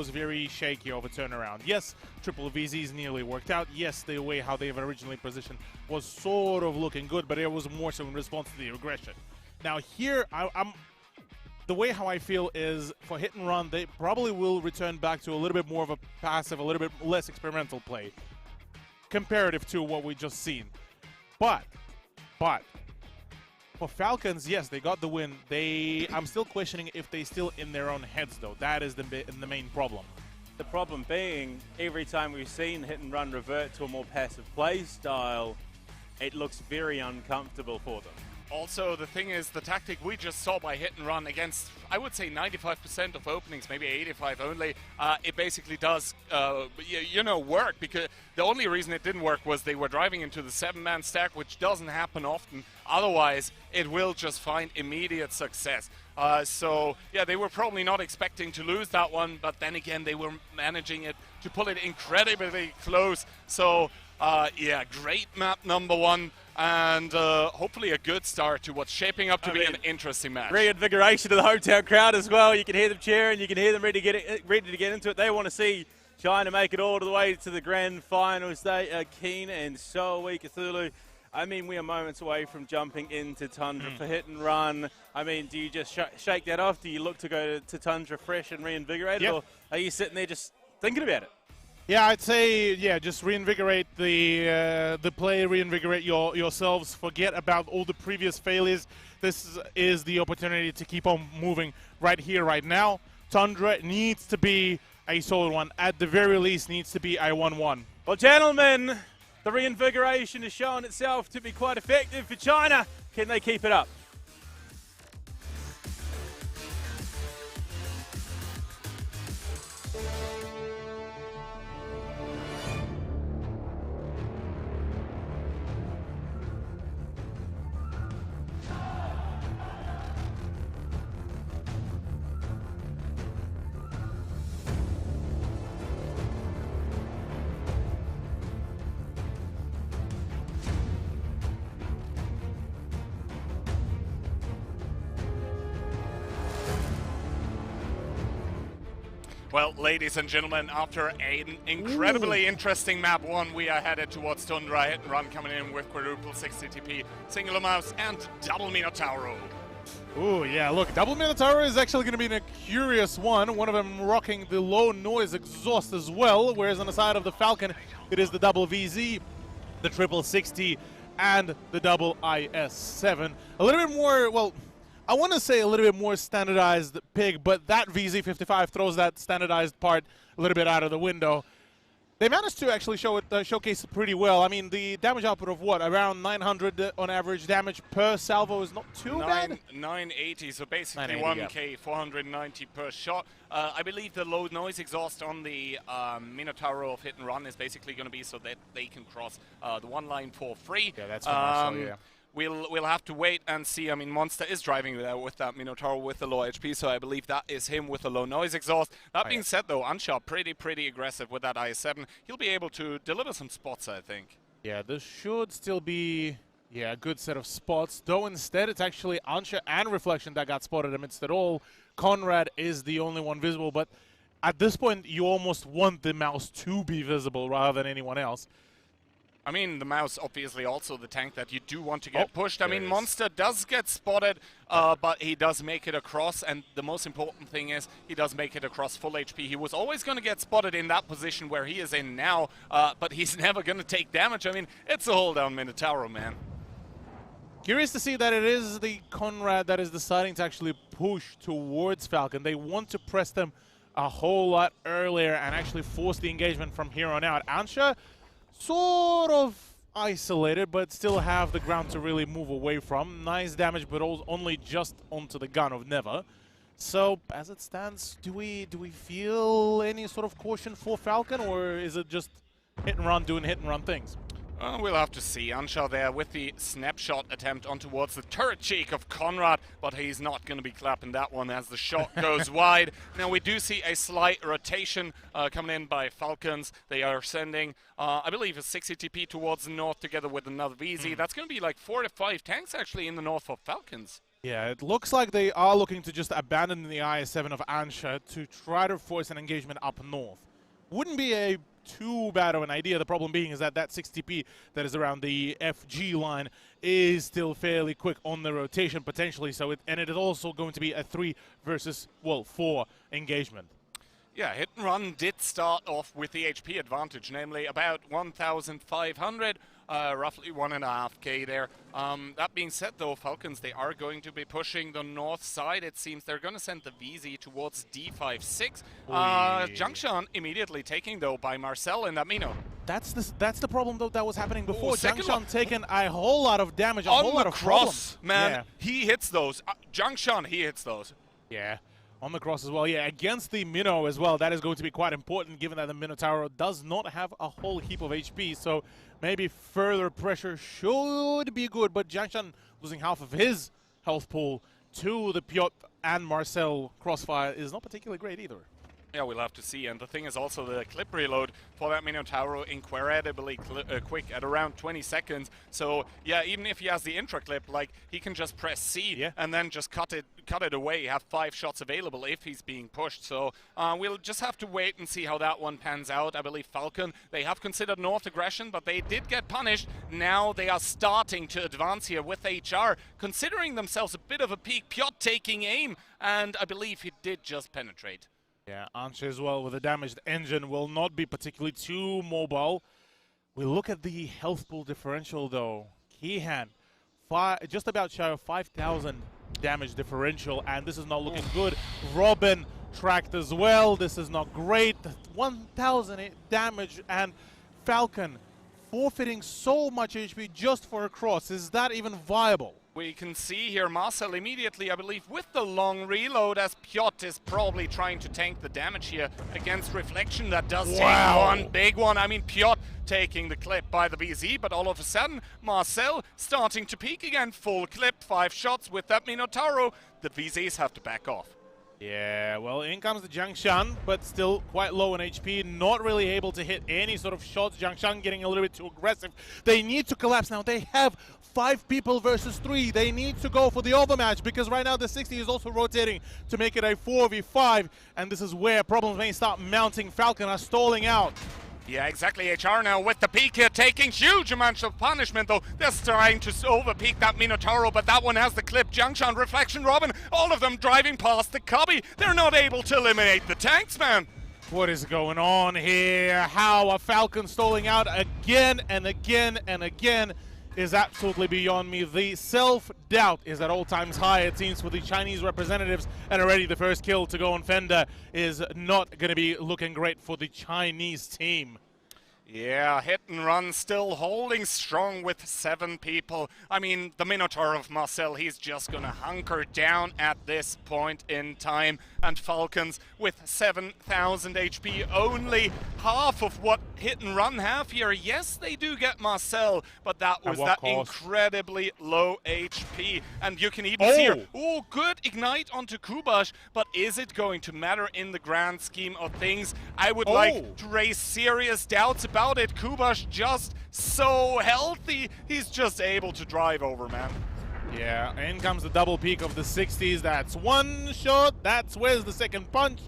very shaky of a turnaround. Yes, triple VZs nearly worked out. Yes, the way how they've originally positioned was sort of looking good, but it was more so in response to the aggression. Now here, the way how I feel is for hit and run, they probably will return back to a little bit more of a passive, a little bit less experimental play, comparative to what we just seen. But for Falcons, yes, they got the win. I'm still questioning if they still in their own heads, though. That is the main problem. The problem being, every time we've seen hit and run revert to a more passive play style, it looks very uncomfortable for them. Also, the thing is, the tactic we just saw by hit and run against, I would say 95% of openings, maybe 85 only, it basically does, work, because the only reason it didn't work was they were driving into the 7-man stack, which doesn't happen often. Otherwise, it will just find immediate success. So, yeah, they were probably not expecting to lose that one, but then again, they were managing it to pull it incredibly close. So, yeah, great map number one. And hopefully a good start to what's shaping up to be an interesting match. Reinvigoration of the hometown crowd as well. You can hear them cheering. You can hear them ready to get into it. They want to see China make it all the way to the grand finals. They are keen, and so are we, Cthulhu. I mean, we are moments away from jumping into Tundra for hit and run. I mean, do you just shake that off? Do you look to go to Tundra fresh and reinvigorated, or are you sitting there just thinking about it? Yeah, I'd say, just reinvigorate the play, reinvigorate yourselves, forget about all the previous failures. This is the opportunity to keep on moving right here, right now. Tundra needs to be a solid one. At the very least, needs to be a 1-1. Well, gentlemen, the reinvigoration has shown itself to be quite effective for China. Can they keep it up? Well, ladies and gentlemen, after an incredibly interesting map one, we are headed towards Tundra. Hit and run coming in with quadruple 60 TP, singular mouse, and double Minotauro. Ooh, yeah, look, double Minotauro is actually going to be a curious one. One of them rocking the low noise exhaust as well, whereas on the side of the Falcon, it is the double VZ, the triple 60, and the double IS-7. A little bit more, well, I want to say a little bit more standardized pig, but that VZ55 throws that standardized part a little bit out of the window. They managed to actually showcase it pretty well. I mean, the damage output of what? Around 900 on average damage per salvo is not too bad? 980, so basically 1k, 490 per shot. I believe the low noise exhaust on the Minotauro of hit and run is basically going to be so that they can cross the one line for free. Yeah, that's what yeah. We'll have to wait and see. I mean, Monster is driving with that Minotauro with the low HP, so I believe that is him with the low noise exhaust. That being said, though, Ansha pretty aggressive with that IS-7. He'll be able to deliver some spots, I think. Yeah, this should still be a good set of spots, though instead it's actually Ansha and Reflection that got spotted amidst it all. Conrad is the only one visible, but at this point, you almost want the mouse to be visible rather than anyone else. I mean, the mouse obviously also the tank that you do want to get pushed. I mean, Monster does get spotted, but he does make it across, and the most important thing is he does make it across full HP. He was always going to get spotted in that position where he is in now, but he's never going to take damage. I mean, it's a hold down Minotauro, man. Curious to see that it is the Conrad that is deciding to actually push towards Falcon. They want to press them a whole lot earlier and actually force the engagement from here on out. Ansha sort of isolated, but still have the ground to really move away from. Nice damage, but only just onto the gun of Never. So, as it stands, do we feel any sort of caution for Falcon, or is it just hit and run, doing hit and run things? We'll have to see. Ansha there with the snapshot attempt on towards the turret cheek of Conrad, but he's not going to be clapping that one as the shot goes wide. Now we do see a slight rotation coming in by Falcons. They are sending, I believe, a 60 TP towards the north together with another VZ. That's going to be like 4 to 5 tanks actually in the north for Falcons. Yeah, it looks like they are looking to just abandon the IS-7 of Ansha to try to force an engagement up north. Wouldn't be a too bad of an idea. The problem being is that 60p that is around the FG line is still fairly quick on the rotation potentially. So it is also going to be a 3 versus 4 engagement. Yeah, Hit and Run did start off with the HP advantage, namely about 1,500, roughly 1.5k there. That being said, though, Falcons, they are going to be pushing the north side. It seems they're going to send the VZ towards D56. Jiangshan immediately taking, though, by Marcel and Amino. That's the problem, though, that was happening before. Jiangshan taking a whole lot of damage, a whole lot of problems. Man, yeah. He hits those. Jiangshan, he hits those. Yeah. On the cross as well, yeah, against the Minnow as well. That is going to be quite important given that the Minotauro does not have a whole heap of HP, so maybe further pressure should be good, but Jiangshan losing half of his health pool to the Piotr and Marcel crossfire is not particularly great either. Yeah, we'll have to see. And the thing is also the clip reload for that Minotauro incredibly quick at around 20 seconds. So yeah, even if he has the intra clip, like he can just press C and then just cut it away, have 5 shots available if he's being pushed. So we'll just have to wait and see how that one pans out. I believe Falcon, they have considered north aggression, but they did get punished. Now they are starting to advance here with HR, considering themselves a bit of a peak. Piotr taking aim, and I believe he did just penetrate. Yeah, Ansha as well with a damaged engine will not be particularly too mobile. We look at the health pool differential though. Kehan, just about shy of 5,000 damage differential, and this is not looking good. Robin tracked as well. This is not great. 1,000 damage, and Falcon forfeiting so much HP just for a cross. Is that even viable? We can see here Marcel immediately, I believe, with the long reload, as Piotr is probably trying to tank the damage here against Reflection. That does take one big one. I mean, Piotr taking the clip by the VZ, but all of a sudden, Marcel starting to peak again. Full clip, 5 shots with that Minotauro. The VZs have to back off. Yeah, well, in comes the Jiangshan, but still quite low in HP, not really able to hit any sort of shots. Jiangshan getting a little bit too aggressive. They need to collapse now. They have 5 people versus 3. They need to go for the overmatch because right now the 60 is also rotating to make it a 4v5, and this is where problems may start mounting. Falcon are stalling out. Yeah, exactly. HR now with the peak here, taking huge amounts of punishment, though. They're trying to over-peak that Minotauro, but that one has the clip. Jiangshan, Reflection, Robin, all of them driving past the cubby. They're not able to eliminate the tanks, man. What is going on here? How are Falcons stalling out again and again and again is absolutely beyond me. The self-doubt is at all times high, it seems, for the Chinese representatives, and already the first kill to go on Fender is not going to be looking great for the Chinese team. Yeah, Hit and Run still holding strong with 7 people. I mean, the Minotaur of Marcel, he's just gonna hunker down at this point in time. And Falcons with 7,000 HP, only half of what Hit and Run have here. Yes, they do get Marcel, but that was that incredibly low HP. And you can even see here, good ignite onto Kubash, but is it going to matter in the grand scheme of things? I would like to raise serious doubts about it. Kubash just so healthy, he's just able to drive over, man. Yeah, in comes the double peak of the 60s. That's one shot. That's where's the second punch.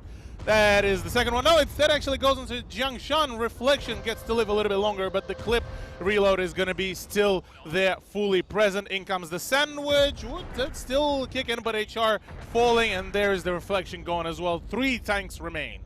That is the second one. No, instead actually goes into Jiangshan. Reflection gets to live a little bit longer, but the clip reload is going to be still there, fully present. In comes the sandwich. Ooh, that's still kicking, but HR falling, and there's the reflection gone as well. 3 tanks remain.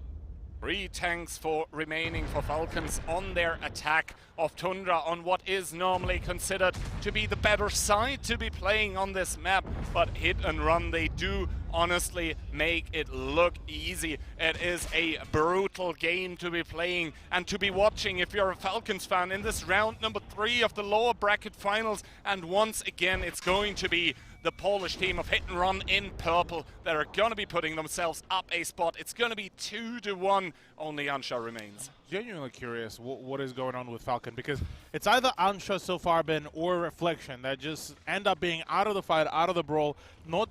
3 tanks remaining for Falcons on their attack of Tundra on what is normally considered to be the better side to be playing on this map. But hit and run, they do honestly make it look easy. It is a brutal game to be playing and to be watching if you're a Falcons fan in this round number 3 of the lower bracket finals. And once again, it's going to be the Polish team of Hit and Run in purple that are going to be putting themselves up a spot. It's going to be 2-1. Only Ansha remains. Genuinely curious what is going on with Falcon, because it's either Ansha so far been or Reflection that just end up being out of the fight, out of the brawl, not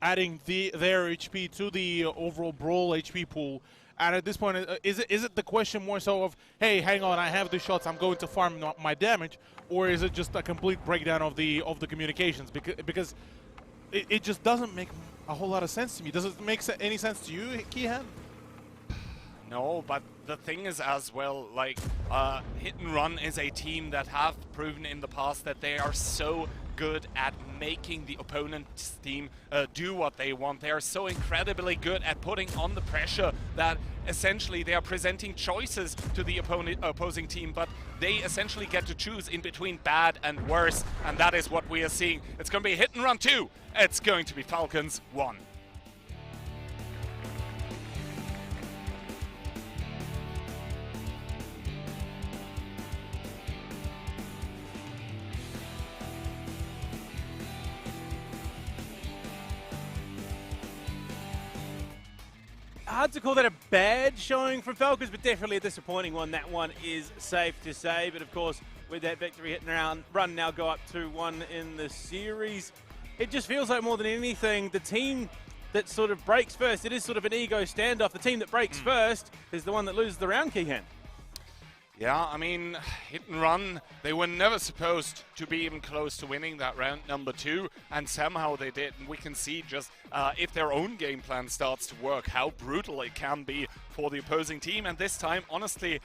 adding their HP to the overall brawl HP pool. And at this point, is it the question more so of, hey, hang on, I have the shots, I'm going to farm my damage, or is it just a complete breakdown of the communications? Because it just doesn't make a whole lot of sense to me. Does it make any sense to you, Kihan? No, but the thing is as well, like, Hit and Run is a team that have proven in the past that they are so good at making the opponent's team do what they want. They are so incredibly good at putting on the pressure that essentially they are presenting choices to the opposing team, but they essentially get to choose in between bad and worse, and that is what we are seeing. It's going to be Hit and Run 2. It's going to be Falcons 1. Hard to call that a bad showing from Falcons, but definitely a disappointing one. That one is safe to say. But of course, with that victory Hit and Run now go up 2-1 in the series, it just feels like more than anything, the team that sort of breaks first, it is sort of an ego standoff. The team that breaks first is the one that loses the round, Kihan. Yeah, I mean, Hit and Run, they were never supposed to be even close to winning that round number 2, and somehow they did. And we can see just if their own game plan starts to work, how brutal it can be for the opposing team. And this time, honestly,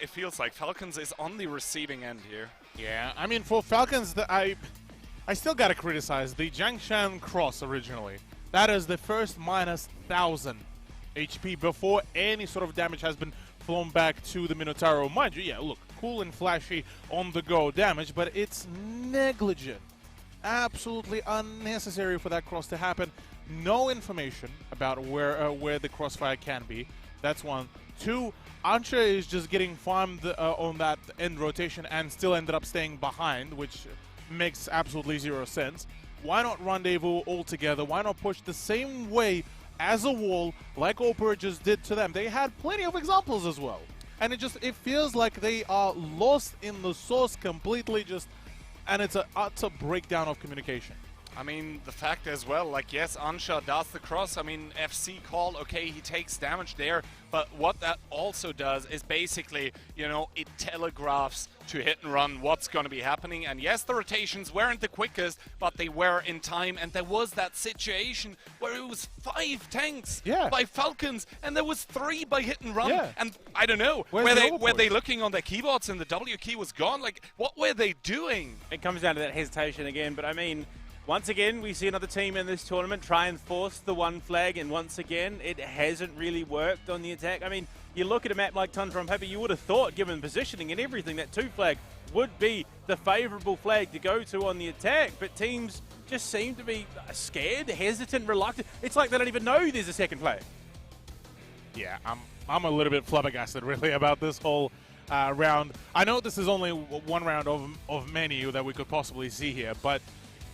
it feels like Falcons is on the receiving end here. Yeah, I mean, for Falcons, I still got to criticize the Jiangshan cross originally. That is the first minus 1,000 HP before any sort of damage has been flown back to the Minotauro. Mind you, yeah, look, cool and flashy on-the-go damage, but it's negligent. Absolutely unnecessary for that cross to happen. No information about where the crossfire can be. That's one. 2, Ansha is just getting farmed on that end rotation and still ended up staying behind, which makes absolutely 0 sense. Why not rendezvous all together? Why not push the same way as a wall, like Opur just did to them? They had plenty of examples as well. And it feels like they are lost in the sauce completely, and it's an utter breakdown of communication. I mean, the fact as well, like, yes, Ansha does the cross. I mean, FC call, okay, he takes damage there. But what that also does is basically, you know, it telegraphs to Hit and Run what's going to be happening. And yes, the rotations weren't the quickest, but they were in time. And there was that situation where it was 5 tanks by Falcons, and there was 3 by Hit and Run. Yeah. And I don't know, were they looking on their keyboards and the W key was gone? Like, what were they doing? It comes down to that hesitation again, but I mean, once again, we see another team in this tournament try and force the 1 flag, and once again, it hasn't really worked on the attack. I mean, you look at a map like Tundra on paper, you would have thought, given positioning and everything, that 2 flag would be the favourable flag to go to on the attack, but teams just seem to be scared, hesitant, reluctant. It's like they don't even know there's a second flag. Yeah, I'm a little bit flabbergasted, really, about this whole round. I know this is only one round of many that we could possibly see here, but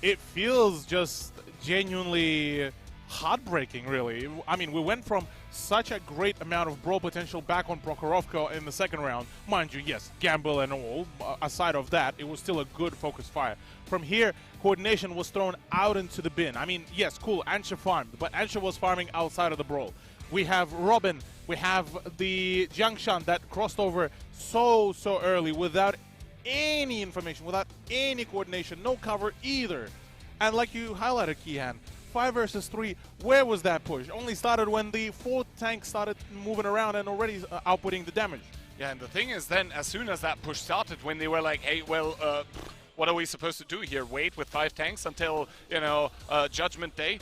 it feels just genuinely heartbreaking, really. I mean, we went from such a great amount of brawl potential back on Prokhorovka in the second round. Mind you, yes, gamble and all. Aside of that, it was still a good focus fire. From here, coordination was thrown out into the bin. I mean, yes, cool, Ansha farmed, but Ansha was farming outside of the brawl. We have Robin, we have the Jiangshan that crossed over so early without any information, without any coordination, no cover either. And like you highlighted, Kihan, 5 versus 3, where was that push? Only started when the 4th tank started moving around and already outputting the damage. Yeah, and the thing is then, as soon as that push started, when they were like, hey, well, what are we supposed to do here? Wait with 5 tanks until, you know, Judgment Day?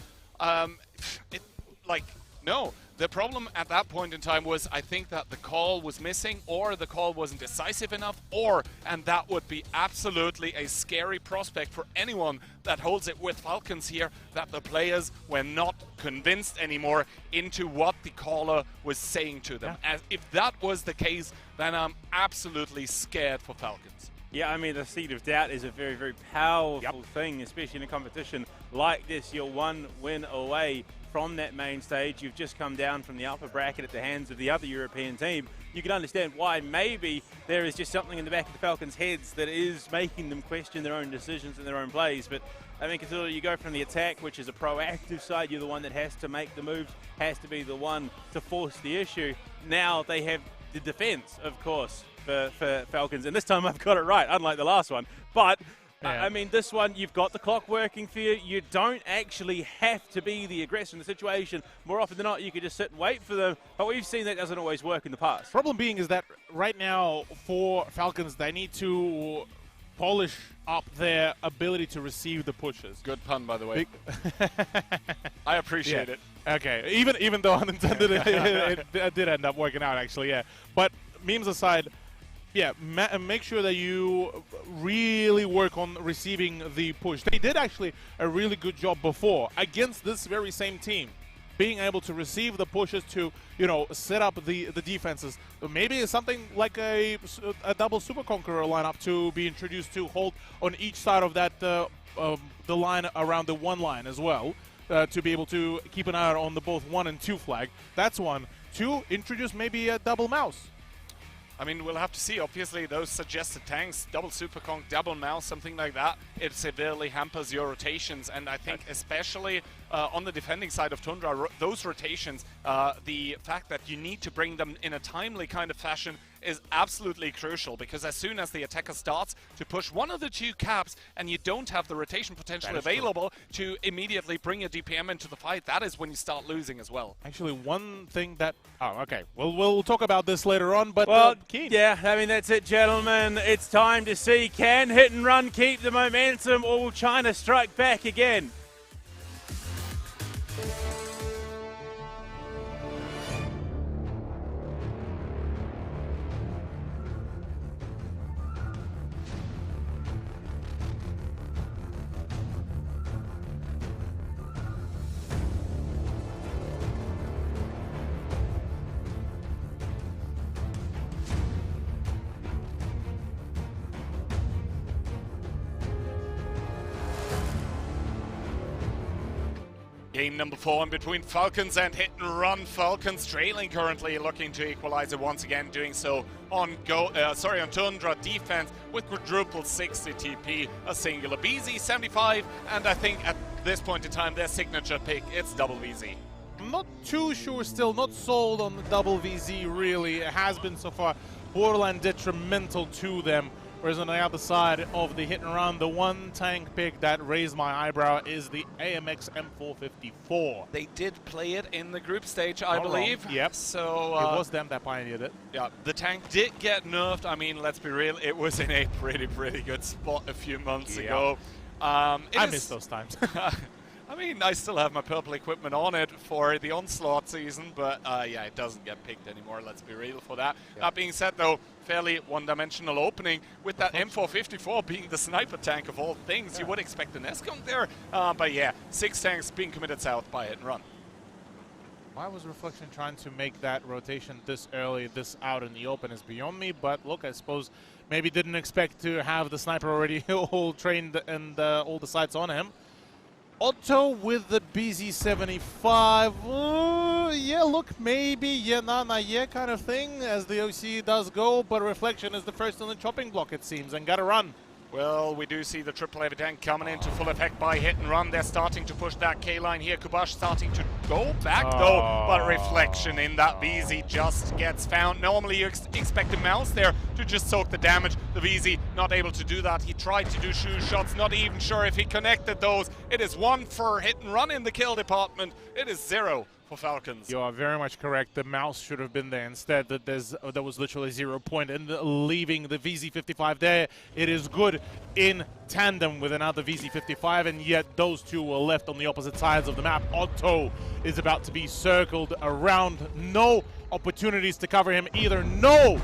No. The problem at that point in time was, I think that the call was missing, or the call wasn't decisive enough, and that would be absolutely a scary prospect for anyone that holds it with Falcons here, that the players were not convinced anymore into what the caller was saying to them. Yeah. As if that was the case, then I'm absolutely scared for Falcons. Yeah, I mean, the seed of doubt is a very, very powerful thing, especially in a competition like this. You're 1 win away from that main stage. You've just come down from the upper bracket at the hands of the other European team. You can understand why maybe there is just something in the back of the Falcons' heads that is making them question their own decisions and their own plays. But I mean, consider you go from the attack, which is a proactive side. You're the one that has to make the moves, has to be the one to force the issue. Now they have the defense, of course, for Falcons. And this time I've got it right, unlike the last one. But I mean, this one, you've got the clock working for you. You don't actually have to be the aggressor in the situation. More often than not, you could just sit and wait for them. But we've seen that doesn't always work in the past. Problem being is that right now for Falcons, they need to polish up their ability to receive the pushes. Good pun, by the way. I appreciate it. Okay, even though unintended, it did end up working out, actually, yeah. But memes aside, yeah, make sure that you really work on receiving the push. They did actually a really good job before against this very same team, being able to receive the pushes to, you know, set up the defenses. Maybe something like a double Super Conqueror lineup to be introduced to hold on each side of that the line around the 1 line as well, to be able to keep an eye on the both 1 and 2 flag. That's 1. 2, introduce maybe a double mouse. I mean, we'll have to see. Obviously, those suggested tanks, double Super Conk, double mouse, something like that, it severely hampers your rotations. And I think especially on the defending side of Tundra, those rotations, the fact that you need to bring them in a timely kind of fashion is absolutely crucial, because as soon as the attacker starts to push 1 of the 2 caps and you don't have the rotation potential available to immediately bring a DPM into the fight, that is when you start losing as well. Actually, one thing that... Oh, okay. We'll talk about this later on, but... Well, yeah, I mean, that's it, gentlemen. It's time to see, can Hit and Run keep the momentum, or will China strike back again? Game number 4 in between Falcons and Hit and Run. Falcons trailing currently, looking to equalize it once again, doing so on Tundra defense with quadruple 60 TP, a singular BZ75, and I think at this point in time their signature pick, it's double VZ. I'm not too sure still, not sold on the double VZ really. It has been so far borderline detrimental to them. Whereas on the other side of the Hit and Run, the 1 tank pick that raised my eyebrow is the AMX M454. They did play it in the group stage, I believe. Yep. So it was them that pioneered it. Yeah, the tank did get nerfed. I mean, let's be real, it was in a pretty good spot a few months ago. I miss those times. I mean, I still have my purple equipment on it for the Onslaught season, but yeah, it doesn't get picked anymore, let's be real for that. That being said, though, fairly one-dimensional opening with that M454 being the sniper tank of all things. You would expect an S-Conk there, but yeah, 6 tanks being committed south by Hit and Run. Why was Reflection trying to make that rotation this early, this out in the open is beyond me, but look, I suppose maybe didn't expect to have the sniper already all trained and all the sights on him. Otto with the BZ75. Yeah, look, maybe, yeah, nah, yeah, kind of thing, as the OC does go, but Reflection is the first on the chopping block, it seems, and gotta run. Well, we do see the triple heavy tank coming into full effect by Hit and Run. They're starting to push that K-line here. Kubash starting to go back, though, but Reflection in that BZ just gets found. Normally, you expect the mouse there to just soak the damage, The VZ not able to do that. He tried to do shoe shots, not even sure if he connected those. It is 1 for hit and run in the kill department. It is 0 for Falcons. You are very much correct. The mouse should have been there instead. That there was literally 0 point, and leaving the VZ55 there. It is good in tandem with another VZ55, and yet those two were left on the opposite sides of the map. Otto is about to be circled around. No opportunities to cover him either. No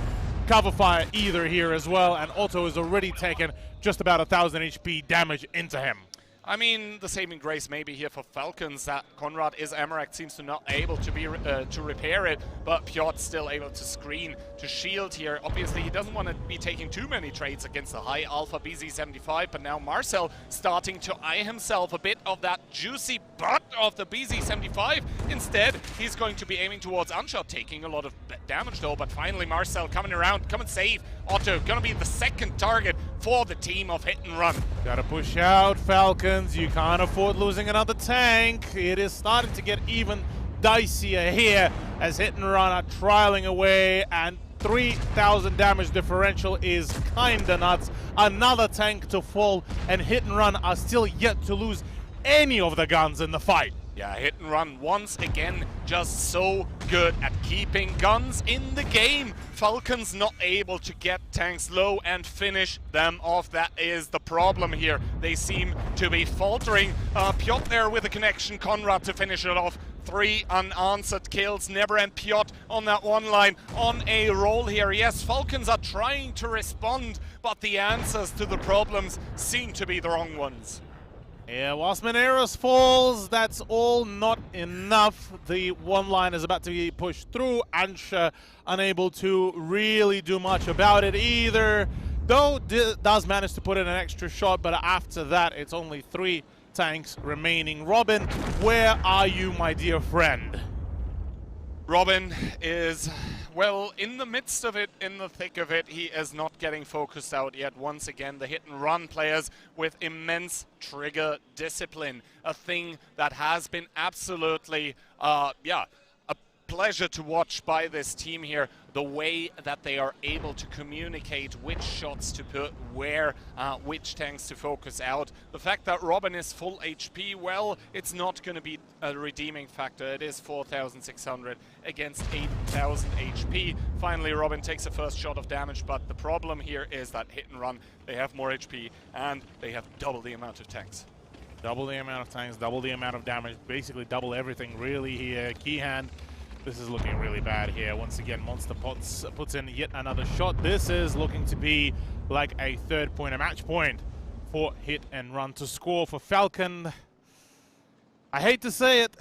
cover fire either here as well, and Otto has already taken just about 1,000 HP damage into him. I mean, the saving grace maybe here for Falcons that Conrad is Amarak seems to not able to be to repair it, but Piotr's still able to screen, to shield here. Obviously, he doesn't want to be taking too many trades against the high alpha BZ75, but now Marcel starting to eye himself a bit of that juicy butt of the BZ75. Instead, he's going to be aiming towards Unshot, taking a lot of damage though, but finally Marcel coming around, come and save Otto. Gonna be the second target for the team of Hit and Run. Gotta push out, Falcons. You can't afford losing another tank. It is starting to get even dicier here as Hit and Run are trialing away, and 3,000 damage differential is kinda nuts. Another tank to fall, and Hit and Run are still yet to lose any of the guns in the fight. Yeah, Hit and Run once again just so good at keeping guns in the game. Falcons not able to get tanks low and finish them off. That is the problem here. They seem to be faltering. Piotr there with a connection, Conrad to finish it off. 3 unanswered kills. Never and Piotr on that one line on a roll here. Yes, Falcons are trying to respond, but the answers to the problems seem to be the wrong ones. Yeah, whilst Mineros falls, that's all not enough. The one line is about to be pushed through. Ansha unable to really do much about it either. Though does manage to put in an extra shot, but after that, it's only 3 tanks remaining. Robin, where are you, my dear friend? Robin is, well, in the midst of it, in the thick of it. He is not getting focused out yet. Once again, the hit and run players with immense trigger discipline. A thing that has been absolutely, a pleasure to watch by this team here. The way that they are able to communicate which shots to put where, which tanks to focus out. The fact that Robin is full HP, well, it's not going to be a redeeming factor. It is 4,600 against 8,000 HP. Finally, Robin takes the first shot of damage, but the problem here is that hit and run, they have more HP and they have double the amount of tanks. Double the amount of tanks, double the amount of damage, basically double everything really here. Keyhand. This is looking really bad here. Once again, Monster puts in yet another shot. This is looking to be like a 3rd point, a match point for Hit and Run to score for Falcon. I hate to say it,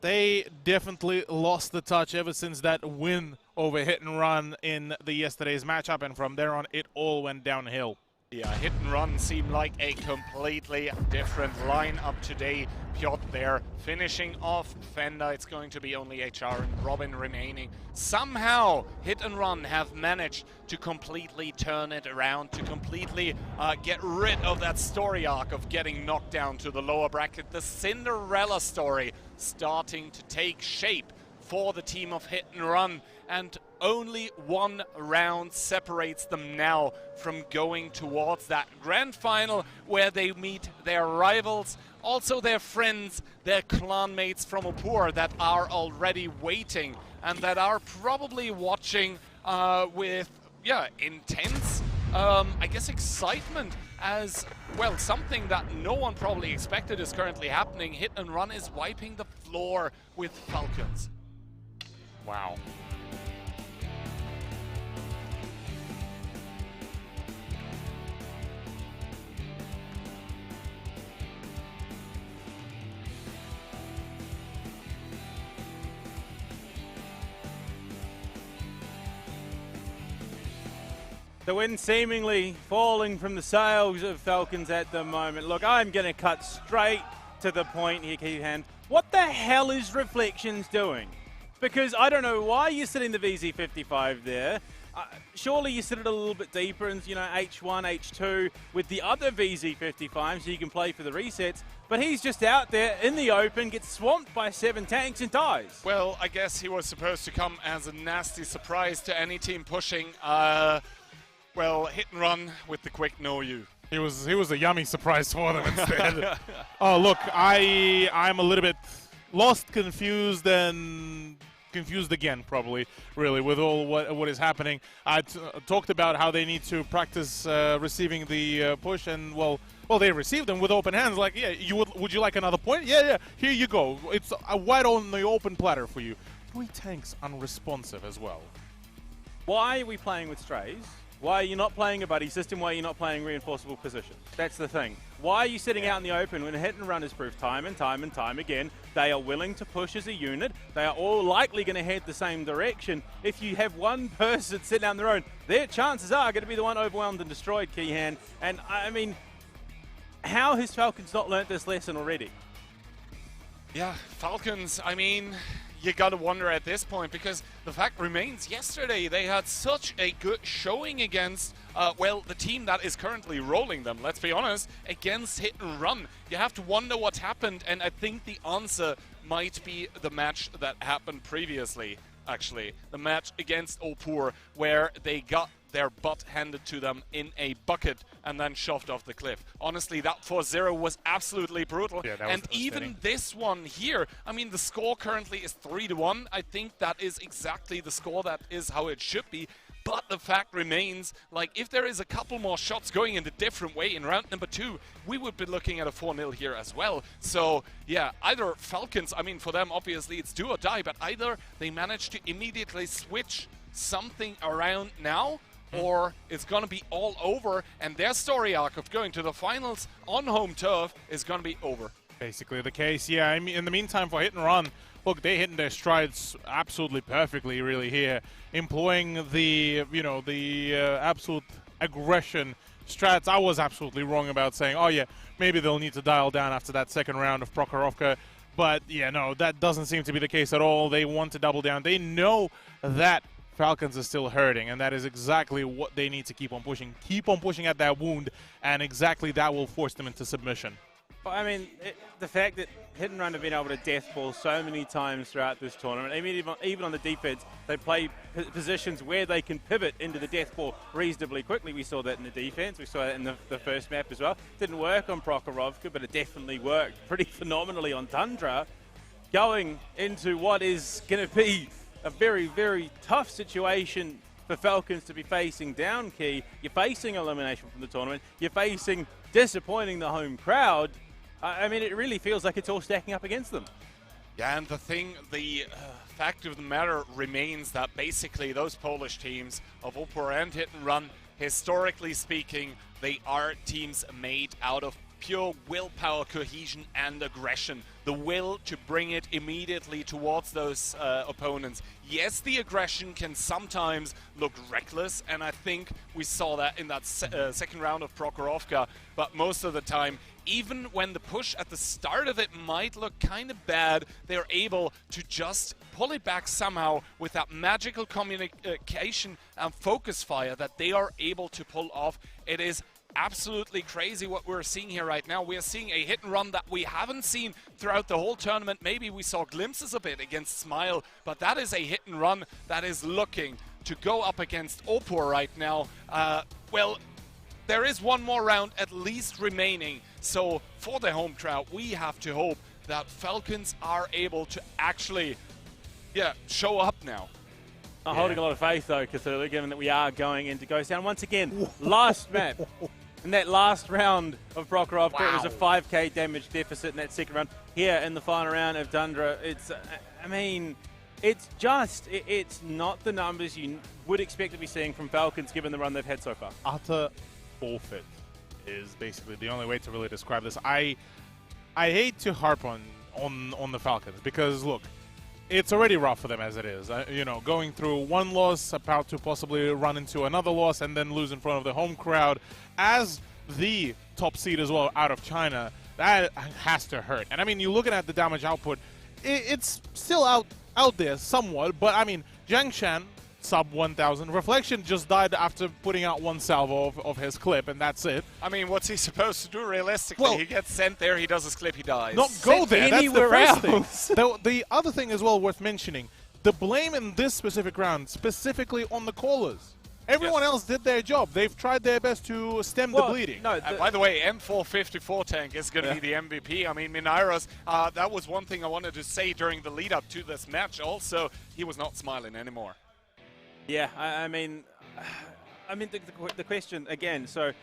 they definitely lost the touch ever since that win over Hit and Run in the yesterday's matchup, and from there on, it all went downhill. Yeah, Hit and Run seemed like a completely different lineup today. Piotr there finishing off Fender. It's going to be only HR and Robin remaining. Somehow, Hit and Run have managed to completely turn it around, to completely get rid of that story arc of getting knocked down to the lower bracket. The Cinderella story starting to take shape for the team of Hit and Run, and only 1 round separates them now from going towards that grand final where they meet their rivals, also their friends, their clan mates from Opur that are already waiting and that are probably watching with intense I guess excitement, as well, something that no one probably expected is currently happening. Hit and Run is wiping the floor with Falcons. Wow. The wind seemingly falling from the sails of Falcons at the moment. Look, I'm going to cut straight to the point here, Keyhand. What the hell is Reflections doing? Because I don't know why you're sitting the VZ55 there. Surely you sit it a little bit deeper in, you know, H1, H2 with the other VZ55 so you can play for the resets. But he's just out there in the open, gets swamped by 7 tanks and dies. Well, I guess he was supposed to come as a nasty surprise to any team pushing. Well, hit and run with the quick know you. He was a yummy surprise for them instead. Oh, look, I'm a little bit lost, confused, and confused again, probably, really, with all what is happening. I talked about how they need to practice receiving the push, and well, they received them with open hands. Like, yeah, would you like another point? Yeah, here you go. It's wide on the open platter for you. 3 tanks unresponsive as well. Why are we playing with strays? Why are you not playing a buddy system? Why are you not playing reinforceable positions? That's the thing. Why are you sitting out in the open when hit and run is proved time and time and time again? They are willing to push as a unit. They are all likely going to head the same direction. If you have one person sitting out on their own, their chances are going to be the one overwhelmed and destroyed, Keehan. And I mean, how has Falcons not learnt this lesson already? Yeah, Falcons, I mean, you gotta wonder at this point, because the fact remains, yesterday they had such a good showing against, well, the team that is currently rolling them, let's be honest, against hit and run. You have to wonder what happened, and I think the answer might be the match that happened previously, actually. The match against Opur, where they got their butt handed to them in a bucket and then shoved off the cliff. Honestly, that 4-0 was absolutely brutal. Yeah, that was and even this one here, I mean, the score currently is 3-1. I think that is exactly the score that is how it should be. But the fact remains, like, if there is a couple more shots going in a different way in round number 2, we would be looking at a 4-0 here as well. So, yeah, either Falcons, I mean, for them, obviously, it's do or die, but either they manage to immediately switch something around now, or it's going to be all over, and their story arc of going to the finals on home turf is going to be over. Basically the case, yeah. I mean, in the meantime, for hit and run, look, they're hitting their strides absolutely perfectly, really, here, employing the, you know, the absolute aggression strats. I was absolutely wrong about saying, oh yeah, maybe they'll need to dial down after that second round of Prokhorovka. But yeah, no, that doesn't seem to be the case at all. They want to double down. They know that Falcons are still hurting, and that is exactly what they need to keep on pushing. Keep on pushing at that wound, and exactly that will force them into submission. Well, I mean, the fact that hit and run have been able to death ball so many times throughout this tournament, even on the defense, they play positions where they can pivot into the death ball reasonably quickly. We saw that in the defense. We saw that in the first map as well. Didn't work on Prokhorovka, but it definitely worked pretty phenomenally on Tundra. Going into what is going to be a very, very tough situation for Falcons to be facing down, Key. You're facing elimination from the tournament. You're facing disappointing the home crowd. I mean, it really feels like it's all stacking up against them. Yeah, and the fact of the matter remains that basically those Polish teams of Opur and Hit and Run, historically speaking, they are teams made out of pure willpower, cohesion, and aggression. The will to bring it immediately towards those opponents. Yes, the aggression can sometimes look reckless, and I think we saw that in that second round of Prokhorovka, but most of the time, even when the push at the start of it might look kind of bad, they're able to just pull it back somehow with that magical communication and focus fire that they are able to pull off. It is absolutely crazy what we're seeing here right now. We are seeing a hit and run that we haven't seen throughout the whole tournament. Maybe we saw glimpses of it against Smile, but that is a hit and run that is looking to go up against Opur right now. Well, there is one more round at least remaining, so for the home crowd, we have to hope that Falcons are able to actually, show up now. I'm holding a lot of faith, though, Cthulhu, given that we are going into Ghost Town. Once again, last map. In that last round of Prokhorovka, it was a 5k damage deficit in that second round. Here in the final round of Tundra, it's, I mean, it's not the numbers you would expect to be seeing from Falcons given the run they've had so far. Utter forfeit is basically the only way to really describe this. I hate to harp on the Falcons because, look, it's already rough for them as it is. You know, going through one loss, about to possibly run into another loss, and then lose in front of the home crowd as the top seed as well out of China. That has to hurt. And I mean, you're looking at the damage output. It's still out there somewhat, but I mean, Jiangshan sub 1,000. Reflection just died after putting out one salvo of his clip, and that's it. I mean, what's he supposed to do realistically? Well, he gets sent there, he does his clip, he dies. Not go there, that's the first thing. The other thing as well worth mentioning, the blame in this specific round, specifically on the callers. Everyone else did their job. They've tried their best to stem the bleeding. No, by the way, M454 tank is going to be the MVP. I mean, Minairos, that was one thing I wanted to say during the lead-up to this match. Also, he was not smiling anymore. Yeah, I mean, the question again. So,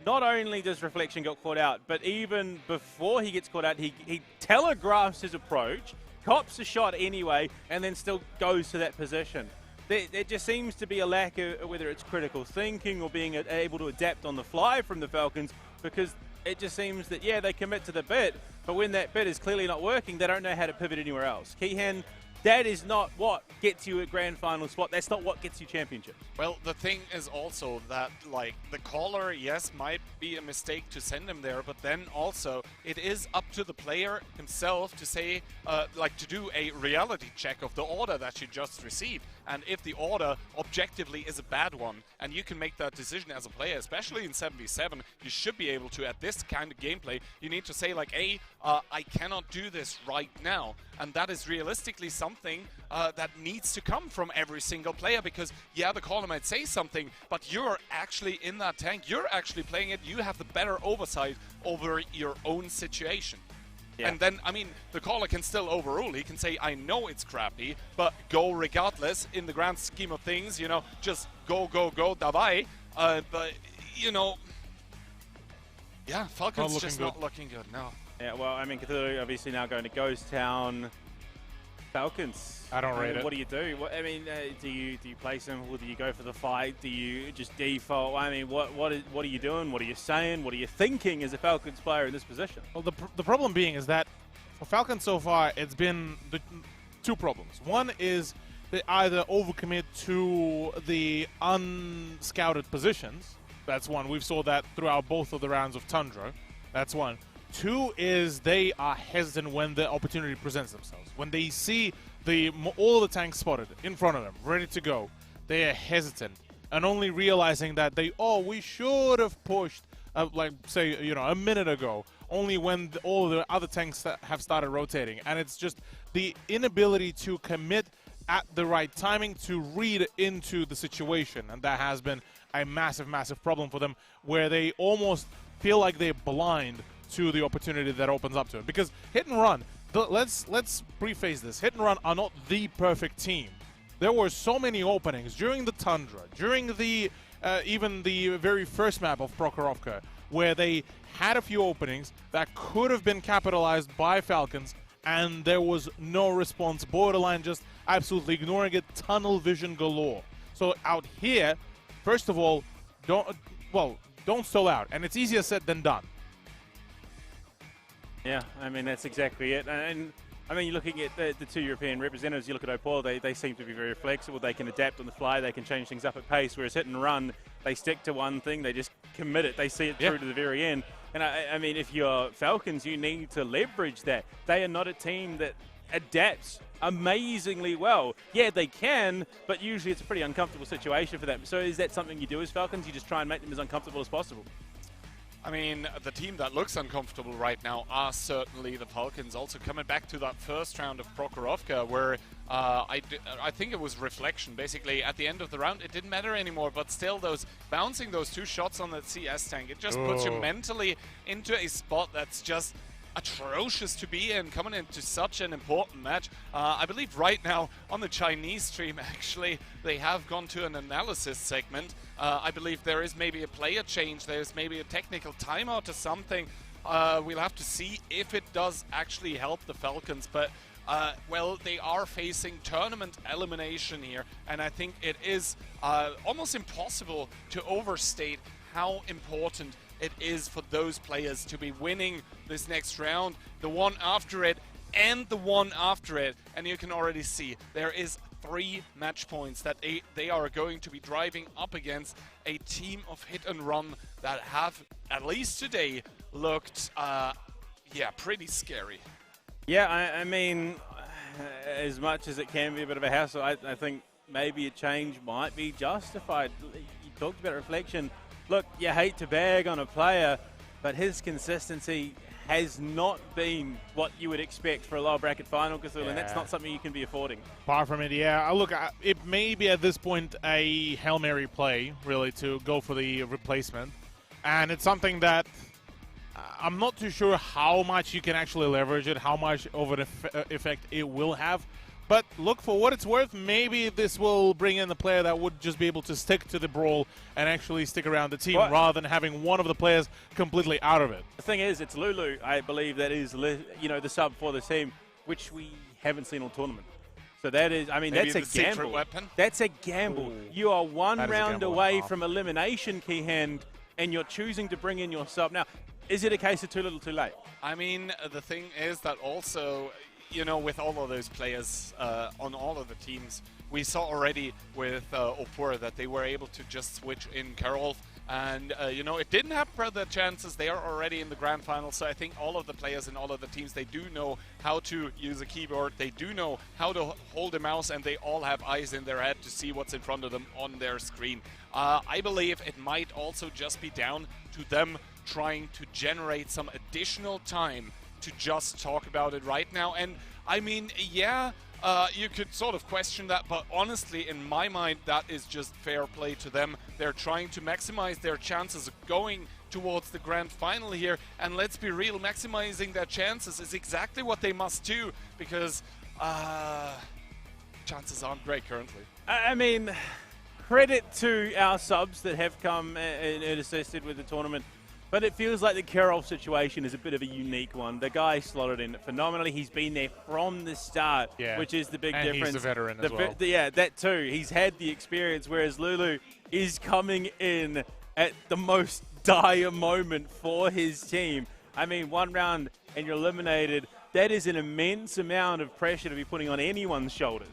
not only does Reflection get caught out, but even before he gets caught out, he telegraphs his approach, cops a shot anyway, and then still goes to that position. There just seems to be a lack of whether it's critical thinking or being able to adapt on the fly from the Falcons, because it just seems that, yeah, they commit to the bit, but when that bit is clearly not working, they don't know how to pivot anywhere else. Keehan, that is not what gets you a grand final spot. That's not what gets you championships. Well, the thing is also that, like, the caller, yes, might be a mistake to send him there, but then also it is up to the player himself to say, to do a reality check of the order that you just received. And if the order objectively is a bad one, and you can make that decision as a player, especially in 7v7, you should be able to, at this kind of gameplay, you need to say, like, I cannot do this right now. And that is realistically something that needs to come from every single player, because, yeah, the caller might say something, but you're actually in that tank, you're actually playing it, you have the better oversight over your own situation. Yeah. And then, I mean, the caller can still overrule. He can say, I know it's crappy, but go regardless in the grand scheme of things, you know, just go, dabei. But, you know, yeah, Falcons just not looking good, no. Yeah, well, I mean, Cthulhu obviously now going to Ghost Town. Falcons. I don't rate it. What do you do? What, I mean, do you place them, or do you go for the fight? Do you just default? I mean, what are you doing? What are you saying? What are you thinking as a Falcons player in this position? Well, the problem being is that for Falcons so far, it's been the two problems. One is they either overcommit to the unscouted positions. That's one. We've saw that throughout both of the rounds of Tundra. That's one. Two is they are hesitant when the opportunity presents themselves. When they see all the tanks spotted in front of them, ready to go, they are hesitant and only realizing that we should have pushed, like, say, you know, a minute ago, only when all the other tanks have started rotating. And it's just the inability to commit at the right timing to read into the situation. And that has been a massive, massive problem for them, where they almost feel like they're blind to the opportunity that opens up to it. Because Hit and Run, let's preface this, Hit and Run are not the perfect team. There were so many openings during the Tundra, during the even the very first map of Prokhorovka, where they had a few openings that could have been capitalized by Falcons, and there was no response. Borderline just absolutely ignoring it, tunnel vision galore. So out here, first of all, don't stall out, and it's easier said than done. Yeah, I mean, that's exactly it. And I mean, you're looking at the two European representatives, you look at Opur, they seem to be very flexible. They can adapt on the fly, they can change things up at pace, whereas Hit and Run, they stick to one thing, they just commit it, they see it through to the very end. And I mean, if you're Falcons, you need to leverage that. They are not a team that adapts amazingly well. Yeah, they can, but usually it's a pretty uncomfortable situation for them. So is that something you do as Falcons? You just try and make them as uncomfortable as possible? I mean, the team that looks uncomfortable right now are certainly the Falcons. Also coming back to that first round of Prokhorovka, where I think it was Reflection. Basically, at the end of the round, it didn't matter anymore, but still bouncing those two shots on that CS tank, it just puts you mentally into a spot that's just atrocious to be in, coming into such an important match. I believe right now on the Chinese stream, actually, they have gone to an analysis segment. I believe there is maybe a player change, there's maybe a technical timeout or something. We'll have to see if it does actually help the Falcons, but well, they are facing tournament elimination here, and I think it is almost impossible to overstate how important it is for those players to be winning this next round, the one after it, and the one after it. And you can already see there is 3 match points that they are going to be driving up against a team of Hit and Run that have, at least today, looked, yeah, pretty scary. Yeah, I mean, as much as it can be a bit of a hassle, I think maybe a change might be justified. You talked about Reflection. Look, you hate to bag on a player, but his consistency has not been what you would expect for a lower bracket final, Cthulhu, and that's not something you can be affording. Apart from it, yeah. Look, it may be at this point a Hail Mary play, really, to go for the replacement. And it's something that I'm not too sure how much you can actually leverage it, how much of an effect it will have. But look, for what it's worth, maybe this will bring in the player that would just be able to stick to the brawl and actually stick around the team rather than having one of the players completely out of it. The thing is, it's Lulu, I believe, that is, you know, the sub for the team, which we haven't seen all tournament. So that is, I mean, Maybe that's a gamble. Weapon? That's a gamble. Ooh. You are one That is a round gamble away and a half. from elimination, Keyhand, and you're choosing to bring in your sub. Now, is it a case of too little, too late? I mean, the thing is that also, you know, with all of those players on all of the teams, we saw already with Opur that they were able to just switch in Karolf. And, you know, it didn't have further chances. They are already in the grand final. So I think all of the players in all of the teams, they do know how to use a keyboard. They do know how to hold a mouse, and they all have eyes in their head to see what's in front of them on their screen. I believe it might also just be down to them trying to generate some additional time to just talk about it right now. And I mean, yeah, you could sort of question that, but honestly, in my mind, that is just fair play to them. They're trying to maximize their chances of going towards the grand final here, and let's be real, maximizing their chances is exactly what they must do, because chances aren't great currently. I mean, credit to our subs that have come and assisted with the tournament. But it feels like the Karolf situation is a bit of a unique one. The guy slotted in phenomenally. He's been there from the start, which is the big difference. And he's a veteran as well. Yeah, that too. He's had the experience, whereas Lulu is coming in at the most dire moment for his team. I mean, one round and you're eliminated. That is an immense amount of pressure to be putting on anyone's shoulders.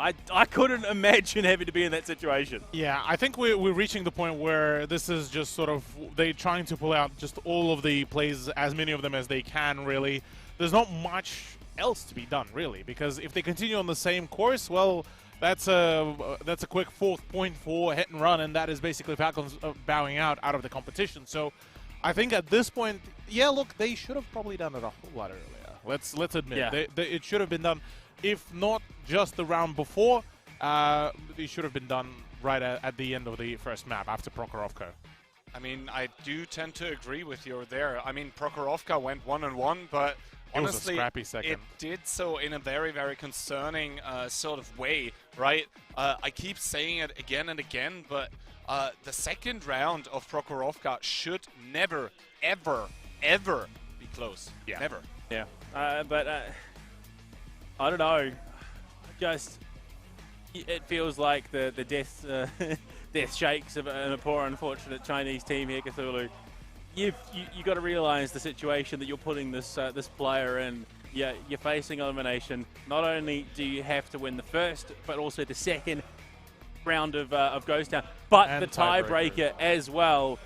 I couldn't imagine having to be in that situation. Yeah, I think we're reaching the point where this is just sort of they trying to pull out just all of the plays, as many of them as they can, really. There's not much else to be done, really, because if they continue on the same course, well, that's a quick 4th point for hit and run, and that is basically Falcons bowing out of the competition. So I think at this point, yeah, look, they should have probably done it a whole lot earlier. Let's admit, it should have been done. If not just the round before, it should have been done right at the end of the first map after Prokhorovka. I mean, I do tend to agree with you there. I mean, Prokhorovka went 1-1, but honestly, it did so in a very, very concerning sort of way, right? I keep saying it again and again, but the second round of Prokhorovka should never, ever, ever be close. Yeah. Never. Yeah. But I don't know. Just it feels like the death death shakes of a poor, unfortunate Chinese team here, Cthulhu. You got to realize the situation that you're putting this this player in. Yeah, you're facing elimination. Not only do you have to win the first, but also the second round of Ghost Town, but and the tiebreaker as well.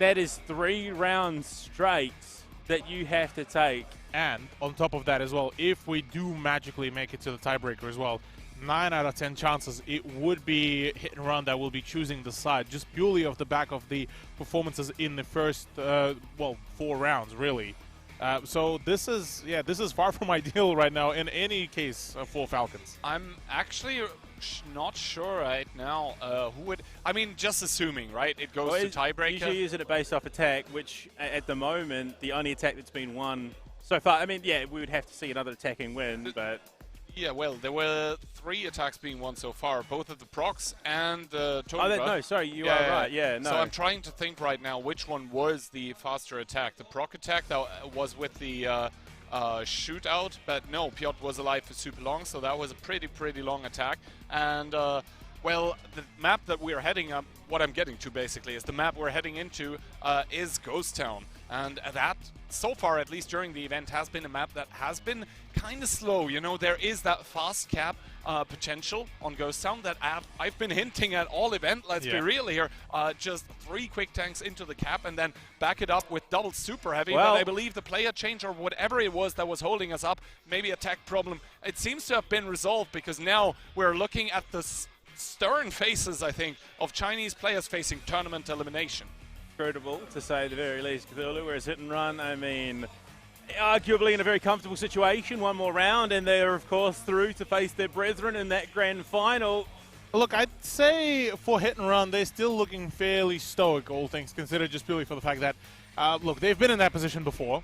That is 3 rounds straight that you have to take. And on top of that as well, if we do magically make it to the tiebreaker as well, 9 out of 10 chances it would be hit and run that will be choosing the side, just purely off the back of the performances in the first, 4 rounds, really. So this is far from ideal right now in any case for Falcons. I'm actually not sure right now who would. I mean, just assuming, right? It goes to tiebreaker. Usually use it based off attack, which at the moment the only attack that's been won so far. I mean, yeah, we would have to see another attacking win, but yeah, well, there were 3 attacks being won so far, both of the procs and the Tundra. No, sorry, you are right. Yeah, no. So I'm trying to think right now which one was the faster attack. The proc attack that was with the shootout, but no, Piotr was alive for super long, so that was a pretty long attack. And well, the map that we're heading up, what I'm getting to basically is the map we're heading into is Ghost Town. And that, so far at least during the event, has been a map that has been kind of slow. You know, there is that fast cap potential on Ghost Town that I've been hinting at all event. Let's be real here. Just 3 quick tanks into the cap and then back it up with double super heavy. Well, but I believe the player change or whatever it was that was holding us up, maybe a tech problem, it seems to have been resolved, because now we're looking at the stern faces, I think, of Chinese players facing tournament elimination. Incredible, to say the very least, Cthulhu, whereas hit and run, I mean, arguably in a very comfortable situation. One more round, and they're, of course, through to face their brethren in that grand final. Look, I'd say for Hit and Run, they're still looking fairly stoic, all things considered, just purely for the fact that, look, they've been in that position before,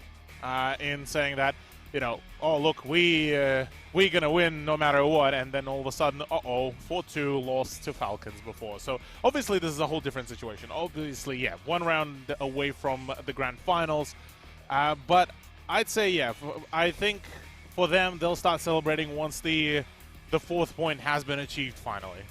in saying that, you know, oh, look, we're going to win no matter what, and then all of a sudden, 4-2 lost to Falcons before. So, obviously, this is a whole different situation. Obviously, yeah, one round away from the grand finals, but I'd say, yeah, I think for them, they'll start celebrating once the 4th point has been achieved finally.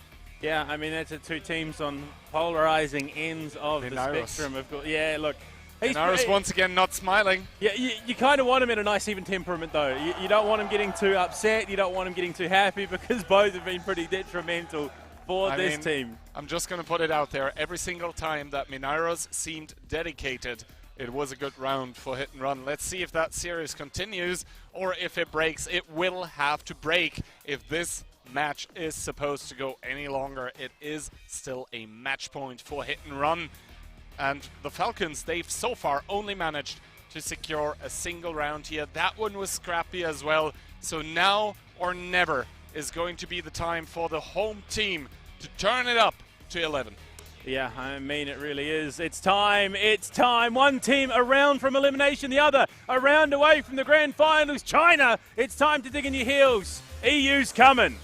Yeah, I mean, that's two teams on polarizing ends of the spectrum. Yeah, look. Iris once again not smiling. Yeah, you kind of want him in a nice even temperament, though. You don't want him getting too upset. You don't want him getting too happy, because both have been pretty detrimental for this team. I'm just going to put it out there. Every single time that Mineiros seemed dedicated, it was a good round for Hit and Run. Let's see if that series continues, or if it breaks. It will have to break if this match is supposed to go any longer. It is still a match point for Hit and Run. And the Falcons, they've so far only managed to secure a single round here. That one was scrappy as well. So now or never is going to be the time for the home team to turn it up to 11. Yeah, I mean, it really is. It's time. It's time. One team a round from elimination, the other a round away from the grand finals. China, it's time to dig in your heels. EU's coming.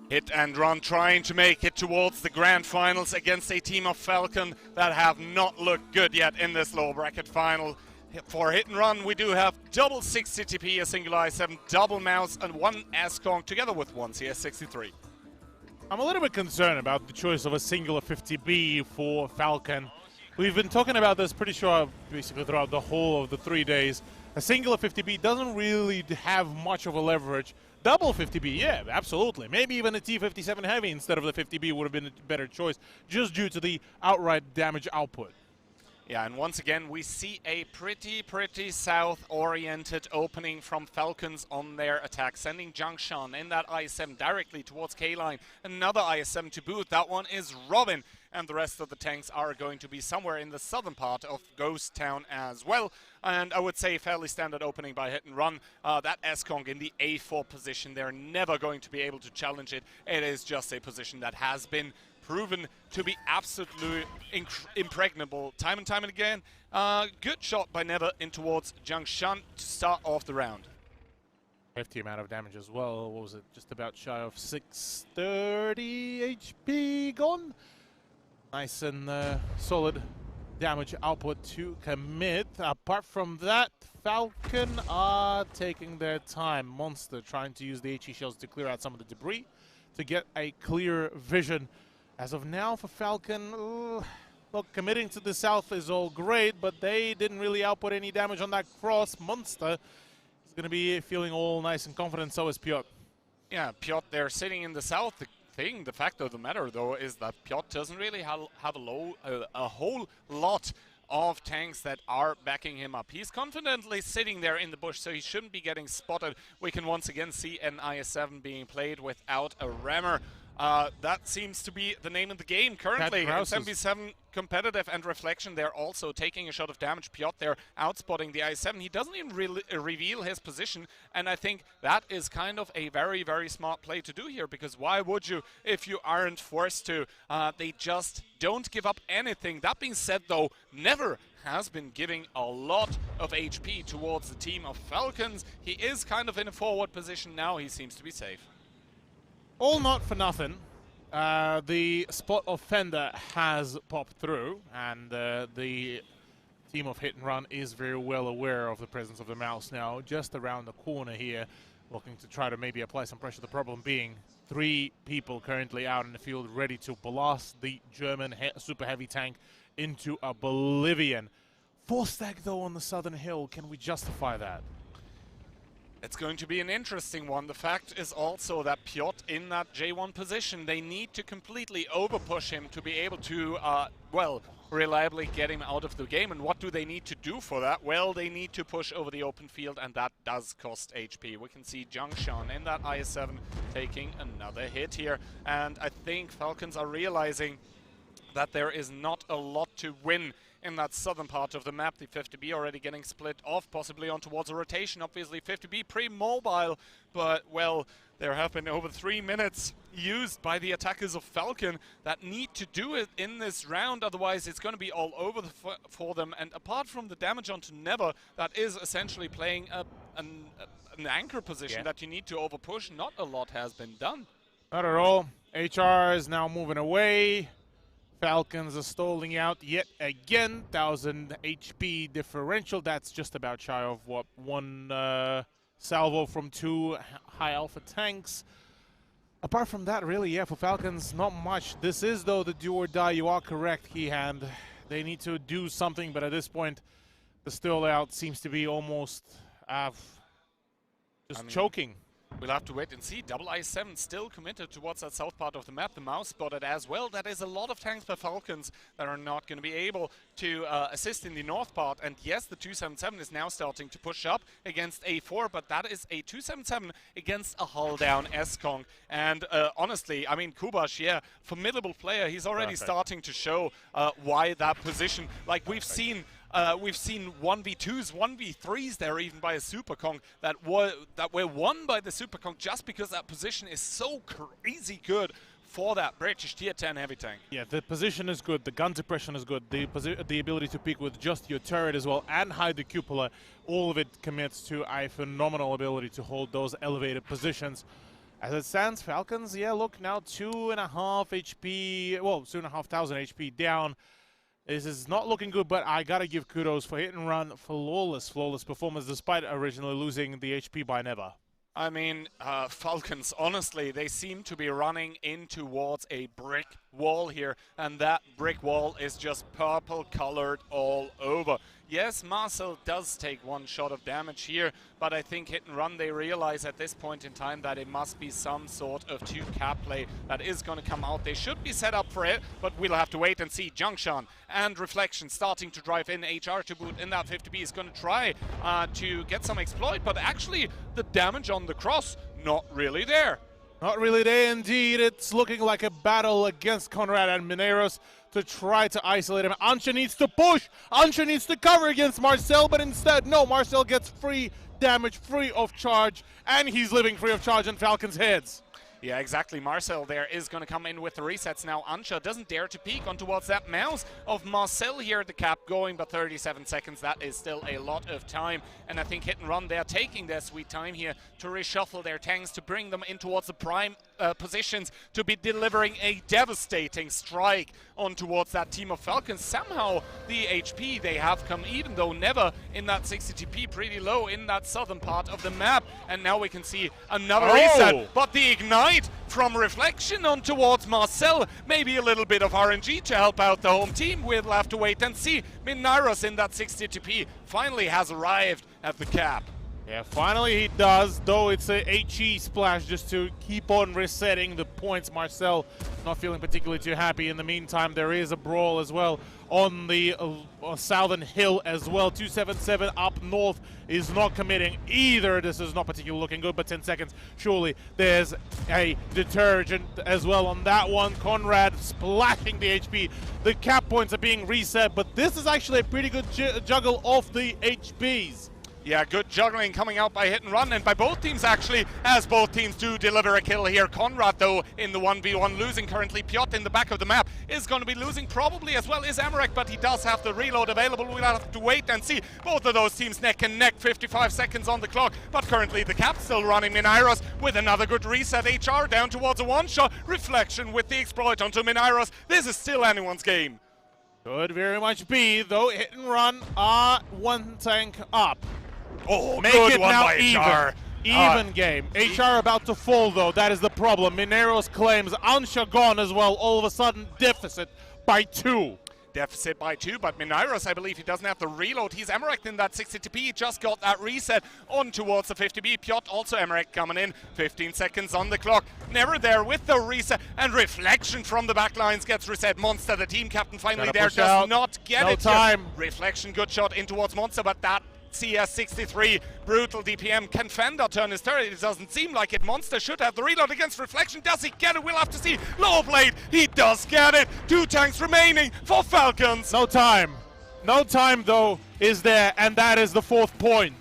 Hit and Run trying to make it towards the grand finals against a team of Falcon that have not looked good yet in this lower bracket final. For Hit and Run, we do have double 60 TP, a single i7, double mouse, and one S-Kong together with one CS63. I'm a little bit concerned about the choice of a singular 50B for Falcon. We've been talking about this pretty sure basically throughout the whole of the 3 days. A singular 50B doesn't really have much of a leverage. Double 50B, yeah, absolutely. Maybe even a T57 Heavy instead of the 50B would have been a better choice, just due to the outright damage output. Yeah, and once again, we see a pretty south-oriented opening from Falcons on their attack, sending Jiangshan in that IS-7 directly towards K-Line. Another IS-7 to boot. That one is Robin, and the rest of the tanks are going to be somewhere in the southern part of Ghost Town as well. And I would say fairly standard opening by Hit and Run. That S-Kong in the A4 position, they're never going to be able to challenge it. It is just a position that has been proven to be absolutely impregnable time and time and again. Good shot by Never in towards Jiangshan to start off the round. Hefty amount of damage as well. What was it? Just about shy of 630 HP gone. Nice and solid damage output to commit. Apart from that, Falcon are taking their time. Monster trying to use the HE shells to clear out some of the debris to get a clear vision. As of now for Falcon, look, committing to the south is all great, but they didn't really output any damage on that cross. Monster is going to be feeling all nice and confident, so is Piotr. Yeah, Piotr, they're sitting in the south. The fact of the matter, though, is that Piotr doesn't really have a whole lot of tanks that are backing him up. He's confidently sitting there in the bush, so he shouldn't be getting spotted. We can once again see an IS-7 being played without a rammer. That seems to be the name of the game currently. MB7 competitive and Reflection, they're also taking a shot of damage. Piotr there outspotting the IS-7. He doesn't even really reveal his position, and I think that is kind of a very smart play to do here, because why would you if you aren't forced to? They just don't give up anything. That being said, though, Never has been giving a lot of HP towards the team of Falcons. He is kind of in a forward position now. He seems to be safe. All not for nothing. The spot of Fender has popped through, and the team of Hit and Run is very well aware of the presence of the mouse now, just around the corner here, looking to try to maybe apply some pressure. The problem being 3 people currently out in the field ready to blast the German super heavy tank into oblivion. 4-stack though on the southern hill, can we justify that? It's going to be an interesting one. The fact is also that Piotr in that J1 position, they need to completely overpush him to be able to, well, reliably get him out of the game. And what do they need to do for that? Well, they need to push over the open field, and that does cost HP. We can see Jiangshan in that IS-7 taking another hit here. And I think Falcons are realizing that there is not a lot to win in that southern part of the map. The 50B already getting split off, possibly on towards a rotation. Obviously 50B pre-mobile, but well, there have been over 3 minutes used by the attackers of Falcon that need to do it in this round, otherwise it's going to be all over for them. And apart from the damage onto Never, that is essentially playing an anchor position that you need to overpush, not a lot has been done. Not at all. HR is now moving away. Falcons are stalling out yet again. 1000 HP differential. That's just about shy of what, 1 salvo from 2 high alpha tanks. Apart from that, really, yeah, for Falcons, not much. This is, though, the do or die. You are correct, Keyhand. They need to do something, but at this point, the stall out seems to be almost just choking. We'll have to wait and see. Double I-7 still committed towards that south part of the map. The mouse spotted as well. That is a lot of tanks by Falcons that are not going to be able to assist in the north part. And yes, the 277 is now starting to push up against A4, but that is a 277 against a hull down S-Kong. And honestly, I mean, Kubash, yeah, formidable player. He's already starting to show why that position. Like we've seen 1v2s, 1v3s there even by a Super Kong that were won by the Super Kong just because that position is so crazy good for that British tier 10 heavy tank. Yeah, the position is good, the gun suppression is good, the ability to peek with just your turret as well and hide the cupola, all of it commits to a phenomenal ability to hold those elevated positions. As it stands, Falcons, yeah, look, now 2.5 HP, well, 2,500 HP down. This is not looking good, but I gotta give kudos for hit and run, flawless performance despite originally losing the HP by Never. I mean, Falcons, honestly, they seem to be running in towards a brick wall here, and that brick wall is just purple colored all over. Yes, Marcel does take 1 shot of damage here, but I think hit and run, they realize at this point in time that it must be some sort of 2-cap play that is going to come out. They should be set up for it, but we'll have to wait and see. Jiangshan and Reflection starting to drive in. HR to boot in that 50B is going to try to get some exploit, but actually the damage on the cross, not really there. Not really there indeed. It's looking like a battle against Conrad and Mineros to try to isolate him. Ansha needs to push. Ansha needs to cover against Marcel, but instead, no, Marcel gets free damage, free of charge, and he's living free of charge on Falcon's heads. Yeah, exactly. Marcel there is going to come in with the resets now. Ansha doesn't dare to peek on towards that mouse of Marcel here at the cap going, but 37 seconds, that is still a lot of time. And I think hit and run, they're taking their sweet time here to reshuffle their tanks, to bring them in towards the prime positions, to be delivering a devastating strike on towards that team of Falcons. Somehow the HP they have come, even though Never in that 60 TP pretty low in that southern part of the map. And now we can see another reset, but the ignite from Reflection on towards Marcel. Maybe a little bit of RNG to help out the home team. We'll have to wait and see. Minairos in that 60 TP finally has arrived at the cap. Yeah, finally he does, though it's a HE splash just to keep on resetting the points. Marcel not feeling particularly too happy. In the meantime, there is a brawl as well on the southern hill as well. 277 up north is not committing either. This is not particularly looking good, but 10 seconds. Surely there's a detergent as well on that one. Conrad splashing the HP. The cap points are being reset, but this is actually a pretty good juggle of the HPs. Yeah, good juggling coming out by hit and run, and by both teams actually, as both teams do deliver a kill here. Conrad, though, in the 1v1, losing currently. Piotr in the back of the map is going to be losing, probably as well is Amarek, but he does have the reload available. We'll have to wait and see. Both of those teams neck and neck, 55 seconds on the clock, but currently the cap's still running. Minairos with another good reset. HR down towards a one-shot. Reflection with the exploit onto Minairos. This is still anyone's game. Could very much be, though. Hit and run are 1 tank up. Oh, Make good it one now by HR. Even game. HR about to fall, though. That is the problem. Mineros claims Ansha gone as well. All of a sudden, deficit by 2. Deficit by 2, but Minairos, I believe he doesn't have the reload. He's Emmerich in that 60TP. He just got that reset on towards the 50B. Piotr also Emmerich coming in. 15 seconds on the clock. Never there with the reset. And Reflection from the back lines gets reset. Monster, the team captain, finally there, does not get it. No time. Reflection, good shot in towards Monster, but that CS63, brutal DPM. Can Fender turn his turret? It doesn't seem like it. Monster should have the reload against Reflection. Does he get it? We'll have to see. Low blade, he does get it. 2 tanks remaining for Falcons. No time. No time, though, is there, and that is the 4th point.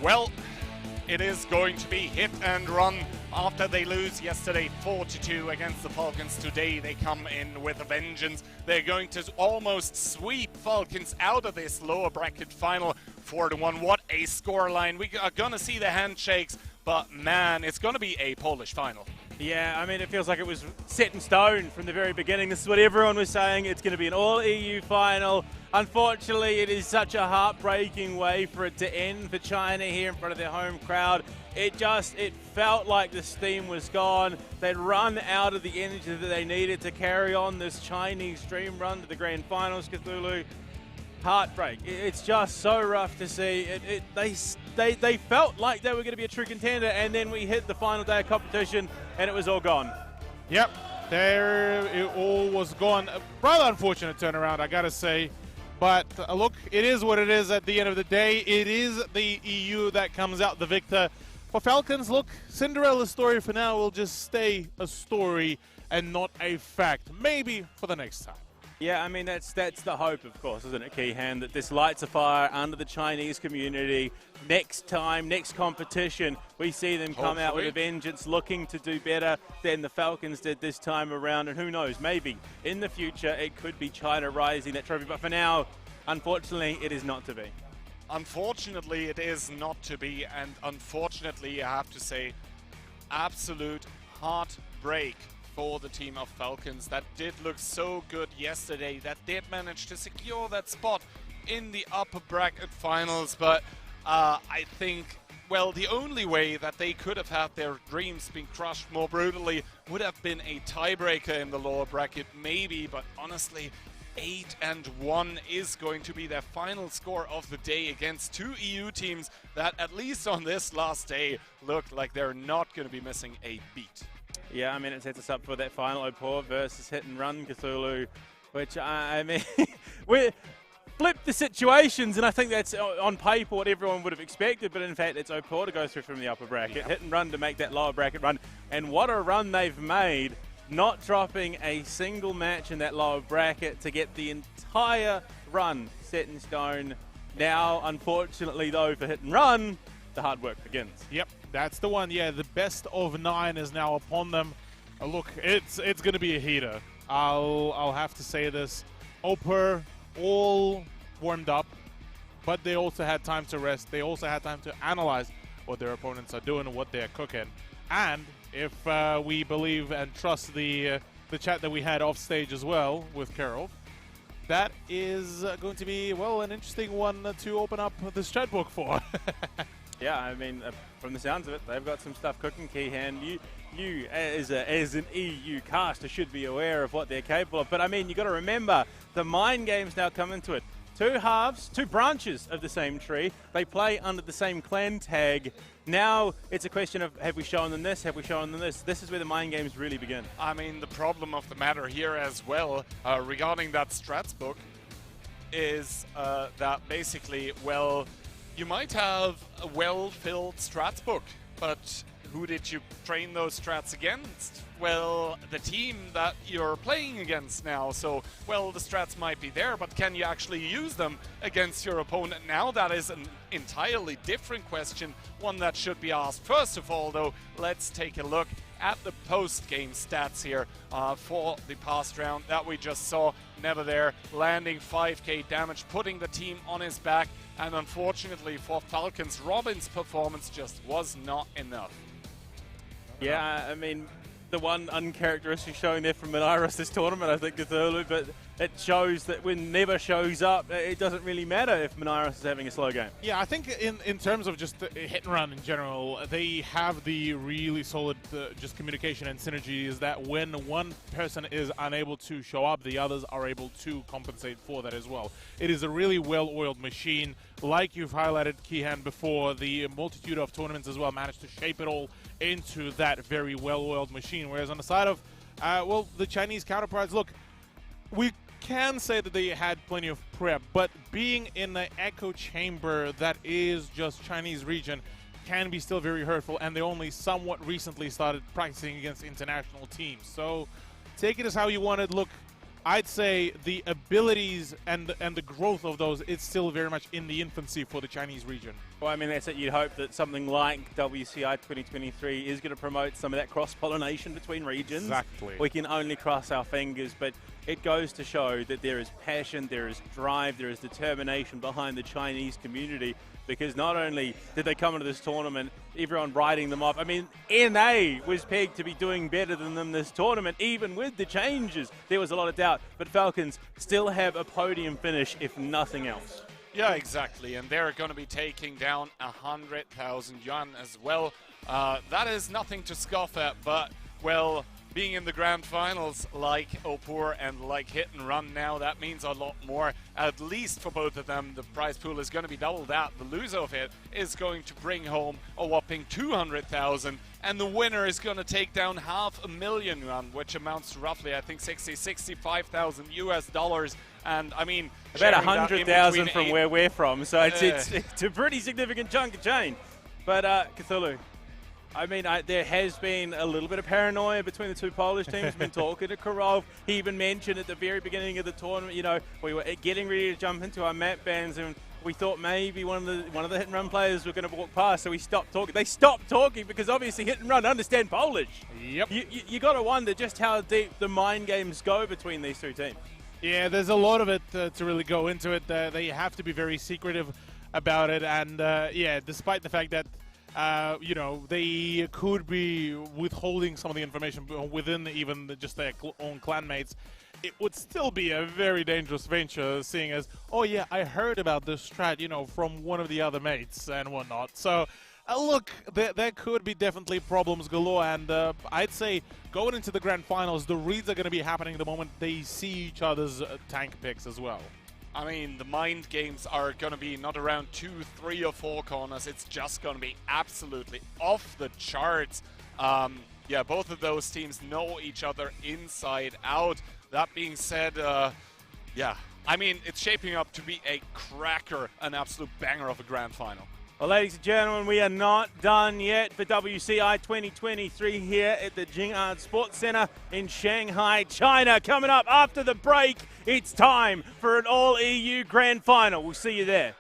Well, it is going to be hit and run after they lose yesterday 4-2 against the Falcons. Today they come in with a vengeance. They're going to almost sweep Falcons out of this lower bracket final 4-1. What a scoreline. We are going to see the handshakes, but man, it's going to be a Polish final. Yeah, I mean, it feels like it was set in stone from the very beginning. This is what everyone was saying. It's going to be an all-EU final. Unfortunately, it is such a heartbreaking way for it to end for China here in front of their home crowd. It felt like the steam was gone. They'd run out of the energy that they needed to carry on this Chinese dream run to the grand finals, Cthulhu. Heartbreak. It's just so rough to see. They felt like they were going to be a true contender, and then we hit the final day of competition, and it was all gone. Yep, there it all was gone. A rather unfortunate turnaround, I gotta say. But look, it is what it is at the end of the day. It is the EU that comes out the victor. For Falcons, look, Cinderella's story for now will just stay a story and not a fact. Maybe for the next time. Yeah, I mean, that's the hope, of course, isn't it, Keehan, that this lights a fire under the Chinese community. Next time, next competition, we see them come out with a vengeance, looking to do better than the Falcons did this time around. And who knows, maybe in the future it could be China rising that trophy. But for now, unfortunately, it is not to be. Unfortunately, it is not to be. And unfortunately, I have to say, absolute heartbreak for the team of Falcons. That did look so good yesterday, that did manage to secure that spot in the upper bracket finals, but I think, well, the only way that they could have had their dreams being crushed more brutally would have been a tiebreaker in the lower bracket, maybe, but honestly, 8-1 is going to be their final score of the day against 2 EU teams that, at least on this last day, look like they're not going to be missing a beat. Yeah, I mean, it sets us up for that final Opur versus Hit and Run Cthulhu, which, I mean, we flip the situations, and I think that's on paper what everyone would have expected, but in fact, it's Opur to go through from the upper bracket, Hit and Run to make that lower bracket run, and what a run they've made, not dropping a single match in that lower bracket to get the entire run set in stone. Now, unfortunately, though, for Hit and Run, the hard work begins. Yep, that's the one. Yeah, the best of 9 is now upon them. Look, it's going to be a heater. I'll have to say this. Opur all warmed up, but they also had time to rest. They also had time to analyze what their opponents are doing and what they're cooking. And if we believe and trust the chat that we had off stage as well with Carol, that is going to be, well, an interesting one to open up this chat book for. Yeah, I mean, from the sounds of it, they've got some stuff cooking, Keehan. You as an EU caster should be aware of what they're capable of. But I mean, you got to remember, the mind games now come into it. 2 halves, 2 branches of the same tree. They play under the same clan tag. Now it's a question of, have we shown them this? Have we shown them this? This is where the mind games really begin. I mean, the problem of the matter here as well, regarding that strats book, is that basically, well, you might have a well-filled strats book, but who did you train those strats against? Well, the team that you're playing against now. So, well, the strats might be there, but can you actually use them against your opponent now? That is an entirely different question, one that should be asked. First of all, though, let's take a look at the post-game stats here for the past round that we just saw. Never there, landing 5k damage, putting the team on his back, and unfortunately for Falcons, Robin's performance just was not enough. Yeah, I mean, the one uncharacteristic showing there from Minairos this tournament, I think, Cthulhu, but it shows that when Never shows up, it doesn't really matter if Minairos is having a slow game. Yeah, I think in terms of just hit and run in general, they have the really solid just communication and synergy is that when one person is unable to show up, the others are able to compensate for that as well. It is a really well-oiled machine. Like you've highlighted, Kihan, before, the multitude of tournaments as well managed to shape it all into that very well-oiled machine. Whereas on the side of, well, the Chinese counterparts, look, we can say that they had plenty of prep, but being in the echo chamber that is just Chinese region can be still very hurtful, and they only somewhat recently started practicing against international teams. So take it as how you want it. Look, I'd say the abilities and the growth of those, it's still very much in the infancy for the Chinese region. Well, I mean, that's it. You'd hope that something like WCI 2023 is going to promote some of that cross-pollination between regions. Exactly. We can only cross our fingers, but it goes to show that there is passion, there is drive, there is determination behind the Chinese community, because not only did they come into this tournament, everyone writing them off. I mean, NA was pegged to be doing better than them this tournament, even with the changes. There was a lot of doubt, but Falcons still have a podium finish, if nothing else. Yeah, exactly, and they're going to be taking down 100,000 yuan as well. That is nothing to scoff at, but, well, being in the grand finals like Opur and like Hit and Run now, that means a lot more. At least for both of them, the prize pool is going to be doubled out. The loser of it is going to bring home a whopping 200,000, and the winner is going to take down $500,000 yuan, which amounts to roughly, I think, $65,000 US. And I mean, about 100,000 from where we're from, so it's a pretty significant chunk of change. But Cthulhu, I mean, there has been a little bit of paranoia between the two Polish teams. Been talking to Karov. He even mentioned at the very beginning of the tournament, you know, we were getting ready to jump into our map bans, and we thought maybe one of the Hit and Run players were going to walk past, so we stopped talking. They stopped talking because obviously Hit and Run understand Polish. Yep. You got to wonder just how deep the mind games go between these two teams. Yeah, there's a lot of it to really go into it. They have to be very secretive about it, and yeah, despite the fact that you know, they could be withholding some of the information within even just their own clanmates, it would still be a very dangerous venture, seeing as, oh yeah, I heard about this strat, you know, from one of the other mates and whatnot. So, look, there could be definitely problems galore, and I'd say going into the grand finals, the reads are going to be happening the moment they see each other's tank picks as well. I mean, the mind games are going to be not around 2, 3, or 4 corners. It's just going to be absolutely off the charts. Yeah, both of those teams know each other inside out. That being said, yeah, I mean, it's shaping up to be a cracker, an absolute banger of a grand final. Well, ladies and gentlemen, we are not done yet for WCI 2023 here at the Jing'an Sports Center in Shanghai, China. Coming up after the break, it's time for an all-EU grand final. We'll see you there.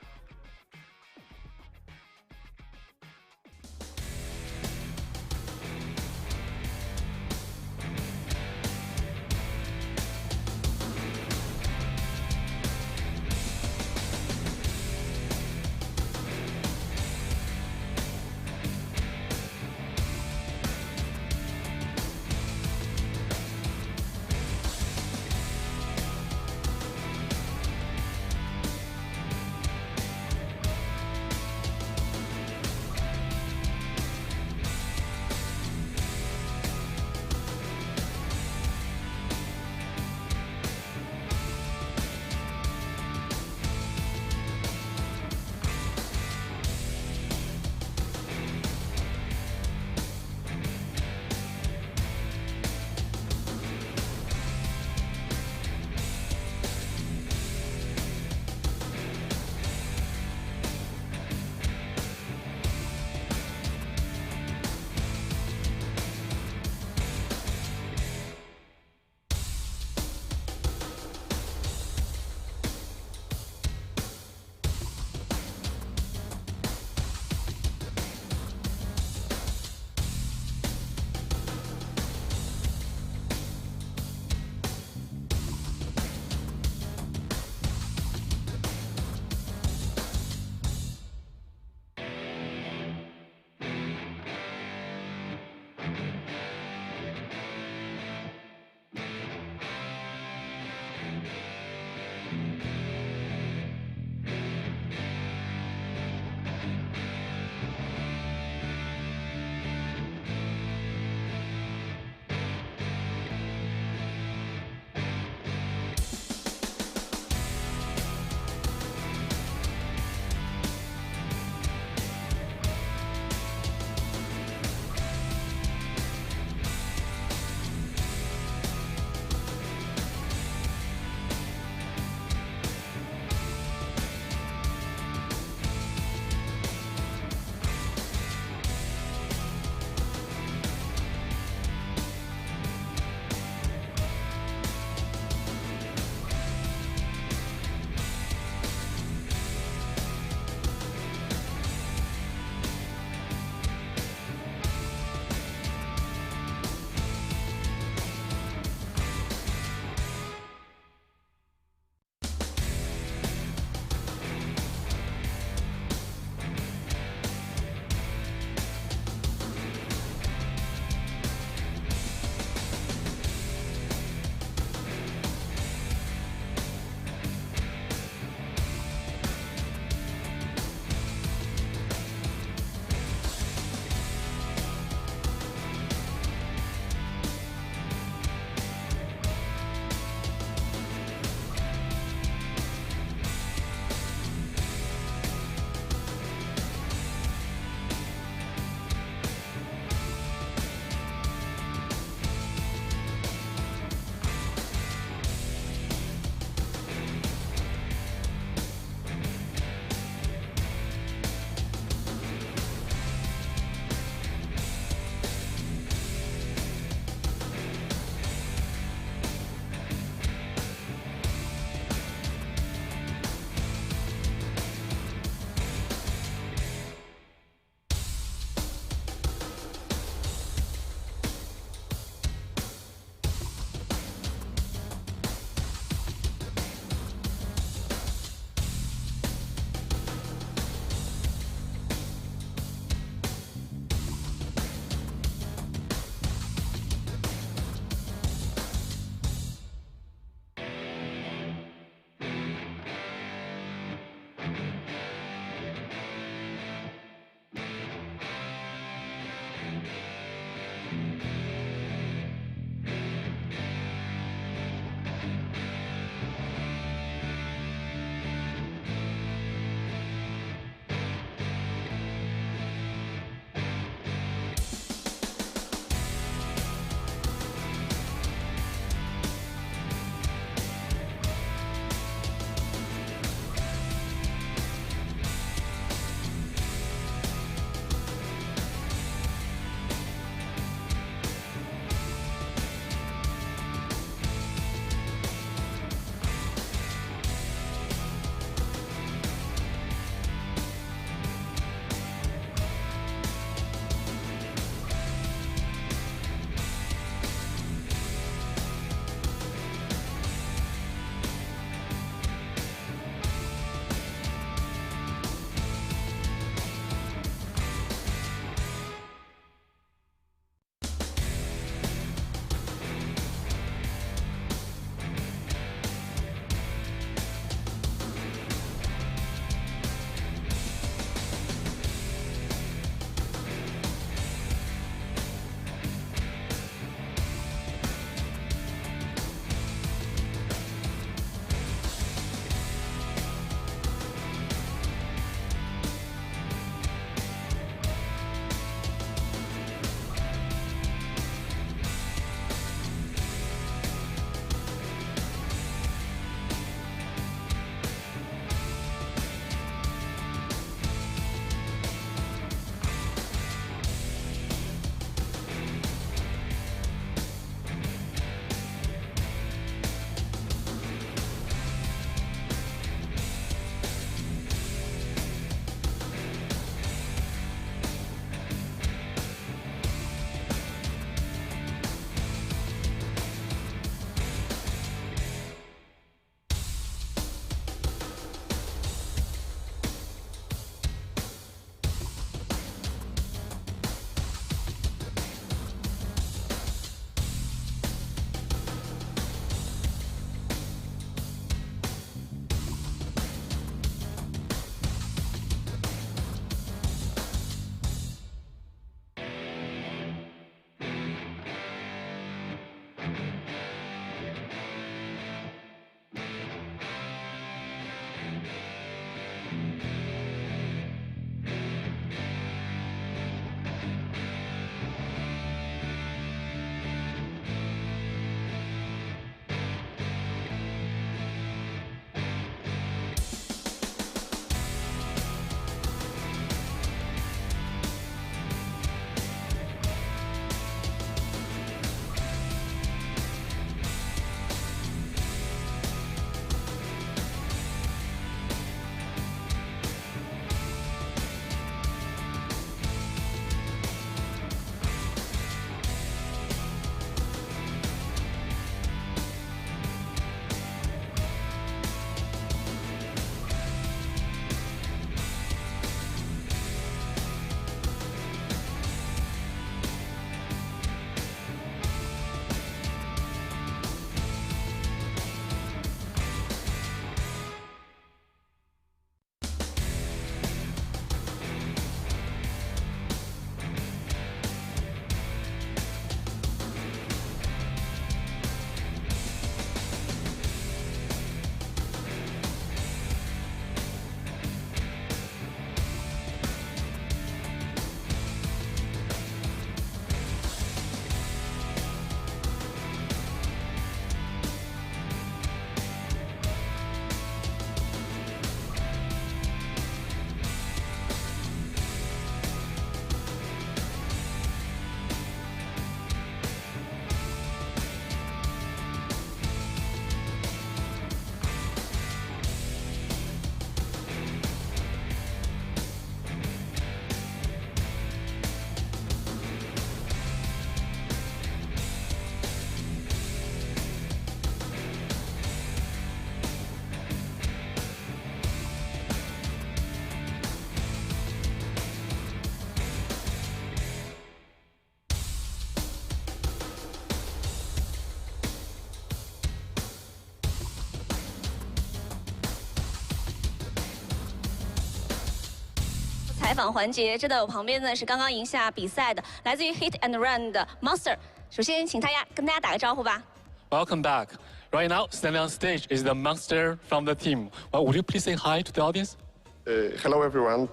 采访环节。这在我旁边呢是刚刚赢下比赛的，来自于 Hit and Run 的 Monster。首先，请大家跟大家打个招呼吧。Welcome back. Right now, standing on stage is the Monster from the team. Well, would you please say hi to the audience? Hello, everyone.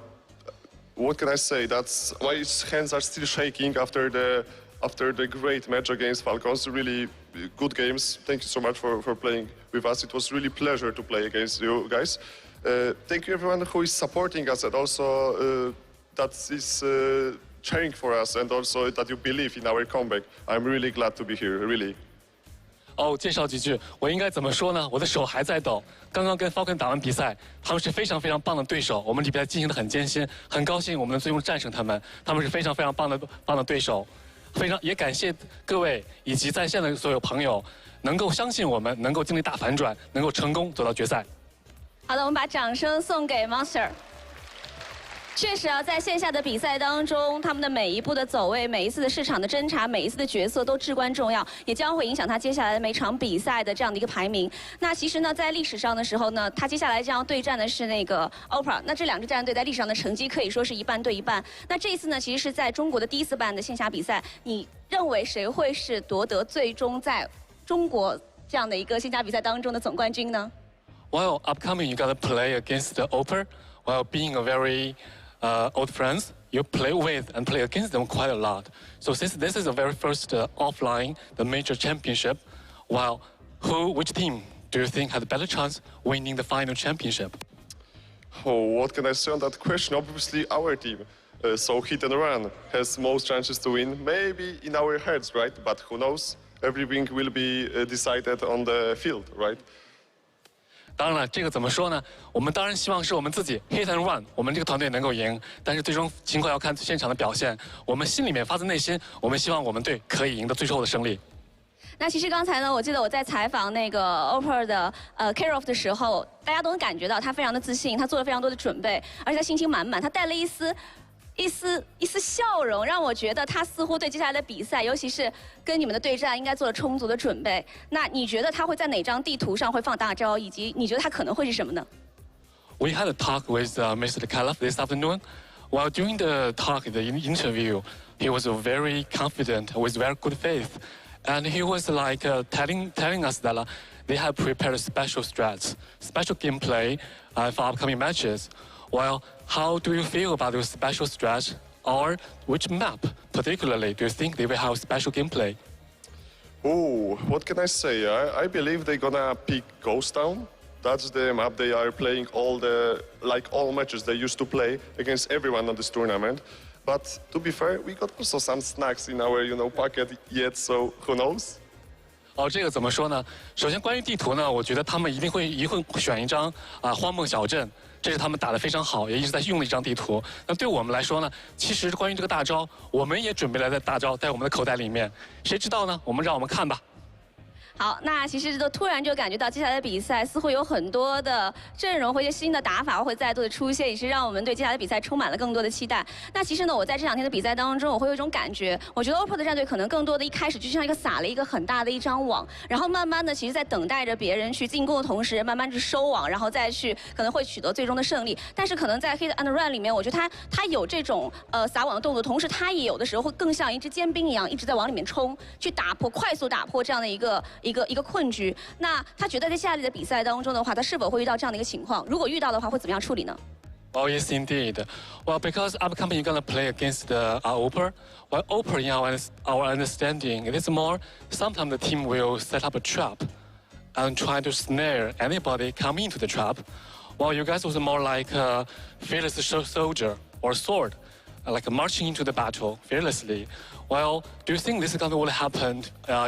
What can I say? That's why his hands are still shaking after the great match against Falcons. Really good games. Thank you so much for playing with us. It was really pleasure to play against you guys. Thank you everyone who is supporting us and also that is cheering for us and also that you believe in our comeback. I'm really glad to be here, really. 哦，介绍几句，我应该怎么说呢？我的手还在抖。刚刚跟 Falcon 打完比赛，他们是非常非常棒的对手，我们比赛进行的很艰辛，很高兴我们能最终战胜他们。他们是非常非常棒的对手，也感谢各位以及在线的所有朋友，能够相信我们，能够经历大反转，能够成功走到决赛。好的，我们把掌声送给 Monster。确实啊，在线下的比赛当中，他们的每一步的走位、每一次的市场的侦查、每一次的决策都至关重要，也将会影响他接下来的每场比赛的这样的一个排名。那其实呢，在历史上的时候呢，他接下来将要对战的是那个 Opur。那这两支战队在历史上的成绩可以说是一半对一半。那这一次呢，其实是在中国的第一次办的线下比赛，你认为谁会是夺得最终在中国这样的一个线下比赛当中的总冠军呢？ Well, upcoming you gotta play against the Opur. While being a very old friends, you play with and play against them quite a lot. So since this is the very first offline, the major championship, which team do you think had a better chance winning the final championship? Oh, what can I say on that question? Obviously our team. So Hit and Run has most chances to win. Maybe in our heads, right? But who knows? Everything will be decided on the field, right? 当然了，这个怎么说呢？我们当然希望是我们自己 hit and run， 我们这个团队能够赢。但是最终情况要看现场的表现。我们心里面发自内心，我们希望我们队可以赢得最后的胜利。那其实刚才呢，我记得我在采访那个 Opur 的Prokhorovka 的时候，大家都能感觉到他非常的自信，他做了非常多的准备，而且他信心满满，他带了一丝笑容，让我觉得他似乎对接下来的比赛，尤其是跟你们的对战，应该做了充足的准备。那你觉得他会在哪张地图上会放大招，以及你觉得他可能会是什么呢 We had a talk with Mr. Kalaf this afternoon. While during the talk, the interview, he was very confident, with very good faith, and he was like telling us that they have prepared special strats, special gameplay for upcoming matches. Well, how do you feel about those special strats, or which map particularly do you think they will have special gameplay? Oh, what can I say? I believe they're gonna pick Ghost Town. That's the map they are playing all matches they used to play against everyone on this tournament. But to be fair, we got also some snacks in our pocket yet, so who knows? 哦，这个怎么说呢？首先，关于地图呢，我觉得他们一定会选一张荒漠小镇，这是他们打得非常好，也一直在用的一张地图。那对我们来说呢，其实关于这个大招，我们也准备了在大招在我们的口袋里面，谁知道呢？让我们看吧。好，那其实都突然就感觉到接下来的比赛似乎有很多的阵容或一些新的打法会再度的出现，也是让我们对接下来的比赛充满了更多的期待。那其实呢，我在这两天的比赛当中，我会有一种感觉，我觉得 Opur 的战队可能更多的一开始就像撒了一个很大的一张网，然后慢慢的其实在等待着别人去进攻的同时，慢慢去收网，然后再去可能会取得最终的胜利。但是可能在 Hit and Run 里面，我觉得他有这种撒网的动作，同时他也有的时候会更像一支尖兵一样，一直在往里面冲，去快速打破这样的一个困局。那他觉得在下来的比赛当中的话，他是否会遇到这样的一个情况？如果遇到的话，会怎么样处理呢？ Oh yes, indeed. Well, because upcoming you're gonna play against the Opur. Well, Opur, in our understanding, it is more. Sometimes the team will set up a trap and try to snare anybody coming into the trap. While you guys was more like a fearless soldier or sword, like marching into the battle fearlessly. Well, do you think this is going to happen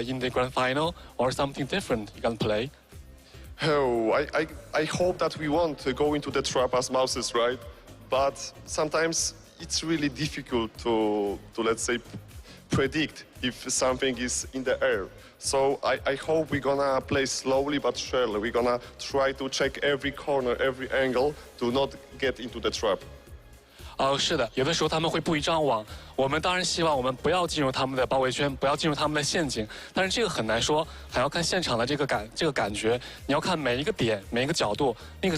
in the grand final or something different you're going to play? Oh, I hope that we won't go into the trap as mouses, right? But sometimes it's really difficult to let's say, predict if something is in the air. So I hope we're gonna play slowly but surely. We're gonna try to check every corner, every angle to not get into the trap. 是的，有的时候他们会布一张网，我们当然希望我们不要进入他们的包围圈，不要进入他们的陷阱，但是这个很难说，还要看现场的这个感觉，你要看每一个点、每一个角度，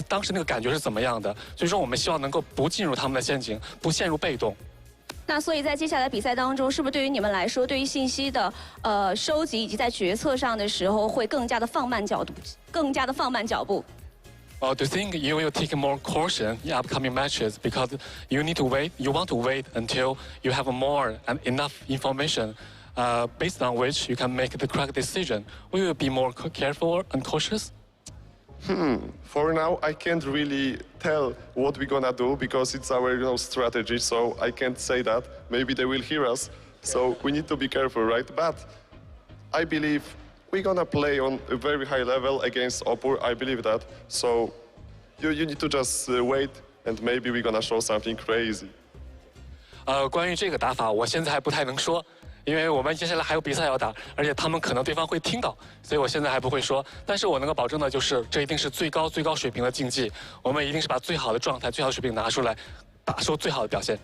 当时那个感觉是怎么样的。所以说，我们希望能够不进入他们的陷阱，不陷入被动。那所以在接下来比赛当中，是不是对于你们来说，对于信息的收集以及在决策上的时候，会更加的放慢脚步？Do you think you will take more caution in upcoming matches because you need to wait? You want to wait until you have more and enough information, based on which you can make the correct decision. Will you be more careful and cautious? For now, I can't really tell what we're gonna do because it's our strategy. So I can't say that. Maybe they will hear us. So we need to be careful, right? But I believe we're gonna play on a very high level against Opur. I believe that. So you need to just wait, and maybe we're gonna show something crazy. 关于这个打法，我现在还不太能说，因为我们接下来还有比赛要打，而且他们可能对方会听到，所以我现在还不会说。但是我能够保证的就是，这一定是最高水平的竞技，我们一定是把最好的状态、最好的水平拿出来，打出最好的表现。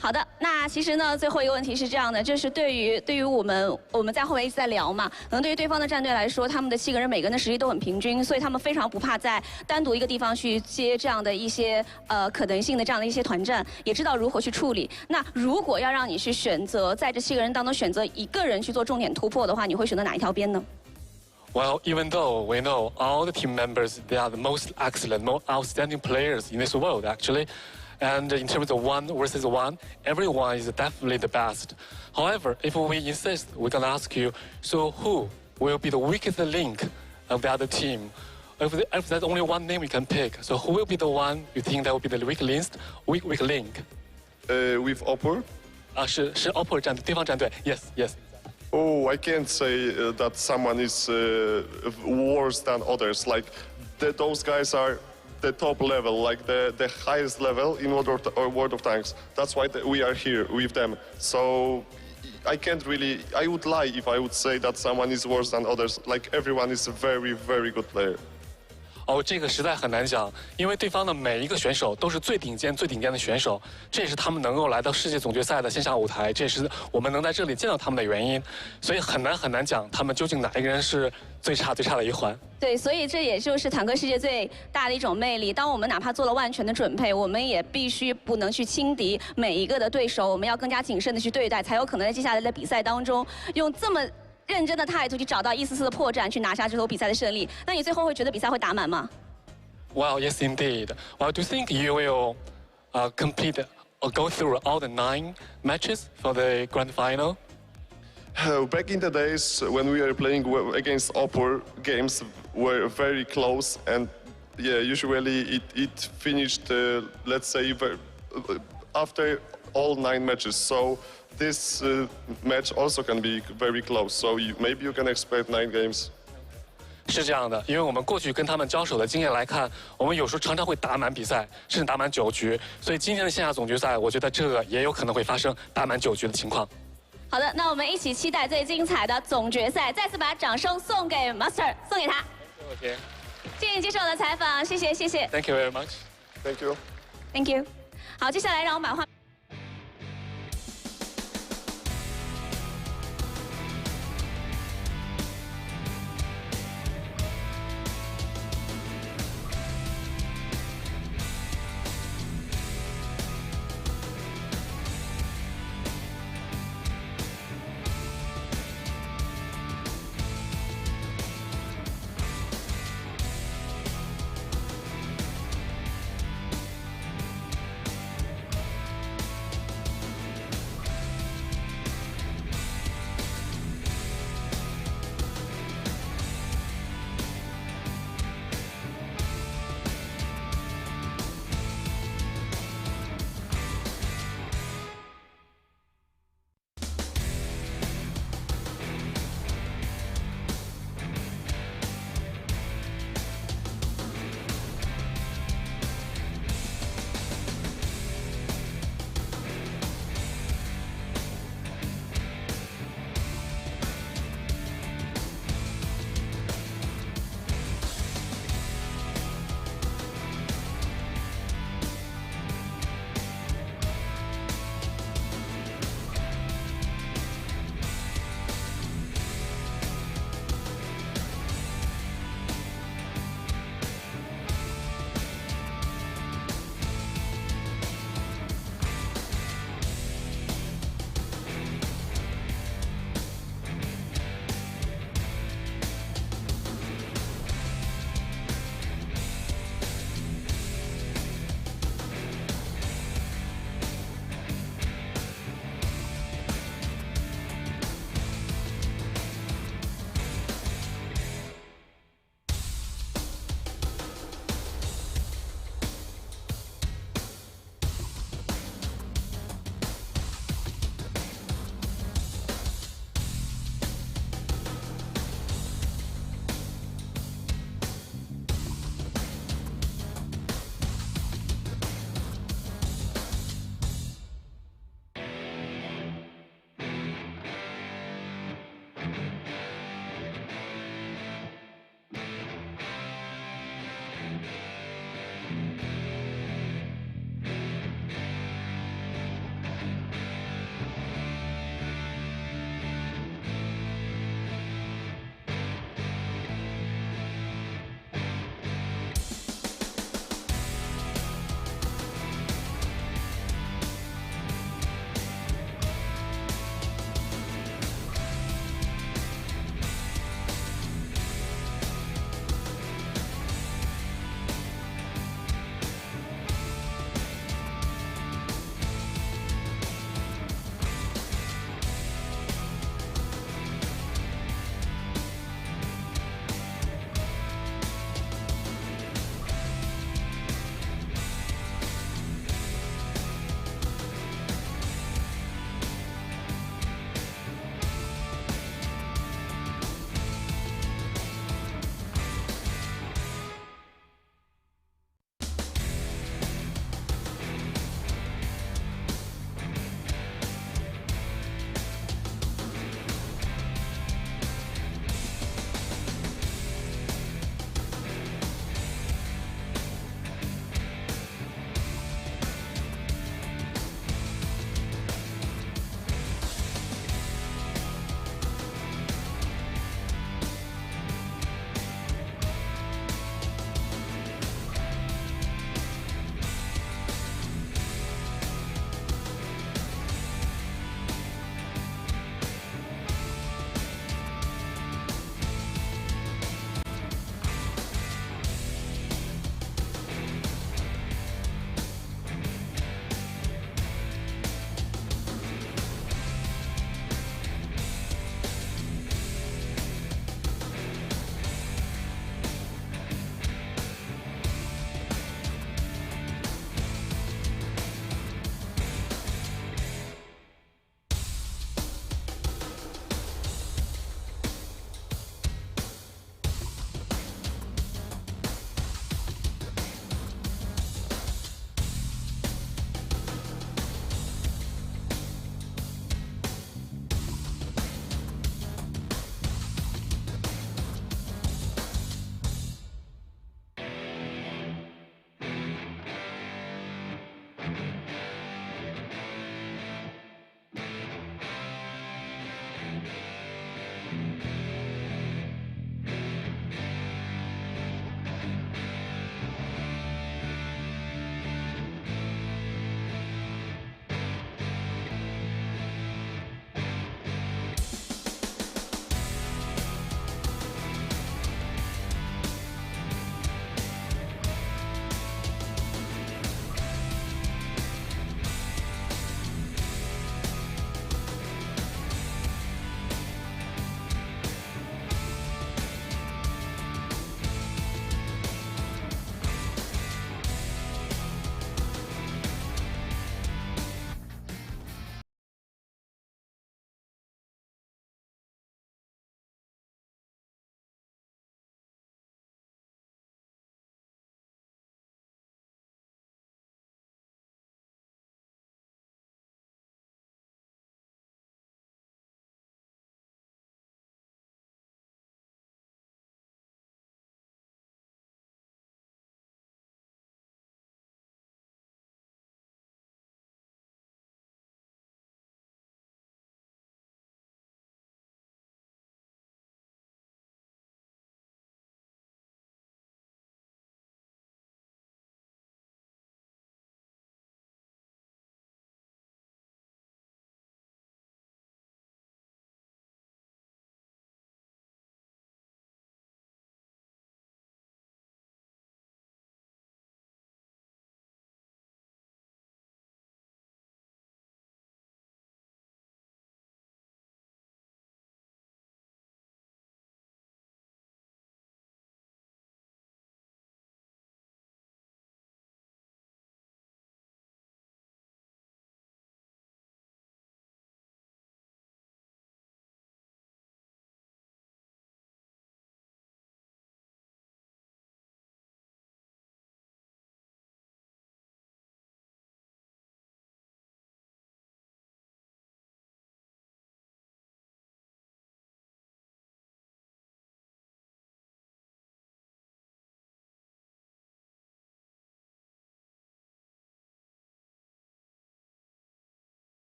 好的，那其实呢，最后一个问题是这样的，就是对于我们在后面一直在聊嘛，可能对于对方的战队来说，他们的7个人每个人的实力都很平均，所以他们非常不怕在单独一个地方去接这样的一些可能性的这样的一些团战，也知道如何去处理。那如果要让你去选择在这7个人当中选择一个人去做重点突破的话，你会选择哪一条边呢？ Well, even though we know all the team members, they are the most excellent, most outstanding players in this world, actually. And in terms of 1 versus 1, everyone is definitely the best. However, if we insist, we're gonna ask you, so who will be the weakest link of the other team? If there's only one name we can pick, so who will be the one you think that will be the weak link? With Opur? 是 Opur 战队，对方战队 ，yes. Oh, I can't say that someone is worse than others. Like those guys are the top level, like the highest level in World of Tanks. That's why we are here with them. So I can't really. I would lie if I would say that someone is worse than others. Like everyone is a very, very good player. 这个实在很难讲，因为对方的每一个选手都是最顶尖的选手，这也是他们能够来到世界总决赛的线下舞台，这也是我们能在这里见到他们的原因。所以很难讲他们究竟哪一个人是最差的一环。对，所以这也就是坦克世界最大的一种魅力。当我们哪怕做了万全的准备，我们也必须不能去轻敌每一个的对手，我们要更加谨慎的去对待，才有可能在接下来的比赛当中用这么认真的态度去找到一丝丝的破绽，去拿下这场比赛的胜利。那你最后会觉得比赛会打满吗？ Well, yes, indeed. Well, do you think you will complete or go through all the 9 matches for the grand final? Back in the days when we were playing against Opur, games were very close, and yeah, usually it finished, let's say, after all 9 matches. So this match also can be very close. So maybe you can expect 9 games. 是这样的，因为我们过去跟他们交手的经验来看，我们有时候常常会打满比赛，甚至打满9局。所以今天的线下总决赛，我觉得这个也有可能会发生打满9局的情况。好的，那我们一起期待最精彩的总决赛。再次把掌声送给 Master， 送给他。OK。谢谢你接受我的采访，谢谢。Thank you very much. Thank you. 好，接下来让我们把话。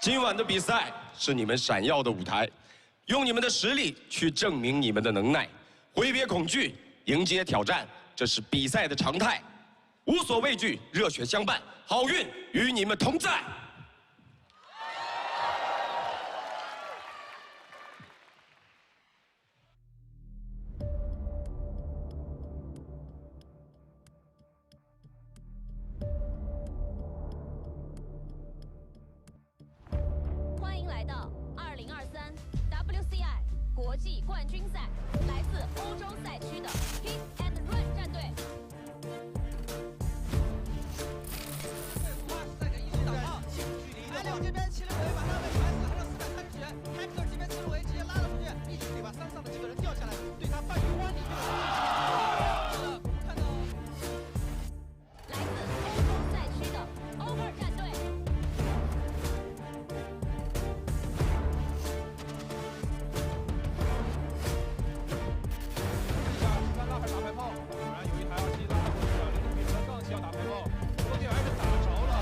今晚的比赛是你们闪耀的舞台，用你们的实力去证明你们的能耐，挥别恐惧，迎接挑战，这是比赛的常态。无所畏惧，热血相伴，好运与你们同在。 欢迎来到2023 WCI 国际冠军赛，来自欧洲赛区的 Hit and Run 战队。来六这边7人围把他围踩死，还剩430人。Hector 这边7人围直接拉了出去，一举可以把山上的几个人掉下来，对他半圆弯里面的看到来自欧洲赛区的 Opur 战队。 拉还打排炮，果然有一台2机拉过去了，0.0米更需要打排炮，昨天还是打着了。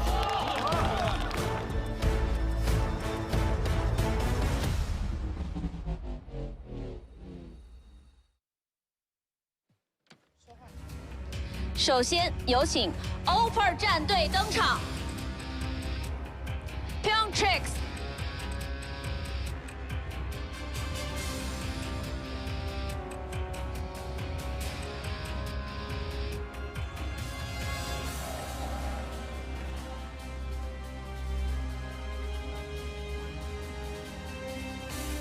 首先有请 Opur 战队登场 ，Pyeongtrix。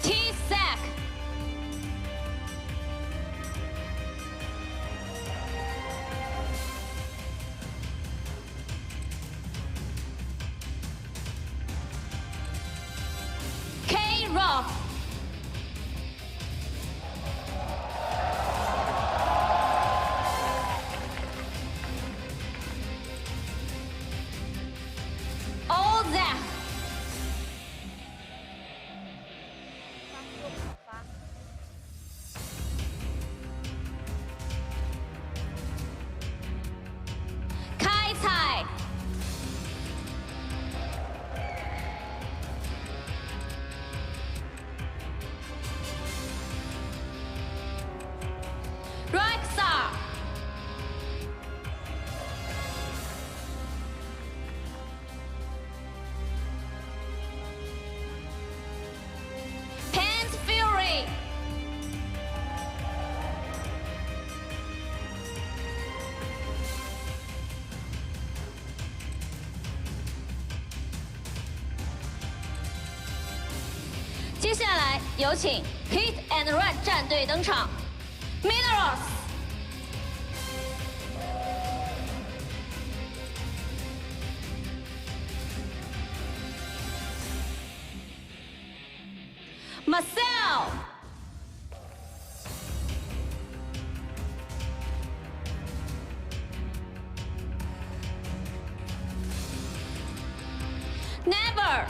T-Sack。 K-Rock。 Ozak。 开采。 Rockstar。 Pants Fury。 接下来有请 Hit and Run 战队登场 ，Minerals。 Marcel。 Never。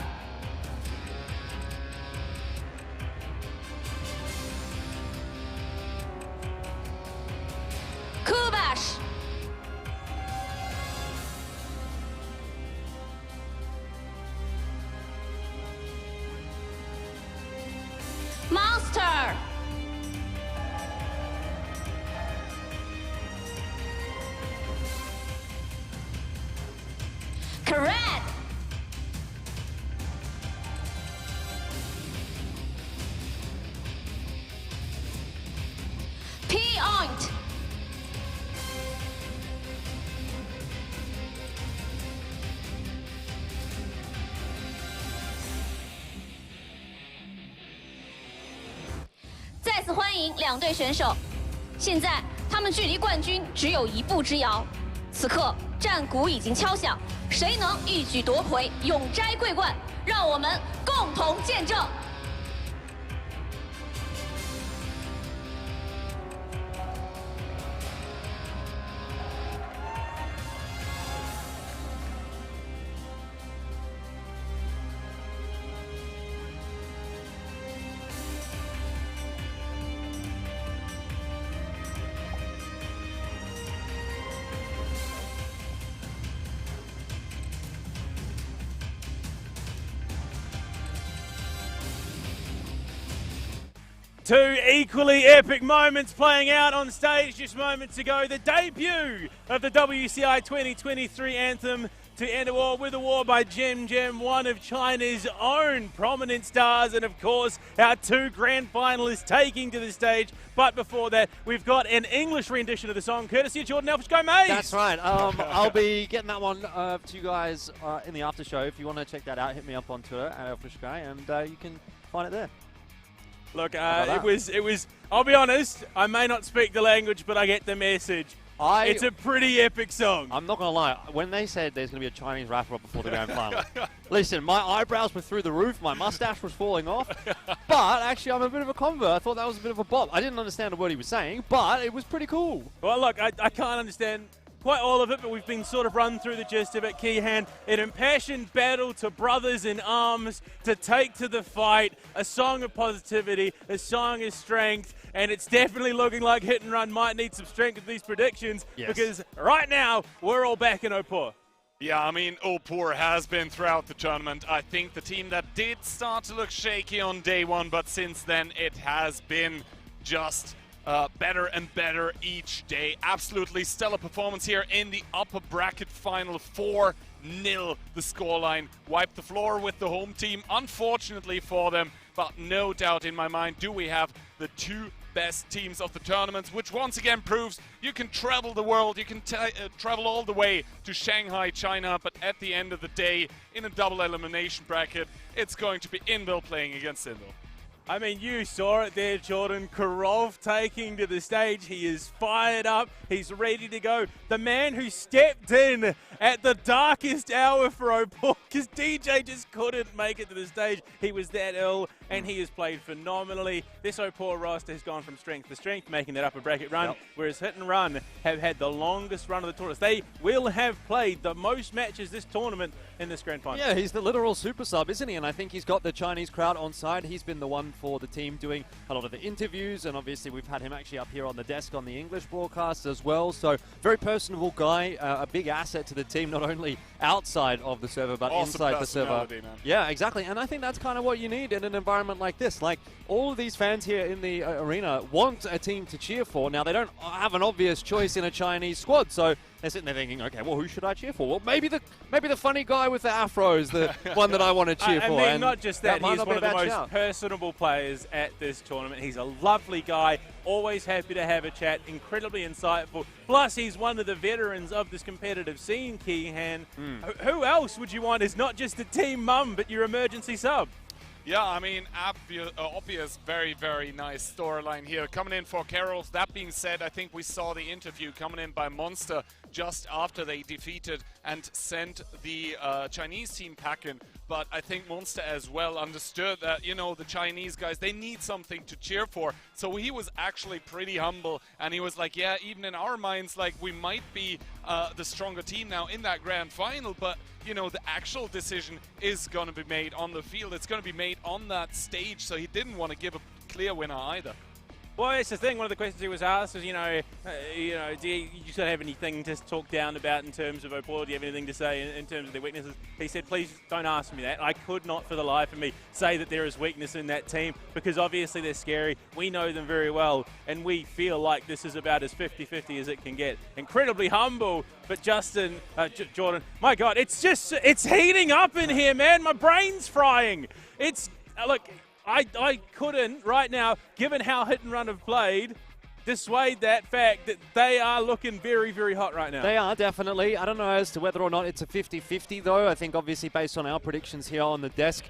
Kubash。 Monster。 Correct。 P-Oint。 再次欢迎两队选手，现在他们距离冠军只有1步之遥。此刻战鼓已经敲响，谁能一举夺回永斋桂冠？让我们共同见证。Two equally epic moments playing out on stage just moments ago. The debut of the WCI 2023 anthem to end a war with a war by Jem Jem, one of China's own prominent stars, and of course our two grand finalists taking to the stage. But before that, we've got an English rendition of the song courtesy of Jordan Elfish. Go Maze! That's right. I'll be getting that one to you guys in the after show. If you want to check that out, hit me up on Twitter at Elfish Guy, and you can find it there. Look, it was. I'll be honest. I may not speak the language, but I get the message. It's a pretty epic song. I'm not gonna lie. When they said there's gonna be a Chinese rapper before the grand final, listen, my eyebrows were through the roof. My mustache was falling off. But actually, I'm a bit of a convert. I thought that was a bit of a bop. I didn't understand a word he was saying, but it was pretty cool. Well, look, I can't understand quite all of it, but we've been sort of run through the gist of it. Kihan, an impassioned battle to brothers in arms to take to the fight, a song of positivity, a song of strength, and it's definitely looking like Hit and Run might need some strength with these predictions, because right now we're all back in Opur. Yeah, I mean, Opur has been throughout the tournament. I think the team that did start to look shaky on day one, but since then it has been just better and better each day. Absolutely stellar performance here in the upper bracket final. 4-0 the scoreline. Wiped the floor with the home team, unfortunately for them, but no doubt in my mind do we have the two best teams of the tournament, which once again proves you can travel the world, you can travel all the way to Shanghai, China, but at the end of the day, in a double elimination bracket, it's going to be Invil playing against Invil. I mean, you saw it there, Jordan. Karov taking to the stage. He is fired up. He's ready to go. The man who stepped in at the darkest hour for Opur, because DJ just couldn't make it to the stage. He was that ill, and he has played phenomenally. This Opur roster has gone from strength to strength, making that upper bracket run, whereas Hit and Run have had the longest run of the tournament. They will have played the most matches this tournament in this grand final. Yeah, he's the literal super sub, isn't he? And I think he's got the Chinese crowd on side. He's been the one for the team doing a lot of the interviews, and obviously we've had him actually up here on the desk on the English broadcast as well. So very personable guy, a big asset to the team, not only outside of the server but awesome inside the server. Man. Yeah, exactly. And I think that's kind of what you need in an environment like this. Like, all of these fans here in the arena want a team to cheer for. Now, they don't have an obvious choice in a Chinese squad, so they're sitting there thinking, okay, well, who should I cheer for? Well, maybe the funny guy with the afro is the one that I want to cheer for. I mean, and not just that, he's one of the most shout. personable players at this tournament. He's a lovely guy, always happy to have a chat, incredibly insightful. Plus, he's one of the veterans of this competitive scene, Kihan. Who else would you want as not just a team mum, but your emergency sub? Yeah, I mean, obvious, very, very nice storyline here. Coming in for Carols. That being said, I think we saw the interview coming in by Monster just after they defeated and sent the Chinese team packing. But I think Monster as well understood that, you know, the Chinese guys, they need something to cheer for. So he was actually pretty humble, and he was like, yeah, even in our minds, like, we might be the stronger team now in that grand final, but, you know, the actual decision is going to be made on the field. It's going to be made on that stage, so he didn't want to give a clear winner either. Well, it's the thing. One of the questions he was asked was, do you just have anything to talk down about in terms of Opur? Do you have anything to say in terms of their weaknesses? He said, please don't ask me that. I could not for the life of me say that there is weakness in that team, because obviously they're scary. We know them very well, and we feel like this is about as 50-50 as it can get. Incredibly humble, but Justin, Jordan, my God, it's heating up in here, man. My brain's frying. Look, I couldn't, right now, given how Hit and Run have played, dissuade that fact that they are looking very, very hot right now. They are, definitely. I don't know as to whether or not it's a 50-50, though. I think, obviously, based on our predictions here on the desk,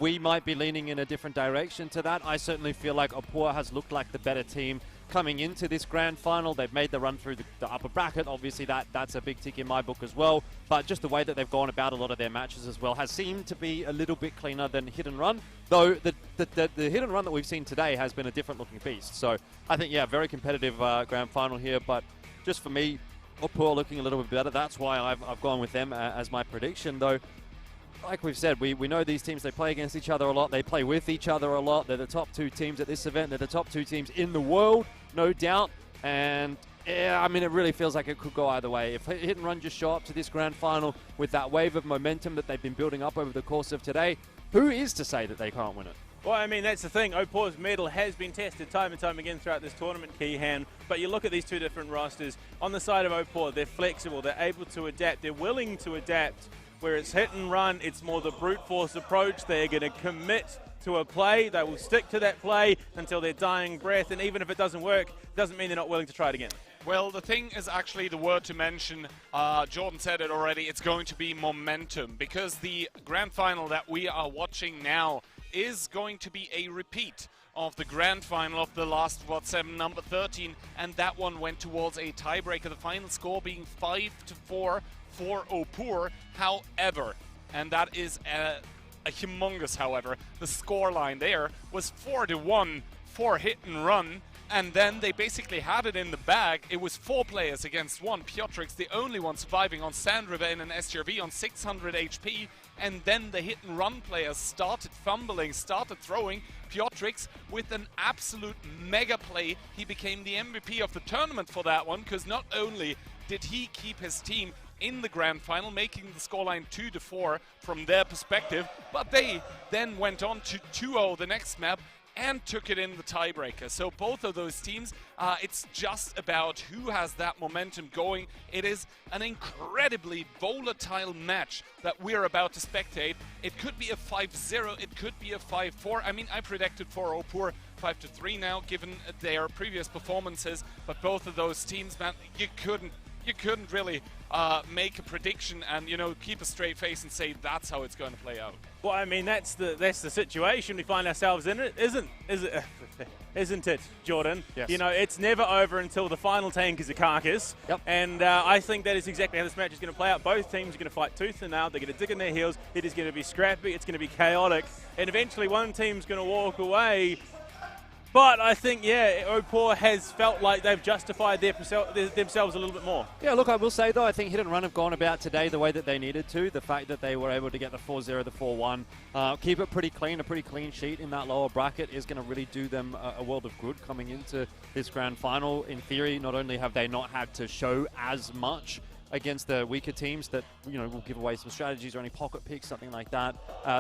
we might be leaning in a different direction to that. I certainly feel like Opur has looked like the better team coming into this grand final. They've made the run through the upper bracket. Obviously, that's a big tick in my book as well. But just the way that they've gone about a lot of their matches as well has seemed to be a little bit cleaner than Hit and Run. Though the Hit and Run that we've seen today has been a different looking beast. So I think, yeah, very competitive grand final here. But just for me, Opur looking a little bit better. That's why I've gone with them as my prediction, though. Like we've said, we know these teams, they play against each other a lot. They play with each other a lot. They're the top two teams at this event. They're the top two teams in the world, no doubt. And, yeah, I mean, it really feels like it could go either way. If Hit and Run just show up to this grand final with that wave of momentum that they've been building up over the course of today, who is to say that they can't win it? Well, I mean, that's the thing. Opur's medal has been tested time and time again throughout this tournament, Keehan. But you look at these two different rosters. On the side of Opur, they're flexible. They're able to adapt. They're willing to adapt. Where it's hit and run, it's more the brute force approach. They're going to commit to a play. They will stick to that play until their dying breath. And even if it doesn't work, it doesn't mean they're not willing to try it again. Well, the thing is actually the word to mention, Jordan said it already, it's going to be momentum. Because the grand final that we are watching now is going to be a repeat of the grand final of the last WOT7 number 13, and that one went towards a tiebreaker, the final score being 5-4 for Opur. However, and that is a humongous however, the scoreline there was 4-1 for Hit and Run, and then they basically had it in the bag. It was 4 players against 1. Piotrix, the only one surviving on Sand River in an SGRV on 600 HP. And then the Hit and Run players started fumbling, started throwing. Piotrix with an absolute mega play. He became the MVP of the tournament for that one, because not only did he keep his team in the grand final, making the scoreline 2-4 from their perspective, but they then went on to 2-0 the next map and took it in the tiebreaker. So both of those teams, it's just about who has that momentum going. It is an incredibly volatile match that we're about to spectate. It could be a 5-0, it could be a 5-4. I mean, I predicted for Opur 5-3 now, given their previous performances, but both of those teams, man, you couldn't really make a prediction and, you know, keep a straight face and say that's how it's going to play out. Well, I mean, that's the situation we find ourselves in. Isn't it, Jordan? Yes. You know, it's never over until the final tank is a carcass. Yep. And I think that is exactly how this match is going to play out. Both teams are going to fight tooth and nail. They're going to dig in their heels. It is going to be scrappy. It's going to be chaotic. And eventually one team's going to walk away. But I think, yeah, Opur has felt like they've justified themselves a little bit more. Yeah, look, I will say, though, I think Hit and Run have gone about today the way that they needed to. The fact that they were able to get the 4-0, the 4-1, keep it pretty clean, a pretty clean sheet in that lower bracket is going to really do them a world of good coming into this grand final. In theory, not only have they not had to show as much against the weaker teams that, you know, will give away some strategies or any pocket picks, something like that,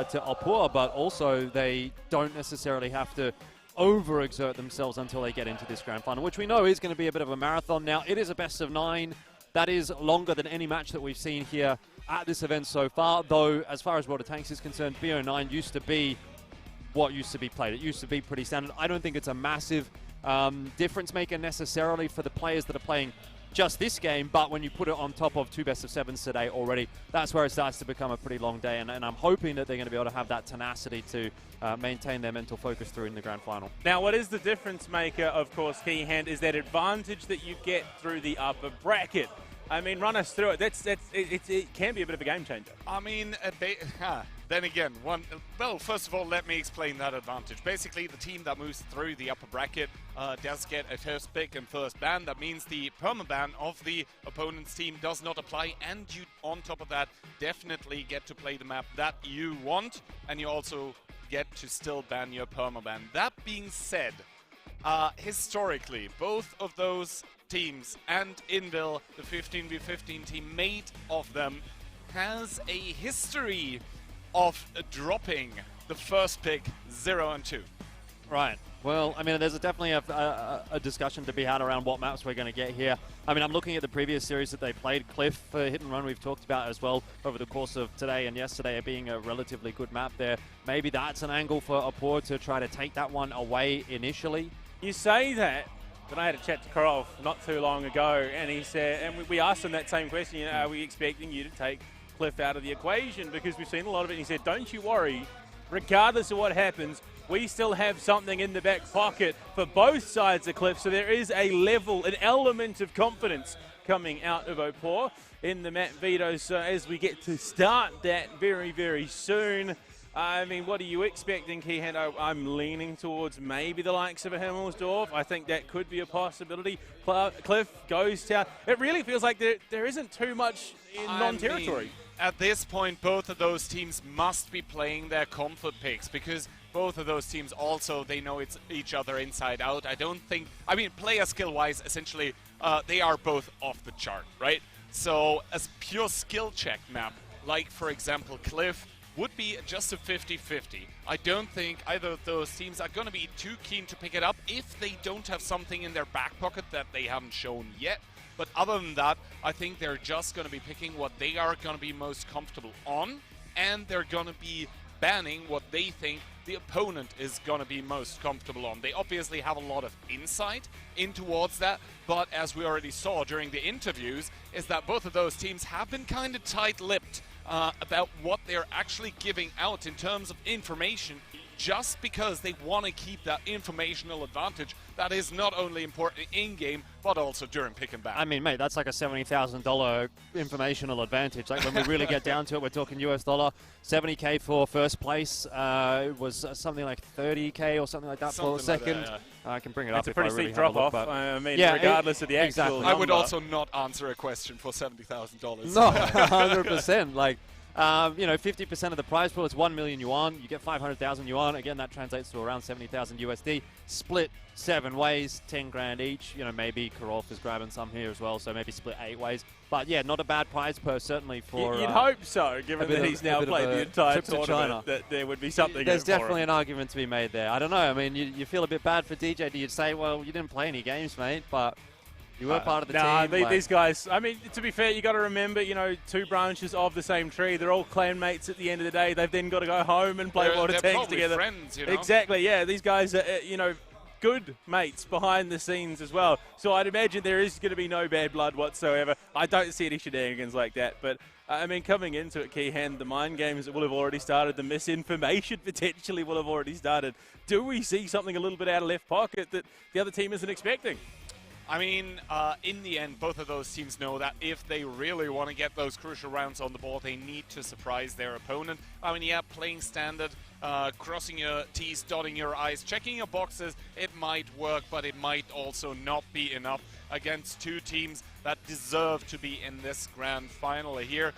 to Opur, but also they don't necessarily have to overexert themselves until they get into this grand final, which we know is going to be a bit of a marathon. Now, it is a best of 9. That is longer than any match that we've seen here at this event so far, though as far as World of Tanks is concerned, BO9 used to be what used to be played. It used to be pretty standard. I don't think it's a massive difference maker necessarily for the players that are playing just this game, but when you put it on top of 2 best of 7s today already, that's where it starts to become a pretty long day, and I'm hoping that they're going to be able to have that tenacity to maintain their mental focus through in the grand final. Now, what is the difference maker, of course, Keehan, is that advantage that you get through the upper bracket. I mean, run us through it. It can be a bit of a game changer. I mean, then again, well, first of all, let me explain that advantage. Basically, the team that moves through the upper bracket does get a first pick and first ban. That means the permaban of the opponent's team does not apply, and you, on top of that, definitely get to play the map that you want, and you also get to still ban your permaban. That being said, historically, both of those teams and Invil, the 15v15 team made of them, has a history of dropping the first pick 0 and 2. Right. Well, I mean, there's definitely a discussion to be had around what maps we're going to get here. I mean, I'm looking at the previous series that they played. Cliff for Hit and Run we've talked about as well over the course of today and yesterday being a relatively good map there. Maybe that's an angle for Opur to try to take that one away initially. You say that, but I had a chat to Karov not too long ago, and he said, and we asked him that same question, you know, are we expecting you to take Cliff out of the equation? Because we've seen a lot of it, and he said, don't you worry, regardless of what happens, we still have something in the back pocket for both sides of Cliff, so there is a level, an element of confidence coming out of Opur in the map veto. So as we get to start that very, very soon, I mean, what are you expecting, Keehan? I'm leaning towards maybe the likes of a Himmelsdorf. I think that could be a possibility. Cliff, Ghost Town. It really feels like there isn't too much in non-territory. At this point, both of those teams must be playing their comfort picks, because both of those teams also, they know it's each other inside out. I don't think, I mean, player skill-wise, essentially, they are both off the chart, right? So, as pure skill check map, like, for example, Cliff, would be just a 50-50. I don't think either of those teams are going to be too keen to pick it up if they don't have something in their back pocket that they haven't shown yet. But other than that, I think they're just going to be picking what they are going to be most comfortable on, and they're going to be banning what they think the opponent is going to be most comfortable on. They obviously have a lot of insight in towards that, but as we already saw during the interviews, is that both of those teams have been kind of tight-lipped about what they're actually giving out in terms of information, just because they want to keep that informational advantage that is not only important in-game, but also during pick and ban. I mean, mate, that's like a $70,000 informational advantage. Like, when we really get down to it, we're talking US dollar, 70K for first place. It was something like 30K or something like that for second. Like I can bring it up if I really have a look. Drop-off. I mean, regardless of the actual number. I would also not answer a question for $70,000. No, 100%. Like, you know, 50% of the prize pool is 1 million yuan. You get 500,000 yuan. Again, that translates to around 70,000 USD. Split 7 ways, 10 grand each. You know, maybe Karolf is grabbing some here as well, so maybe split 8 ways. But yeah, not a bad prize purse, certainly for. You'd hope so, given that he's now played the entire tournament, that there would be something. There's definitely an argument to be made there. I don't know. I mean, you feel a bit bad for DJ. Do you say, well, you didn't play any games, mate, but you were part of the team? These guys, I mean, to be fair, you got to remember, you know, 2 branches of the same tree. They're all clan mates at the end of the day. They've then got to go home and play World of Tanks together. Friends, you know? Exactly, yeah. These guys are, you know, good mates behind the scenes as well. So I'd imagine there is going to be no bad blood whatsoever. I don't see any shenanigans like that. But, I mean, coming into it, Keyhand, the mind games will have already started. The misinformation potentially will have already started. Do we see something a little bit out of left pocket that the other team isn't expecting? I mean, in the end, both of those teams know that if they really want to get those crucial rounds on the board, they need to surprise their opponent. I mean, yeah, playing standard, crossing your T's, dotting your I's, checking your boxes, it might work, but it might also not be enough against 2 teams that deserve to be in this grand final here.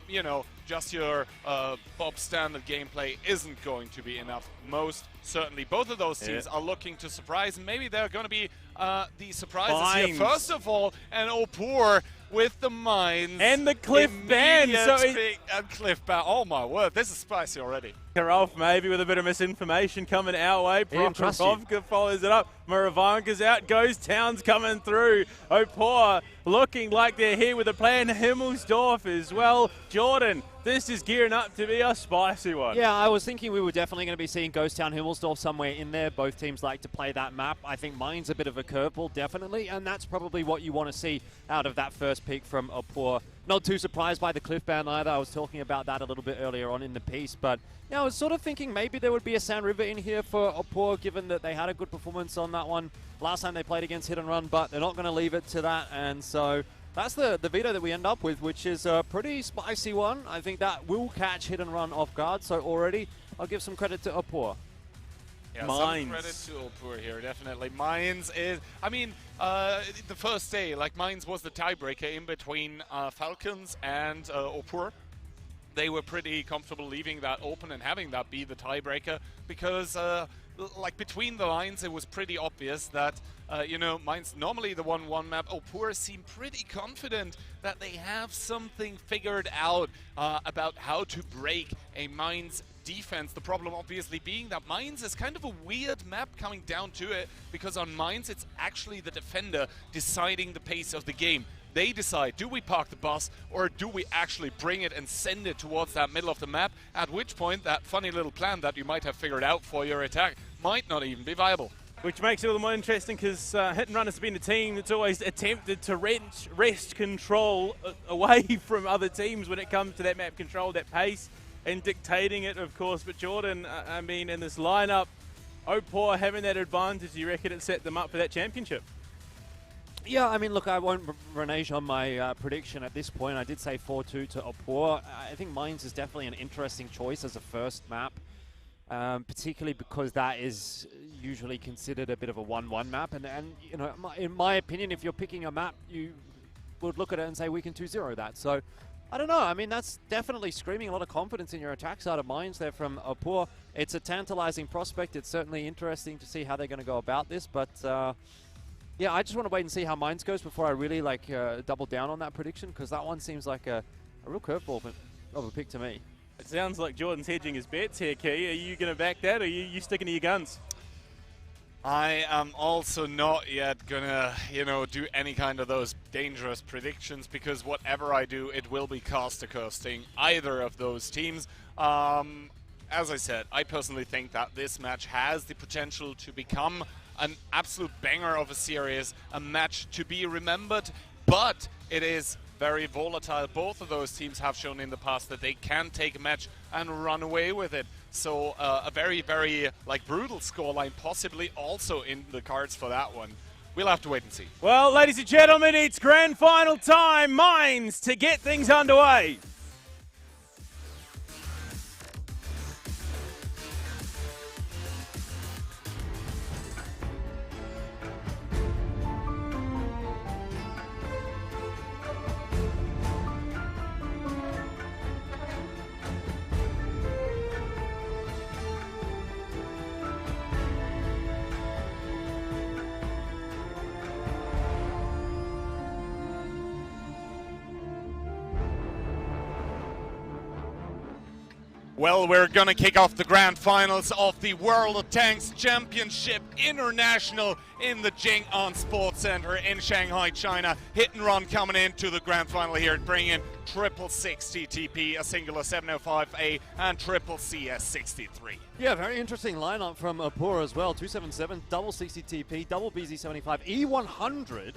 You know, just your Bob standard gameplay isn't going to be enough. Most certainly, both of those teams are looking to surprise, and maybe they're going to be the surprises here. First of all, and Opur with the mines. And the cliff ban. And cliff ban. Oh my word, this is spicy already. Karolf maybe with a bit of misinformation coming our way. Prokhorovka follows it up. Muravanka's out, goes Towns coming through. Opur looking like they're here with a plan. Himmelsdorf as well. Jordan, this is gearing up to be a spicy one. Yeah, I was thinking we were definitely going to be seeing Ghost Town Himmelsdorf somewhere in there. Both teams like to play that map. I think mine's a bit of a curveball, definitely, and that's probably what you want to see out of that first pick from Opur. Not too surprised by the cliff ban either. I was talking about that a little bit earlier on in the piece, but yeah, I was sort of thinking maybe there would be a Sand River in here for Opur, given that they had a good performance on that one last time they played against Hit and Run, but they're not going to leave it to that, and so that's the veto that we end up with, which is a pretty spicy one. I think that will catch Hit and Run off guard, so already I'll give some credit to Opur. Yeah, some credit to Opur here, definitely. Mines is, I mean, the first day, like, Mines was the tiebreaker in between Falcons and Opur. They were pretty comfortable leaving that open and having that be the tiebreaker because, like, between the lines, it was pretty obvious that, you know, Mines normally the 1-1 map. Opur seemed pretty confident that they have something figured out about how to break a Mines defense. The problem obviously being that Mines is kind of a weird map coming down to it, because on Mines it's actually the defender deciding the pace of the game. They decide, do we park the bus or do we actually bring it and send it towards that middle of the map, at which point that funny little plan that you might have figured out for your attack might not even be viable. Which makes it a little more interesting because Hit and Run has been a team that's always attempted to wrest control away from other teams when it comes to that map control, that pace, and dictating it, of course. But Jordan, I mean, in this lineup, Opur having that advantage, you reckon it set them up for that championship? Yeah, I mean, look, I won't renege on my prediction at this point. I did say 4-2 to Opur. I think Mines is definitely an interesting choice as a first map, particularly because that is usually considered a bit of a 1-1 map. And you know, in my opinion, if you're picking a map, you would look at it and say, we can 2-0 that. So, I don't know. I mean, that's definitely screaming a lot of confidence in your attack side of Mines there from Opur. It's a tantalizing prospect. It's certainly interesting to see how they're going to go about this, but yeah, I just want to wait and see how Mines goes before I really double down on that prediction, because that one seems like a real curveball of a pick to me. It sounds like Jordan's hedging his bets here, Key. Are you going to back that, or are you sticking to your guns? I am also not yet gonna, do any kind of those dangerous predictions, because whatever I do, it will be caster cursing either of those teams. As I said, I personally think that this match has the potential to become an absolute banger of a series, a match to be remembered, but it is very volatile. Both of those teams have shown in the past that they can take a match and run away with it. So a very, very brutal scoreline possibly also in the cards for that one. We'll have to wait and see. Well, ladies and gentlemen, it's grand final time. Mines to get things underway. Well, we're going to kick off the grand finals of the World of Tanks Championship International in the Jing'an Sports Center in Shanghai, China. Hit and Run coming into the grand final here, bringing in triple 60 TP, a singular 705A, and triple CS63. Yeah, very interesting lineup from Opur as well. 277, double 60 TP, double BZ75, E100,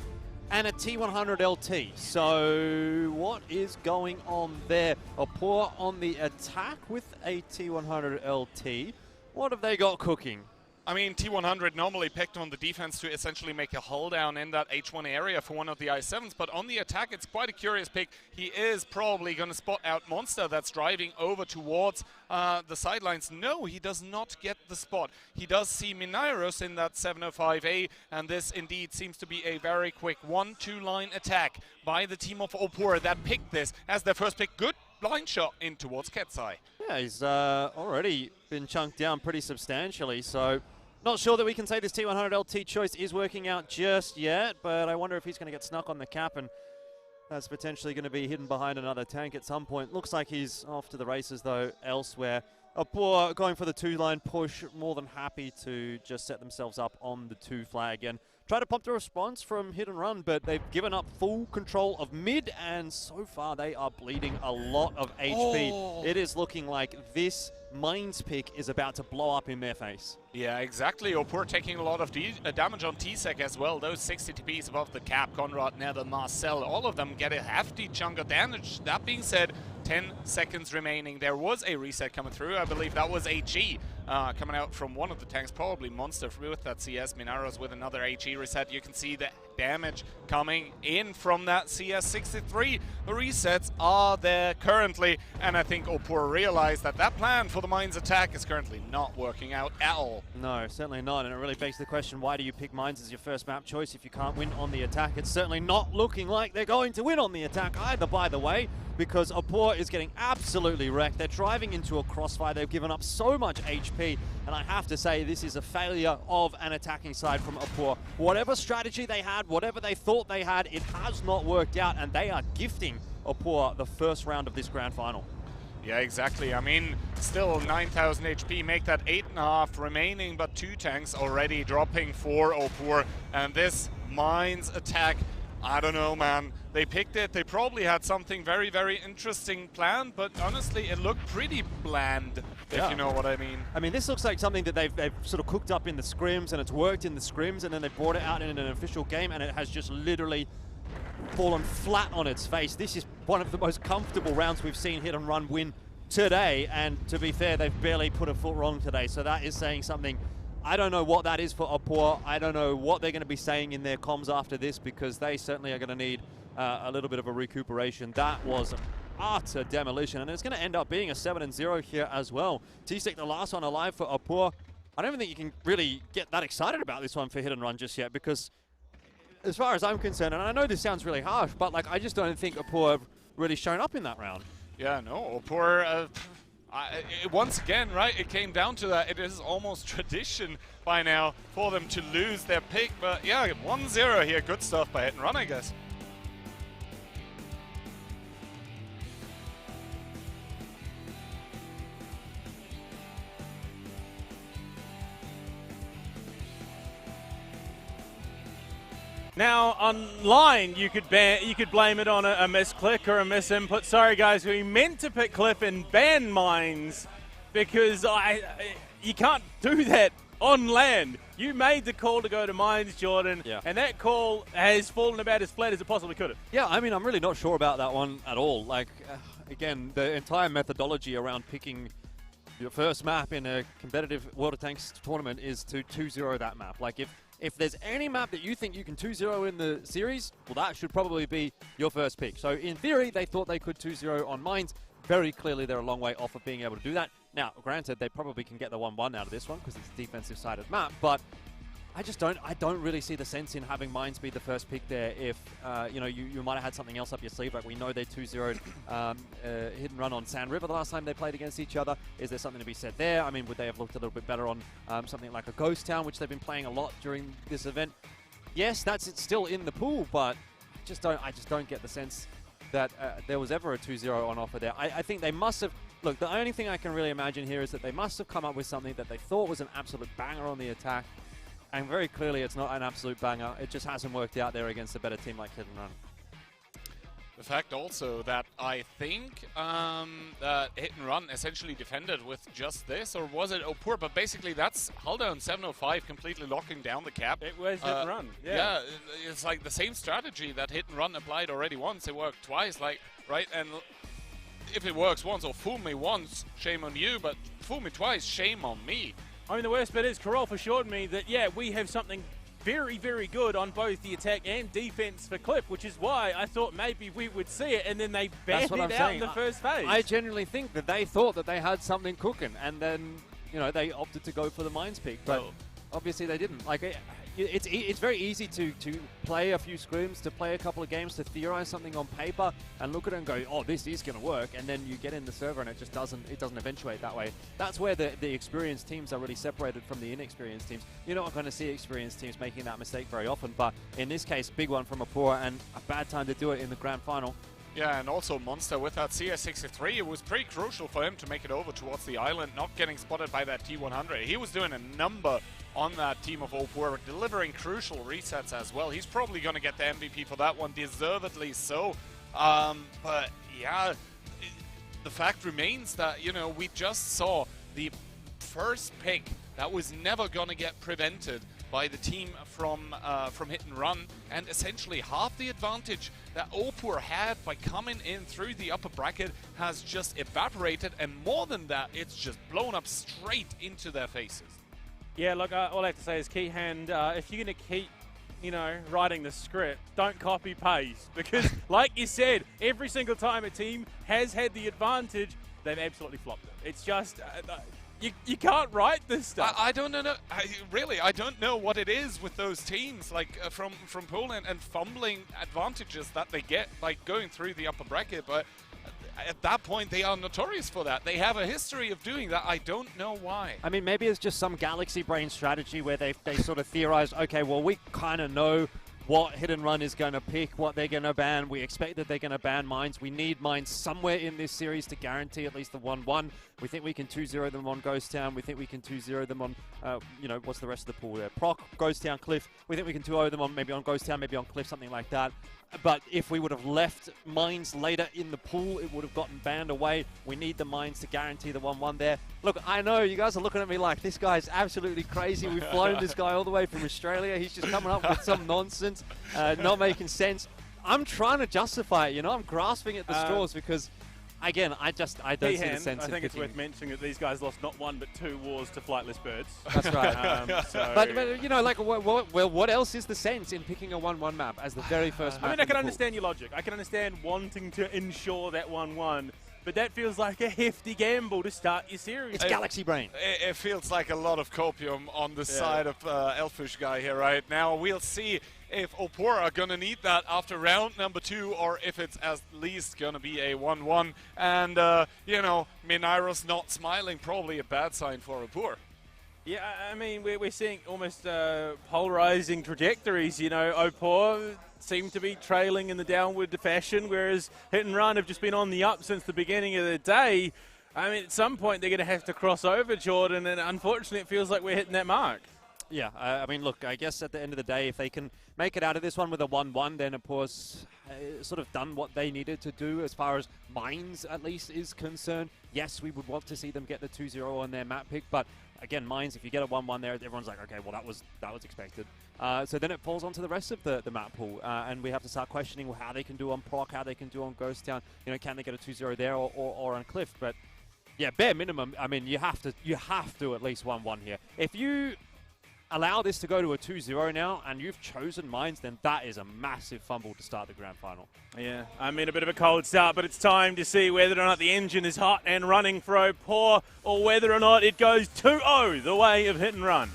and a T100 LT. So what is going on there? Opur on the attack with a T100 LT. What have they got cooking? I mean, T100 normally picked on the defense to essentially make a hull down in that H1 area for one of the I7s, but on the attack, it's quite a curious pick. He is probably going to spot out Monster that's driving over towards the sidelines. No, he does not get the spot. He does see Minairos in that 705A, and this indeed seems to be a very quick 1-2 line attack by the team of Opur that picked this as their first pick. Good blind shot in towards Ketsai. Yeah, he's already been chunked down pretty substantially, so not sure that we can say this T100 LT choice is working out just yet, but I wonder if he's going to get snuck on the cap, and that's potentially going to be hidden behind another tank at some point. Looks like he's off to the races, though, elsewhere. Opur going for the 2-line push, more than happy to just set themselves up on the 2 flag and try to pump the response from Hit and Run, but they've given up full control of mid, and so far they are bleeding a lot of HP. Oh. It is looking like this Mines pick is about to blow up in their face. Yeah, exactly. Opur taking a lot of damage on T-Sec as well. Those 60 TPs above the cap, Conrad, Nether, Marcel, all of them get a hefty chunk of damage. That being said, 10 seconds remaining. There was a reset coming through. I believe that was HE coming out from one of the tanks, probably Monster with that CS. Minaros with another HE reset. You can see the damage coming in from that CS63. The resets are there currently, and I think Opur realized that that plan for the Mines attack is currently not working out at all. No, certainly not, and it really begs the question, why do you pick Mines as your first map choice if you can't win on the attack? It's certainly not looking like they're going to win on the attack either, by the way, because Opur is getting absolutely wrecked. They're driving into a crossfire. They've given up so much HP, and I have to say this is a failure of an attacking side from Opur. Whatever strategy they had, whatever they thought they had, it has not worked out, and they are gifting Opur the first round of this grand final. Yeah, exactly. I mean, still 9,000 HP, make that 8.5 remaining, but 2 tanks already dropping for Opur. And this Mines attack, I don't know, man. They picked it. They probably had something very, very interesting planned, but honestly, it looked pretty bland, if you know what I mean. I mean, this looks like something that they've sort of cooked up in the scrims, and it's worked in the scrims, and then they brought it out in an official game, and it has just literally fallen flat on its face. This is one of the most comfortable rounds we've seen Hit and Run win today, and to be fair, they've barely put a foot wrong today, so that is saying something. I don't know what that is for Opur. I don't know what they're going to be saying in their comms after this, because they certainly are going to need a little bit of a recuperation. That was utter demolition, and it's going to end up being a 7-0 here as well. T-Sec, the last one alive for Opur. I don't even think you can really get that excited about this one for Hit and Run just yet, because as far as I'm concerned, and I know this sounds really harsh, but like I just don't think Opur have really shown up in that round. Yeah, no, Opur, once again, right, it came down to that. It is almost tradition by now for them to lose their pick, but yeah, 1-0 here. Good stuff by Hit and Run, I guess. Now, online, you could blame it on a misclick or a misinput. Sorry, guys, we meant to pick Cliff and ban mines because you can't do that on land. You made the call to go to mines, Jordan, and that call has fallen about as flat as it possibly could have. Yeah, I mean, I'm really not sure about that one at all. Like, again, the entire methodology around picking your first map in a competitive World of Tanks tournament is to 2-0 that map. Like, if there's any map that you think you can 2-0 in the series, well, that should probably be your first pick. So, in theory, they thought they could 2-0 on mines. Very clearly, they're a long way off of being able to do that. Now, granted, they probably can get the 1-1 out of this one because it's a defensive-sided map, but I don't really see the sense in having mines be the first pick there if, you might have had something else up your sleeve. Like, we know they 2-0'd hit and run on Sand River the last time they played against each other. Is there something to be said there? I mean, would they have looked a little bit better on something like a Ghost Town, which they've been playing a lot during this event? Yes, that's still in the pool, but I just don't get the sense that there was ever a 2-0 on offer there. I think they must have... Look, the only thing I can really imagine here is that they must have come up with something that they thought was an absolute banger on the attack, and very clearly it's not an absolute banger. It just hasn't worked out there against a better team like Hit and Run. The fact also that I think that Hit and Run essentially defended with just this, or was it Opur? But basically that's Haldown 705 completely locking down the cap. It was Hit and Run, yeah. It's like the same strategy that Hit and Run applied already once. It worked twice, like, right? And if it works once, or fool me once, shame on you, but fool me twice, shame on me. I mean, the worst bit is Prokhorovka assured me that, yeah, we have something very, very good on both the attack and defense for Cliff, which is why I thought maybe we would see it, and then they banned it out in the first phase. I genuinely think that they thought that they had something cooking, and then, they opted to go for the mines pick, but obviously they didn't. Like, it's very easy to play a few scrims, to play a couple of games, to theorize something on paper and look at it and go, oh, this is going to work, and then you get in the server and it just doesn't eventuate that way. That's where the experienced teams are really separated from the inexperienced teams. You're not going to see experienced teams making that mistake very often, but in this case, big one from Opur, and a bad time to do it in the grand final. Yeah, and also Monster with that CS63, it was pretty crucial for him to make it over towards the island, not getting spotted by that T100. He was doing a number on that team of Opur, delivering crucial resets as well. He's probably going to get the MVP for that one, deservedly so. But yeah, the fact remains that, we just saw the first pick that was never going to get prevented by the team from Hit and Run, and essentially half the advantage that Opur had by coming in through the upper bracket has just evaporated, and more than that, it's just blown up straight into their faces. Yeah, look, all I have to say is, Keyhand, if you're going to keep, writing the script, don't copy-paste, because, like you said, every single time a team has had the advantage, they've absolutely flopped it. It's just... You can't write this stuff. I don't know. I don't know what it is with those teams, like from Poland and fumbling advantages that they get, like going through the upper bracket. But at that point, they are notorious for that. They have a history of doing that. I don't know why. I mean, maybe it's just some galaxy brain strategy where they sort of theorize, okay, well, we kind of know what Hit and Run is going to pick, what they're going to ban. We expect that they're going to ban mines. We need mines somewhere in this series to guarantee at least the 1-1. We think we can 2-0 them on Ghost Town. We think we can 2-0 them on, what's the rest of the pool there? Proc, Ghost Town, Cliff. We think we can 2-0 them on maybe on Ghost Town, maybe on Cliff, something like that. But if we would have left mines later in the pool, it would have gotten banned away. We need the mines to guarantee the 1-1 there. Look, I know you guys are looking at me like this guy's absolutely crazy. We've flown this guy all the way from Australia. He's just coming up with some nonsense, not making sense. I'm trying to justify it, I'm grasping at the straws because... Again, I don't see the sense. I think it's worth mentioning that these guys lost not one but 2 wars to flightless birds. That's right. But what else is the sense in picking a 1-1 map as the very first map? I mean, I can understand your logic. I can understand wanting to ensure that 1-1. But that feels like a hefty gamble to start your series. It's galaxy brain. It feels like a lot of copium on the side of Elfish guy here right now. We'll see if Opur are going to need that after round number 2, or if it's at least going to be a 1-1. And, Minairos not smiling, probably a bad sign for Opur. Yeah, I mean, we're seeing almost polarizing trajectories. Opur seem to be trailing in the downward fashion, whereas Hit and Run have just been on the up since the beginning of the day. I mean, at some point they're going to have to cross over, Jordan, and unfortunately it feels like we're hitting that mark. Yeah, I mean, look, I guess at the end of the day, if they can make it out of this one with a 1-1, then Opur's sort of done what they needed to do as far as Mines, at least, is concerned. Yes, we would want to see them get the 2-0 on their map pick, but again, Mines, if you get a 1-1 there, everyone's like, okay, well, that was expected. So then it falls onto the rest of the map pool, and we have to start questioning how they can do on Proc, how they can do on Ghost Town. You know, can they get a 2-0 there or on Cliff? But yeah, bare minimum, I mean, you have to at least 1-1 here. If you allow this to go to a 2-0 now, and you've chosen Mines, then that is a massive fumble to start the grand final. Yeah, I mean, a bit of a cold start, but it's time to see whether or not the engine is hot and running for Opur, or whether or not it goes 2-0 the way of Hit and Run.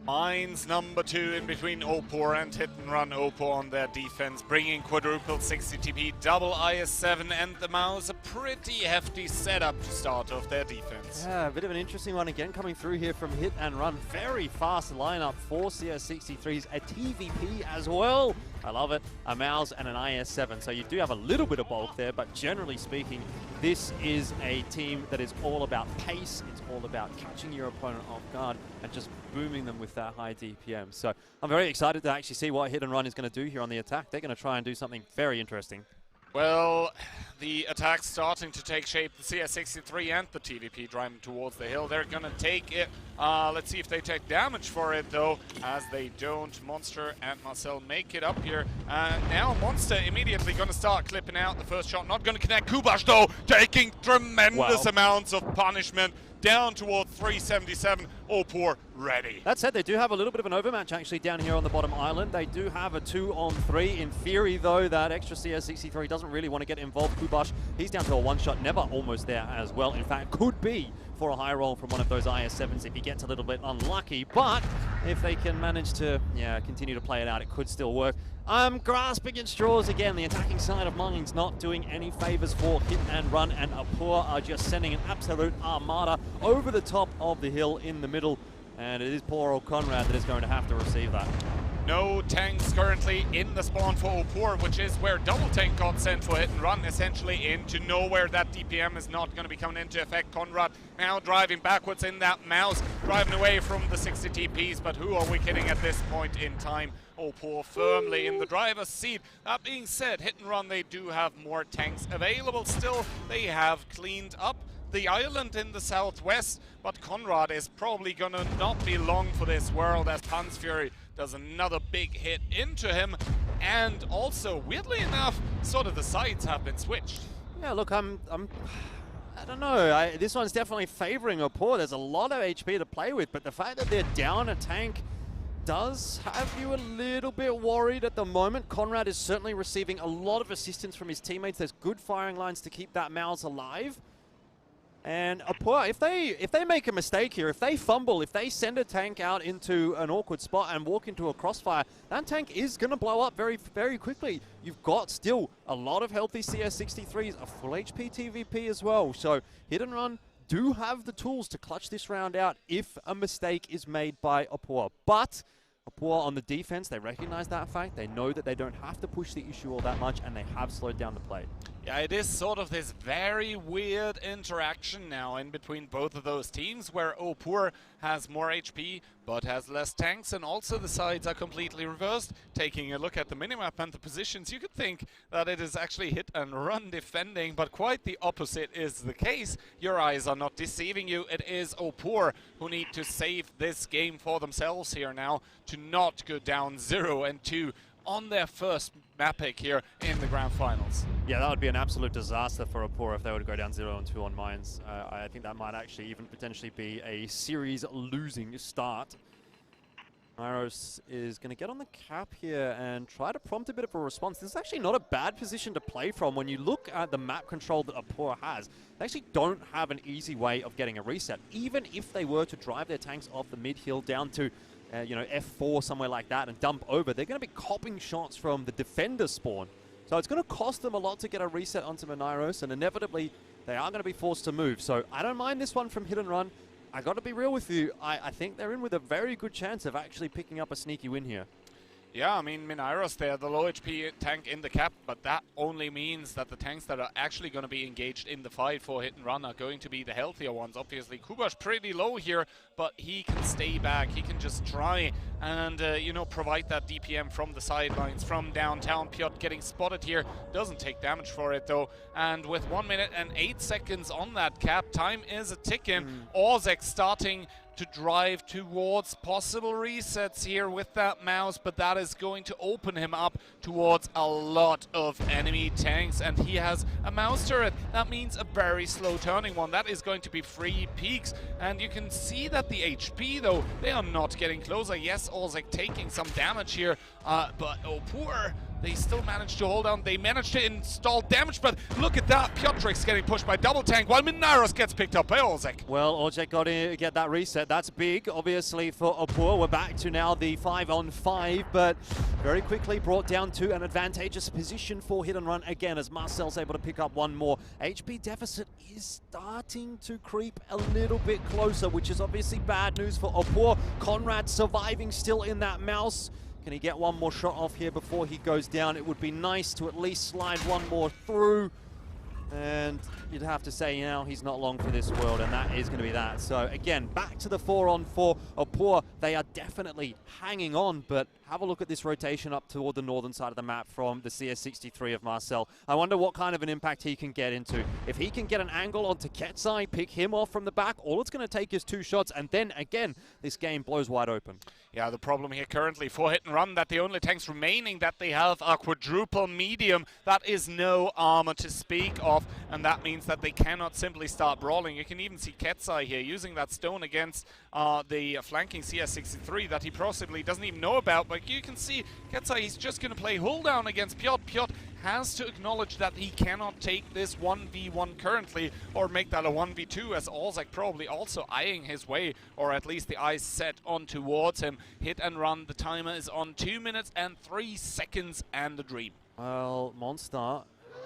Mines number 2 in between Opur and Hit and Run. Opur on their defense, bringing quadruple 60 TP, double IS-7 and the mouse. A pretty hefty setup to start off their defense. Yeah, a bit of an interesting one again coming through here from Hit and Run. Very fast lineup, 4 CS63s, a TVP as well. I love it. A mouse and an IS-7. So you do have a little bit of bulk there, but generally speaking, this is a team that is all about pace. It's all about catching your opponent off guard and just booming them with that high DPM. So I'm very excited to actually see what Hit and Run is going to do here on the attack. They're going to try and do something very interesting. Well, the attack's starting to take shape. The CS63 and the TVP driving towards the hill. They're going to take it. Let's see if they take damage for it, though, as they don't. Monster and Marcel make it up here. Now Monster immediately going to start clipping out. The first shot not going to connect. Kubash, though, taking tremendous amounts of punishment. Down towards 377. Opur ready. That said, they do have a little bit of an overmatch actually down here on the bottom island. They do have a 2-on-3. In theory, though, that extra CS63 doesn't really want to get involved. Kubash, he's down to a one-shot, never almost there as well. In fact, could be for a high roll from one of those IS-7s if he gets a little bit unlucky. But if they can manage to continue to play it out, it could still work. I'm grasping at straws again. The attacking side of Mines not doing any favors for Hit and Run, and Opur are just sending an absolute armada over the top of the hill in the middle. And it is poor old Conrad that is going to have to receive that. No tanks currently in the spawn for Opur, which is where double tank got sent for Hit and Run, essentially into nowhere. That DPM is not going to be coming into effect. Conrad now driving backwards in that mouse, driving away from the 60 TPs, but who are we kidding at this point in time? Opur firmly in the driver's seat. That being said, Hit and Run, they do have more tanks available still. They have cleaned up the island in the southwest, but Conrad is probably gonna not be long for this world as Pan's Fury does another big hit into him. And also, weirdly enough, sort of the sides have been switched. Yeah, look, I don't know. This one's definitely favoring Opur. There's a lot of HP to play with, but the fact that they're down a tank does have you a little bit worried at the moment. Conrad is certainly receiving a lot of assistance from his teammates. There's good firing lines to keep that mouse alive. And Opur, if they make a mistake here, if they fumble, if they send a tank out into an awkward spot and walk into a crossfire, that tank is going to blow up very, very quickly. You've got still a lot of healthy CS63s, a full HP TVP as well. So Hit and Run do have the tools to clutch this round out if a mistake is made by Opur. But Opur on the defense, they recognize that fact. They know that they don't have to push the issue all that much, and they have slowed down the play. Yeah, it is sort of this very weird interaction now in between both of those teams, where Opur has more HP but has less tanks, and also the sides are completely reversed. Taking a look at the minimap and the positions, you could think that it is actually Hit and Run defending, but quite the opposite is the case. Your eyes are not deceiving you. It is Opur who need to save this game for themselves here now to not go down 0-2 on their first map pick here in the grand finals. Yeah, that would be an absolute disaster for Opur if they were to go down 0-2 on Mines. I think that might actually even potentially be a series losing start. Myros is going to get on the cap here and try to prompt a bit of a response. This is actually not a bad position to play from. When you look at the map control that Opur has, they actually don't have an easy way of getting a reset. Even if they were to drive their tanks off the mid-hill down to F4 somewhere like that and dump over, they're going to be copping shots from the defender spawn. So it's going to cost them a lot to get a reset onto Minairos, and inevitably they are going to be forced to move. So I don't mind this one from Hit and Run. I got to be real with you. I think they're in with a very good chance of actually picking up a sneaky win here. Yeah, I mean, Minairos, they're the low HP tank in the cap, but that only means that the tanks that are actually going to be engaged in the fight for Hit and Run are going to be the healthier ones. Obviously, Kubash pretty low here, but he can stay back. He can just try and, provide that DPM from the sidelines, from downtown. Piotr getting spotted here, doesn't take damage for it, though. And with 1 minute and 8 seconds on that cap, time is a ticking. Orzek starting to drive towards possible resets here with that mouse, but that is going to open him up towards a lot of enemy tanks, and he has a mouse turret. That means a very slow turning one. That is going to be 3 peaks, and you can see that the HP, though, they are not getting closer. Yes, Orzek taking some damage here, but Opur, they still managed to hold on. They managed to install damage, but look at that. Piotr's getting pushed by double tank, while Minairos gets picked up by Orzek. Well, Orzek got to get that reset. That's big, obviously, for Opur. We're back to now the 5-on-5, but very quickly brought down to an advantageous position for Hit and Run again, as Marcel's able to pick up one more. HP deficit is starting to creep a little bit closer, which is obviously bad news for Opur. Conrad surviving still in that mouse. Can he get one more shot off here before he goes down? It would be nice to at least slide one more through. And you'd have to say, he's not long for this world, and that is going to be that. So again, back to the 4-on-4. Opur, they are definitely hanging on, but have a look at this rotation up toward the northern side of the map from the CS63 of Marcel. I wonder what kind of an impact he can get into. If he can get an angle onto Ketsai, pick him off from the back, all it's going to take is 2 shots, and then again, this game blows wide open. Yeah, the problem here currently for Hit and Run, that the only tanks remaining that they have are quadruple medium. That is no armor to speak of, and that means that they cannot simply start brawling. You can even see Ketsai here using that stone against the flanking CS63 that he possibly doesn't even know about, but you can see Ketsai, he's just going to play hold down against Piotr. Piotr has to acknowledge that he cannot take this 1v1 currently, or make that a 1v2, as Orzek probably also eyeing his way, or at least the eyes set on towards him. Hit and Run, the timer is on 2 minutes and 3 seconds and a dream. Well, Monster,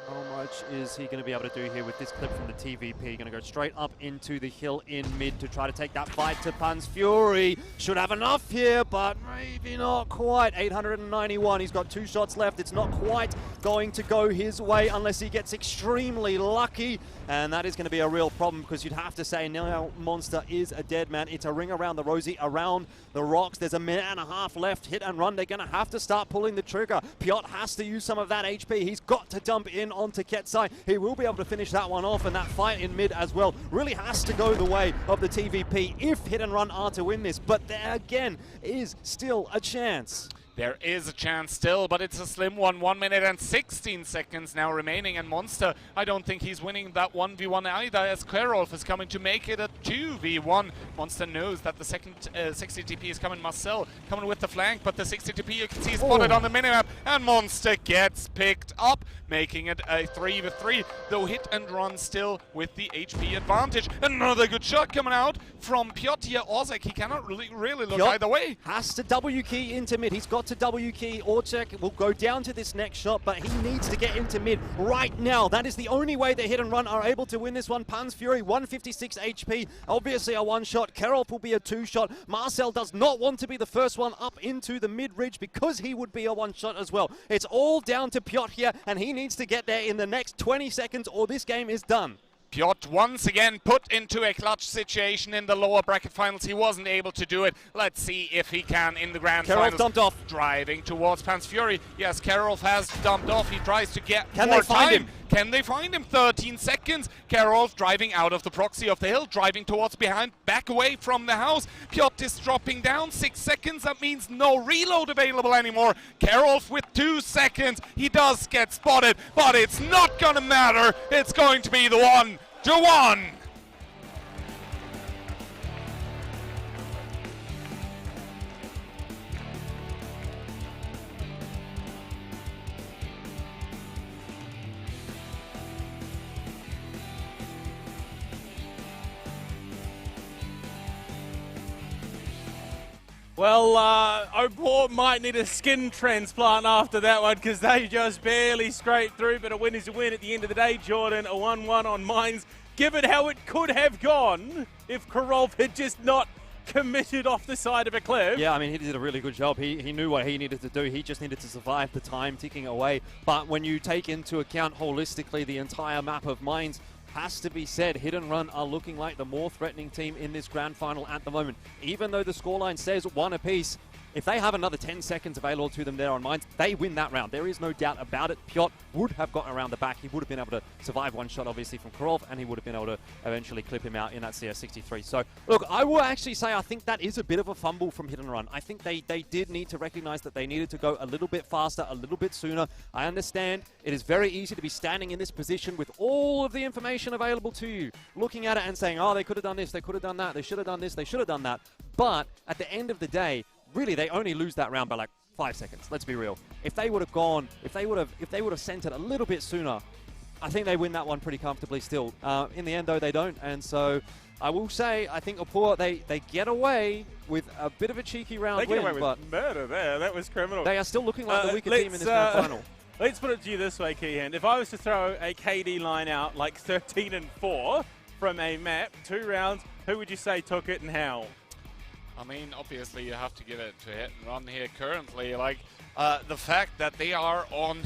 how much is he going to be able to do here with this clip from the TVP? Going to go straight up into the hill in mid to try to take that fight to Pan's Fury. Should have enough here, but maybe not quite. 891, he's got 2 shots left. It's not quite going to go his way unless he gets extremely lucky. And that is going to be a real problem, because you'd have to say now Monster is a dead man. It's a ring around the rosy, around the rocks. There's a minute and a half left. Hit and Run, they're going to have to start pulling the trigger. Piotr has to use some of that HP. He's got to dump in onto Ketsai. He will be able to finish that one off, and that fight in mid as well really has to go the way of the TVP if Hit and Run are to win this. But there again is still a chance. There is a chance still, but it's a slim one. 1 minute and 16 seconds now remaining, and Monster, I don't think he's winning that 1v1 either, as Klerolf is coming to make it a 2v1. Monster knows that the second 60 TP is coming. Marcel coming with the flank, but the 60 TP you can see spotted on the minimap, and Monster gets picked up, making it a 3v3, though Hit and Run still with the HP advantage. Another good shot coming out from Piotr here. Orzek, he cannot really look Piotr either way. Has to W key into mid. He's got to W key. Orzek will go down to this next shot, but he needs to get into mid right now. That is the only way that Hit and Run are able to win this one. Pan's Fury, 156 HP, obviously a 1-shot. Kerolf will be a 2-shot. Marcel does not want to be the first one up into the mid-ridge, because he would be a 1-shot as well. It's all down to Piotr here, and he needs to get there in the next 20 seconds or this game is done. Piotr once again put into a clutch situation in the lower bracket finals. He wasn't able to do it. Let's see if he can in the grand finals. Dumped off. Driving towards Pan's Fury. Yes, Kerolf has dumped off. He tries to get Can more they find time. him? Can they find him? 13 seconds. Kerolf driving out of the proxy of the hill, driving towards behind, back away from the house. Piotr is dropping down. 6 seconds. That means no reload available anymore. Kerolf with 2 seconds. He does get spotted, but it's not going to matter. It's going to be the 1-1. Well, Opur might need a skin transplant after that one because they just barely scraped through, but a win is a win at the end of the day, Jordan. A 1-1 on Mines, given how it could have gone if Karolf had just not committed off the side of a cliff. Yeah, I mean, he did a really good job. He knew what he needed to do. He just needed to survive the time ticking away. But when you take into account holistically the entire map of Mines, has to be said, Hit and Run are looking like the more threatening team in this grand final at the moment. Even though the scoreline says 1 apiece, if they have another 10 seconds available to them there on Mines, they win that round. There is no doubt about it. Piotr would have gotten around the back. He would have been able to survive one shot, obviously, from Karolf, and he would have been able to eventually clip him out in that CS63. So, look, I will actually say I think that is a bit of a fumble from Hit and Run. I think they did need to recognize that they needed to go a little bit faster, a little bit sooner. I understand it is very easy to be standing in this position with all of the information available to you, looking at it and saying, oh, they could have done this, they could have done that, they should have done this, they should have done that. But at the end of the day, really, they only lose that round by like 5 seconds. Let's be real. If they would have gone, if they would have sent it a little bit sooner, I think they win that one pretty comfortably still. In the end, though, they don't. And so I will say, I think Opur, they get away with a bit of a cheeky round win. They get away with murder there. That was criminal. They are still looking like the weaker team in this grand final. Let's put it to you this way, Keehan. If I was to throw a KD line out like 13-4 from a map, 2 rounds, who would you say took it and how? I mean, obviously you have to give it to Hit and Run here currently. Like, the fact that they are on...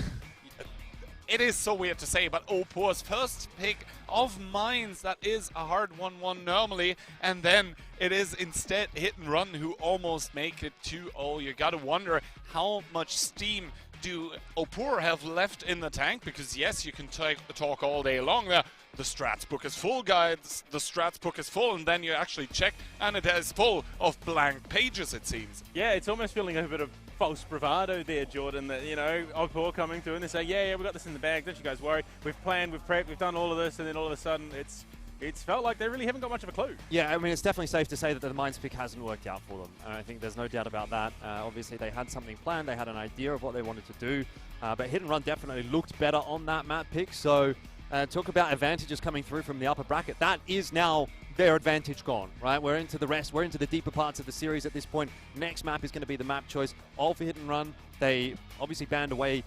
It is so weird to say, but Opur's first pick of Mines, that is a hard 1-1 normally, and then it is instead Hit and Run who almost make it 2-0. You gotta wonder how much steam do Opur have left in the tank, because yes, you can talk all day long there. The strats book is full, guys. The strats book is full, and then you actually check, and it is full of blank pages, it seems. Yeah, it's almost feeling a bit of false bravado there, Jordan, that, you know, Opur coming through and they say, yeah, we got this in the bag, don't you guys worry. We've planned, we've prepped, we've done all of this, and then all of a sudden it's felt like they really haven't got much of a clue. Yeah, I mean, it's definitely safe to say that the Mines pick hasn't worked out for them. And I think there's no doubt about that. Obviously, they had something planned. They had an idea of what they wanted to do. But Hit and Run definitely looked better on that map pick. So talk about advantages coming through from the upper bracket. That is now their advantage gone, right? We're into the rest. We're into the deeper parts of the series at this point. Next map is going to be the map choice all for Hit and Run. They obviously banned away,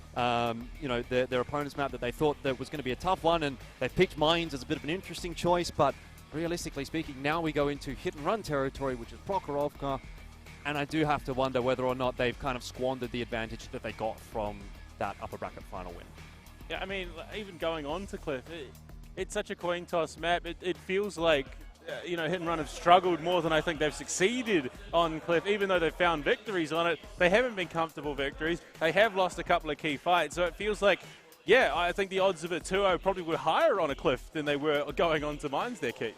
you know, their opponent's map that they thought that was going to be a tough one, and they picked Mines as a bit of an interesting choice. But realistically speaking, now we go into Hit and Run territory, which is Prokhorovka, and I do have to wonder whether or not they've kind of squandered the advantage that they got from that upper bracket final win. Yeah, I mean, even going on to Cliff, it's such a coin toss map. It feels like, you know, Hit and Run have struggled more than I think they've succeeded on Cliff. Even though they've found victories on it, they haven't been comfortable victories. They have lost a couple of key fights, so it feels like, yeah, I think the odds of a 2-0 probably were higher on a Cliff than they were going on to Mines there, Key.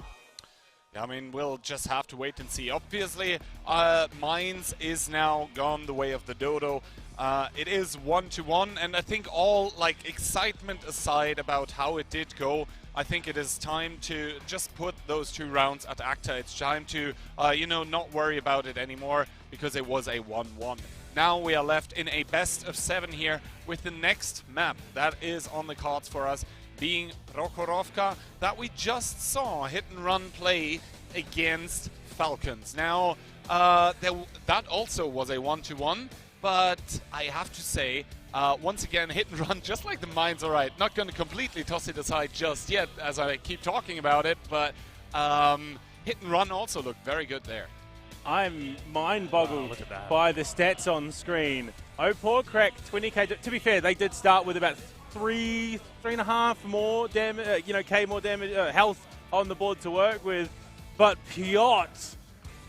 I mean, we'll just have to wait and see. Obviously, Mines is now gone the way of the dodo. It is 1-1, and I think all, like, excitement aside about how it did go, I think it is time to just put those 2 rounds at ACTA. It's time to, you know, not worry about it anymore, because it was a 1-1. Now we are left in a best of 7 here with the next map that is on the cards for us, being Prokhorovka, that we just saw Hit and Run play against Falcons. Now, that also was a 1-1, but I have to say, once again, Hit and Run, just like the Mines, all right, not going to completely toss it aside just yet, as I keep talking about it, but Hit and Run also looked very good there. I'm mind-boggled by the stats on screen. Opur cracked 20k. To be fair, they did start with about 3.5 more damage, K more damage, health on the board to work with. But Piotr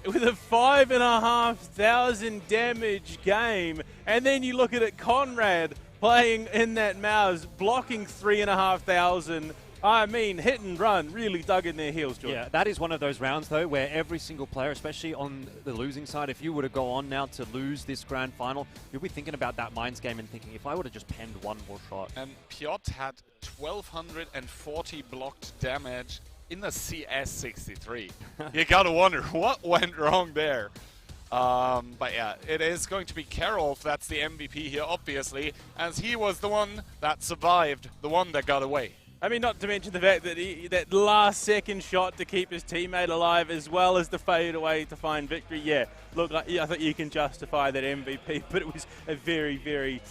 with a 5,500 damage game, and then you look at it, Conrad playing in that mouse, blocking 3,500. I mean, Hit and Run really dug in their heels, Jordan. Yeah, that is one of those rounds, though, where every single player, especially on the losing side, if you were to go on now to lose this grand final, you'll be thinking about that Mines game and thinking, if I would have just penned one more shot. And Piotr had 1,240 blocked damage in the CS63. You gotta wonder what went wrong there. But yeah, it is going to be Karolf that's the MVP here, obviously, as he was the one that survived, the one that got away. I mean, not to mention the fact that that last second shot to keep his teammate alive, as well as the fadeaway to find victory. Yeah, look, I think you can justify that MVP, but it was a very, very,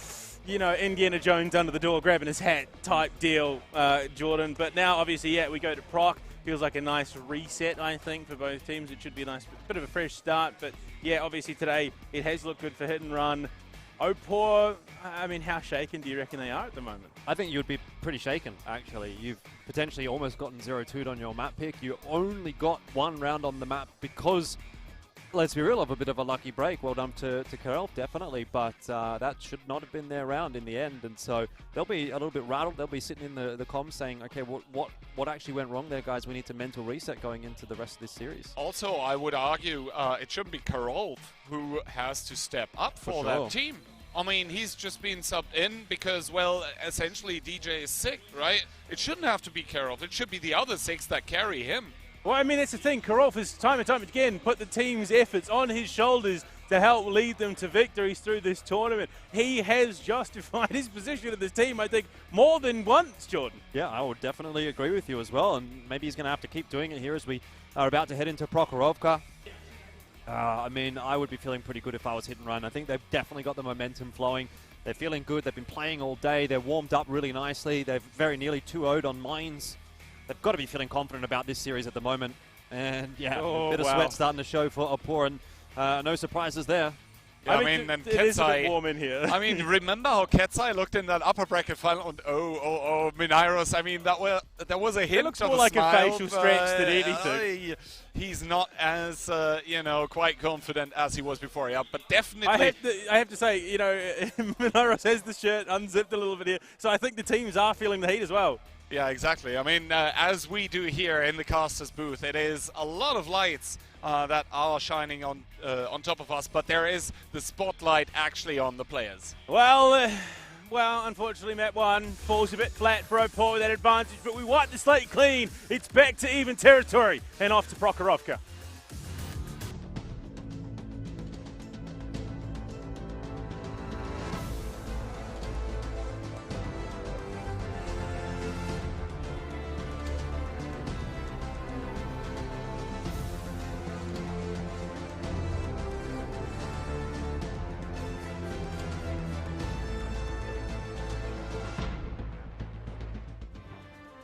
Indiana Jones under the door grabbing his hat type deal, Jordan. But now, obviously, yeah, we go to Proc. Feels like a nice reset, I think, for both teams. It should be a nice bit of a fresh start. But yeah, obviously today it has looked good for Hit and Run. Opur, I mean, how shaken do you reckon they are at the moment? I think you'd be pretty shaken, actually. You've potentially almost gotten 0-2'd on your map pick. You only got one round on the map because, let's be real, of a bit of a lucky break. Well done to Karel, definitely, but that should not have been their round in the end, and so they'll be a little bit rattled. They'll be sitting in the comms saying, okay, what actually went wrong there, guys? We need to mental reset going into the rest of this series. Also, I would argue it shouldn't be Karel who has to step up for that team. I mean, he's just been subbed in because, well, essentially DJ is sick, right? It shouldn't have to be Karel. It should be the other 6 that carry him. Well, I mean, that's the thing. Karolf has time and time again put the team's efforts on his shoulders to help lead them to victories through this tournament. He has justified his position in this team, I think, more than once, Jordan. Yeah, I would definitely agree with you as well, and maybe he's going to have to keep doing it here as we are about to head into Prokhorovka. I mean, I would be feeling pretty good if I was Hit and Run. I think they've definitely got the momentum flowing. They're feeling good. They've been playing all day. They're warmed up really nicely. They've very nearly 2-0'd on Mines. They've got to be feeling confident about this series at the moment. And yeah, a bit of sweat starting to show for Opur, and no surprises there. Yeah, I mean, and it is a bit warm in here. I mean, remember how Ketsai looked in that upper bracket final? And Minairos. I mean, that was a hint. It looks of more a like smile, a facial stretch than anything. He's not as quite confident as he was before. Yeah, but definitely. I have to say, Minairos has the shirt unzipped a little bit here, so I think the teams are feeling the heat as well. Yeah, exactly. I mean, as we do here in the casters booth, it is a lot of lights that are shining on top of us, but there is the spotlight actually on the players. Well, unfortunately, map 1 falls a bit flat for Opur with that advantage, but we wipe the slate clean. It's back to even territory and off to Prokhorovka.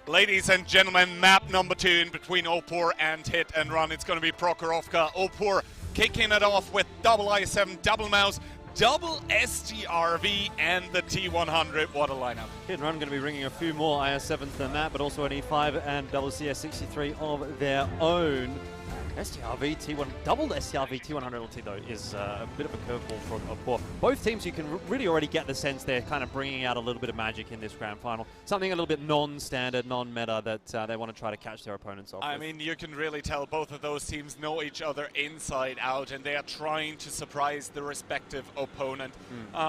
Ladies and gentlemen, map number 2 in between Opur and Hit and Run. It's going to be Prokhorovka. Opur kicking it off with double i7, double mouse, double STRV, and the T100. What a lineup. Hit and Run going to be ringing a few more IS7s than that, but also an E5 and double CS63 of their own. STRV T1, double STRV T100 LT though is a bit of a curveball from Opur. Both teams, you can really already get the sense they're kind of bringing out a little bit of magic in this grand final. Something a little bit non-standard, non-meta that they want to try to catch their opponents off with. mean, you can really tell both of those teams know each other inside out, and they are trying to surprise the respective opponent.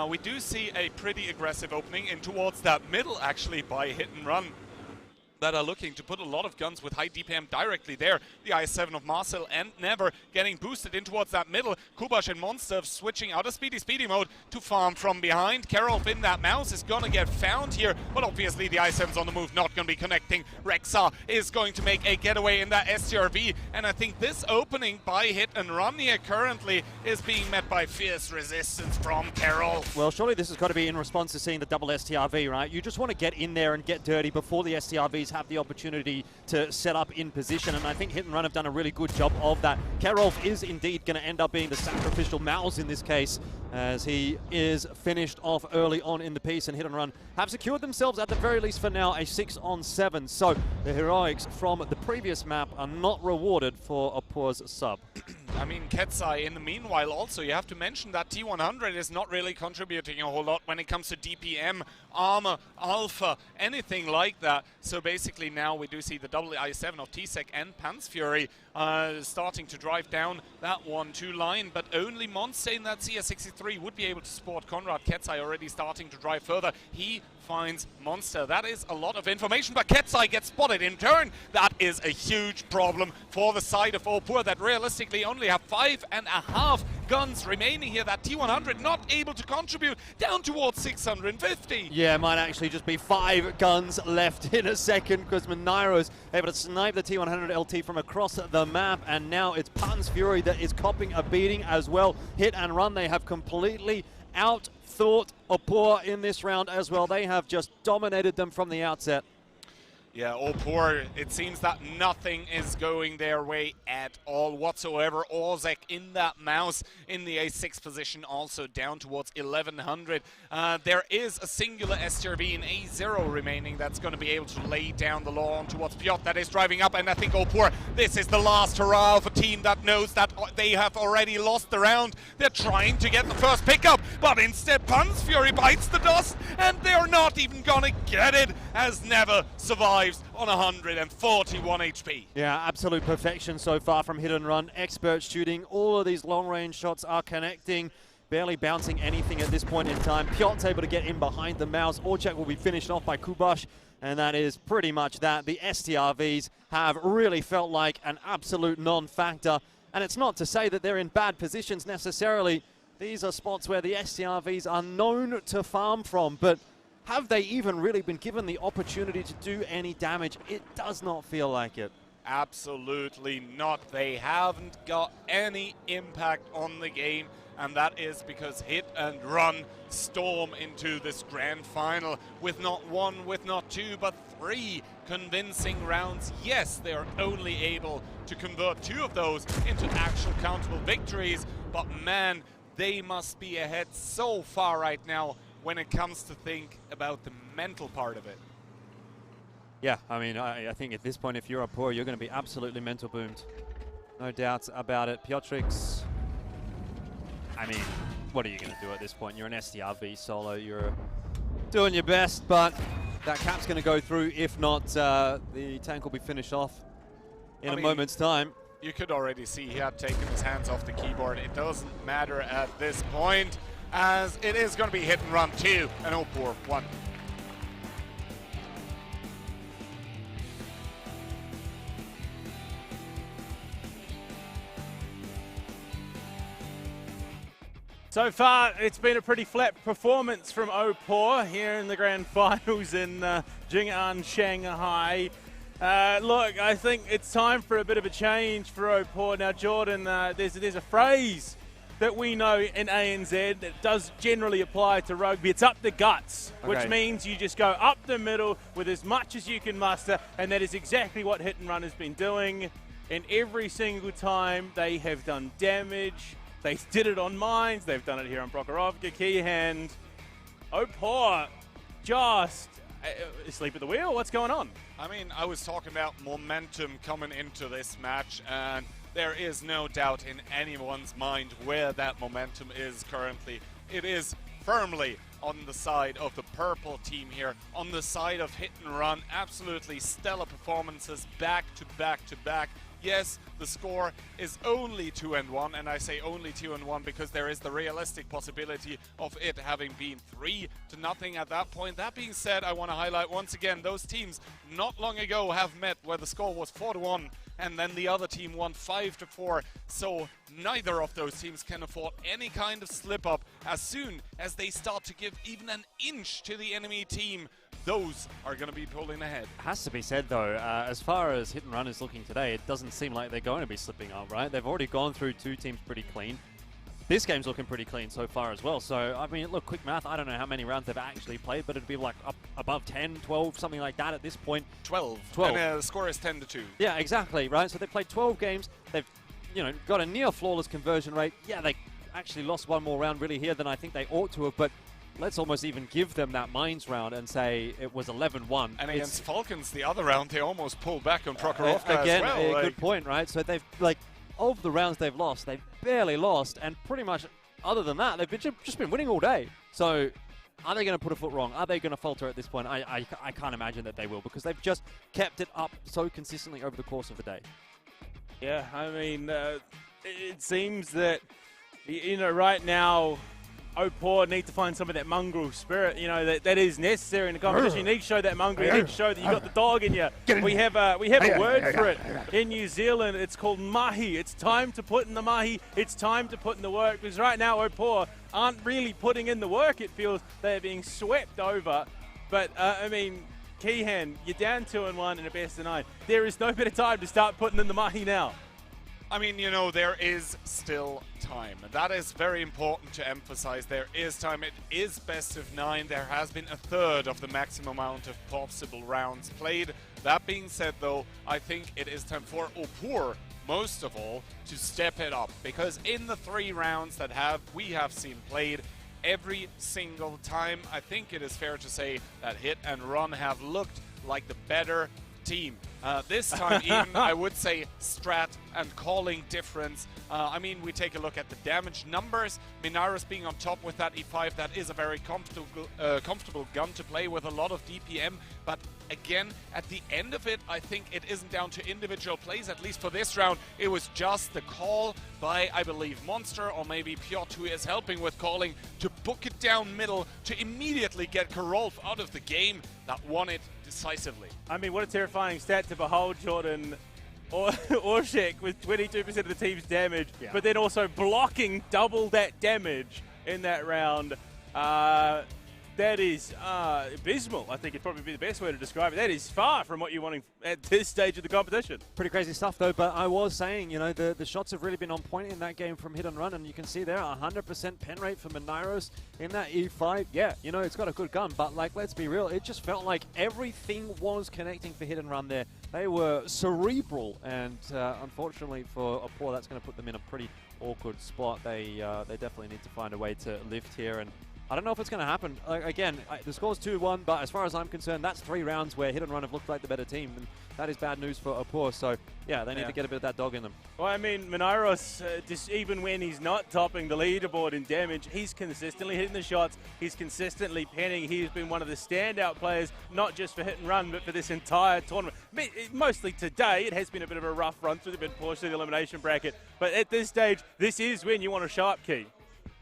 We do see a pretty aggressive opening in towards that middle, actually, by Hit and Run, that are looking to put a lot of guns with high DPM directly there. The i7 of Marcel and Never getting boosted in towards that middle. Kubash and Monster switching out of speedy mode to farm from behind. Karel in that mouse is going to get found here, but obviously the i7's on the move, not going to be connecting. Rexa is going to make a getaway in that STRV, and I think this opening by Hit and Run here currently is being met by fierce resistance from Karel. Well, surely this has got to be in response to seeing the double STRV, right? You just want to get in there and get dirty before the STRVs have the opportunity to set up in position, and I think Hit and Run have done a really good job of that. Karel is indeed going to end up being the sacrificial mouse in this case, as he is finished off early on in the piece, and Hit and Run have secured themselves, at the very least for now, a 6-on-7. So the heroics from the previous map are not rewarded for Opur's sub. I mean, Ketsai, in the meanwhile, also, you have to mention that T100 is not really contributing a whole lot when it comes to DPM, armor, alpha, anything like that. So basically now we do see the double i7 of T-Sec and Panzfury starting to drive down that 1-2 line, but only Monster in that CS63 would be able to support Conrad. Ketsai already starting to drive further. He finds Monster. That is a lot of information, but Ketsai gets spotted in turn. That is a huge problem for the side of Opur that realistically only have 5.5 guns remaining here. That T100 not able to contribute, down towards 650. Yeah, might actually just be 5 guns left in a second because Monairo's able to snipe the T100 LT from across the map, and now it's Pun's Fury that is copping a beating as well. Hit and Run, they have completely out-thought Opur in this round as well. They have just dominated them from the outset. Yeah, Opur, it seems that nothing is going their way at all whatsoever. Ozek in that mouse in the A6 position, also down towards 1100. There is a singular STRV in A0 remaining that's going to be able to lay down the law on towards Piotr that is driving up, and I think Opur, this is the last hurrah of a team that knows that they have already lost the round. They're trying to get the first pickup, but instead Pun's Fury bites the dust, and they're not even going to get it, as Never survives on 141 HP. Yeah, absolute perfection so far from Hit and Run. Expert shooting. All of these long-range shots are connecting. Barely bouncing anything at this point in time. Piotr's able to get in behind the mouse. Orchak will be finished off by Kubash, and that is pretty much that. The STRVs have really felt like an absolute non-factor, and it's not to say that they're in bad positions necessarily. These are spots where the STRVs are known to farm from, but have they even really been given the opportunity to do any damage? It does not feel like it. Absolutely not. They haven't got any impact on the game, and that is because Hit and Run storm into this grand final with not one, with not two, but 3 convincing rounds. Yes, they are only able to convert 2 of those into actual countable victories, but man, they must be ahead so far right now when it comes to think about the mental part of it. Yeah, I mean, I think at this point, if you're Opur, you're going to be absolutely mental boomed. No doubts about it. Piotrix, I mean, what are you going to do at this point? You're an STRV solo. You're doing your best, but that cap's going to go through. If not, the tank will be finished off in a moment's time. You could already see he had taken his hands off the keyboard. It doesn't matter at this point, as it is going to be Hit and Run 2 and Opur 1. So far, it's been a pretty flat performance from Opur here in the grand finals in Jing'an, Shanghai. Look, I think it's time for a bit of a change for Opur. Now, Jordan, there's a phrase that we know in ANZ that does generally apply to rugby. It's up the guts, which means you just go up the middle with as much as you can muster, and that is exactly what Hit and Run has been doing. And every single time they have done damage. They did it on mines. They've done it here on Prokhorovka, Keyhand. Opur just asleep at the wheel. What's going on? I mean, I was talking about momentum coming into this match, and there is no doubt in anyone's mind where that momentum is currently. It is firmly on the side of the purple team here, on the side of Hit and Run. Absolutely stellar performances back to back to back. Yes, the score is only 2-1, and I say only 2-1 because there is the realistic possibility of it having been 3-0 at that point. That being said, I want to highlight once again those teams not long ago have met where the score was 4-1, and then the other team won 5-4. So neither of those teams can afford any kind of slip up. As soon as they start to give even an inch to the enemy team, those are going to be pulling ahead. Has to be said, though, as far as Hit and Run is looking today, it doesn't seem like they're going to be slipping up, right? They've already gone through 2 teams pretty clean. This game's looking pretty clean so far as well. So, I mean, look, quick math, I don't know how many rounds they've actually played, but it'd be like up above 10, 12, something like that at this point. 12. And the score is 10-2. Yeah, exactly, right? So they've played 12 games. They've, got a near flawless conversion rate. Yeah, they actually lost one more round really here than I think they ought to have, but let's almost even give them that Mines round and say it was 11-1. And against Falcons, the other round, they almost pulled back on Prokhorovka again, as well. A good point, right? So they've, of the rounds they've lost, they've barely lost, and pretty much other than that, they've just been winning all day. So are they going to put a foot wrong? Are they going to falter at this point? I can't imagine that they will, because they've just kept it up so consistently over the course of the day. Yeah, I mean, it seems that, right now, Opur need to find some of that mongrel spirit, you know, that is necessary in the competition. You need to show that mongrel. You need to show that you got the dog in you. We have a word for it in New Zealand. It's called mahi. It's time to put in the mahi. It's time to put in the work, because right now Opur aren't really putting in the work. It feels they're being swept over. But I mean, Keehan, you're down 2-1 in a best of 9. There is no better time to start putting in the mahi now. I mean, you know, there is still time. That is very important to emphasize. There is time. It is best of 9. There has been a third of the maximum amount of possible rounds played. That being said, though, I think it is time for Opur, most of all, to step it up. Because in the 3 rounds that we have seen played, every single time, I think it is fair to say that Hit and Run have looked like the better team. This time even, I would say strat and calling difference. I mean, we take a look at the damage numbers. Minaros being on top with that E5, that is a very comfortable gun to play with a lot of DPM. But again, at the end of it, I think it isn't down to individual plays, at least for this round. It was just the call by, I believe, Monster or maybe Piotr, who is helping with calling, to book it down middle, to immediately get Karolf out of the game, that won it decisively. I mean, what a terrifying stat to behold, Jordan. Orshek with 22% of the team's damage, but then also blocking double that damage in that round. That is abysmal. I think it'd probably be the best way to describe it. That is far from what you're wanting at this stage of the competition. Pretty crazy stuff, though. But I was saying, you know, the shots have really been on point in that game from Hit and Run, and you can see there 100% pen rate for Minaros in that E5. Yeah, you know, it's got a good gun, but like, let's be real, it just felt like everything was connecting for Hit and Run there. They were cerebral, and unfortunately for Opur, that's going to put them in a pretty awkward spot. They definitely need to find a way to lift here, and I don't know if it's going to happen. Again, the score's 2-1, but as far as I'm concerned, that's 3 rounds where Hit and Run have looked like the better team, and that is bad news for Opur. So, yeah, they need to get a bit of that dog in them. Well, I mean, Minaros, just even when he's not topping the leaderboard in damage, he's consistently hitting the shots. He's consistently penning. He's been one of the standout players, not just for Hit and Run, but for this entire tournament. Mostly today, it has been a bit of a rough run through the bit push through the elimination bracket. But at this stage, this is when you want to show up, Key.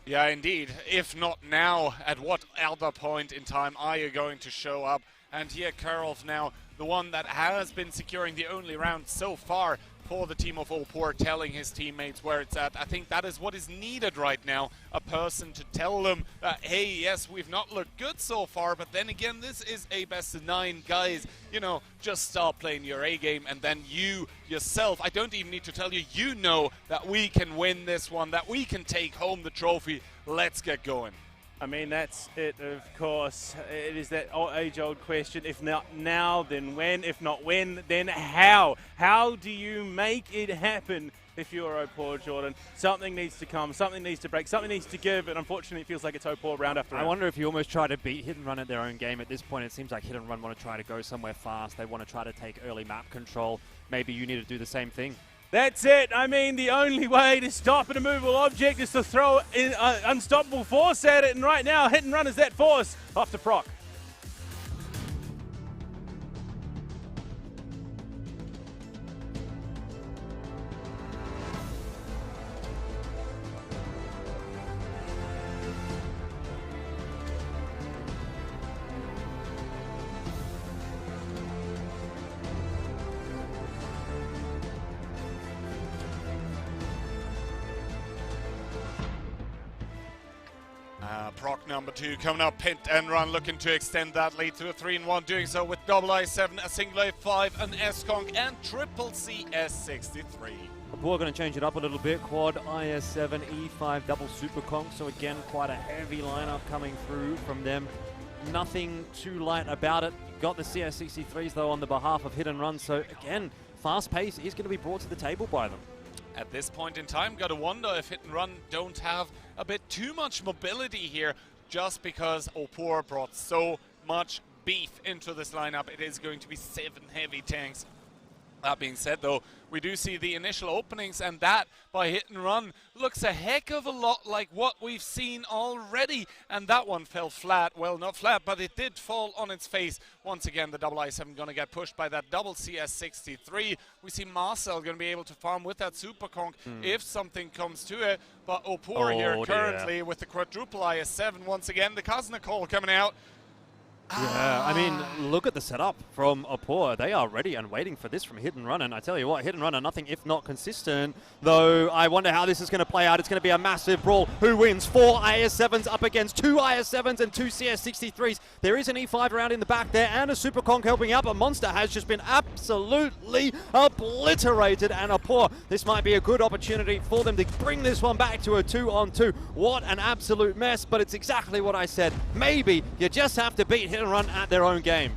Yeah, indeed. If not now, at what other point in time are you going to show up? And here, Karolf now, the one that has been securing the only round so far for the team of Opur, telling his teammates where it's at. I think that is what is needed right now. A person to tell them, hey, yes, we've not looked good so far, but then again, this is a best of 9. Guys, you know, just start playing your A game, and then you yourself, I don't even need to tell you, you know that we can win this one, that we can take home the trophy. Let's get going. I mean, that's it, of course. It is that age-old question. If not now, then when? If not when, then how? How do you make it happen if you're Opur, Jordan? Something needs to come, something needs to break, something needs to give, and unfortunately it feels like it's Opur round after round. I wonder if you almost try to beat Hit and Run at their own game. At this point, it seems like Hit and Run want to try to go somewhere fast. They want to try to take early map control. Maybe you need to do the same thing. That's it. I mean, the only way to stop an immovable object is to throw in unstoppable force at it, and right now, Hit and Run is that force. Off to Proc. Proc number 2 coming up, Hit and Run looking to extend that lead to a 3-1, doing so with double I7, a single A5, an S-Conk, and triple CS63. We're going to change it up a little bit. Quad IS7, E5, double super conk. So again, quite a heavy lineup coming through from them. Nothing too light about it. Got the CS63s though on the behalf of Hit and Run. So again, fast pace is going to be brought to the table by them. At this point in time, gotta wonder if Hit and Run don't have a bit too much mobility here, just because Opur brought so much beef into this lineup. It is going to be 7 heavy tanks. That being said, though, we do see the initial openings, and that by Hit and Run looks a heck of a lot like what we've seen already. And that one fell flat. Well, not flat, but it did fall on its face. Once again, the double i7 going to get pushed by that double CS63. We see Marcel going to be able to farm with that Super Conk if something comes to it. But Opur here currently with the quadruple IS7. Once again, the Kazna call coming out. Yeah, I mean, look at the setup from Opur. They are ready and waiting for this from Hit and Run. And I tell you what, Hit and Run are nothing if not consistent. Though I wonder how this is going to play out. It's going to be a massive brawl. Who wins? 4 IS7s up against 2 IS7s and 2 CS63s. There is an E5 round in the back there and a Super Conk helping out. But Monster has just been absolutely obliterated. And Opur, this might be a good opportunity for them to bring this one back to a 2-on-2. What an absolute mess. But it's exactly what I said. Maybe you just have to beat Hit and Run at their own game.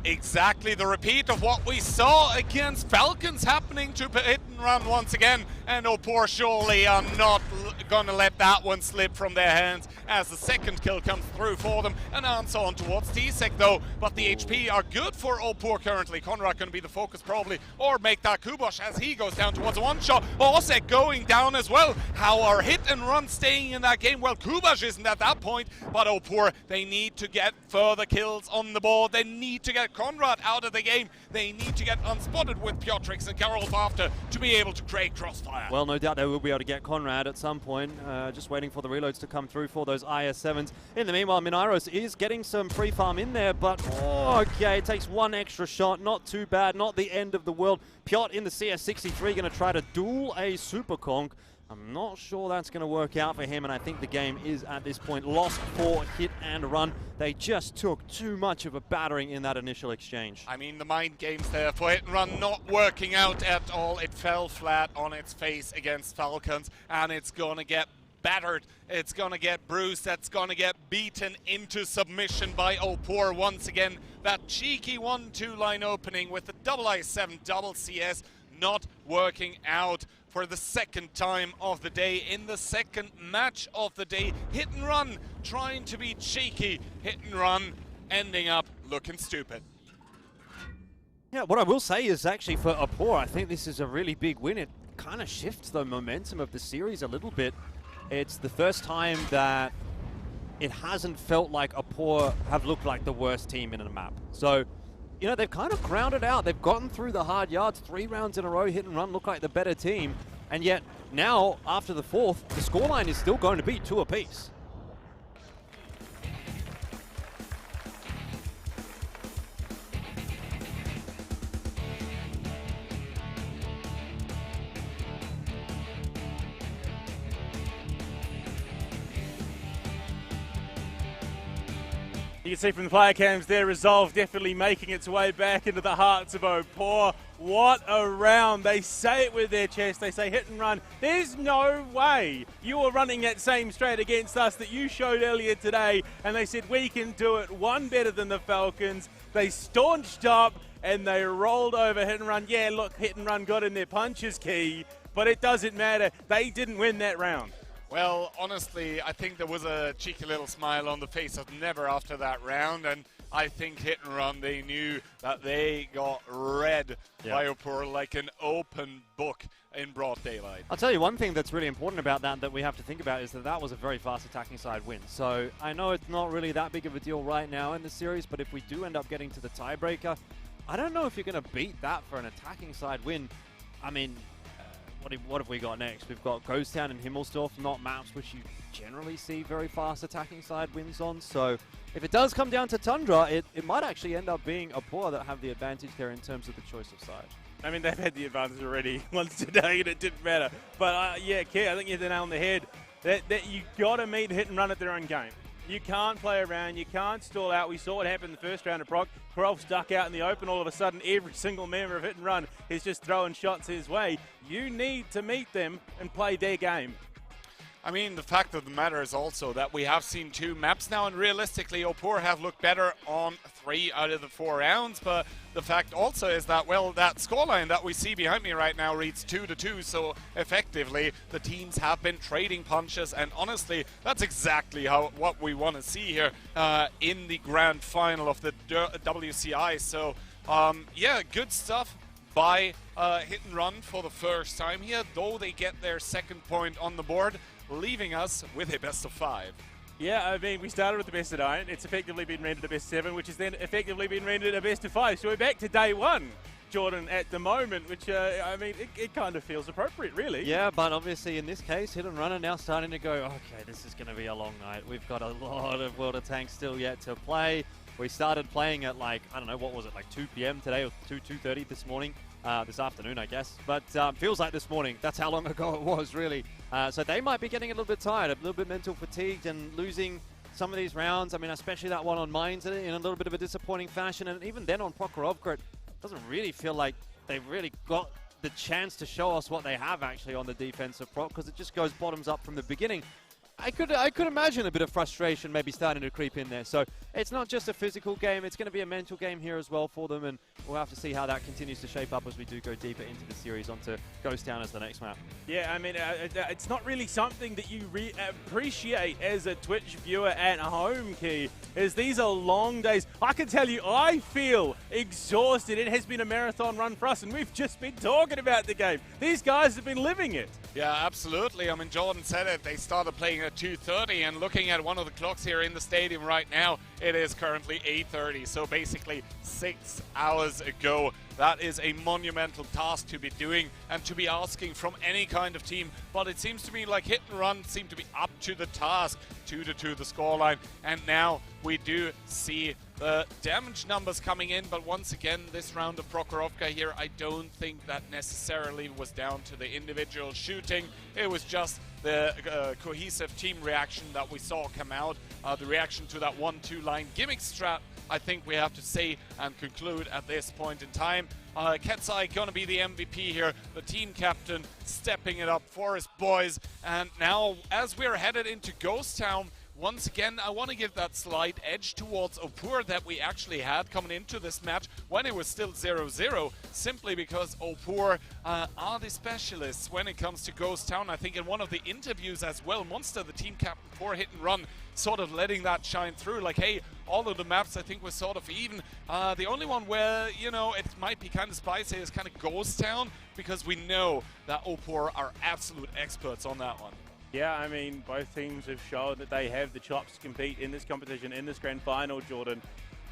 Exactly the repeat of what we saw against Falcons happening to Hit and Run once again, and Opur surely are not gonna let that one slip from their hands as the second kill comes through for them. An answer on towards T-Sec though, but the HP are good for Opur currently. Conrad gonna be the focus probably, or make that Kubosh as he goes down towards a one-shot. Osek going down as well. How are Hit and Run staying in that game? Well, Kubosh isn't at that point, but Opur, they need to get further kills on the board. They need to get Conrad out of the game. They need to get unspotted with Piotrix and Karolf after to be able to create crossfire. Well, no doubt they will be able to get Conrad at some point. Just waiting for the reloads to come through for those IS7s. In the meanwhile, Minairos is getting some free farm in there, but okay, it takes one extra shot. Not too bad, not the end of the world. Piotr in the CS63 going to try to duel a Super Conk. I'm not sure that's going to work out for him, and I think the game is at this point lost for Hit and Run. They just took too much of a battering in that initial exchange. I mean, the mind games there for Hit and Run not working out at all. It fell flat on its face against Falcons, and it's going to get battered. It's going to get bruised. That's going to get beaten into submission by Opur once again. That cheeky 1-2 line opening with the double I7, double CS not working out for the second time of the day in the second match of the day. Hit and Run trying to be cheeky. Hit and Run ending up looking stupid. Yeah, what I will say is actually for Opur, I think this is a really big win. It kind of shifts the momentum of the series a little bit. It's the first time that it hasn't felt like Opur have looked like the worst team in a map. So, you know, they've kind of grounded out. They've gotten through the hard yards 3 rounds in a row. Hit and Run look like the better team. And yet, now, after the 4th, the scoreline is still going to be 2 apiece. You can see from the player cams there, Resolve definitely making its way back into the hearts of Opur. What a round. They say it with their chest. They say Hit and Run. There's no way you were running that same strat against us that you showed earlier today. And they said, we can do it one better than the Falcons. They staunched up and they rolled over Hit and Run. Yeah, look, Hit and Run got in their punches key, but it doesn't matter. They didn't win that round. Well, honestly, I think there was a cheeky little smile on the face of Never after that round, and I think Hit and Run, they knew that they got read by Opur like an open book in broad daylight. I'll tell you one thing that's really important about that we have to think about is that that was a very fast attacking side win. So I know it's not really that big of a deal right now in the series, but if we do end up getting to the tiebreaker, I don't know if you're going to beat that for an attacking side win. I mean, what have we got next? We've got Ghost Town and Himmelsdorf, not maps which you generally see very fast attacking side wins on. So if it does come down to Tundra, it might actually end up being Opur that have the advantage there in terms of the choice of side. I mean, they've had the advantage already once today and it didn't matter. But yeah, Keir, I think you hit the nail on the head. That you got to meet Hit and Run at their own game. You can't play around. You can't stall out. We saw what happened in the first round of Proc. Karolf stuck out in the open. All of a sudden, every single member of Hit and Run is just throwing shots his way. You need to meet them and play their game. I mean, the fact of the matter is also that we have seen 2 maps now, and realistically, Opur have looked better on 3 out of the 4 rounds. But the fact also is that, well, that scoreline that we see behind me right now reads 2-2. So effectively, the teams have been trading punches, and honestly, that's exactly what we want to see here in the grand final of the WCI. So yeah, good stuff by Hit and Run for the first time here, though they get their second point on the board, leaving us with a best of 5. Yeah, I mean, we started with the best of 9. It's effectively been rendered a best of 7, which has then effectively been rendered a best of 5. So we're back to day 1, Jordan, at the moment, which, I mean, it kind of feels appropriate, really. Yeah, but obviously in this case, Hit and Run are now starting to go, okay, this is going to be a long night. We've got a lot of World of Tanks still yet to play. We started playing at like, I don't know, what was it, like 2 p.m. today or 2:30 this morning? This afternoon, I guess. But feels like this morning. That's how long ago it was, really. So they might be getting a little bit tired, a little bit mental fatigued and losing some of these rounds. I mean, especially that one on Mines in a little bit of a disappointing fashion. And even then on Prokhorovka, it doesn't really feel like they've really got the chance to show us what they have actually on the defensive Prok, because it just goes bottoms up from the beginning. I could imagine a bit of frustration maybe starting to creep in there. So it's not just a physical game, it's going to be a mental game here as well for them, and we'll have to see how that continues to shape up as we do go deeper into the series onto Ghost Town as the next map. Yeah, I mean, it's not really something that you appreciate as a Twitch viewer at home, Key, as these are long days. I can tell you, I feel exhausted. It has been a marathon run for us, and we've just been talking about the game. These guys have been living it. Yeah, absolutely. I mean, Jordan said it. They started playing at 2:30, and looking at one of the clocks here in the stadium right now, it is currently 8:30. So basically 6 hours ago. That is a monumental task to be doing and to be asking from any kind of team. But it seems to me like Hit and Run seem to be up to the task. 2-2 the scoreline. And now we do see the damage numbers coming in. But once again, this round of Prokhorovka here, I don't think that necessarily was down to the individual shooting. It was just the cohesive team reaction that we saw come out. The reaction to that 1-2 line gimmick strat, I think we have to say and conclude at this point in time. Ketsai gonna be the MVP here, the team captain stepping it up for his boys. And now, as we're headed into Ghost Town, once again, I want to give that slight edge towards Opur that we actually had coming into this match when it was still 0-0, simply because Opur are the specialists when it comes to Ghost Town. I think in one of the interviews as well, Monster, the team captain for Hit and Run, sort of letting that shine through, like, hey, all of the maps I think were sort of even. The only one where, you know, it might be kind of spicy is kind of Ghost Town, because we know that Opur are absolute experts on that one. Yeah, I mean, both teams have shown that they have the chops to compete in this competition, in this grand final, Jordan.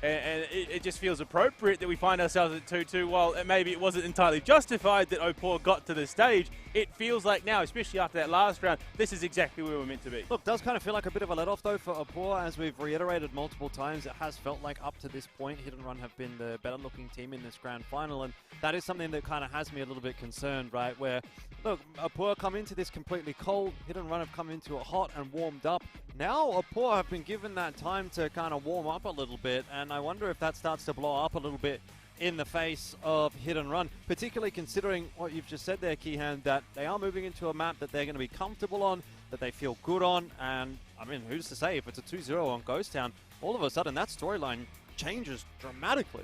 And it just feels appropriate that we find ourselves at 2-2. While maybe it wasn't entirely justified that Opur got to the stage, it feels like now, especially after that last round, this is exactly where we're meant to be. Look, does kind of feel like a bit of a let-off, though, for Opur. As we've reiterated multiple times, it has felt like up to this point, Hit and Run have been the better-looking team in this grand final, and that is something that kind of has me a little bit concerned, right? Where, look, Opur come into this completely cold, Hit and Run have come into it hot and warmed up. Now Opur have been given that time to kind of warm up a little bit, and I wonder if that starts to blow up a little bit in the face of Hit and Run, particularly considering what you've just said there, Keehan, that they are moving into a map that they're going to be comfortable on, that they feel good on, and I mean, who's to say if it's a 2-0 on Ghost Town, all of a sudden that storyline changes dramatically.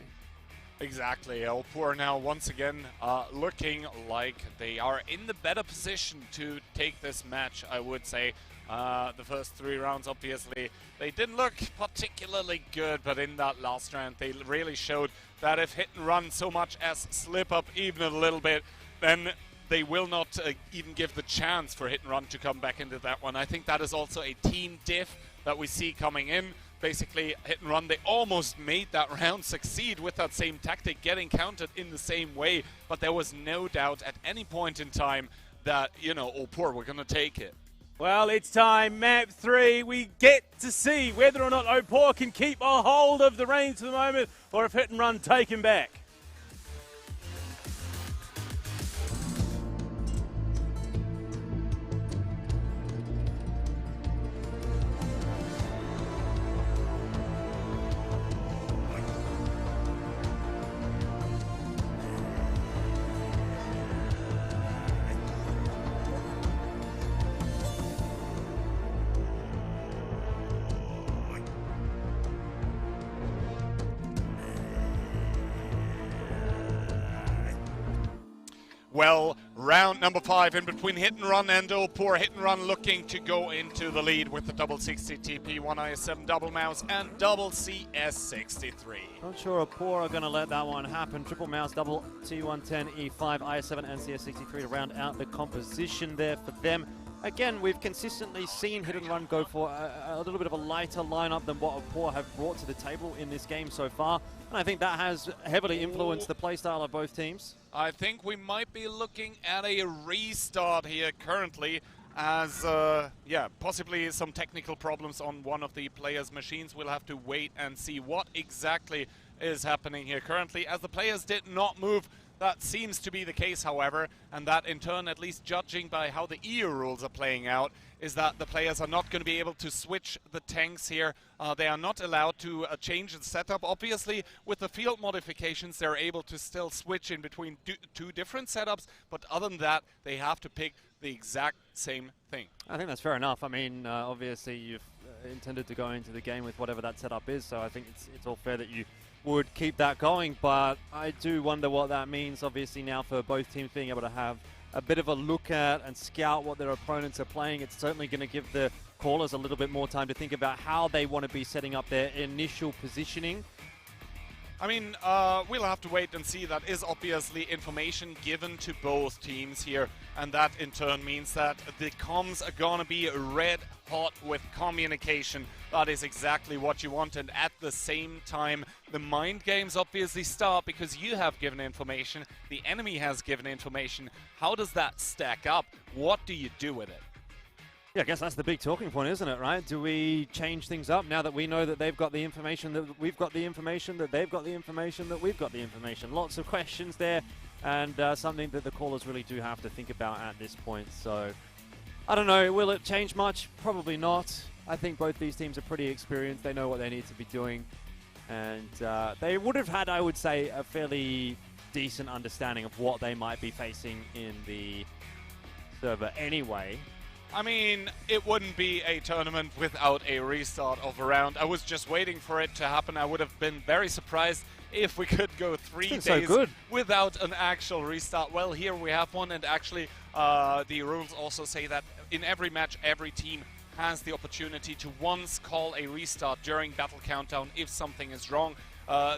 Exactly. Opur now once again looking like they are in the better position to take this match, I would say. The first 3 rounds, obviously, they didn't look particularly good, but in that last round, they really showed that if Hit and Run so much as slip up even a little bit, then they will not even give the chance for Hit and Run to come back into that one. I think that is also a team diff that we see coming in. Basically, Hit and Run, they almost made that round succeed with that same tactic, getting counted in the same way, but there was no doubt at any point in time that, you know, Opur were going to take it. Well, it's time, map 3. We get to see whether or not Opur can keep a hold of the reins for the moment, or if Hit and Run take him back. Well, Round number 5 in between Hit and Run and Opur. Hit and Run looking to go into the lead with the double 60 TP, 1 IS7 double mouse and double CS63. Not sure Opur are going to let that one happen. Triple mouse, double T110, E5, IS7 and CS63 to round out the composition there for them. Again, we've consistently seen Hit and Run go for a little bit of a lighter lineup than what Opur have brought to the table in this game so far. And I think that has heavily influenced the playstyle of both teams. I think we might be looking at a restart here currently as, yeah, possibly some technical problems on one of the players' machines. We'll have to wait and see what exactly is happening here currently, as the players did not move. That seems to be the case, however, and that in turn, at least judging by how the EU rules are playing out, is that the players are not going to be able to switch the tanks here. They are not allowed to change the setup. Obviously, with the field modifications, they're able to still switch in between two different setups, but other than that, they have to pick the exact same thing. I think that's fair enough. I mean, obviously, you've intended to go into the game with whatever that setup is, so I think it's all fair that you would keep that going, but I do wonder what that means, obviously, now for both teams being able to have a bit of a look at and scout what their opponents are playing. It's certainly going to give the callers a little bit more time to think about how they want to be setting up their initial positioning. I mean, we'll have to wait and see. That is obviously information given to both teams here, and that in turn means that the comms are gonna be red hot with communication. That is exactly what you want, and at the same time, the mind games obviously start because you have given information, the enemy has given information. How does that stack up? What do you do with it? Yeah, I guess that's the big talking point, isn't it, right? Do we change things up now that we know that they've got the information, that we've got the information, that they've got the information, that we've got the information? Lots of questions there, and something that the callers really do have to think about at this point. So, I don't know, will it change much? Probably not. I think both these teams are pretty experienced. They know what they need to be doing. And they would have had, I would say, a fairly decent understanding of what they might be facing in the server anyway. I mean, it wouldn't be a tournament without a restart of a round. I was just waiting for it to happen. I would have been very surprised if we could go 3 days without an actual restart. Well, here we have one, and actually the rules also say that in every match, every team has the opportunity to once call a restart during Battle Countdown if something is wrong.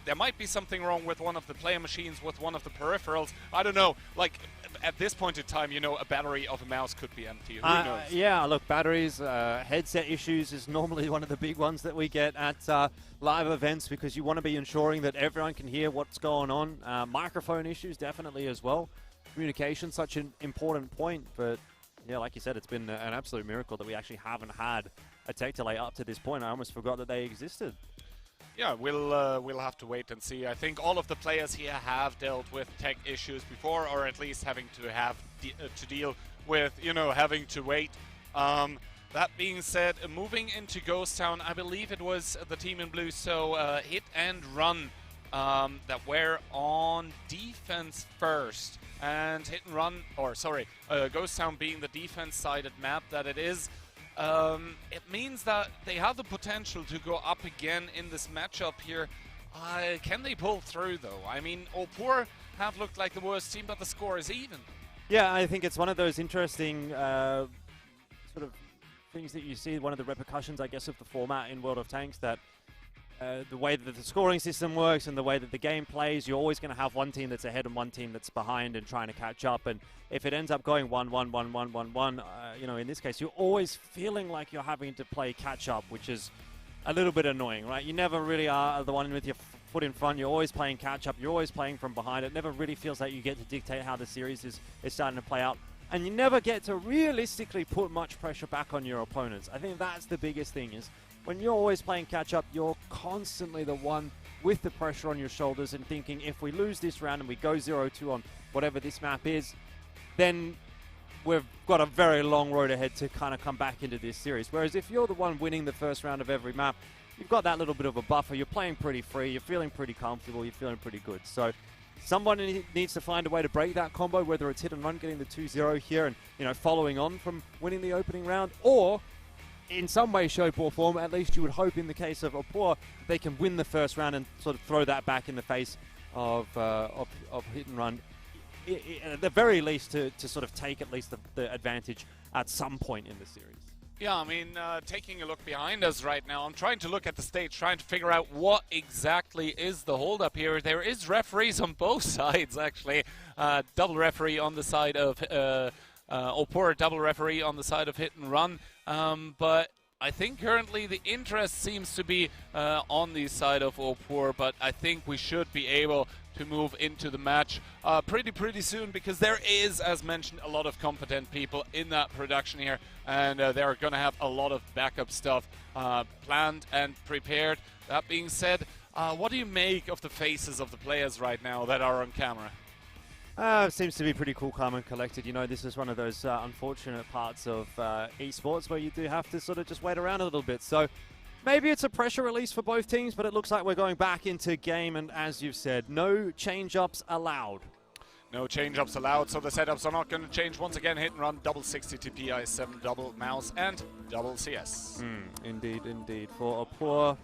There might be something wrong with one of the player machines, with one of the peripherals. I don't know. Like, at this point in time, you know, a battery of a mouse could be empty. Who knows? Yeah, look, batteries, headset issues is normally one of the big ones that we get at live events, because you want to be ensuring that everyone can hear what's going on. Microphone issues definitely as well. Communication, such an important point, but yeah, like you said, it's been an absolute miracle that we actually haven't had a tech delay up to this point. I almost forgot that they existed. Yeah, we'll have to wait and see. I think all of the players here have dealt with tech issues before, or at least having to have to deal with, you know, having to wait. That being said, moving into Ghost Town, I believe it was the team in blue, so Hit and Run that were on defense first, and Hit and Run, or sorry, Ghost Town being the defense-sided map that it is. It means that they have the potential to go up again in this matchup here. Can they pull through, though? I mean, Opur have looked like the worst team, but the score is even. Yeah, I think it's one of those interesting sort of things that you see, one of the repercussions, I guess, of the format in World of Tanks, that the way that the scoring system works and the way that the game plays, you're always going to have one team that's ahead and one team that's behind and trying to catch up. And if it ends up going 1-1, 1-1, 1-1, you know, in this case, you're always feeling like you're having to play catch up, which is a little bit annoying, right? You never really are the one with your foot in front. You're always playing catch up. You're always playing from behind. It never really feels like you get to dictate how the series is starting to play out. And you never get to realistically put much pressure back on your opponents. I think that's the biggest thing, is when you're always playing catch-up, you're constantly the one with the pressure on your shoulders and thinking, if we lose this round and we go 0-2 on whatever this map is, then we've got a very long road ahead to kind of come back into this series. Whereas if you're the one winning the first round of every map, you've got that little bit of a buffer. You're playing pretty free. You're feeling pretty comfortable. You're feeling pretty good. So someone needs to find a way to break that combo, whether it's Hit and Run getting the 2-0 here and, you know, following on from winning the opening round, or in some way, shape or form, at least you would hope in the case of Opur, they can win the first round and sort of throw that back in the face of Hit and Run at the very least, to sort of take at least the advantage at some point in the series. Yeah, I mean, taking a look behind us right now, I'm trying to look at the stage, trying to figure out what exactly is the holdup here. There is referees on both sides, actually. Double referee on the side of Opur, double referee on the side of Hit and Run. But I think currently the interest seems to be on the side of Opur, but I think we should be able to move into the match pretty soon, because there is, as mentioned, a lot of competent people in that production here, and they're going to have a lot of backup stuff planned and prepared. That being said, what do you make of the faces of the players right now that are on camera? It seems to be pretty cool, calm and collected. You know, this is one of those unfortunate parts of esports where you do have to sort of just wait around a little bit. So maybe it's a pressure release for both teams, but it looks like we're going back into game, and as you've said, no change-ups allowed. No change-ups allowed, so the setups are not going to change. Once again, Hit and Run, double 60 TP, IS7, double mouse, and double CS. Indeed, indeed. For Opur,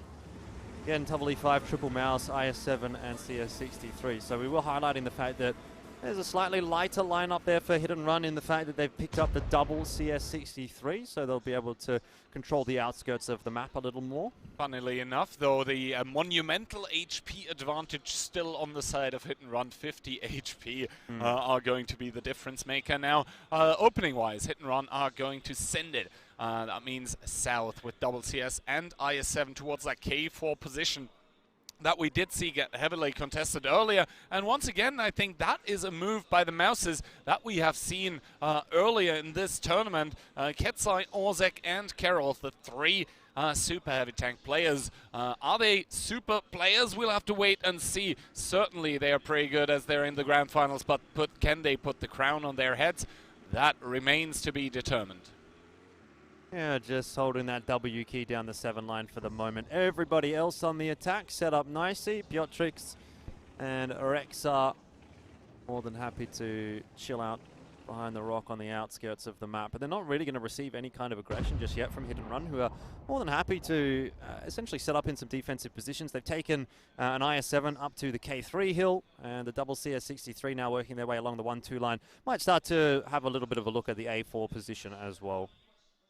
again, double E5, triple mouse, IS7, and CS63. So we were highlighting the fact that there's a slightly lighter lineup there for Hit and Run in the fact that they've picked up the double CS63, so they'll be able to control the outskirts of the map a little more. Funnily enough, though, the monumental HP advantage still on the side of Hit and Run, 50 HP, are going to be the difference maker now. Opening-wise, Hit and Run are going to send it. That means south with double CS and IS7 towards that K4 position that we did see get heavily contested earlier. And once again, I think that is a move by the Mouses that we have seen earlier in this tournament. Ketsai, Ozek, and Carol, the three super heavy tank players. Are they super players? We'll have to wait and see. Certainly they are pretty good as they're in the grand finals, but can they put the crown on their heads? That remains to be determined. Yeah, just holding that W key down the 7 line for the moment. Everybody else on the attack set up nicely. Piotrix and Rexa more than happy to chill out behind the rock on the outskirts of the map. But they're not really going to receive any kind of aggression just yet from Hit and Run, who are more than happy to essentially set up in some defensive positions. They've taken an IS-7 up to the K3 hill, and the double CS63 now working their way along the 1-2 line. Might start to have a little bit of a look at the A4 position as well.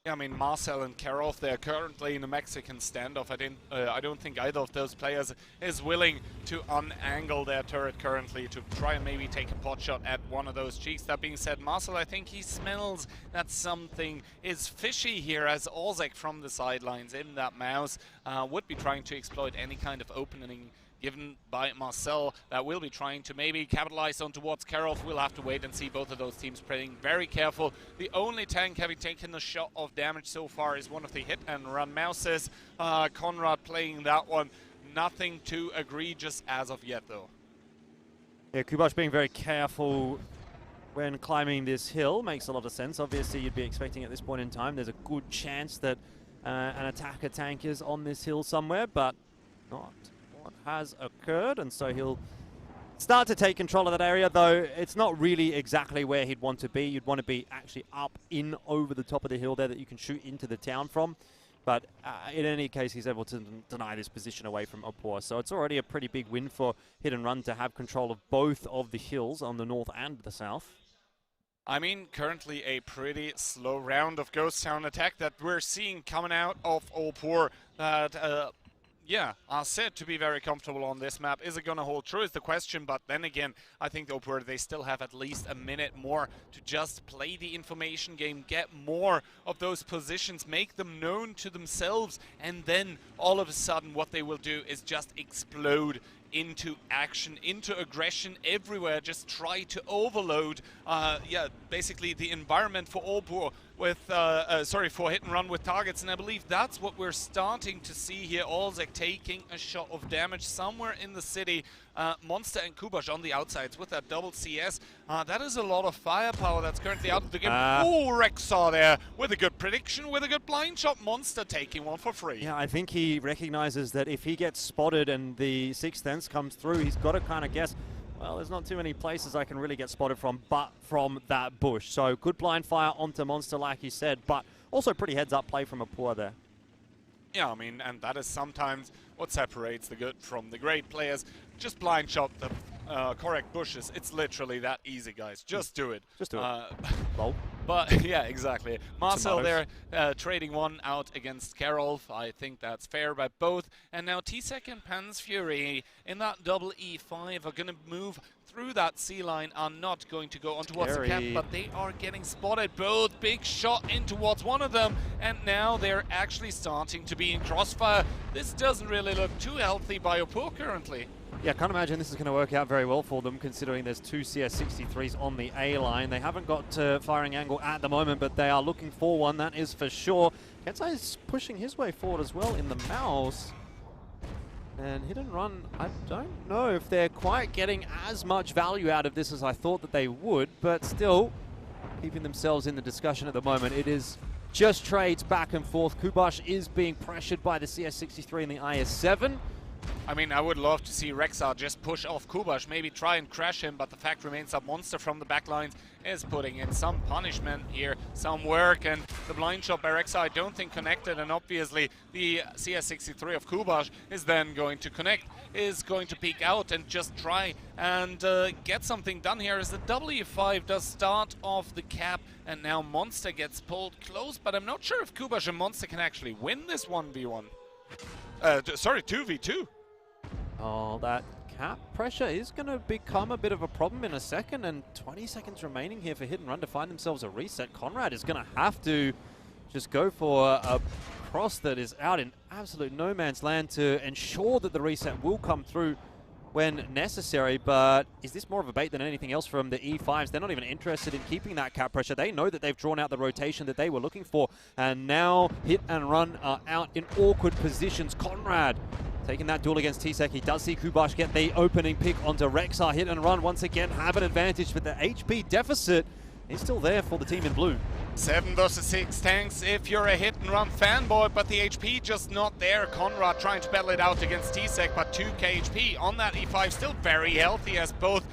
Yeah, I mean, Marcel and Karov, they're currently in a Mexican standoff. I don't think either of those players is willing to unangle their turret currently to try and maybe take a pot shot at one of those cheeks. That being said, Marcel, I think he smells that something is fishy here, as Ozek from the sidelines in that mouse would be trying to exploit any kind of opening given by Marcel that will be trying to maybe capitalize on towards Karov. We'll have to wait and see. Both of those teams playing very careful. The only tank having taken a shot of damage so far is one of the Hit and Run Mouses. Conrad playing that one. Nothing too egregious as of yet, though. Yeah, Kubosh being very careful when climbing this hill makes a lot of sense. Obviously, you'd be expecting at this point in time there's a good chance that an attacker tank is on this hill somewhere, but not what has occurred, and so he'll start to take control of that area, though it's not really exactly where he'd want to be. You'd want to be actually up in over the top of the hill there that you can shoot into the town from. But in any case, he's able to deny this position away from Opur. So it's already a pretty big win for Hit and Run to have control of both of the hills on the north and the south. I mean, currently a pretty slow round of Ghost Town attack that we're seeing coming out of Opur. That yeah, are said to be very comfortable on this map. Is it going to hold true is the question, but then again, I think Opur, they still have at least a minute more to just play the information game, get more of those positions, make them known to themselves, and then all of a sudden what they will do is just explode into action, into aggression everywhere, just try to overload, yeah, basically the environment for Opur with, for Hit and Run with targets, and I believe that's what we're starting to see here. Olzek taking a shot of damage somewhere in the city. Monster and Kubosh on the outsides with that double CS. That is a lot of firepower that's currently out of the game. Oh, Rexar there with a good prediction, with a good blind shot. Monster taking one for free. Yeah, I think he recognizes that if he gets spotted and the Sixth Sense comes through, he's got to kind of guess, well, there's not too many places I can really get spotted from but from that bush. So good blind fire onto Monster, like he said, but also pretty heads-up play from Opur there. Yeah, I mean, and that is sometimes what separates the good from the great players. Just blind shot the correct bushes. It's literally that easy, guys. Just do it. Just do it. Lol. But yeah, exactly. Marcel there trading one out against Karolf. I think that's fair by both. And now T-Sec and Pan's Fury in that double E5 are going to move through that C line, are not going to go on towards the cap, but they are getting spotted. Both big shot in towards one of them, and now they're actually starting to be in crossfire. This doesn't really look too healthy by Opur currently. Yeah, I can't imagine this is going to work out very well for them, considering there's two CS63s on the A line. They haven't got firing angle at the moment, but they are looking for one, that is for sure. Kensai is pushing his way forward as well in the mouse. And Hit and Run, I don't know if they're quite getting as much value out of this as I thought that they would, but still keeping themselves in the discussion at the moment. It is just trades back and forth. Kubash is being pressured by the CS63 and the IS-7. I mean, I would love to see Rexar just push off Kubash, maybe try and crash him, but the fact remains that Monster from the backlines is putting in some punishment here, some work, and the blind shot by Rexar I don't think connected, and obviously the CS63 of Kubash is then going to connect, is going to peek out and just try and get something done here as the W5 does start off the cap, and now Monster gets pulled close, but I'm not sure if Kubash and Monster can actually win this 1v1. Sorry, 2v2. Oh, that cap pressure is going to become a bit of a problem in a second, and 20 seconds remaining here for Hit and Run to find themselves a reset. Conrad is going to have to just go for a cross that is out in absolute no man's land to ensure that the reset will come through when necessary, but is this more of a bait than anything else from the E5s? They're not even interested in keeping that cap pressure. They know that they've drawn out the rotation that they were looking for, and now Hit and Run are out in awkward positions. Conrad taking that duel against T-Sec. He does see Kubash get the opening pick onto Rexar. Hit and Run once again have an advantage, but the HP deficit is still there for the team in blue. 7 versus 6 tanks if you're a Hit and Run fanboy, but the HP just not there. Conrad trying to battle it out against T-Sec, but 2k HP on that E5, still very healthy as both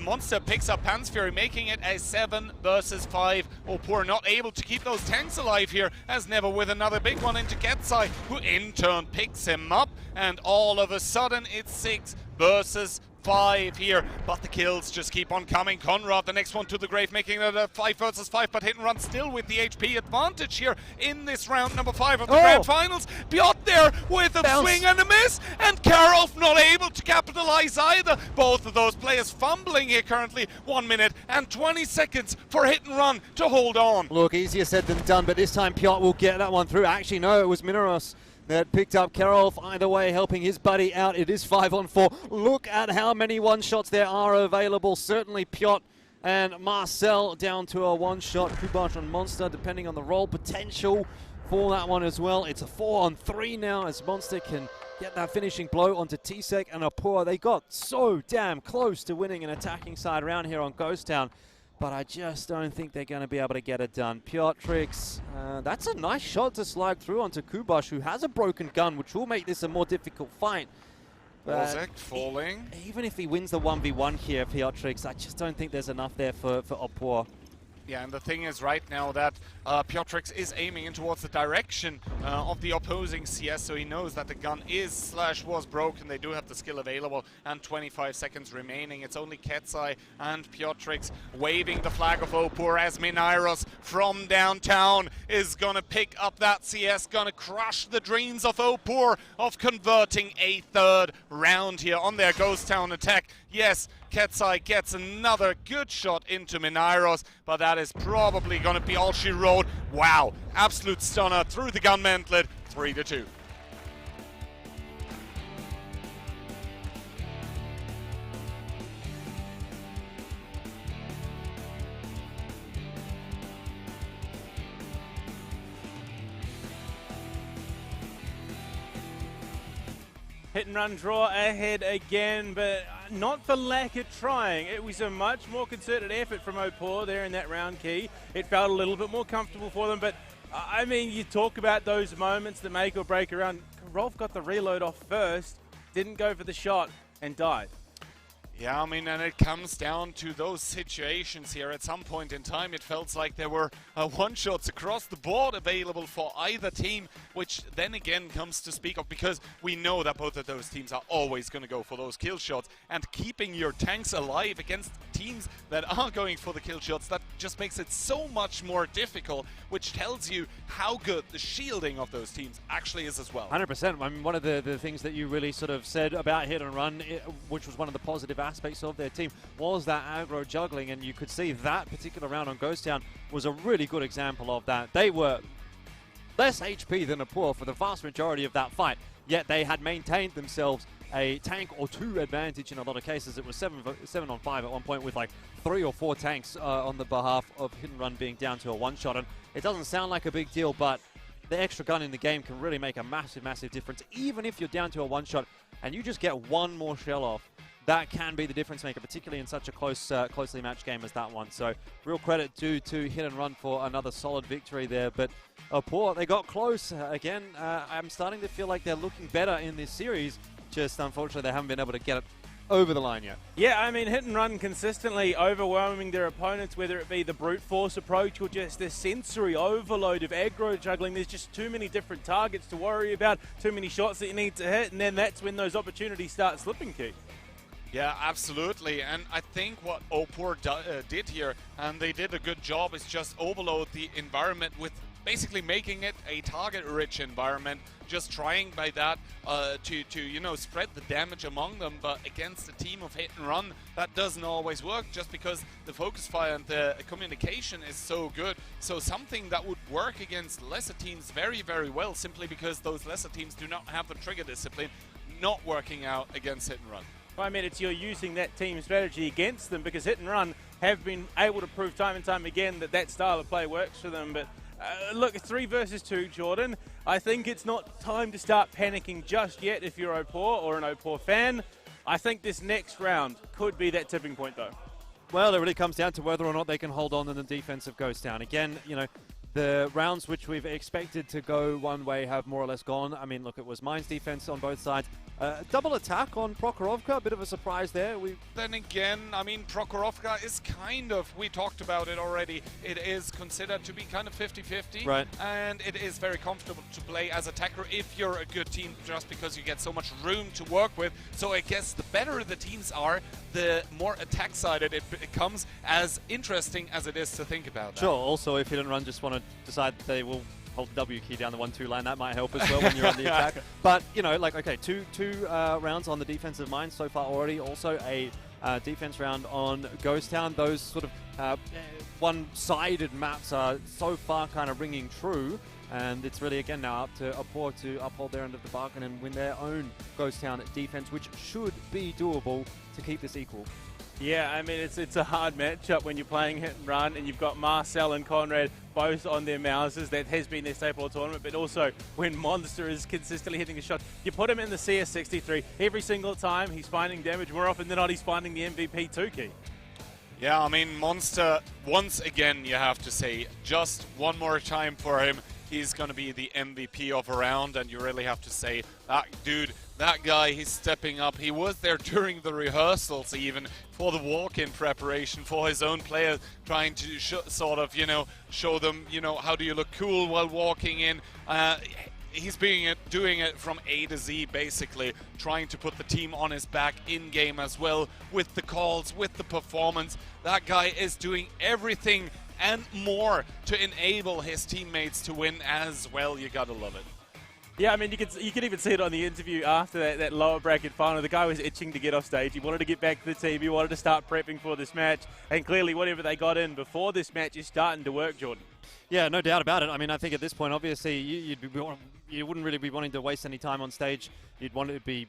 Monster picks up Pan's Fury, making it a 7 versus 5. Opur not able to keep those tanks alive here, as Never with another big one into Ketsai, who in turn picks him up, and all of a sudden it's 6 versus 5 here, but the kills just keep on coming. Conrad, the next one to the grave, making it a 5 versus 5, but Hit and Run still with the HP advantage here in this round number 5 of the Grand Finals. Piotr there with a swing and a miss, and Karolf not able to capitalize either. Both of those players fumbling here currently. 1 minute and 20 seconds for Hit and Run to hold on. Look, easier said than done, but this time Piotr will get that one through. Actually, no, it was Minaros that picked up Karolf, either way helping his buddy out. It is 5-on-4. Look at how many one-shots there are available. Certainly Piotr and Marcel down to a one-shot. Kubash and Monster, depending on the roll potential for that one as well. It's a 4-on-3 now as Monster can get that finishing blow onto T-Sec and Opur. They got so damn close to winning an attacking side round here on Ghost Town, but I just don't think they're going to be able to get it done. Piotrix, that's a nice shot to slide through onto Kubash, who has a broken gun, which will make this a more difficult fight. Ozek falling. Even if he wins the 1v1 here, Piotrix, I just don't think there's enough there for Opur. Yeah, and the thing is right now that Piotrix is aiming in towards the direction of the opposing CS, so he knows that the gun is/was broken. They do have the skill available, and 25 seconds remaining. It's only Ketsai and Piotrix waving the flag of Opur as Minairos from downtown is gonna pick up that CS, gonna crush the dreams of Opur of converting a 3rd round here on their Ghost Town attack. Yes, Ketsai gets another good shot into Minairos, but that is probably going to be all she wrote. Wow, absolute stunner through the gun mantlet, 3-2. Hit and Run draw ahead again, but not for lack of trying. It was a much more concerted effort from Opur there in that round key. It felt a little bit more comfortable for them, but I mean, you talk about those moments that make or break around. Rolf got the reload off first, didn't go for the shot, and died. Yeah, I mean, and it comes down to those situations here. At some point in time, it felt like there were one-shots across the board available for either team, which then again comes to speak of, because we know that both of those teams are always going to go for those kill shots, and keeping your tanks alive against teams that are going for the kill shots, that just makes it so much more difficult, which tells you how good the shielding of those teams actually is as well. 100%. I mean, one of the things that you really sort of said about Hit and Run, which was one of the positive aspects of their team, was that aggro juggling, and you could see that particular round on Ghost Town was a really good example of that. They were less HP than Opur for the vast majority of that fight, yet they had maintained themselves a tank or two advantage in a lot of cases. It was 7 on 5 at one point, with like 3 or 4 tanks on the behalf of Hit and Run being down to a one-shot. And it doesn't sound like a big deal, but the extra gun in the game can really make a massive, massive difference. Even if you're down to a one-shot and you just get one more shell off, that can be the difference maker, particularly in such a closely matched game as that one. So real credit to Hit and Run for another solid victory there. But Opur, they got close. Again, I'm starting to feel like they're looking better in this series. Just unfortunately, they haven't been able to get it over the line yet. Yeah, I mean, Hit and Run consistently overwhelming their opponents, whether it be the brute force approach or just the sensory overload of aggro juggling. There's just too many different targets to worry about, too many shots that you need to hit, and then that's when those opportunities start slipping, Keith. Yeah, absolutely. And I think what Opur did here, and they did a good job, is just overload the environment with basically making it a target-rich environment, just trying by that to you know, spread the damage among them. But against a team of Hit and Run, that doesn't always work, just because the focus fire and the communication is so good. So something that would work against lesser teams very, very well, simply because those lesser teams do not have the trigger discipline, not working out against Hit and Run. I mean, it's you're using that team strategy against them, because Hit and Run have been able to prove time and time again that that style of play works for them. But look, 3 versus 2, Jordan. I think it's not time to start panicking just yet if you're Opur or an Opur fan. I think this next round could be that tipping point, though. Well, it really comes down to whether or not they can hold on in the defense of Ghost Town. Again, you know, the rounds which we've expected to go one way have more or less gone. I mean, look, it was Mine's defense on both sides. Double attack on Prokhorovka, a bit of a surprise there. Then again, I mean, Prokhorovka is kind of, we talked about it already, it is considered to be kind of 50-50. Right. And it is very comfortable to play as attacker if you're a good team, just because you get so much room to work with. So I guess the better the teams are, the more attack-sided it becomes, as interesting as it is to think about that. Sure, also if Hit and Run just want to decide they will hold the W key down the 1-2 line, that might help as well when you're on the attack. But, you know, like, okay, two rounds on the defensive mind so far already. Also a defense round on Ghost Town. Those sort of one-sided maps are so far kind of ringing true. And it's really, again, now up to Opur to uphold their end of the bargain and win their own Ghost Town defense, which should be doable to keep this equal. Yeah, I mean, it's a hard matchup when you're playing Hit and Run and you've got Marcel and Conrad both on their Mouses. That has been their staple of tournament, but also when Monster is consistently hitting a shot, you put him in the CS63 every single time, he's finding damage. More often than not, he's finding the MVP too, Key. Yeah, I mean, Monster, once again, you have to say, just one more time for him, he's going to be the MVP of a round, and you really have to say, that dude, that guy, he's stepping up. He was there during the rehearsals even for the walk-in preparation for his own players, trying to sort of, you know, show them, you know, how do you look cool while walking in. He's doing it from A to Z, basically, trying to put the team on his back in-game as well, with the calls, with the performance. That guy is doing everything and more to enable his teammates to win as well. You gotta love it. Yeah, I mean, you could even see it on the interview after that lower bracket final. The guy was itching to get off stage. He wanted to get back to the team. He wanted to start prepping for this match. And clearly, whatever they got in before this match is starting to work, Jordan. Yeah, no doubt about it. I mean, I think at this point, obviously, you wouldn't really be wanting to waste any time on stage. You'd want to be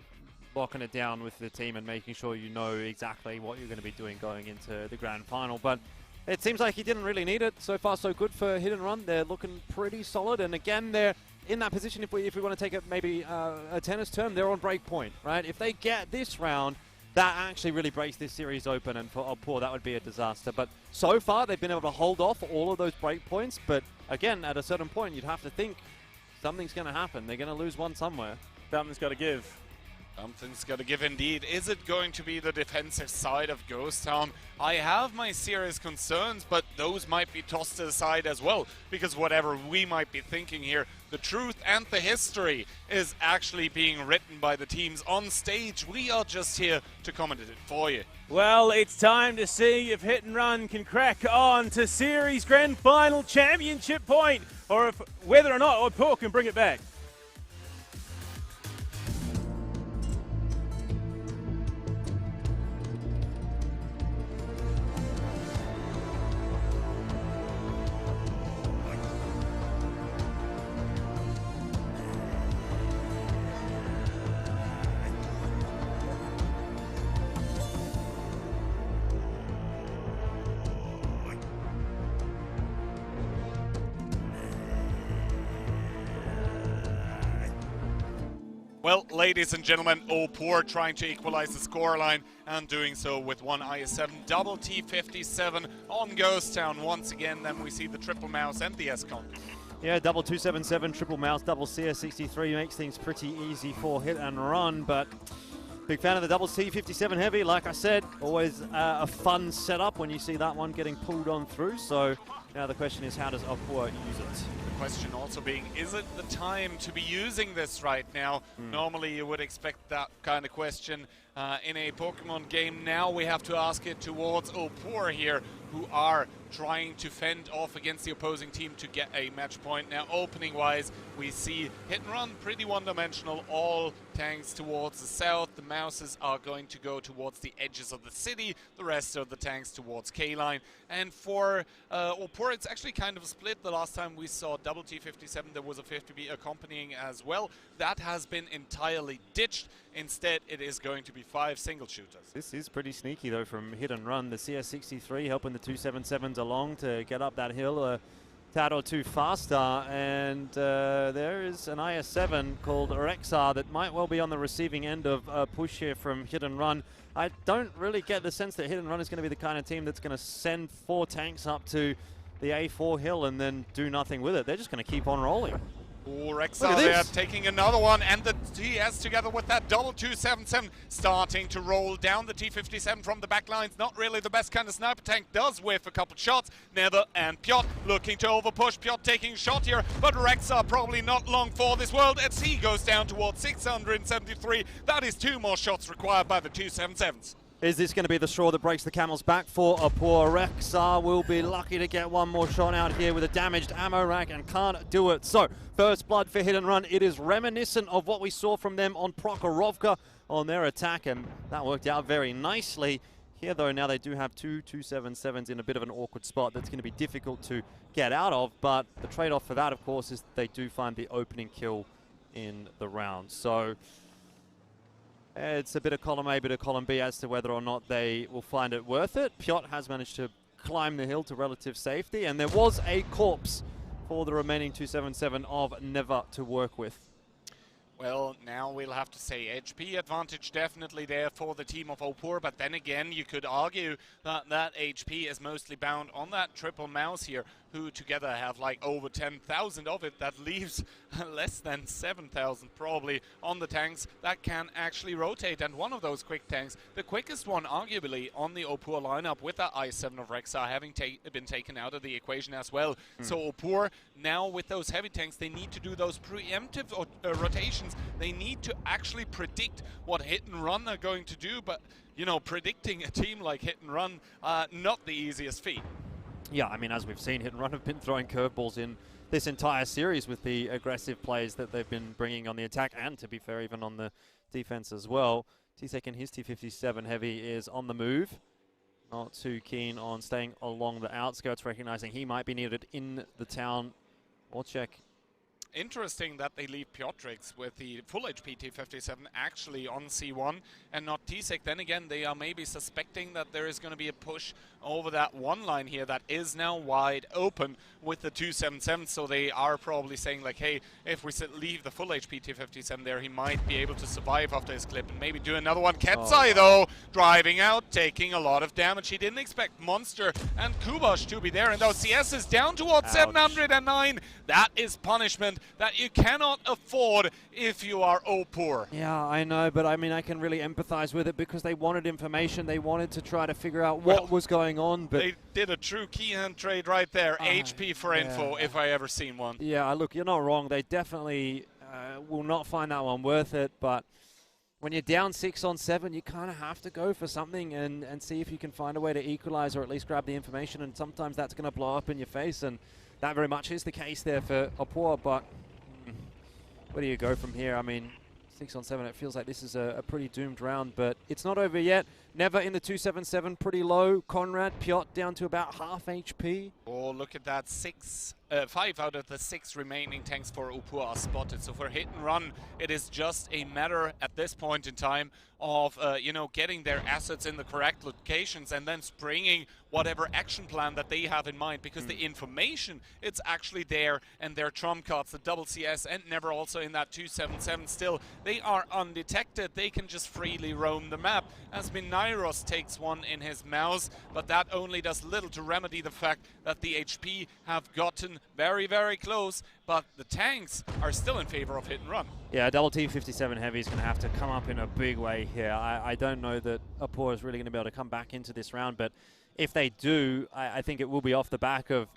locking it down with the team and making sure you know exactly what you're going to be doing going into the grand final. But it seems like he didn't really need it. So far, so good for Hit and Run. They're looking pretty solid. And again, they're in that position, if we want to take it maybe a tennis term, they're on break point, right? If they get this round, that actually really breaks this series open, and for Opur, that would be a disaster. But so far, they've been able to hold off all of those break points. But again, at a certain point, you'd have to think something's going to happen. They're going to lose one somewhere. Something's got to give. Something's got to give indeed. Is it going to be the defensive side of Ghost Town? I have my serious concerns, but those might be tossed aside as well, because whatever we might be thinking here, the truth and the history is actually being written by the teams on stage. We are just here to comment it for you. Well, it's time to see if Hit and Run can crack on to Series Grand Final Championship point, or if whether or not Opur can bring it back. Well, ladies and gentlemen, Opur trying to equalize the scoreline and doing so with one IS-7 double T57 on Ghost Town. Once again, then we see the triple mouse and the S-Cont. Yeah, double 277, triple mouse, double CS63 makes things pretty easy for Hit and Run, but big fan of the double T57 heavy. Like I said, always a fun setup when you see that one getting pulled on through. So now the question is, how does Opur use it? The question also being, is it the time to be using this right now? Normally you would expect that kind of question in a Pokemon game. Now we have to ask it towards Opur here, who are trying to fend off against the opposing team to get a match point. Now, opening-wise, we see Hit and Run pretty one-dimensional, all tanks towards the south. The mouses are going to go towards the edges of the city, the rest of the tanks towards K-Line. And for Opur, it's actually kind of split. The last time we saw double T57, there was a 50B accompanying as well. That has been entirely ditched. Instead, it is going to be 5 single shooters. This is pretty sneaky, though, from Hit and Run. The CS63 helping the 277s along to get up that hill a tad or two faster. And there is an IS-7 called Rexar that might well be on the receiving end of a push here from Hit and Run. I don't really get the sense that Hit and Run is going to be the kind of team that's going to send 4 tanks up to the A4 hill and then do nothing with it. They're just going to keep on rolling. Oh, Rexar there taking another one, and the TS together with that double 277 starting to roll down the T57 from the back lines. Not really the best kind of sniper tank, does whiff a couple shots. Nether and Piotr looking to overpush. Piotr taking a shot here, but Rexar probably not long for this world as he goes down towards 673. That is 2 more shots required by the 277s. Is this going to be the straw that breaks the camel's back for Opur? Rexar will be lucky to get one more shot out here with a damaged ammo rack and can't do it. So, first blood for Hit and Run. It is reminiscent of what we saw from them on Prokhorovka on their attack, and that worked out very nicely. Here, though, now they do have 2 277s in a bit of an awkward spot that's going to be difficult to get out of, but the trade-off for that, of course, is they do find the opening kill in the round. So it's a bit of column A, bit of column B as to whether or not they will find it worth it. Piotr has managed to climb the hill to relative safety, and there was a corpse for the remaining 277 of Never to work with. Well, now we'll have to say HP advantage definitely there for the team of Opur, but then again, you could argue that that HP is mostly bound on that triple mouse here, who together have like over 10,000 of it. That leaves less than 7,000 probably on the tanks that can actually rotate. And one of those quick tanks, the quickest one arguably on the Opur lineup, with that I7 of Rexar having been taken out of the equation as well. So Opur now with those heavy tanks, they need to do those preemptive rotations. They need to actually predict what Hit and Run are going to do, but you know, predicting a team like Hit and Run, not the easiest feat. Yeah, I mean, as we've seen, Hit and Run have been throwing curveballs in this entire series with the aggressive plays that they've been bringing on the attack, and to be fair, even on the defense as well. T-Sec and his T-57 heavy is on the move. Not too keen on staying along the outskirts, recognizing he might be needed in the town. We'll check. Interesting that they leave Piotrix with the full HP T57 actually on C1 and not T-Sec. Then again, they are maybe suspecting that there is going to be a push over that one line here that is now wide open with the 277. So they are probably saying like, hey, if we leave the full HP T57 there, he might be able to survive after his clip and maybe do another one. Ketsai though, driving out, taking a lot of damage. He didn't expect Monster and Kubosh to be there, and those CS is down towards 709. That is punishment that you cannot afford if you are Opur. Yeah, I know, but I mean, I can really empathize with it because they wanted information. They wanted to try to figure out what was going on. But they did a true key hand trade right there. HP for info, if I ever seen one. Yeah, look, you're not wrong. They definitely will not find that one worth it. But when you're down 6 on 7, you kind of have to go for something and see if you can find a way to equalize or at least grab the information. And sometimes that's going to blow up in your face. And that very much is the case there for Opur. But where do you go from here? I mean, 6 on 7, it feels like this is a pretty doomed round, but it's not over yet. Never in the 277, pretty low. Conrad, Piotr down to about half HP. Oh, look at that. 5 out of the 6 remaining tanks for Opur are spotted. So for hit and run, it is just a matter at this point in time of, you know, getting their assets in the correct locations and then springing whatever action plan that they have in mind, because the information, it's actually there, and their trump cards, the double CS and never also in that 277 still, they are undetected. They can just freely roam the map as Minairos takes one in his mouse, but that only does little to remedy the fact that the HP have gotten very, very close, but the tanks are still in favor of hit and run. Yeah, double T57 heavy is going to have to come up in a big way here. I don't know that Opur is really going to be able to come back into this round, but if they do, I think it will be off the back of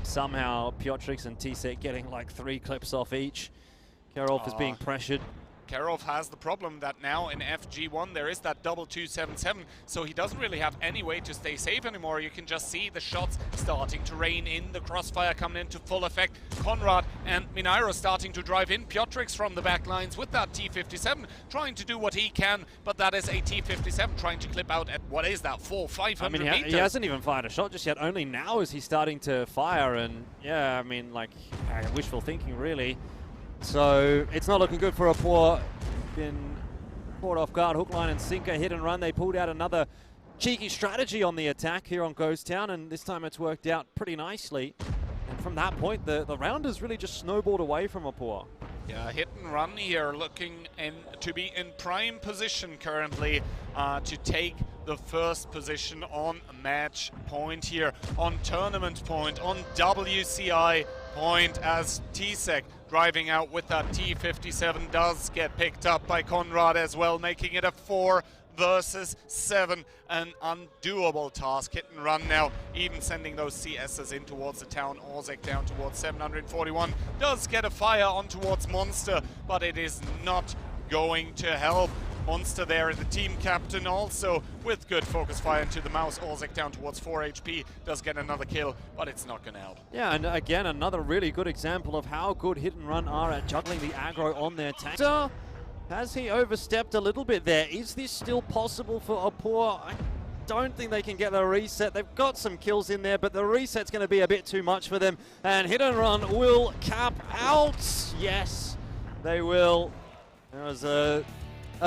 somehow Piotrix and T-Sec getting like 3 clips off each. Karolf is being pressured. Karolf has the problem that now in FG1 there is that double 277, so he doesn't really have any way to stay safe anymore. You can just see the shots starting to rain in, the crossfire coming into full effect. Conrad and Minairo starting to drive in. Piotrix from the back lines with that T57, trying to do what he can, but that is a T57 trying to clip out at, what is that, 400-500 meters? He hasn't even fired a shot just yet. Only now is he starting to fire, and yeah, I mean, like, wishful thinking, really. So it's not looking good for Opur. Been caught off guard, hook, line, and sinker, hit and run. They pulled out another cheeky strategy on the attack here on Ghost Town, and this time it's worked out pretty nicely. And from that point, the round has really just snowballed away from Opur. Yeah, hit and run here, looking to be in prime position currently to take the first position on match point here, on tournament point, on WCI point, as T-Sec driving out with that T57 does get picked up by Conrad as well, making it a 4 versus 7, an undoable task. Hit and run now, even sending those CSs in towards the town. Orzek down towards 741, does get a fire on towards Monster, but it is not going to help. Monster there, the team captain also with good focus fire into the mouse. Orzek down towards 4 HP, does get another kill, but it's not going to help. Yeah, and again, another really good example of how good hit and run are at juggling the aggro on their tanks. Has he overstepped a little bit there? Is this still possible for Opur? I don't think they can get the reset. They've got some kills in there, but the reset's going to be a bit too much for them. And hit and run will cap out. Yes, they will. There was a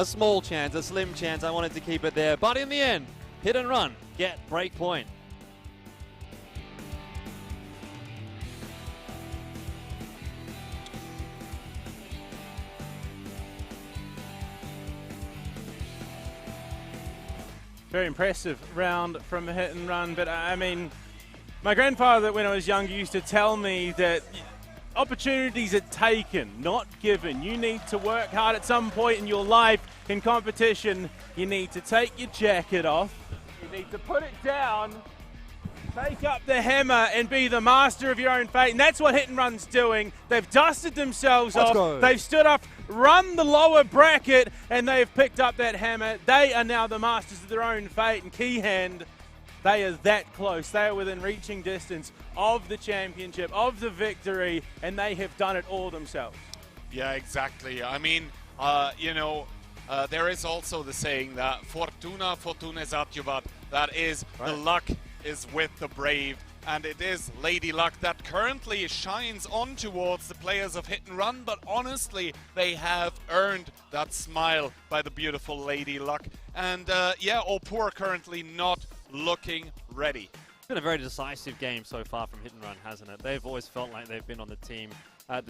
small chance, a slim chance. I wanted to keep it there, but in the end, hit and run get break point. Very impressive round from hit and run, but I mean, my grandfather when I was younger used to tell me that opportunities are taken, not given. You need to work hard at some point in your life. In competition, you need to take your jacket off, you need to put it down, take up the hammer and be the master of your own fate, and that's what hit and run's doing. They've dusted themselves off, they've stood up, run the lower bracket, and they've picked up that hammer. They are now the masters of their own fate, and Keyhand, they are that close. They are within reaching distance of the championship, of the victory, and they have done it all themselves. Yeah, exactly. I mean, you know, there is also the saying that Fortuna est adjuvat, that is, the luck is with the brave, and it is Lady Luck that currently shines on towards the players of Hit and Run, but honestly, they have earned that smile by the beautiful Lady Luck. And yeah, Opur currently not looking ready. It's been a very decisive game so far from Hit and Run, hasn't it? They've always felt like they've been on the team.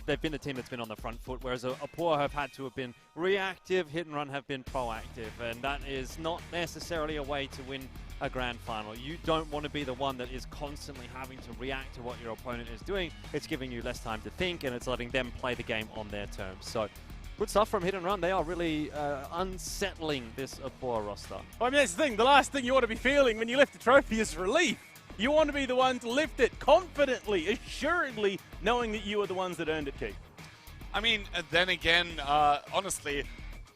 They've been the team that's been on the front foot, whereas Opur have had to have been reactive, Hit and Run have been proactive, and that is not necessarily a way to win a grand final. You don't want to be the one that is constantly having to react to what your opponent is doing. It's giving you less time to think, and it's letting them play the game on their terms. So, good stuff from Hit and Run. They are really unsettling this Opur roster. I mean, that's the thing. The last thing you want to be feeling when you lift a trophy is relief. You want to be the one to lift it confidently, assuredly, knowing that you are the ones that earned it, Keith. I mean, then again, honestly,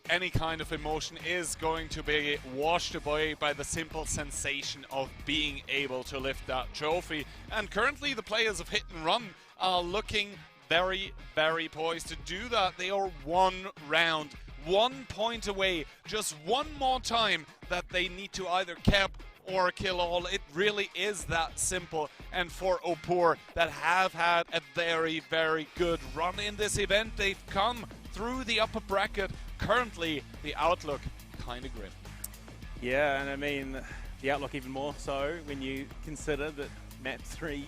any kind of emotion is going to be washed away by the simple sensation of being able to lift that trophy. And currently the players of Hit and Run are looking very, very poised to do that. They are 1 round, 1 point away, just one more time that they need to either cap or kill all. It really is that simple. And for Opur, that have had a very, very good run in this event, they've come through the upper bracket. Currently, the outlook kind of grim. Yeah, and I mean, the outlook even more so when you consider that map 3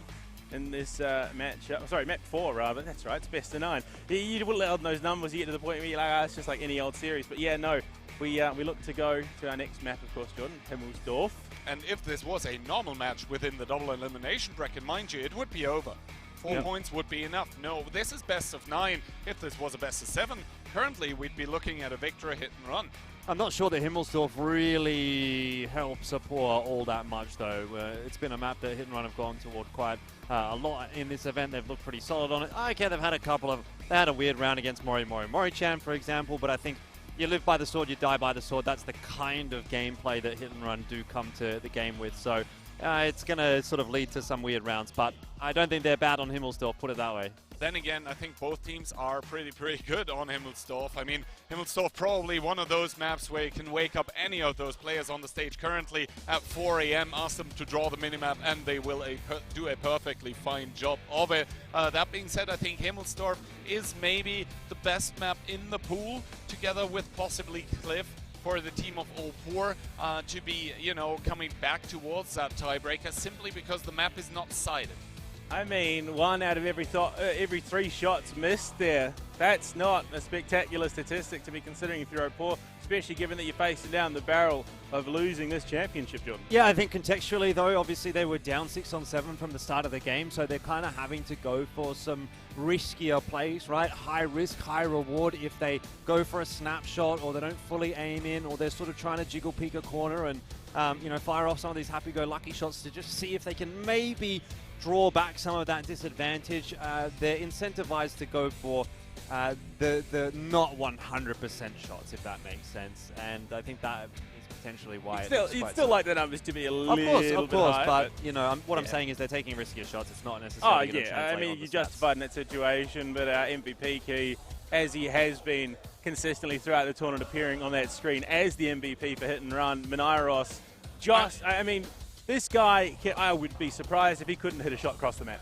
in this matchup, sorry, map 4 rather, that's right, it's best of 9. You would let out those numbers, you get to the point where you're like, it's just like any old series. But yeah, no, we look to go to our next map, of course, Jordan, Himmelsdorf. And if this was a normal match within the double elimination bracket, mind you, it would be over. 4 points would be enough. No, this is best of 9. If this was a best of 7, currently we'd be looking at a victory Hit and Run. I'm not sure that Himmelsdorf really helps Opur all that much, though. It's been a map that Hit and Run have gone toward quite a lot in this event. They've looked pretty solid on it. Okay, they've had they had a weird round against Mori-Chan, for example, but I think you live by the sword, you die by the sword. That's the kind of gameplay that Hit and Run do come to the game with. So it's going to sort of lead to some weird rounds, but I don't think they're bad on Himmelsdorf, put it that way. Then again, I think both teams are pretty good on Himmelsdorf. I mean, Himmelsdorf probably one of those maps where you can wake up any of those players on the stage currently at 4 a.m., ask them to draw the minimap, and they will do a perfectly fine job of it. That being said, I think Himmelsdorf is maybe the best map in the pool, together with possibly Cliff, for the team of Opur to be, coming back towards that tiebreaker, simply because the map is not sided. I mean, 1 out of every 3 shots missed there. That's not a spectacular statistic to be considering if you're Opur, especially given that you're facing down the barrel of losing this championship, Jordan. Yeah, I think contextually, though, obviously they were down 6-on-7 from the start of the game, so they're kind of having to go for some riskier plays, right? High risk, high reward if they go for a snapshot or they don't fully aim in, or they're sort of trying to jiggle peek a corner and, fire off some of these happy-go-lucky shots to just see if they can maybe draw back some of that disadvantage. They're incentivized to go for the not 100% shots, if that makes sense. And I think that is potentially why you'd still like the numbers to be a little bit higher, but what I'm saying is they're taking riskier shots. It's not necessarily going to translate. I mean, you're justified in that situation, but our MVP key, as he has been consistently throughout the tournament, appearing on that screen as the MVP for Hit and Run, Minairos, I mean, this guy, I would be surprised if he couldn't hit a shot across the map.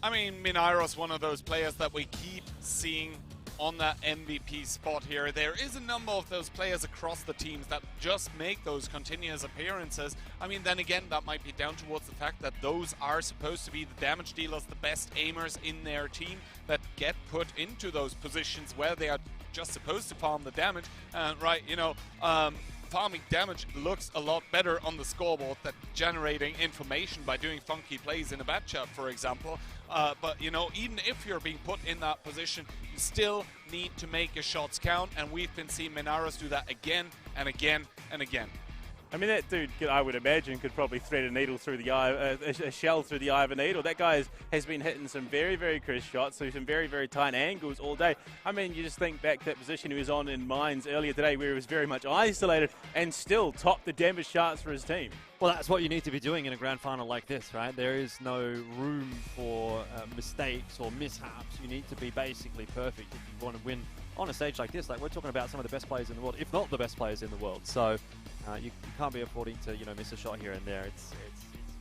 I mean, Minairos, one of those players that we keep seeing on that MVP spot here. There is a number of those players across the teams that just make those continuous appearances. I mean, then again, that might be down towards the fact that those are supposed to be the damage dealers, the best aimers in their team that get put into those positions where they are just supposed to farm the damage. Right, farming damage looks a lot better on the scoreboard than generating information by doing funky plays in a bat chat, for example. But, even if you're being put in that position, you still need to make your shots count, and we've been seeing Minairos do that again and again and again. I mean, that dude, I would imagine, could probably thread a needle through the eye, a shell through the eye of a needle. That guy has been hitting some very, very crisp shots through some very, very tight angles all day. I mean, you just think back to that position he was on in Mines earlier today, where he was very much isolated and still topped the damage charts for his team. Well, that's what you need to be doing in a grand final like this, right? There is no room for mistakes or mishaps. You need to be basically perfect if you want to win on a stage like this. Like, we're talking about some of the best players in the world, if not the best players in the world. So you can't be affording to, miss a shot here and there. It's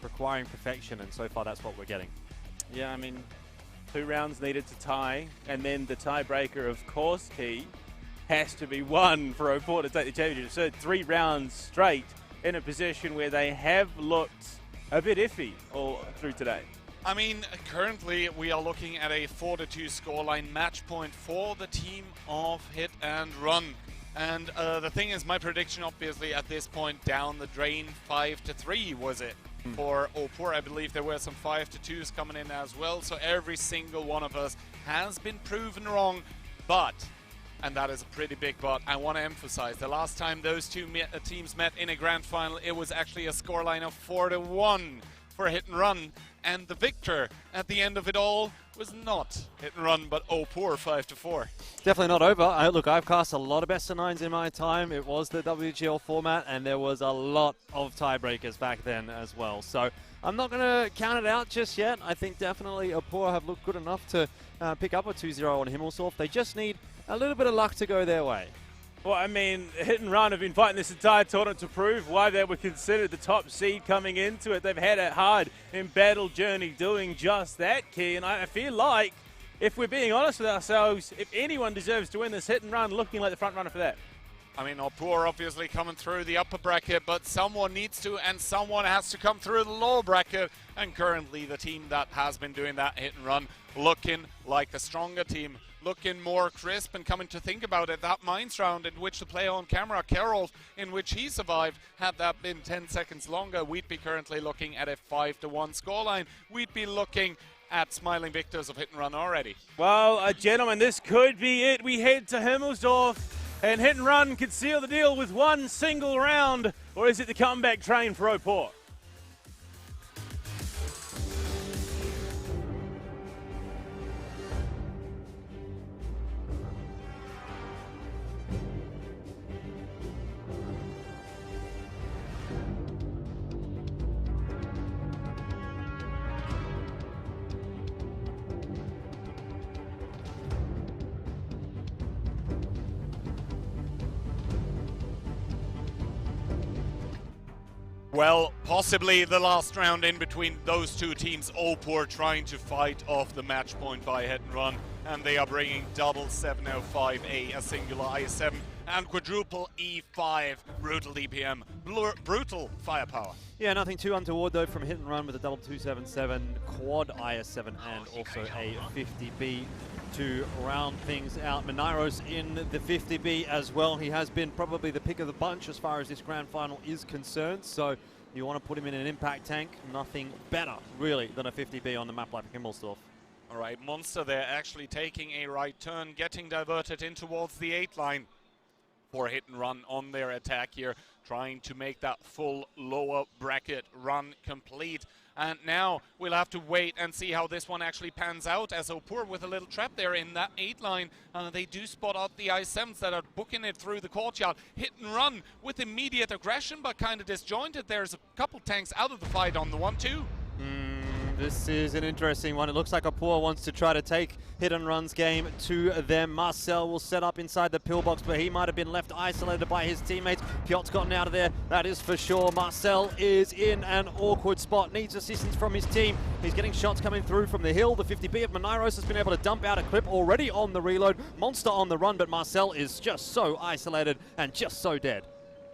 requiring perfection, and so far that's what we're getting. Yeah, I mean, 2 rounds needed to tie, and then the tiebreaker, of course, has to be won for Opur to take the championship. So 3 rounds straight in a position where they have looked a bit iffy all through today. I mean, currently we are looking at a 4-2 scoreline, match point for the team of Hit and Run. And the thing is, my prediction obviously at this point down the drain, 5-3 was it? For Opur, I believe there were some 5-2s coming in as well. So every single one of us has been proven wrong. But, and that is a pretty big but, I want to emphasize, the last time those two teams met in a grand final, it was actually a scoreline of 4-1 for Hit and Run. And the victor at the end of it all was not Hit and Run, but Opur 5-4. Definitely not over. Look, I've cast a lot of best of nines in my time. It was the WGL format, and there was a lot of tiebreakers back then as well. So I'm not going to count it out just yet. I think definitely Opur have looked good enough to pick up a 2-0 on Himmelsdorf. They just need a little bit of luck to go their way. Well, I mean, Hit and Run have been fighting this entire tournament to prove why they were considered the top seed coming into it. They've had it hard in Battle Journey doing just that, Key. And I feel like, if we're being honest with ourselves, if anyone deserves to win this Hit and Run, looking like the front runner for that. I mean, Opur obviously coming through the upper bracket, but someone needs to, and someone has to come through the lower bracket. And currently the team that has been doing that Hit and Run looking like the stronger team, looking more crisp. And coming to think about it, that Mines round in which the player on camera, Carol, in which he survived, had that been 10 seconds longer, we'd be currently looking at a 5-1 scoreline. We'd be looking at smiling victors of Hit and Run already. Well, gentlemen, this could be it. We head to Himmelsdorf, and Hit and Run could seal the deal with one single round. Or is it the comeback train for Opur? Well, possibly the last round in between those two teams. Opur trying to fight off the match point by Hit and Run, and they are bringing double 705A, a singular IS-7, and quadruple E5, brutal DPM, brutal firepower. Yeah, nothing too untoward though from Hit and Run with a double 277, quad IS-7, and also a 50B to round things out. Minairos in the 50B as well. He has been probably the pick of the bunch as far as this grand final is concerned. So you want to put him in an impact tank. Nothing better, really, than a 50B on the map like Himmelsdorf. All right, Monster there actually taking a right turn, getting diverted in towards the 8 line for Hit and Run on their attack here, trying to make that full lower bracket run complete. And now we'll have to wait and see how this one actually pans out, as Opur with a little trap there in that 8 line. They do spot out the IS-7s that are booking it through the courtyard. Hit and Run with immediate aggression, but kind of disjointed. There's a couple tanks out of the fight on the 1-2. This is an interesting one. It looks like Opur wants to try to take Hit and Run's game to them. Marcel will set up inside the pillbox, but he might have been left isolated by his teammates. Piot's gotten out of there, that is for sure. Marcel is in an awkward spot, needs assistance from his team. He's getting shots coming through from the hill. The 50B of Minairos has been able to dump out a clip already on the reload. Monster on the run, but Marcel is just so isolated and just so dead.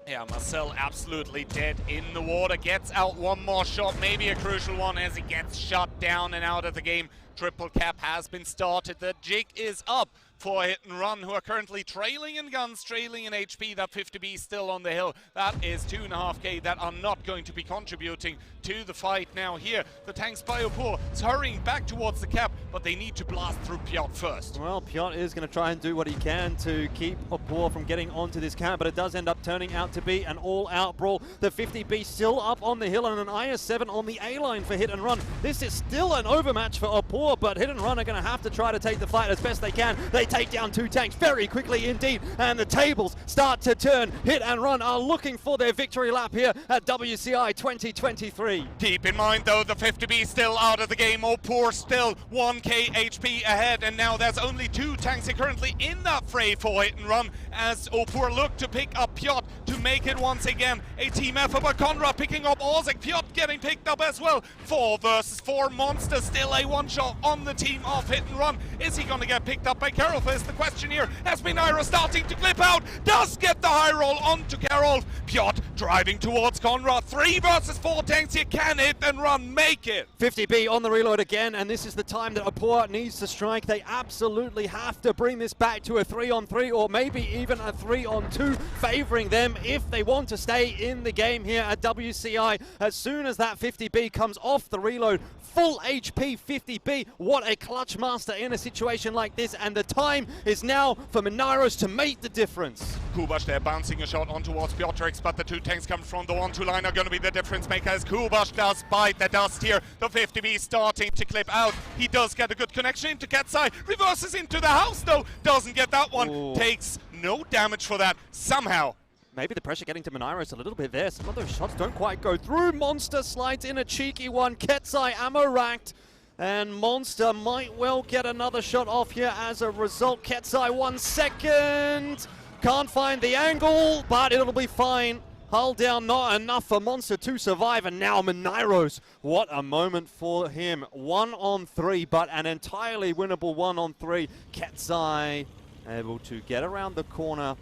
Yeah, Marcel absolutely dead in the water. Gets out one more shot, maybe a crucial one, as he gets shot down and out of the game. Triple cap has been started. The jig is up for Hit and Run, who are currently trailing in guns, trailing in HP. That 50B still on the hill. That is 2.5K that are not going to be contributing to the fight now here. The tanks by Opur is hurrying back towards the cap, but they need to blast through Piot first. Well, Piot is going to try and do what he can to keep Opur from getting onto this cap, but it does end up turning out to be an all-out brawl. The 50B still up on the hill and an IS-7 on the A-line for Hit and Run. This is still an overmatch for Opur, but Hit and Run are going to have to try to take the fight as best they can. They take down 2 tanks very quickly indeed, and the tables start to turn. Hit and Run are looking for their victory lap here at WCI 2023. Keep in mind though, the 50B still out of the game. Opur still 1K HP ahead, and now there's only 2 tanks currently in that fray for Hit and Run, as Opur look to pick up Piot to make it once again. A team effort, but Conrad picking up Ozek. Piotr getting picked up as well. 4 versus 4 Monster. Still a one-shot on the team of Hit and Run. Is he going to get picked up by Karol? Is the question here. As Minairo starting to clip out. Does get the high roll onto Karol. Piotr driving towards Conrad. 3 versus 4 tanks here. Can Hit and Run make it? 50B on the reload again, and this is the time that Opur needs to strike. They absolutely have to bring this back to a 3-on-3 or maybe even a 3-on-2, favoring them if they want to stay in the game here at WCI. As soon as that 50B comes off the reload, full HP 50B. What a clutch master in a situation like this, and the time is now for Minairos to make the difference. Kubash there bouncing a shot on towards Piotrix, but the 2 tanks coming from the 1-2 line are going to be the difference maker as Kubash does bite the dust here. The 50B starting to clip out. He does get a good connection into Ketsai. Reverses into the house though. Doesn't get that one. Ooh. Takes no damage for that somehow. Maybe the pressure getting to Minairos a little bit there. Some of those shots don't quite go through. Monster slides in a cheeky one. Ketsai ammo racked. And Monster might well get another shot off here as a result. Ketsai 1 second. Can't find the angle, but it'll be fine. Hull down, not enough for Monster to survive. And now Minairos, what a moment for him. 1-on-3, but an entirely winnable 1-on-3. Ketsai able to get around the corner,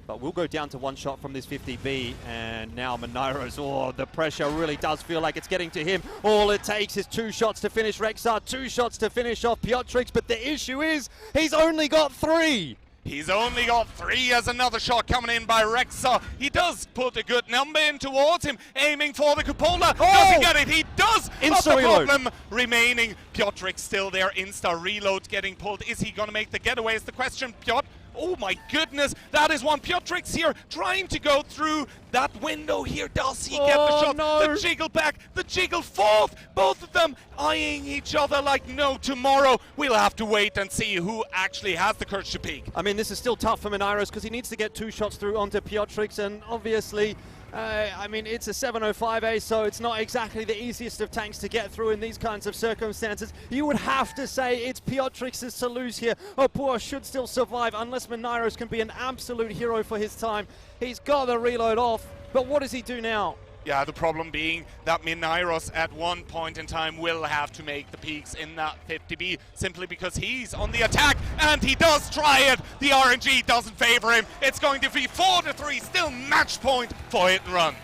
but we'll go down to 1 shot from this 50B. And now Minairos, oh, the pressure really does feel like it's getting to him. All it takes is 2 shots to finish Rexar, 2 shots to finish off Piotrix, but the issue is he's only got 3. He's only got 3 as another shot coming in by Rexar. He does put a good number in towards him, aiming for the cupola. Oh! Does he get it? He does! Insta but the reload. problem remaining. Piotrix still there, insta reload getting pulled. Is he going to make the getaway is the question. Piotr, oh my goodness, that is one. Piotrix here trying to go through that window here. Does he get the shot? No. The jiggle back, the jiggle forth. Both of them eyeing each other like no tomorrow. We'll have to wait and see who actually has the courage to peek. I mean, this is still tough for Minairos because he needs to get 2 shots through onto Piotrix, and obviously, I mean, it's a 705A, so it's not exactly the easiest of tanks to get through in these kinds of circumstances. You would have to say it's Piotrix's to lose here. Opur should still survive unless Minairos can be an absolute hero for his time. He's got the reload off, but what does he do now? Yeah, the problem being that Minairos at one point in time will have to make the peaks in that 50B simply because he's on the attack, and he does try it. The RNG doesn't favor him. It's going to be 4-3, still match point for Hit and Run.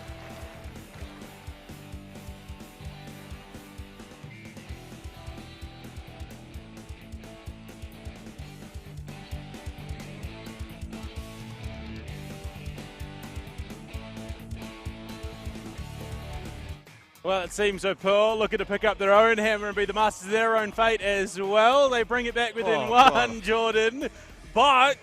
Well, it seems Opur looking to pick up their own hammer and be the masters of their own fate as well. They bring it back within 1, Jordan, but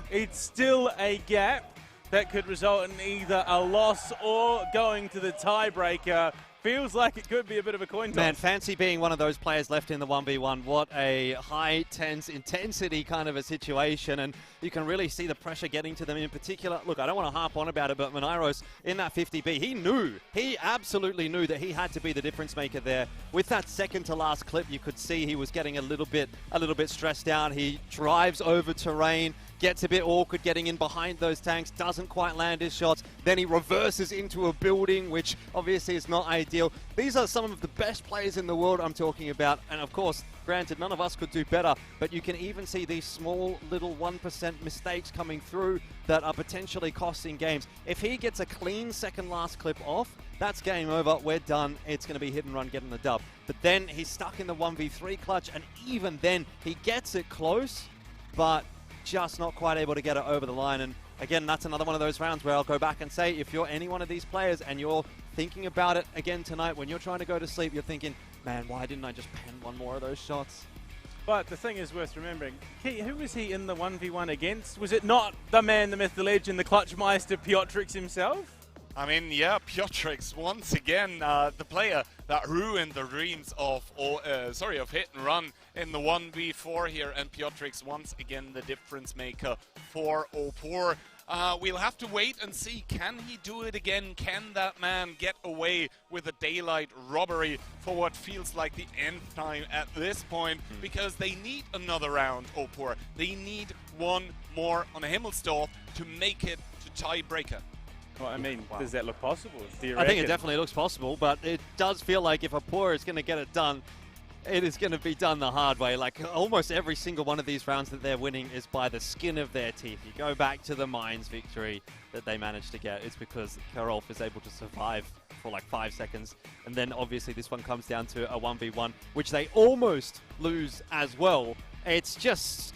it's still a gap that could result in either a loss or going to the tiebreaker. Feels like it could be a bit of a coin toss. Man, fancy being one of those players left in the 1v1. What a high tense intensity kind of a situation, and you can really see the pressure getting to them in particular. Look, I don't want to harp on about it, but Minairos in that 50B, he absolutely knew that he had to be the difference maker there. With that second to last clip, you could see he was getting a little bit stressed out. He drives over terrain, gets a bit awkward getting in behind those tanks, doesn't quite land his shots, then he reverses into a building, which obviously is not ideal. These are some of the best players in the world I'm talking about, and of course, granted, none of us could do better, but you can even see these small little 1% mistakes coming through that are potentially costing games. If he gets a clean second last clip off, that's game over, we're done, it's going to be Hit and Run getting the dub. But then he's stuck in the 1v3 clutch, and even then, he gets it close, but just not quite able to get it over the line. And again, that's another one of those rounds where I'll go back and say, if you're any one of these players and you're thinking about it again tonight, when you're trying to go to sleep, you're thinking, man, why didn't I just pen one more of those shots? But the thing is worth remembering, who was he in the 1v1 against? Was it not the man, the myth, the legend, the Clutchmeister, Piotrix himself? I mean, yeah, Piotrix once again, the player that ruined the dreams of Hit and Run in the 1v4 here, and Piotrix once again the difference maker for Opur. We'll have to wait and see, can he do it again? Can that man get away with a daylight robbery for what feels like the end time at this point? Because they need another round, Opur. They need one more on a Himmelsdorf to make it to tiebreaker. Well, I mean, does that look possible? I think it definitely looks possible, but it does feel like if Opur is going to get it done, it is going to be done the hard way. Like almost every single one of these rounds that they're winning is by the skin of their teeth. You go back to the Mines victory that they managed to get. It's because Karolf is able to survive for like 5 seconds. And then obviously this one comes down to a 1v1, which they almost lose as well. It's just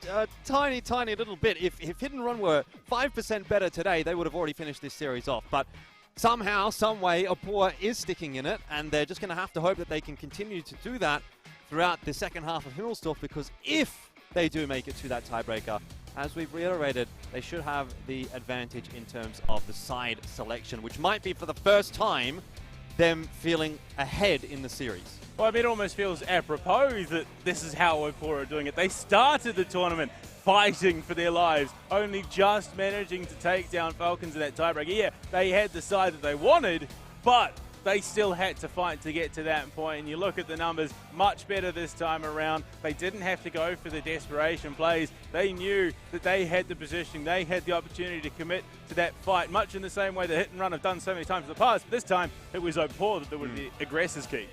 a tiny, tiny little bit. If Hit and Run were 5% better today, they would have already finished this series off. But somehow, some way, Opur is sticking in it, and they're just going to have to hope that they can continue to do that throughout the second half of Himmelsdorf, because if they do make it to that tiebreaker, as we've reiterated, they should have the advantage in terms of the side selection, which might be for the first time them feeling ahead in the series. Well, I mean, it almost feels apropos that this is how Opur are doing it. They started the tournament fighting for their lives, only just managing to take down Falcons in that tiebreaker. Yeah, they had the side that they wanted, but they still had to fight to get to that point. And you look at the numbers, much better this time around. They didn't have to go for the desperation plays. They knew that they had the positioning. They had the opportunity to commit to that fight, much in the same way that Hit and Run have done so many times in the past. But this time, it was Opur that were the aggressors key.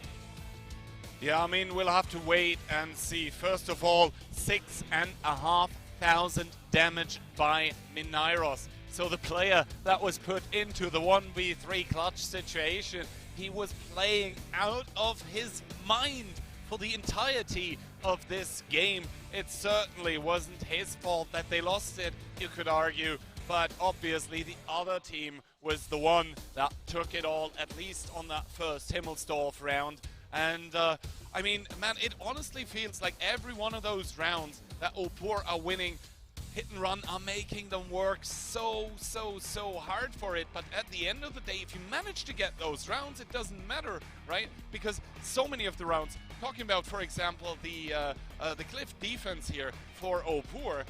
Yeah, I mean, we'll have to wait and see. First of all, 6,500 damage by Minairos. So the player that was put into the 1v3 clutch situation, he was playing out of his mind for the entirety of this game. It certainly wasn't his fault that they lost it, you could argue, but obviously the other team was the one that took it all, at least on that first Himmelsdorf round. And I mean, man, it honestly feels like every one of those rounds that Opur are winning, Hit and Run are making them work so hard for it. But at the end of the day, if you manage to get those rounds, it doesn't matter, right? Because so many of the rounds, talking about, for example, the cliff defense here for Opur,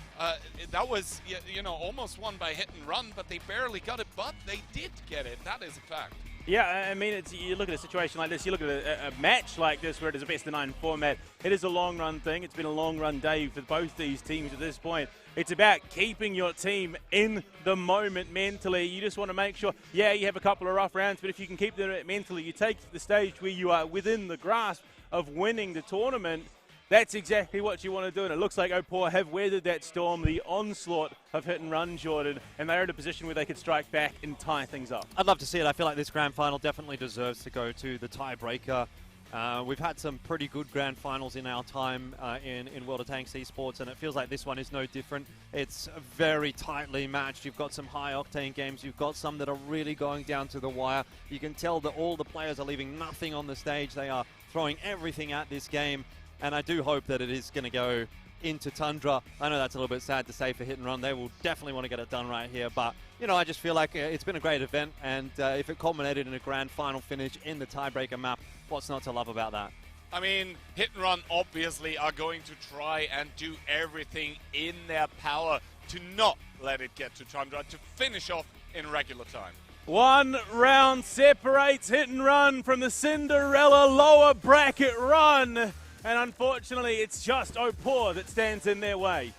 that was, you know, almost won by Hit and Run, but they barely got it, but they did get it. That is a fact. Yeah, I mean, you look at a situation like this, you look at a match like this where it is a best-of-9 format, it is a long-run thing. It's been a long-run day for both these teams at this point. It's about keeping your team in the moment mentally. You just want to make sure, yeah, you have a couple of rough rounds, but if you can keep them mentally, you take to the stage where you are within the grasp of winning the tournament. That's exactly what you want to do, and it looks like Opur have weathered that storm, the onslaught of Hit and Run, Jordan, and they're in a position where they could strike back and tie things up. I'd love to see it. I feel like this grand final definitely deserves to go to the tiebreaker. We've had some pretty good grand finals in our time in World of Tanks esports, and it feels like this one is no different. It's very tightly matched. You've got some high-octane games. You've got some that are really going down to the wire. You can tell that all the players are leaving nothing on the stage. They are throwing everything at this game. And I do hope that it is going to go into Tundra. I know that's a little bit sad to say for Hit and Run. They will definitely want to get it done right here. But, you know, I just feel like it's been a great event. And if it culminated in a grand final finish in the tiebreaker map, what's not to love about that? I mean, Hit and Run obviously are going to try and do everything in their power to not let it get to Tundra, to finish off in regular time. One round separates Hit and Run from the Cinderella lower bracket run. And unfortunately, it's just Opur that stands in their way.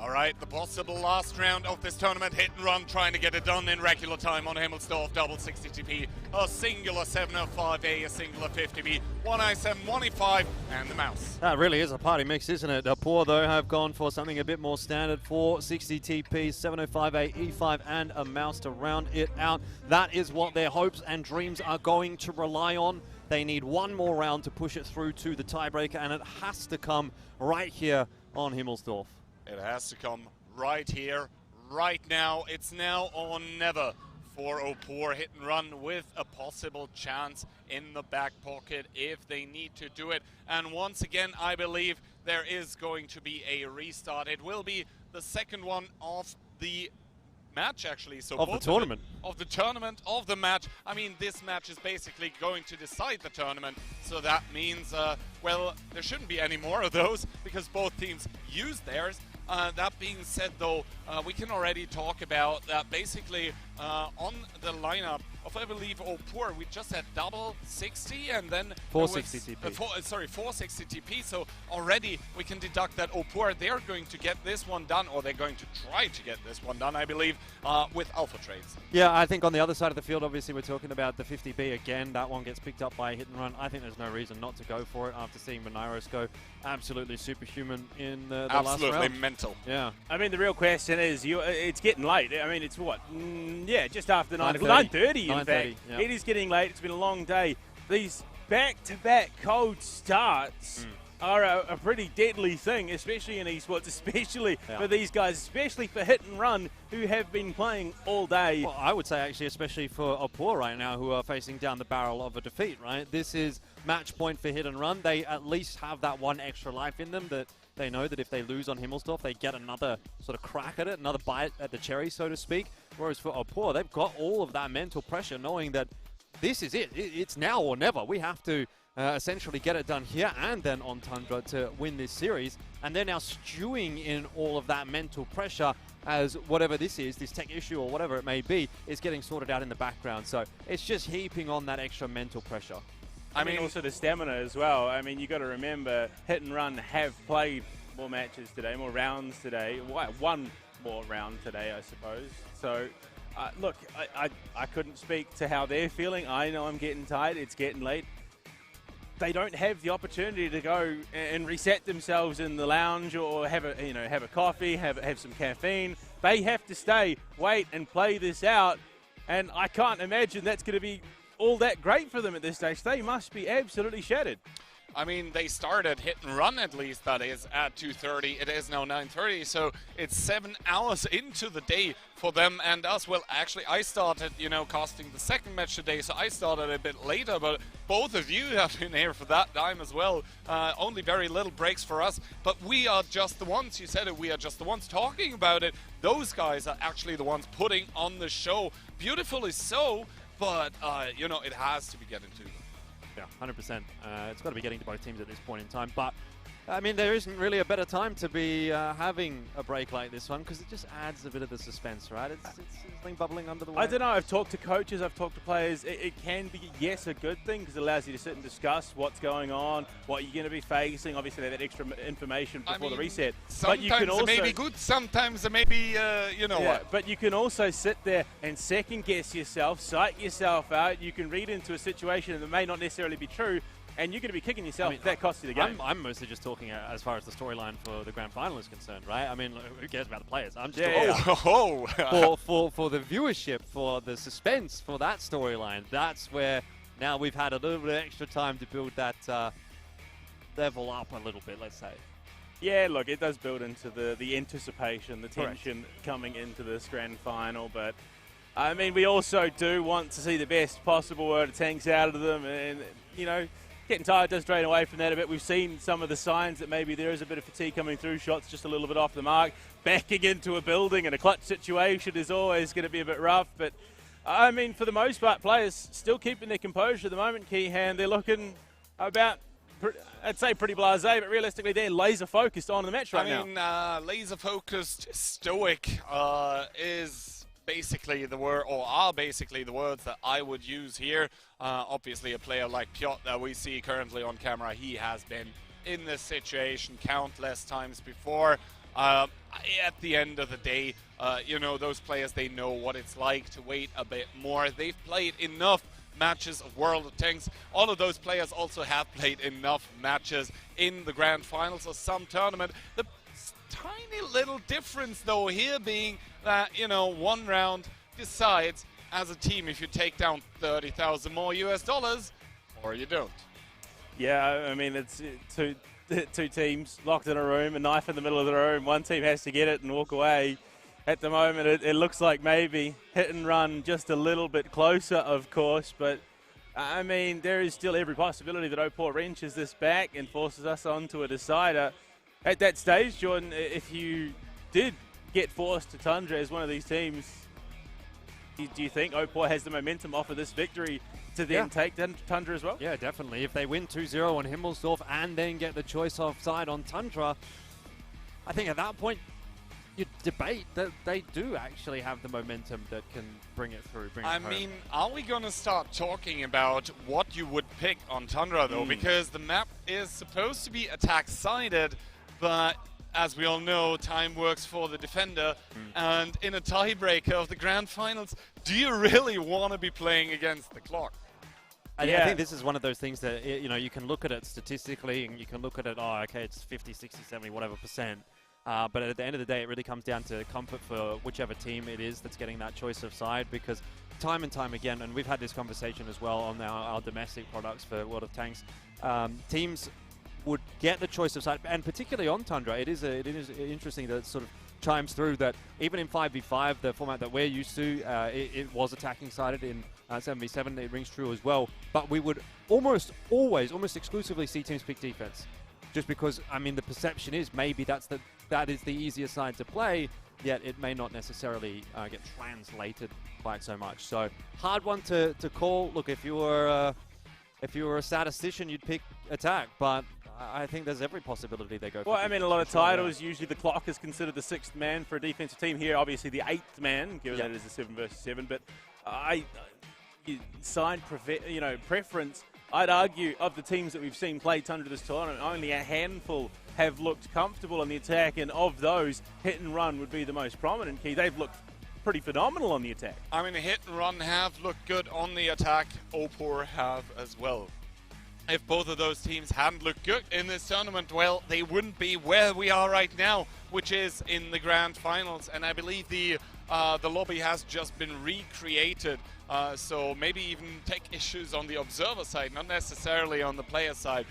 All right, the possible last round of this tournament, Hit and Run trying to get it done in regular time on Himmelsdorf, double 60TP, a singular 705A, a singular 50B, 1i7, 1e5, and the mouse. That really is a party mix, isn't it? Opur, though, have gone for something a bit more standard, 460TP, 705A, E5, and a mouse to round it out. That is what their hopes and dreams are going to rely on. They need one more round to push it through to the tiebreaker, and it has to come right here on Himmelsdorf. It has to come right here, right now. It's now or never for Opur. Hit and Run with a possible chance in the back pocket if they need to do it. And once again, I believe there is going to be a restart. It will be the second one of the match, actually. So of the tournament. of the tournament, of the match. I mean, this match is basically going to decide the tournament, so that means, well, there shouldn't be any more of those because both teams used theirs. That being said, though, we can already talk about that basically on the lineup of, I believe, Opur, we just had double 60 and then 460 TP. 460 TP. So already we can deduct that Opur, they're going to get this one done, or they're going to try to get this one done, I believe, with Alpha Trades. Yeah, I think on the other side of the field, obviously, we're talking about the 50B again. That one gets picked up by Hit and Run. I think there's no reason not to go for it after seeing Monairos go absolutely superhuman in the last round. Absolutely mental. Yeah. I mean, the real question is, it's getting late. I mean, it's what? Yeah, just after 9:30, in fact. Yeah. It is getting late. It's been a long day. These back-to-back cold starts are a pretty deadly thing, especially in esports, especially for these guys, especially for Hit and Run, who have been playing all day. Well, I would say actually especially for Opur right now, who are facing down the barrel of a defeat, right? This is match point for Hit and Run. They at least have that one extra life in them that they know that if they lose on Himmelsdorf, they get another sort of crack at it, another bite at the cherry, so to speak. Whereas for Opur, they've got all of that mental pressure, knowing that this is it. It's now or never. We have to essentially get it done here and then on Tundra to win this series. And they're now stewing in all of that mental pressure as whatever this is, this tech issue or whatever it may be, is getting sorted out in the background. So it's just heaping on that extra mental pressure. I mean, also the stamina as well. I mean, you got to remember, Hit and Run have played more matches today, more rounds today. One more round today, I suppose. So, look, I couldn't speak to how they're feeling. I know I'm getting tired. It's getting late. They don't have the opportunity to go and reset themselves in the lounge or have a coffee, have some caffeine. They have to stay, wait, and play this out. And I can't imagine that's going to be all that great for them at this stage. They must be absolutely shattered. I mean, they started Hit and Run, at least, that is, at 2:30. It is now 9:30, so it's 7 hours into the day for them and us. Well, actually, I started, casting the second match today, so I started a bit later, but both of you have been here for that time as well. Only very little breaks for us, but we are just the ones, you said it, we are just the ones talking about it. Those guys are actually the ones putting on the show. Beautifully so, but, it has to be getting to them. Yeah, 100%. It's got to be getting to both teams at this point in time. But, I mean, there isn't really a better time to be having a break like this one because it just adds a bit of the suspense, right? It's something bubbling under the water. I don't know. I've talked to coaches. I've talked to players. It can be, yes, a good thing because it allows you to sit and discuss what's going on, what you're going to be facing. Obviously, that extra information before the reset. Sometimes but you can also, it may be good. Sometimes it may be, what. But you can also sit there and second-guess yourself, psych yourself out. You can read into a situation that may not necessarily be true, and you're going to be kicking yourself if that costs you the game. I'm mostly just talking as far as the storyline for the grand final is concerned, right? I mean, who cares about the players? I'm just talking for the viewership, for the suspense, for that storyline. That's where now we've had a little bit of extra time to build that level up a little bit, let's say. Yeah, look, it does build into the anticipation, the tension coming into this grand final, but I mean, we also do want to see the best possible word of tanks out of them, and getting tired does drain away from that a bit. We've seen some of the signs that maybe there is a bit of fatigue coming through, shots just a little bit off the mark. Backing into a building in a clutch situation is always going to be a bit rough, but I mean, for the most part, players still keeping their composure at the moment, Keehan. They're looking about, I'd say pretty blasé, but realistically they're laser focused on the match right now. I mean, laser focused, stoic is basically the word, or are basically the words that I would use here. Obviously, a player like Piotr that we see currently on camera, he has been in this situation countless times before. At the end of the day, those players, they know what it's like to wait a bit more. They've played enough matches of World of Tanks. All of those players also have played enough matches in the grand finals of some tournament. The tiny little difference, though, here being that, one round decides as a team if you take down 30,000 more US dollars or you don't. Yeah, I mean, it's two teams locked in a room, a knife in the middle of the room. One team has to get it and walk away. At the moment, it looks like maybe Hit and Run just a little bit closer, of course, but I mean, there is still every possibility that Opur wrenches this back and forces us onto a decider. At that stage, Jordan, if you did get forced to Tundra as one of these teams, Do you think Opur has the momentum off of this victory to then take Tundra as well? Yeah, definitely. If they win 2-0 on Himmelsdorf and then get the choice offside on Tundra, I think at that point you debate that they do actually have the momentum that can bring it through. I mean, are we going to start talking about what you would pick on Tundra, though? Because the map is supposed to be attack-sided, but as we all know, time works for the defender. And in a tiebreaker of the grand finals, do you really want to be playing against the clock? I think this is one of those things that, you know, you can look at it statistically and you can look at it, oh, okay, it's 50, 60, 70, whatever percent. But at the end of the day, it really comes down to comfort for whichever team it is that's getting that choice of side, because time and time again, and we've had this conversation as well on our domestic products for World of Tanks, teams would get the choice of side, and particularly on Tundra, it is interesting that it sort of chimes through that even in 5v5, the format that we're used to, it was attacking sided. In 7v7, it rings true as well. But we would almost exclusively see teams pick defense, just because, I mean, the perception is maybe that is the easier side to play, yet it may not necessarily get translated quite so much. So hard one to call. Look, if you were a statistician, you'd pick attack, but I think there's every possibility they go for I mean, a lot of titles, usually the clock is considered the 6th man for a defensive team. Here, obviously, the 8th man, given that it is a 7 versus 7. But preference, I'd argue, of the teams that we've seen play Tundra this tournament, only a handful have looked comfortable on the attack, and of those, hit and run would be the most prominent key. They've looked pretty phenomenal on the attack. I mean, hit and run have looked good on the attack. Opur have as well. If both of those teams hadn't looked good in this tournament, well, they wouldn't be where we are right now, which is in the grand finals. And I believe the lobby has just been recreated, so maybe even tech issues on the observer side, not necessarily on the player side.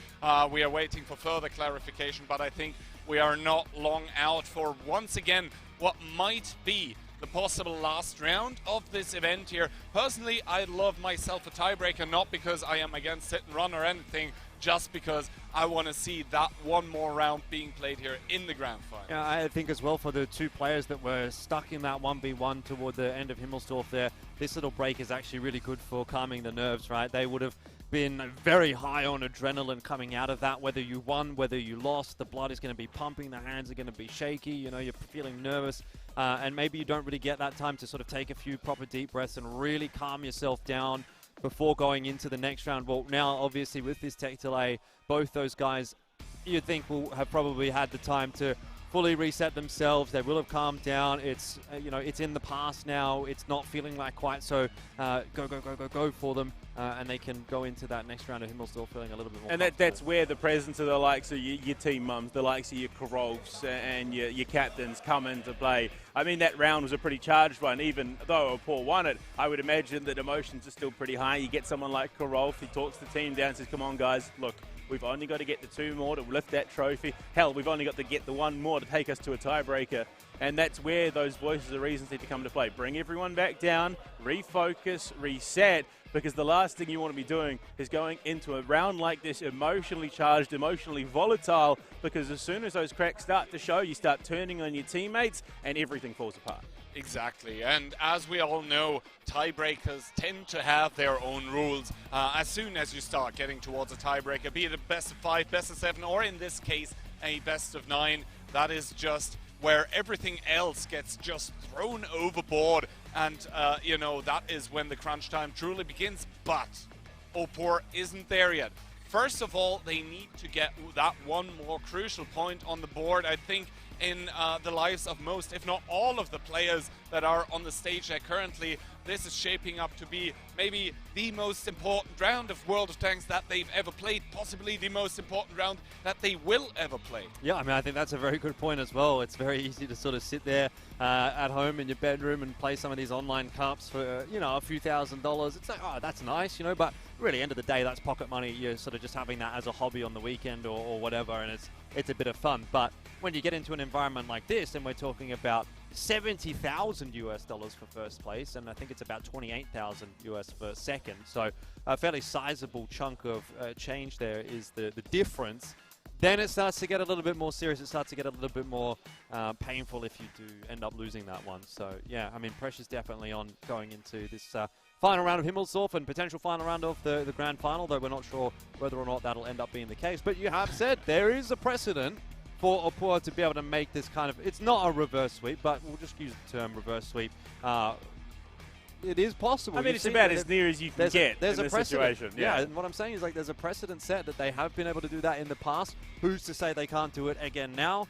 We are waiting for further clarification, but I think we are not long out for, once again, what might be the possible last round of this event here. Personally, I love myself a tiebreaker, not because I am against hit and run or anything, just because I want to see that one more round being played here in the grand final. Yeah, I think as well for the two players that were stuck in that 1v1 toward the end of Himmelsdorf there, this little break is actually really good for calming the nerves, right? They would have been very high on adrenaline coming out of that. Whether you won, whether you lost, the blood is going to be pumping, the hands are going to be shaky, you know, you're feeling nervous, and maybe you don't really get that time to sort of take a few proper deep breaths and really calm yourself down before going into the next round. Well, now obviously with this tech delay, both those guys you'd think will have probably had the time to fully reset themselves. They will have calmed down. It's it's in the past now. It's not feeling like quite so go for them, and they can go into that next round of Himmelsdorf feeling a little bit more. And that's where the presence of the likes of your team mums, the likes of your Prokhorovs and your captains come into play. I mean, that round was a pretty charged one. Even though Opur won it, I would imagine that emotions are still pretty high. You get someone like Prokhorovs, he talks the team down and says, come on guys, look, we've only got to get the 2 more to lift that trophy. Hell, we've only got to get the 1 more to take us to a tiebreaker. And that's where those voices of reason need to come to play. Bring everyone back down, refocus, reset, because the last thing you want to be doing is going into a round like this emotionally charged, emotionally volatile, because as soon as those cracks start to show, you start turning on your teammates and everything falls apart. Exactly, and as we all know, tiebreakers tend to have their own rules. As soon as you start getting towards a tiebreaker, be it a best of 5, best of 7, or in this case, a best of 9, that is just where everything else gets just thrown overboard. And, that is when the crunch time truly begins. But Opur isn't there yet. First of all, they need to get that one more crucial point on the board. I think in the lives of most, if not all of the players that are on the stage there currently, this is shaping up to be maybe the most important round of World of Tanks that they've ever played, possibly the most important round that they will ever play. Yeah, I mean, I think that's a very good point as well. It's very easy to sort of sit there at home in your bedroom and play some of these online cups for, a few $1,000s. It's like, oh, that's nice, but really, end of the day, that's pocket money. You're sort of just having that as a hobby on the weekend or whatever, and it's a bit of fun. But when you get into an environment like this, and we're talking about $70,000 for first place, and I think it's about $28,000 for second. So a fairly sizable chunk of change there is the difference. then it starts to get a little bit more serious. It starts to get a little bit more painful if you do end up losing that one. So, yeah, I mean, pressure's definitely on going into this final round of Himmelsdorf and potential final round of the grand final, though we're not sure whether or not that'll end up being the case. But you have said there is a precedent for Opur to be able to make this kind of, it's not a reverse sweep, but we'll just use the term reverse sweep. It is possible. I mean, it's about as near as you can get in this situation. Yeah, and what I'm saying is, like, there's a precedent set that they have been able to do that in the past. Who's to say they can't do it again now?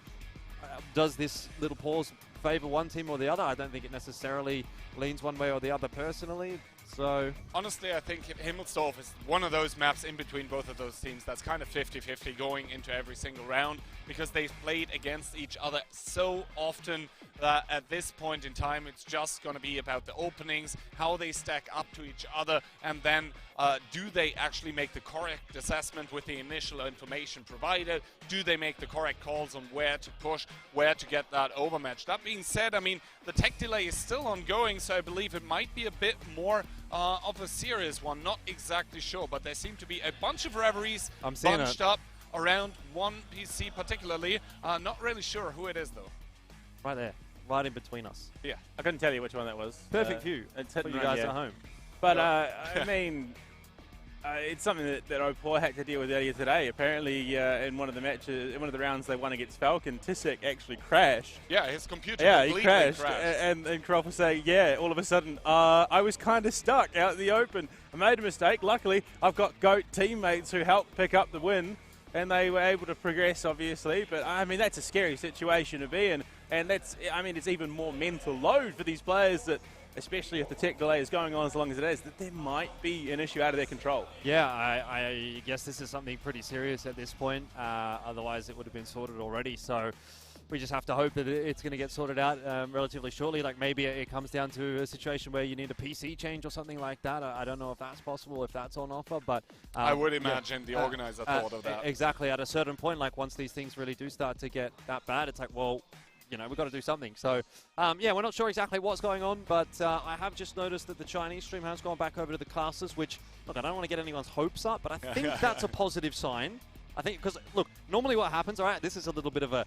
Does this little pause favor one team or the other? I don't think it necessarily leans one way or the other personally. So honestly, I think Himmelsdorf is one of those maps in between both of those teams that's kind of 50-50 going into every single round, because they've played against each other so often that at this point in time it's just going to be about the openings, how they stack up to each other, and then do they actually make the correct assessment with the initial information provided? Do they make the correct calls on where to push, where to get that overmatch? That being said, I mean, the tech delay is still ongoing, so I believe it might be a bit more of a serious one. Not exactly sure, but there seem to be a bunch of referees bunched up around one PC particularly. Not really sure who it is, though. Right there, right in between us. Yeah, I couldn't tell you which one that was. Perfect view for you guys at home. But, I mean, it's something that Opur had to deal with earlier today. Apparently, in one of the matches, in one of the rounds they won against Falcon, Tisek actually crashed. Yeah, his computer completely crashed. And Kroff was saying, yeah, all of a sudden, I was kind of stuck out in the open. I made a mistake. Luckily, I've got GOAT teammates who helped pick up the win, and they were able to progress, obviously. But, I mean, that's a scary situation to be in. And that's, I mean, it's even more mental load for these players that, especially if the tech delay is going on as long as it is, that there might be an issue out of their control. Yeah, I guess this is something pretty serious at this point. Otherwise, it would have been sorted already. So we just have to hope that it's going to get sorted out relatively shortly. Like maybe it comes down to a situation where you need a PC change or something like that. I don't know if that's possible, if that's on offer, but I would imagine the organizer thought of that. Exactly. At a certain point, like once these things really do start to get that bad, it's like, well, you know, we've got to do something. So, yeah, we're not sure exactly what's going on, but I have just noticed that the Chinese stream has gone back over to the casters, which, look, I don't want to get anyone's hopes up, but I think that's a positive sign. I think, because, look, normally what happens, all right, this is a little bit of a,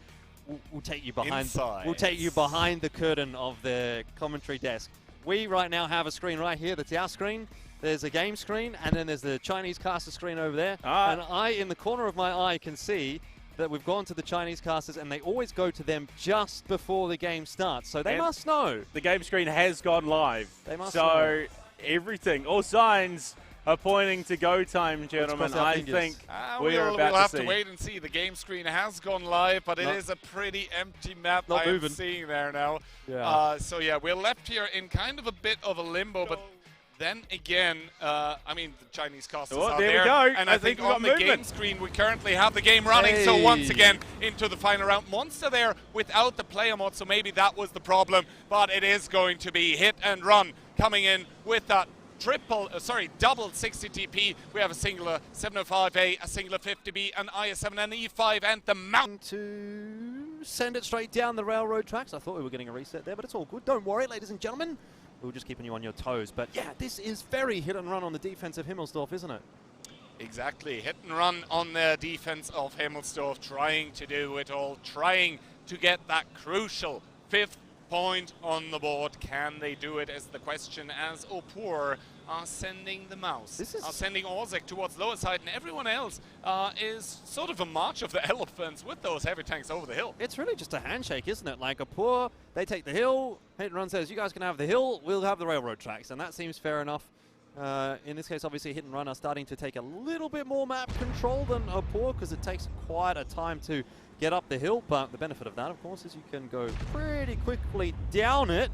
we'll take you behind, we'll take you behind the curtain of the commentary desk. We right now have a screen right here that's our screen. There's a game screen, and then there's the Chinese caster screen over there. And I, in the corner of my eye, can see that we've gone to the Chinese casters, and they always go to them just before the game starts. So they must know. The game screen has gone live. They must know. Everything, all signs are pointing to go time, gentlemen. I think we'll have to wait and see. The game screen has gone live, but it is a pretty empty map I'm seeing there now. Yeah. So yeah, we're left here in kind of a bit of a limbo, but then again, I mean, the Chinese casters are there. We go. And I think on the game screen, we currently have the game running. So once again, into the final round. Monster there without the player mod, so maybe that was the problem. But it is going to be hit and run coming in with that double 60 TP. We have a singular 705A, a singular 50B, an IS-7, and E5, and the mount to send it straight down the railroad tracks. I thought we were getting a reset there, but it's all good. Don't worry, ladies and gentlemen. We were just keeping you on your toes. But yeah, this is very hit and run on the defense of Himmelsdorf, isn't it? Exactly. Hit and run on the defense of Himmelsdorf, trying to do it all, trying to get that crucial 5th point on the board. Can they do it is the question, as Opur are sending the mouse, are sending Orzek towards lower side, and everyone else is sort of a march of the elephants with those heavy tanks over the hill. It's really just a handshake, isn't it? Like Opur, they take the hill, Hit and Run says, you guys can have the hill, we'll have the railroad tracks, and that seems fair enough. In this case, obviously, Hit and Run are starting to take a little bit more map control than Opur, because it takes quite a time to get up the hill, but the benefit of that, of course, is you can go pretty quickly down it.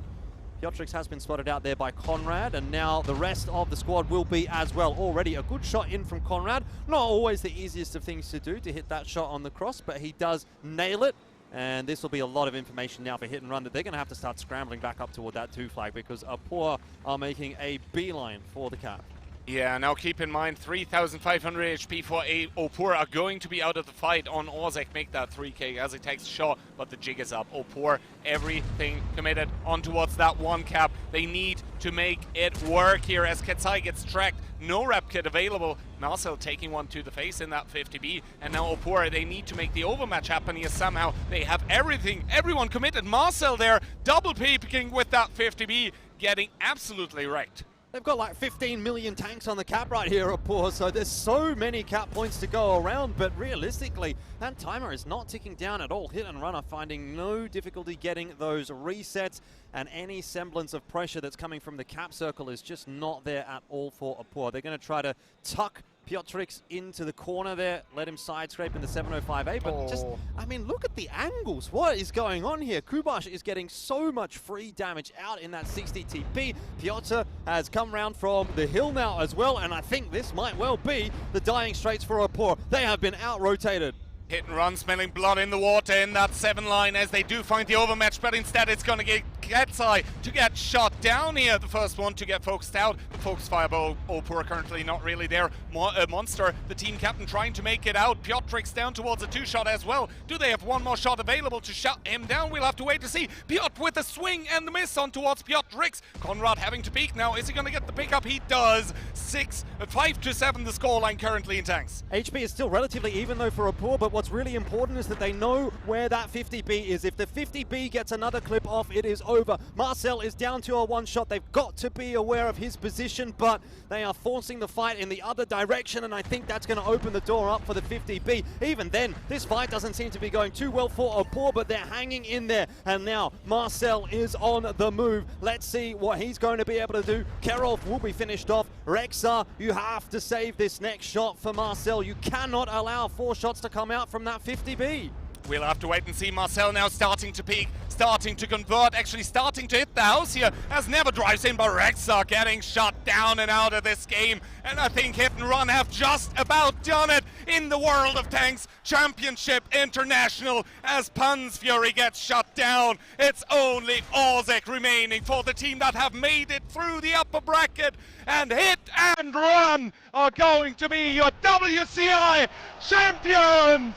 Piotrix has been spotted out there by Conrad, and now the rest of the squad will be as well. Already a good shot in from Conrad. Not always the easiest of things to do, to hit that shot on the cross, but he does nail it. And this will be a lot of information now for Hit and Run that they're going to have to start scrambling back up toward that 2 flag, because Opur are making a beeline for the cap. Yeah, now keep in mind 3,500 HP for Opur are going to be out of the fight on Ozek. Make that 3k as he takes a shot, but the jig is up. Opur, everything committed on towards that one cap. They need to make it work here as Ketsai gets tracked. No rep kit available. Marcel taking one to the face in that 50B. And now Opur, they need to make the overmatch happen here somehow. They have everything, everyone committed. Marcel there, double peeking with that 50B, getting absolutely wrecked. They've got like 15 million tanks on the cap right here, Opur, so there's so many cap points to go around, but realistically, that timer is not ticking down at all. Hit and Run are finding no difficulty getting those resets, and any semblance of pressure that's coming from the cap circle is just not there at all for Opur. They're going to try to tuck Piotrix into the corner there, let him side scrape into 705A, but just, I mean, look at the angles. What is going on here? Kubash is getting so much free damage out in that 60 TP. Piotr has come round from the hill now as well, and I think this might well be the dying straits for Opur. They have been out-rotated. Hit and Run, smelling blood in the water in that 7 line as they do find the overmatch, but instead it's going to get Ketsai to get shot down here. The first one to get focused out. The focus fire by Opur currently not really there. Monster, the team captain, trying to make it out. Piotrix down towards a 2-shot as well. Do they have one more shot available to shut him down? We'll have to wait to see. Piotr with a swing and the miss on towards Piotrix. Conrad having to peek now. Is he going to get the pickup? He does. 5-7 the scoreline currently in tanks. HP is still relatively even though for Opur, but what's really important is that they know where that 50B is. If the 50B gets another clip off, it is over. Marcel is down to a 1-shot. They've got to be aware of his position, but they are forcing the fight in the other direction, and I think that's going to open the door up for the 50B. Even then, this fight doesn't seem to be going too well for Opur, but they're hanging in there, and now Marcel is on the move. Let's see what he's going to be able to do. Kerolf will be finished off. Rexar, you have to save this next shot for Marcel. You cannot allow 4 shots to come out from that 50B. We'll have to wait and see. Marcel now starting to peak, starting to convert, actually starting to hit the house here as Never drives in, but Rexar getting shut down and out of this game. And I think Hit and Run have just about done it in the World of Tanks Championship International as Pun's Fury gets shut down. It's only Ozek remaining for the team that have made it through the upper bracket, and Hit and Run are going to be your WCI champions!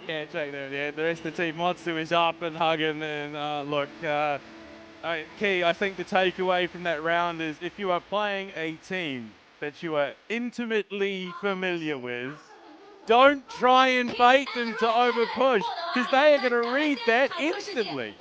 Yeah, check there. Yeah, the rest of the team, Monster is up and hugging. And look, key, I think the takeaway from that round is if you are playing a team that you are intimately familiar with, don't try and bait them to overpush, because they are going to read that instantly.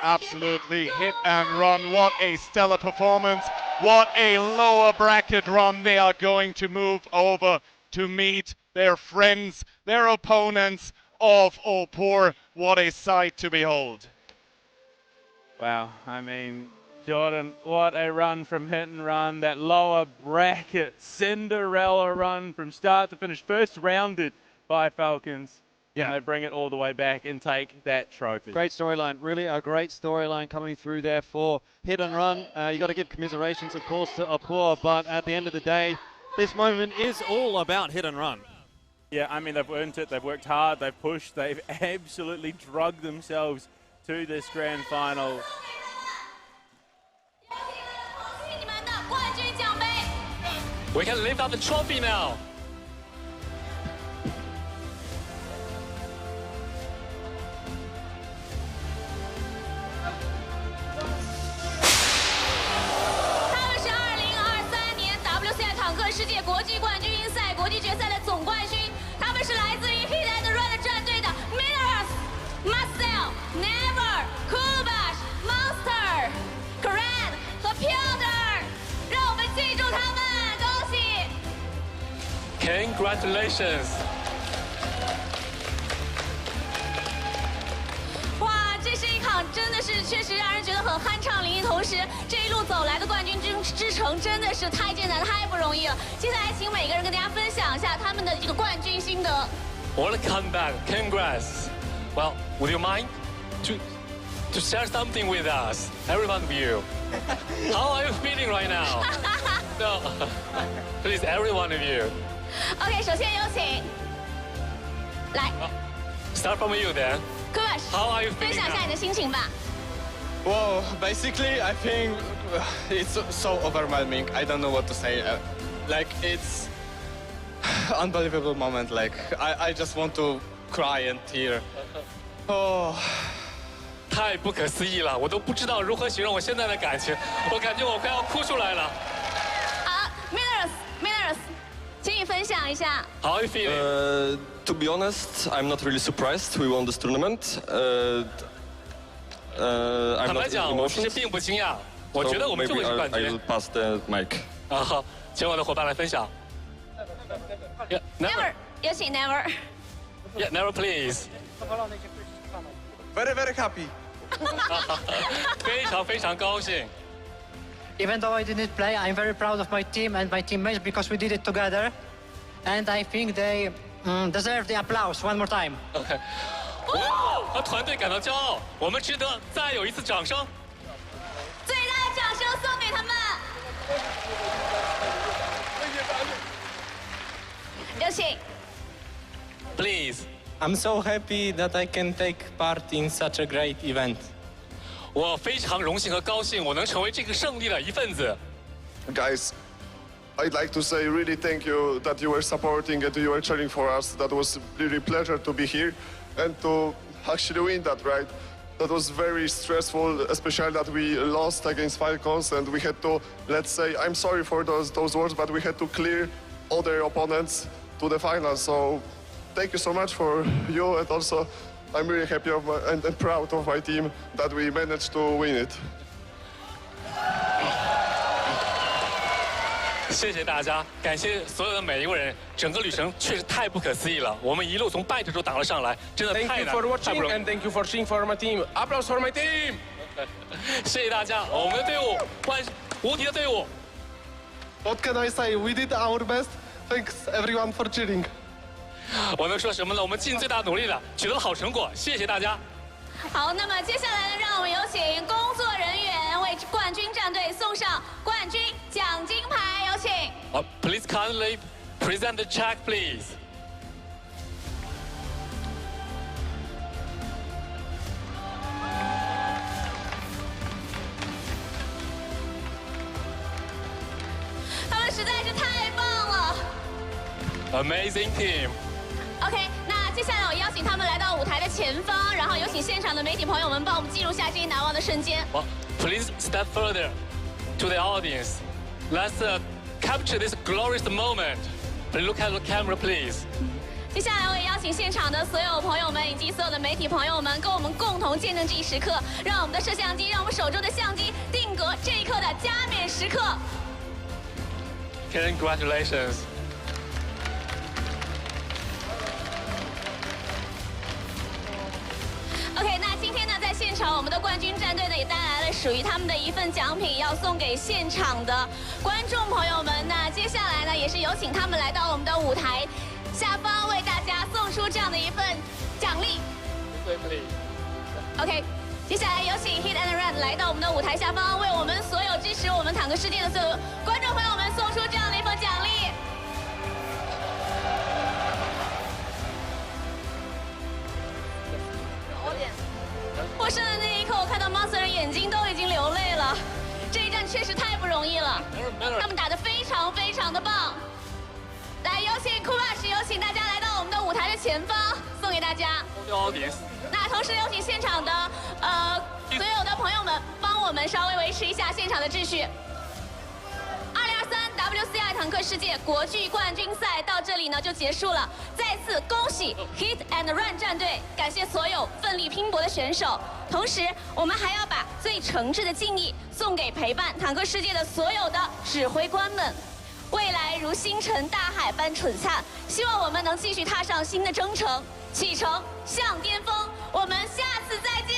Absolutely, Hit and Run, what a stellar performance. What a lower bracket run. They are going to move over to meet their friends, their opponents of Opur. What a sight to behold. Wow, I mean, Jordan, what a run from Hit and Run. That lower bracket Cinderella run from start to finish. First rounded by Falcons. Yeah, and they bring it all the way back and take that trophy. Great storyline, really a great storyline coming through there for Hit and Run. You got to give commiserations, of course, to Opur, but at the end of the day, this moment is all about Hit and Run. Yeah, I mean, they've earned it, they've worked hard, they've pushed, they've absolutely drugged themselves to this grand final. We can lift up the trophy now. Marcel, Never, Kubash, Monster, Clan 和 Piotrix， 让我们记住他们，恭喜 Congratulations！ 哇，这是一场真的是确实让人觉得很酣畅淋漓，同时这一路走来的冠军之程真的是太艰难、太不容易了。接下来，请每个人跟大家分享一下他们的这个冠军心得。What a comeback! Congrats! Well, would you mind to share something with us, every one of you? How are you feeling right now? No, please, every one of you. OK， 首先有请。来 Start from you then. ，Kubash， How are you 分 feeling 享一下 now? 你的心情吧。 Well, basically, I think it's so overwhelming. I don't know what to say. Like, it's unbelievable moment. Like, I just want to cry and tear. Oh. 太不可思议了，我都不知道如何形容我现在的感情，我感觉我快要哭出来了。好 ，Millers，请你分享一下。 How are you feeling? To be honest, I'm not really surprised we won this tournament. I'm 坦白 not 讲，我其实 emotional. 并不惊讶，我觉得我们就会是冠 I 军 will。pass the mic. 啊，好，请我的伙伴来分享。Yeah, Never，有请 Never。 Yeah, never please. Very, very happy. 非常非常高兴。 Even though I didn't play, I'm very proud of my team and my teammates because we did it together. And I think they deserve the applause one more time. OK， 哇，团队感到骄傲，我们值得再有一次掌声。最大的掌声送给他们。有请。 Please. I'm so happy that I can take part in such a great event. 我非常荣幸和高兴，我能成为这个胜利的一份子。 Guys, I'd like to say really thank you that you were supporting and you were cheering for us. That was really pleasure to be here and to actually win that, right? That was very stressful, especially that we lost against Falcons and we had to, let's say, I'm sorry for those words, but we had to clear other opponents to the final. So thank you so much for you, and also I'm really happy and proud of my team that we managed to win it. 谢谢大家，感谢所有的每一位人，整个旅程确实太不可思议了。我们一路从败者中打了上来，真的 Thank 太 you 难， for 太不 watching 容易。 and thank you for cheering for my team. Applause for my team. 谢谢大家，我们的队伍，无敌的队伍。 What can I say? We did our best. Thanks everyone for cheering. 我能说什么呢？我们尽最大努力了，取得了好成果，谢谢大家。好，那么接下来呢，让我们有请工作人员为冠军战队送上冠军奖金牌，有请。Please kindly present the check, please. 他们实在是太棒了。 Amazing team. OK， 那接下来我邀请他们来到舞台的前方，然后有请现场的媒体朋友们帮我们记录下这一难忘的瞬间。Please step further to the audience. Let's capture this glorious moment. Please look at the camera, please. 接下来我也邀请现场的所有朋友们以及所有的媒体朋友们，跟我们共同见证这一时刻，让我们的摄像机，让我们手中的相机定格这一刻的加冕时刻。 Congratulations. OK， 那今天呢，在现场我们的冠军战队呢也带来了属于他们的一份奖品，要送给现场的观众朋友们。那接下来呢，也是有请他们来到我们的舞台下方，为大家送出这样的一份奖励。OK， 接下来有请 Hit and Run 来到我们的舞台下方，为我们所有支持我们坦克世界的所有观众朋友们送出这样的一份奖励。 获胜的那一刻，我看到 Monster 的眼睛都已经流泪了。这一战确实太不容易了，他们打得非常非常的棒。来，有请 Kubash， 有请大家来到我们的舞台的前方，送给大家。那同时有请现场的所有的朋友们，帮我们稍微维持一下现场的秩序。 2023 WCI 坦克世界国际冠军赛到这里呢就结束了，再次恭喜 Hit and Run 战队，感谢所有奋力拼搏的选手。同时，我们还要把最诚挚的敬意送给陪伴坦克世界的所有的指挥官们。未来如星辰大海般璀璨，希望我们能继续踏上新的征程，启程向巅峰。我们下次再见。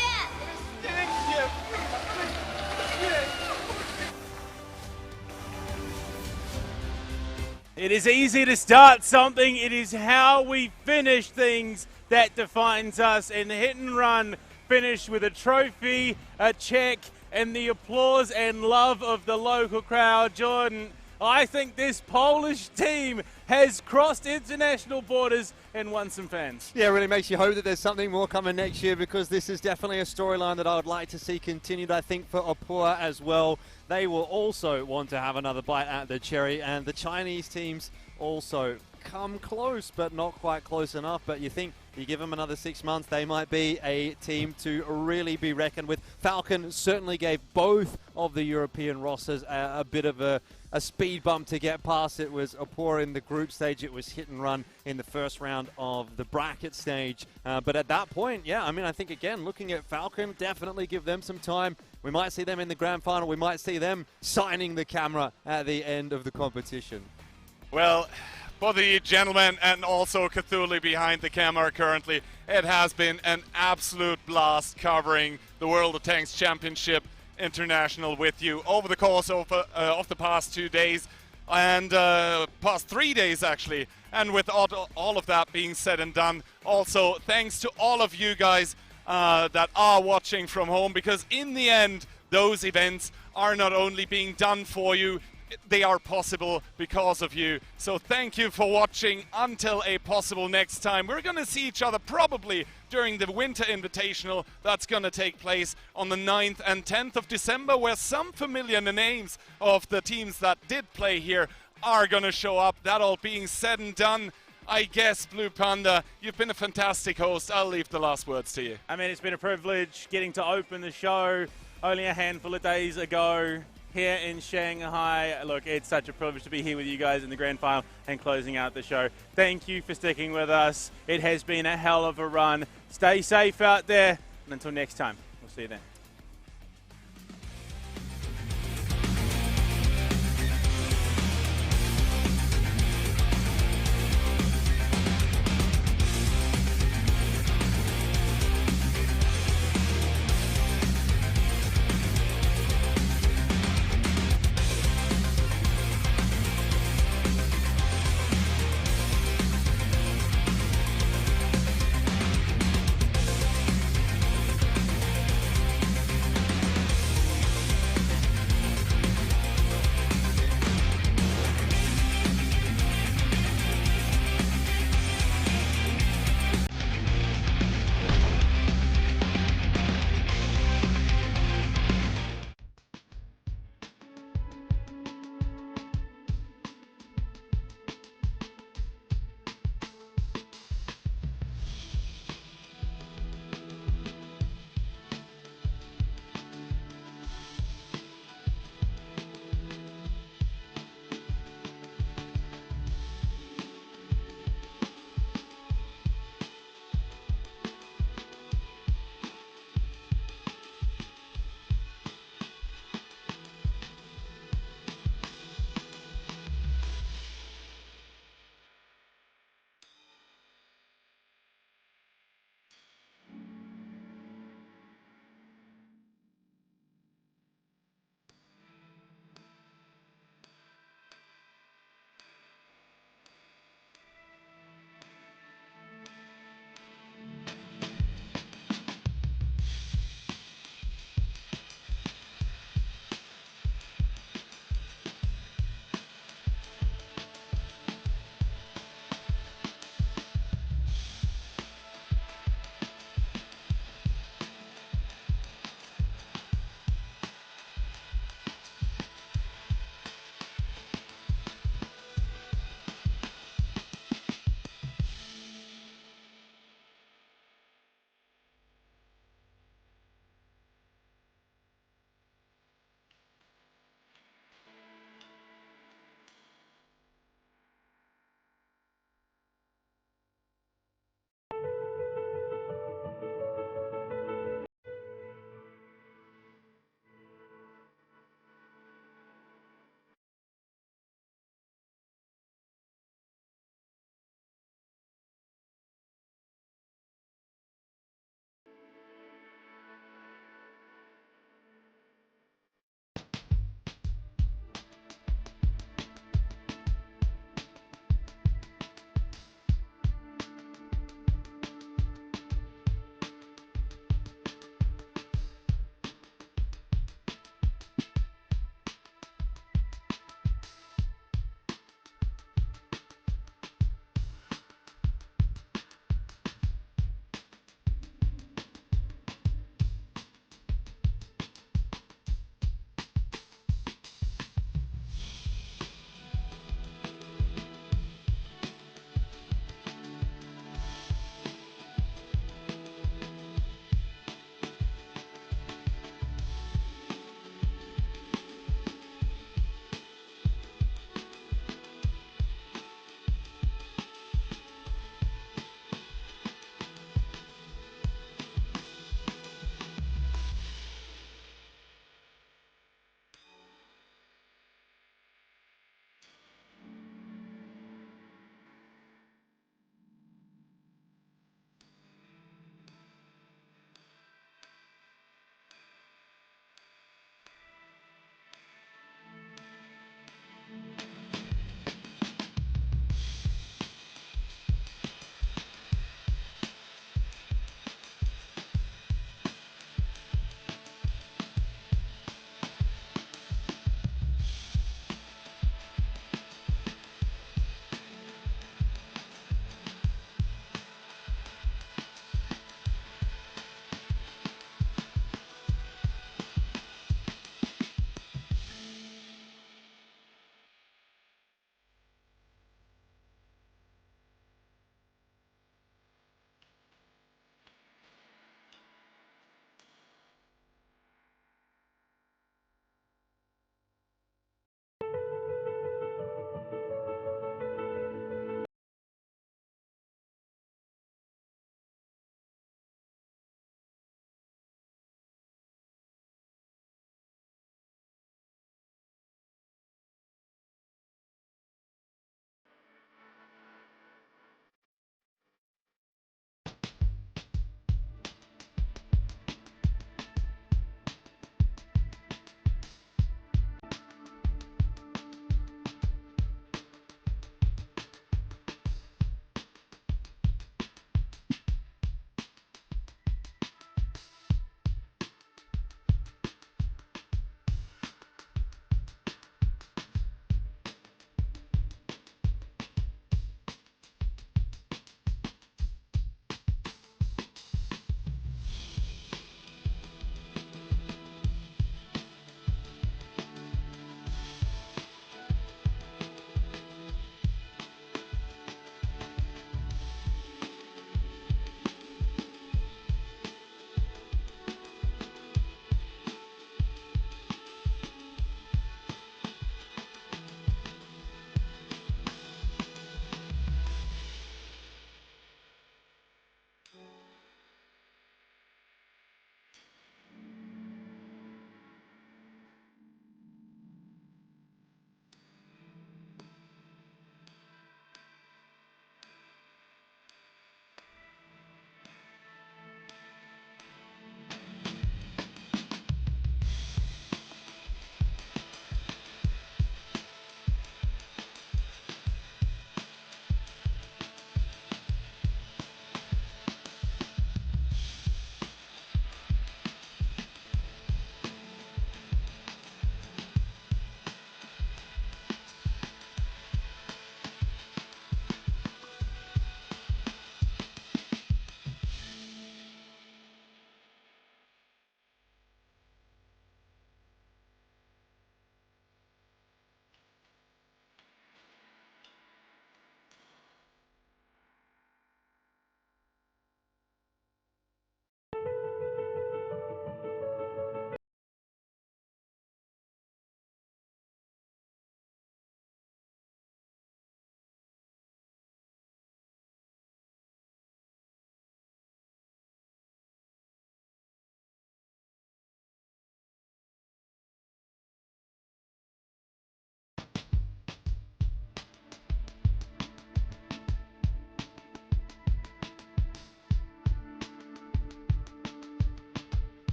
It is easy to start something. It is how we finish things that defines us. And Hit and Run finished with a trophy, a check, and the applause and love of the local crowd. Jordan, I think this Polish team has crossed international borders and won some fans. Yeah, it really makes you hope that there's something more coming next year, because this is definitely a storyline that I would like to see continued, I think, for Opur as well. They will also want to have another bite at the cherry, and the Chinese teams also come close, but not quite close enough. But you think you give them another 6 months, they might be a team to really be reckoned with. Falcon certainly gave both of the European rosters a bit of a speed bump to get past. It was Opur in the group stage. It was hit and run in the first round of the bracket stage. But at that point, yeah, I mean, I think, again, looking at Falcon, definitely give them some time. We might see them in the grand final. We might see them signing the camera at the end of the competition. Well, for the gentleman and also Cthulhu behind the camera currently, it has been an absolute blast covering the World of Tanks Championship International with you over the course of the past 2 days and past 3 days actually. And with all of that being said and done, also thanks to all of you guys that are watching from home, because in the end those events are not only being done for you, they are possible because of you. So thank you for watching. Until a possible next time, we're going to see each other probably during the Winter Invitational that's going to take place on the 9th and 10th of December, where some familiar names of the teams that did play here are going to show up. That all being said and done, I guess, Blue Panda, you've been a fantastic host. I'll leave the last words to you. I mean, it's been a privilege getting to open the show only a handful of days ago here in Shanghai. Look, it's such a privilege to be here with you guys in the grand final and closing out the show. Thank you for sticking with us. It has been a hell of a run. Stay safe out there, and until next time, we'll see you then.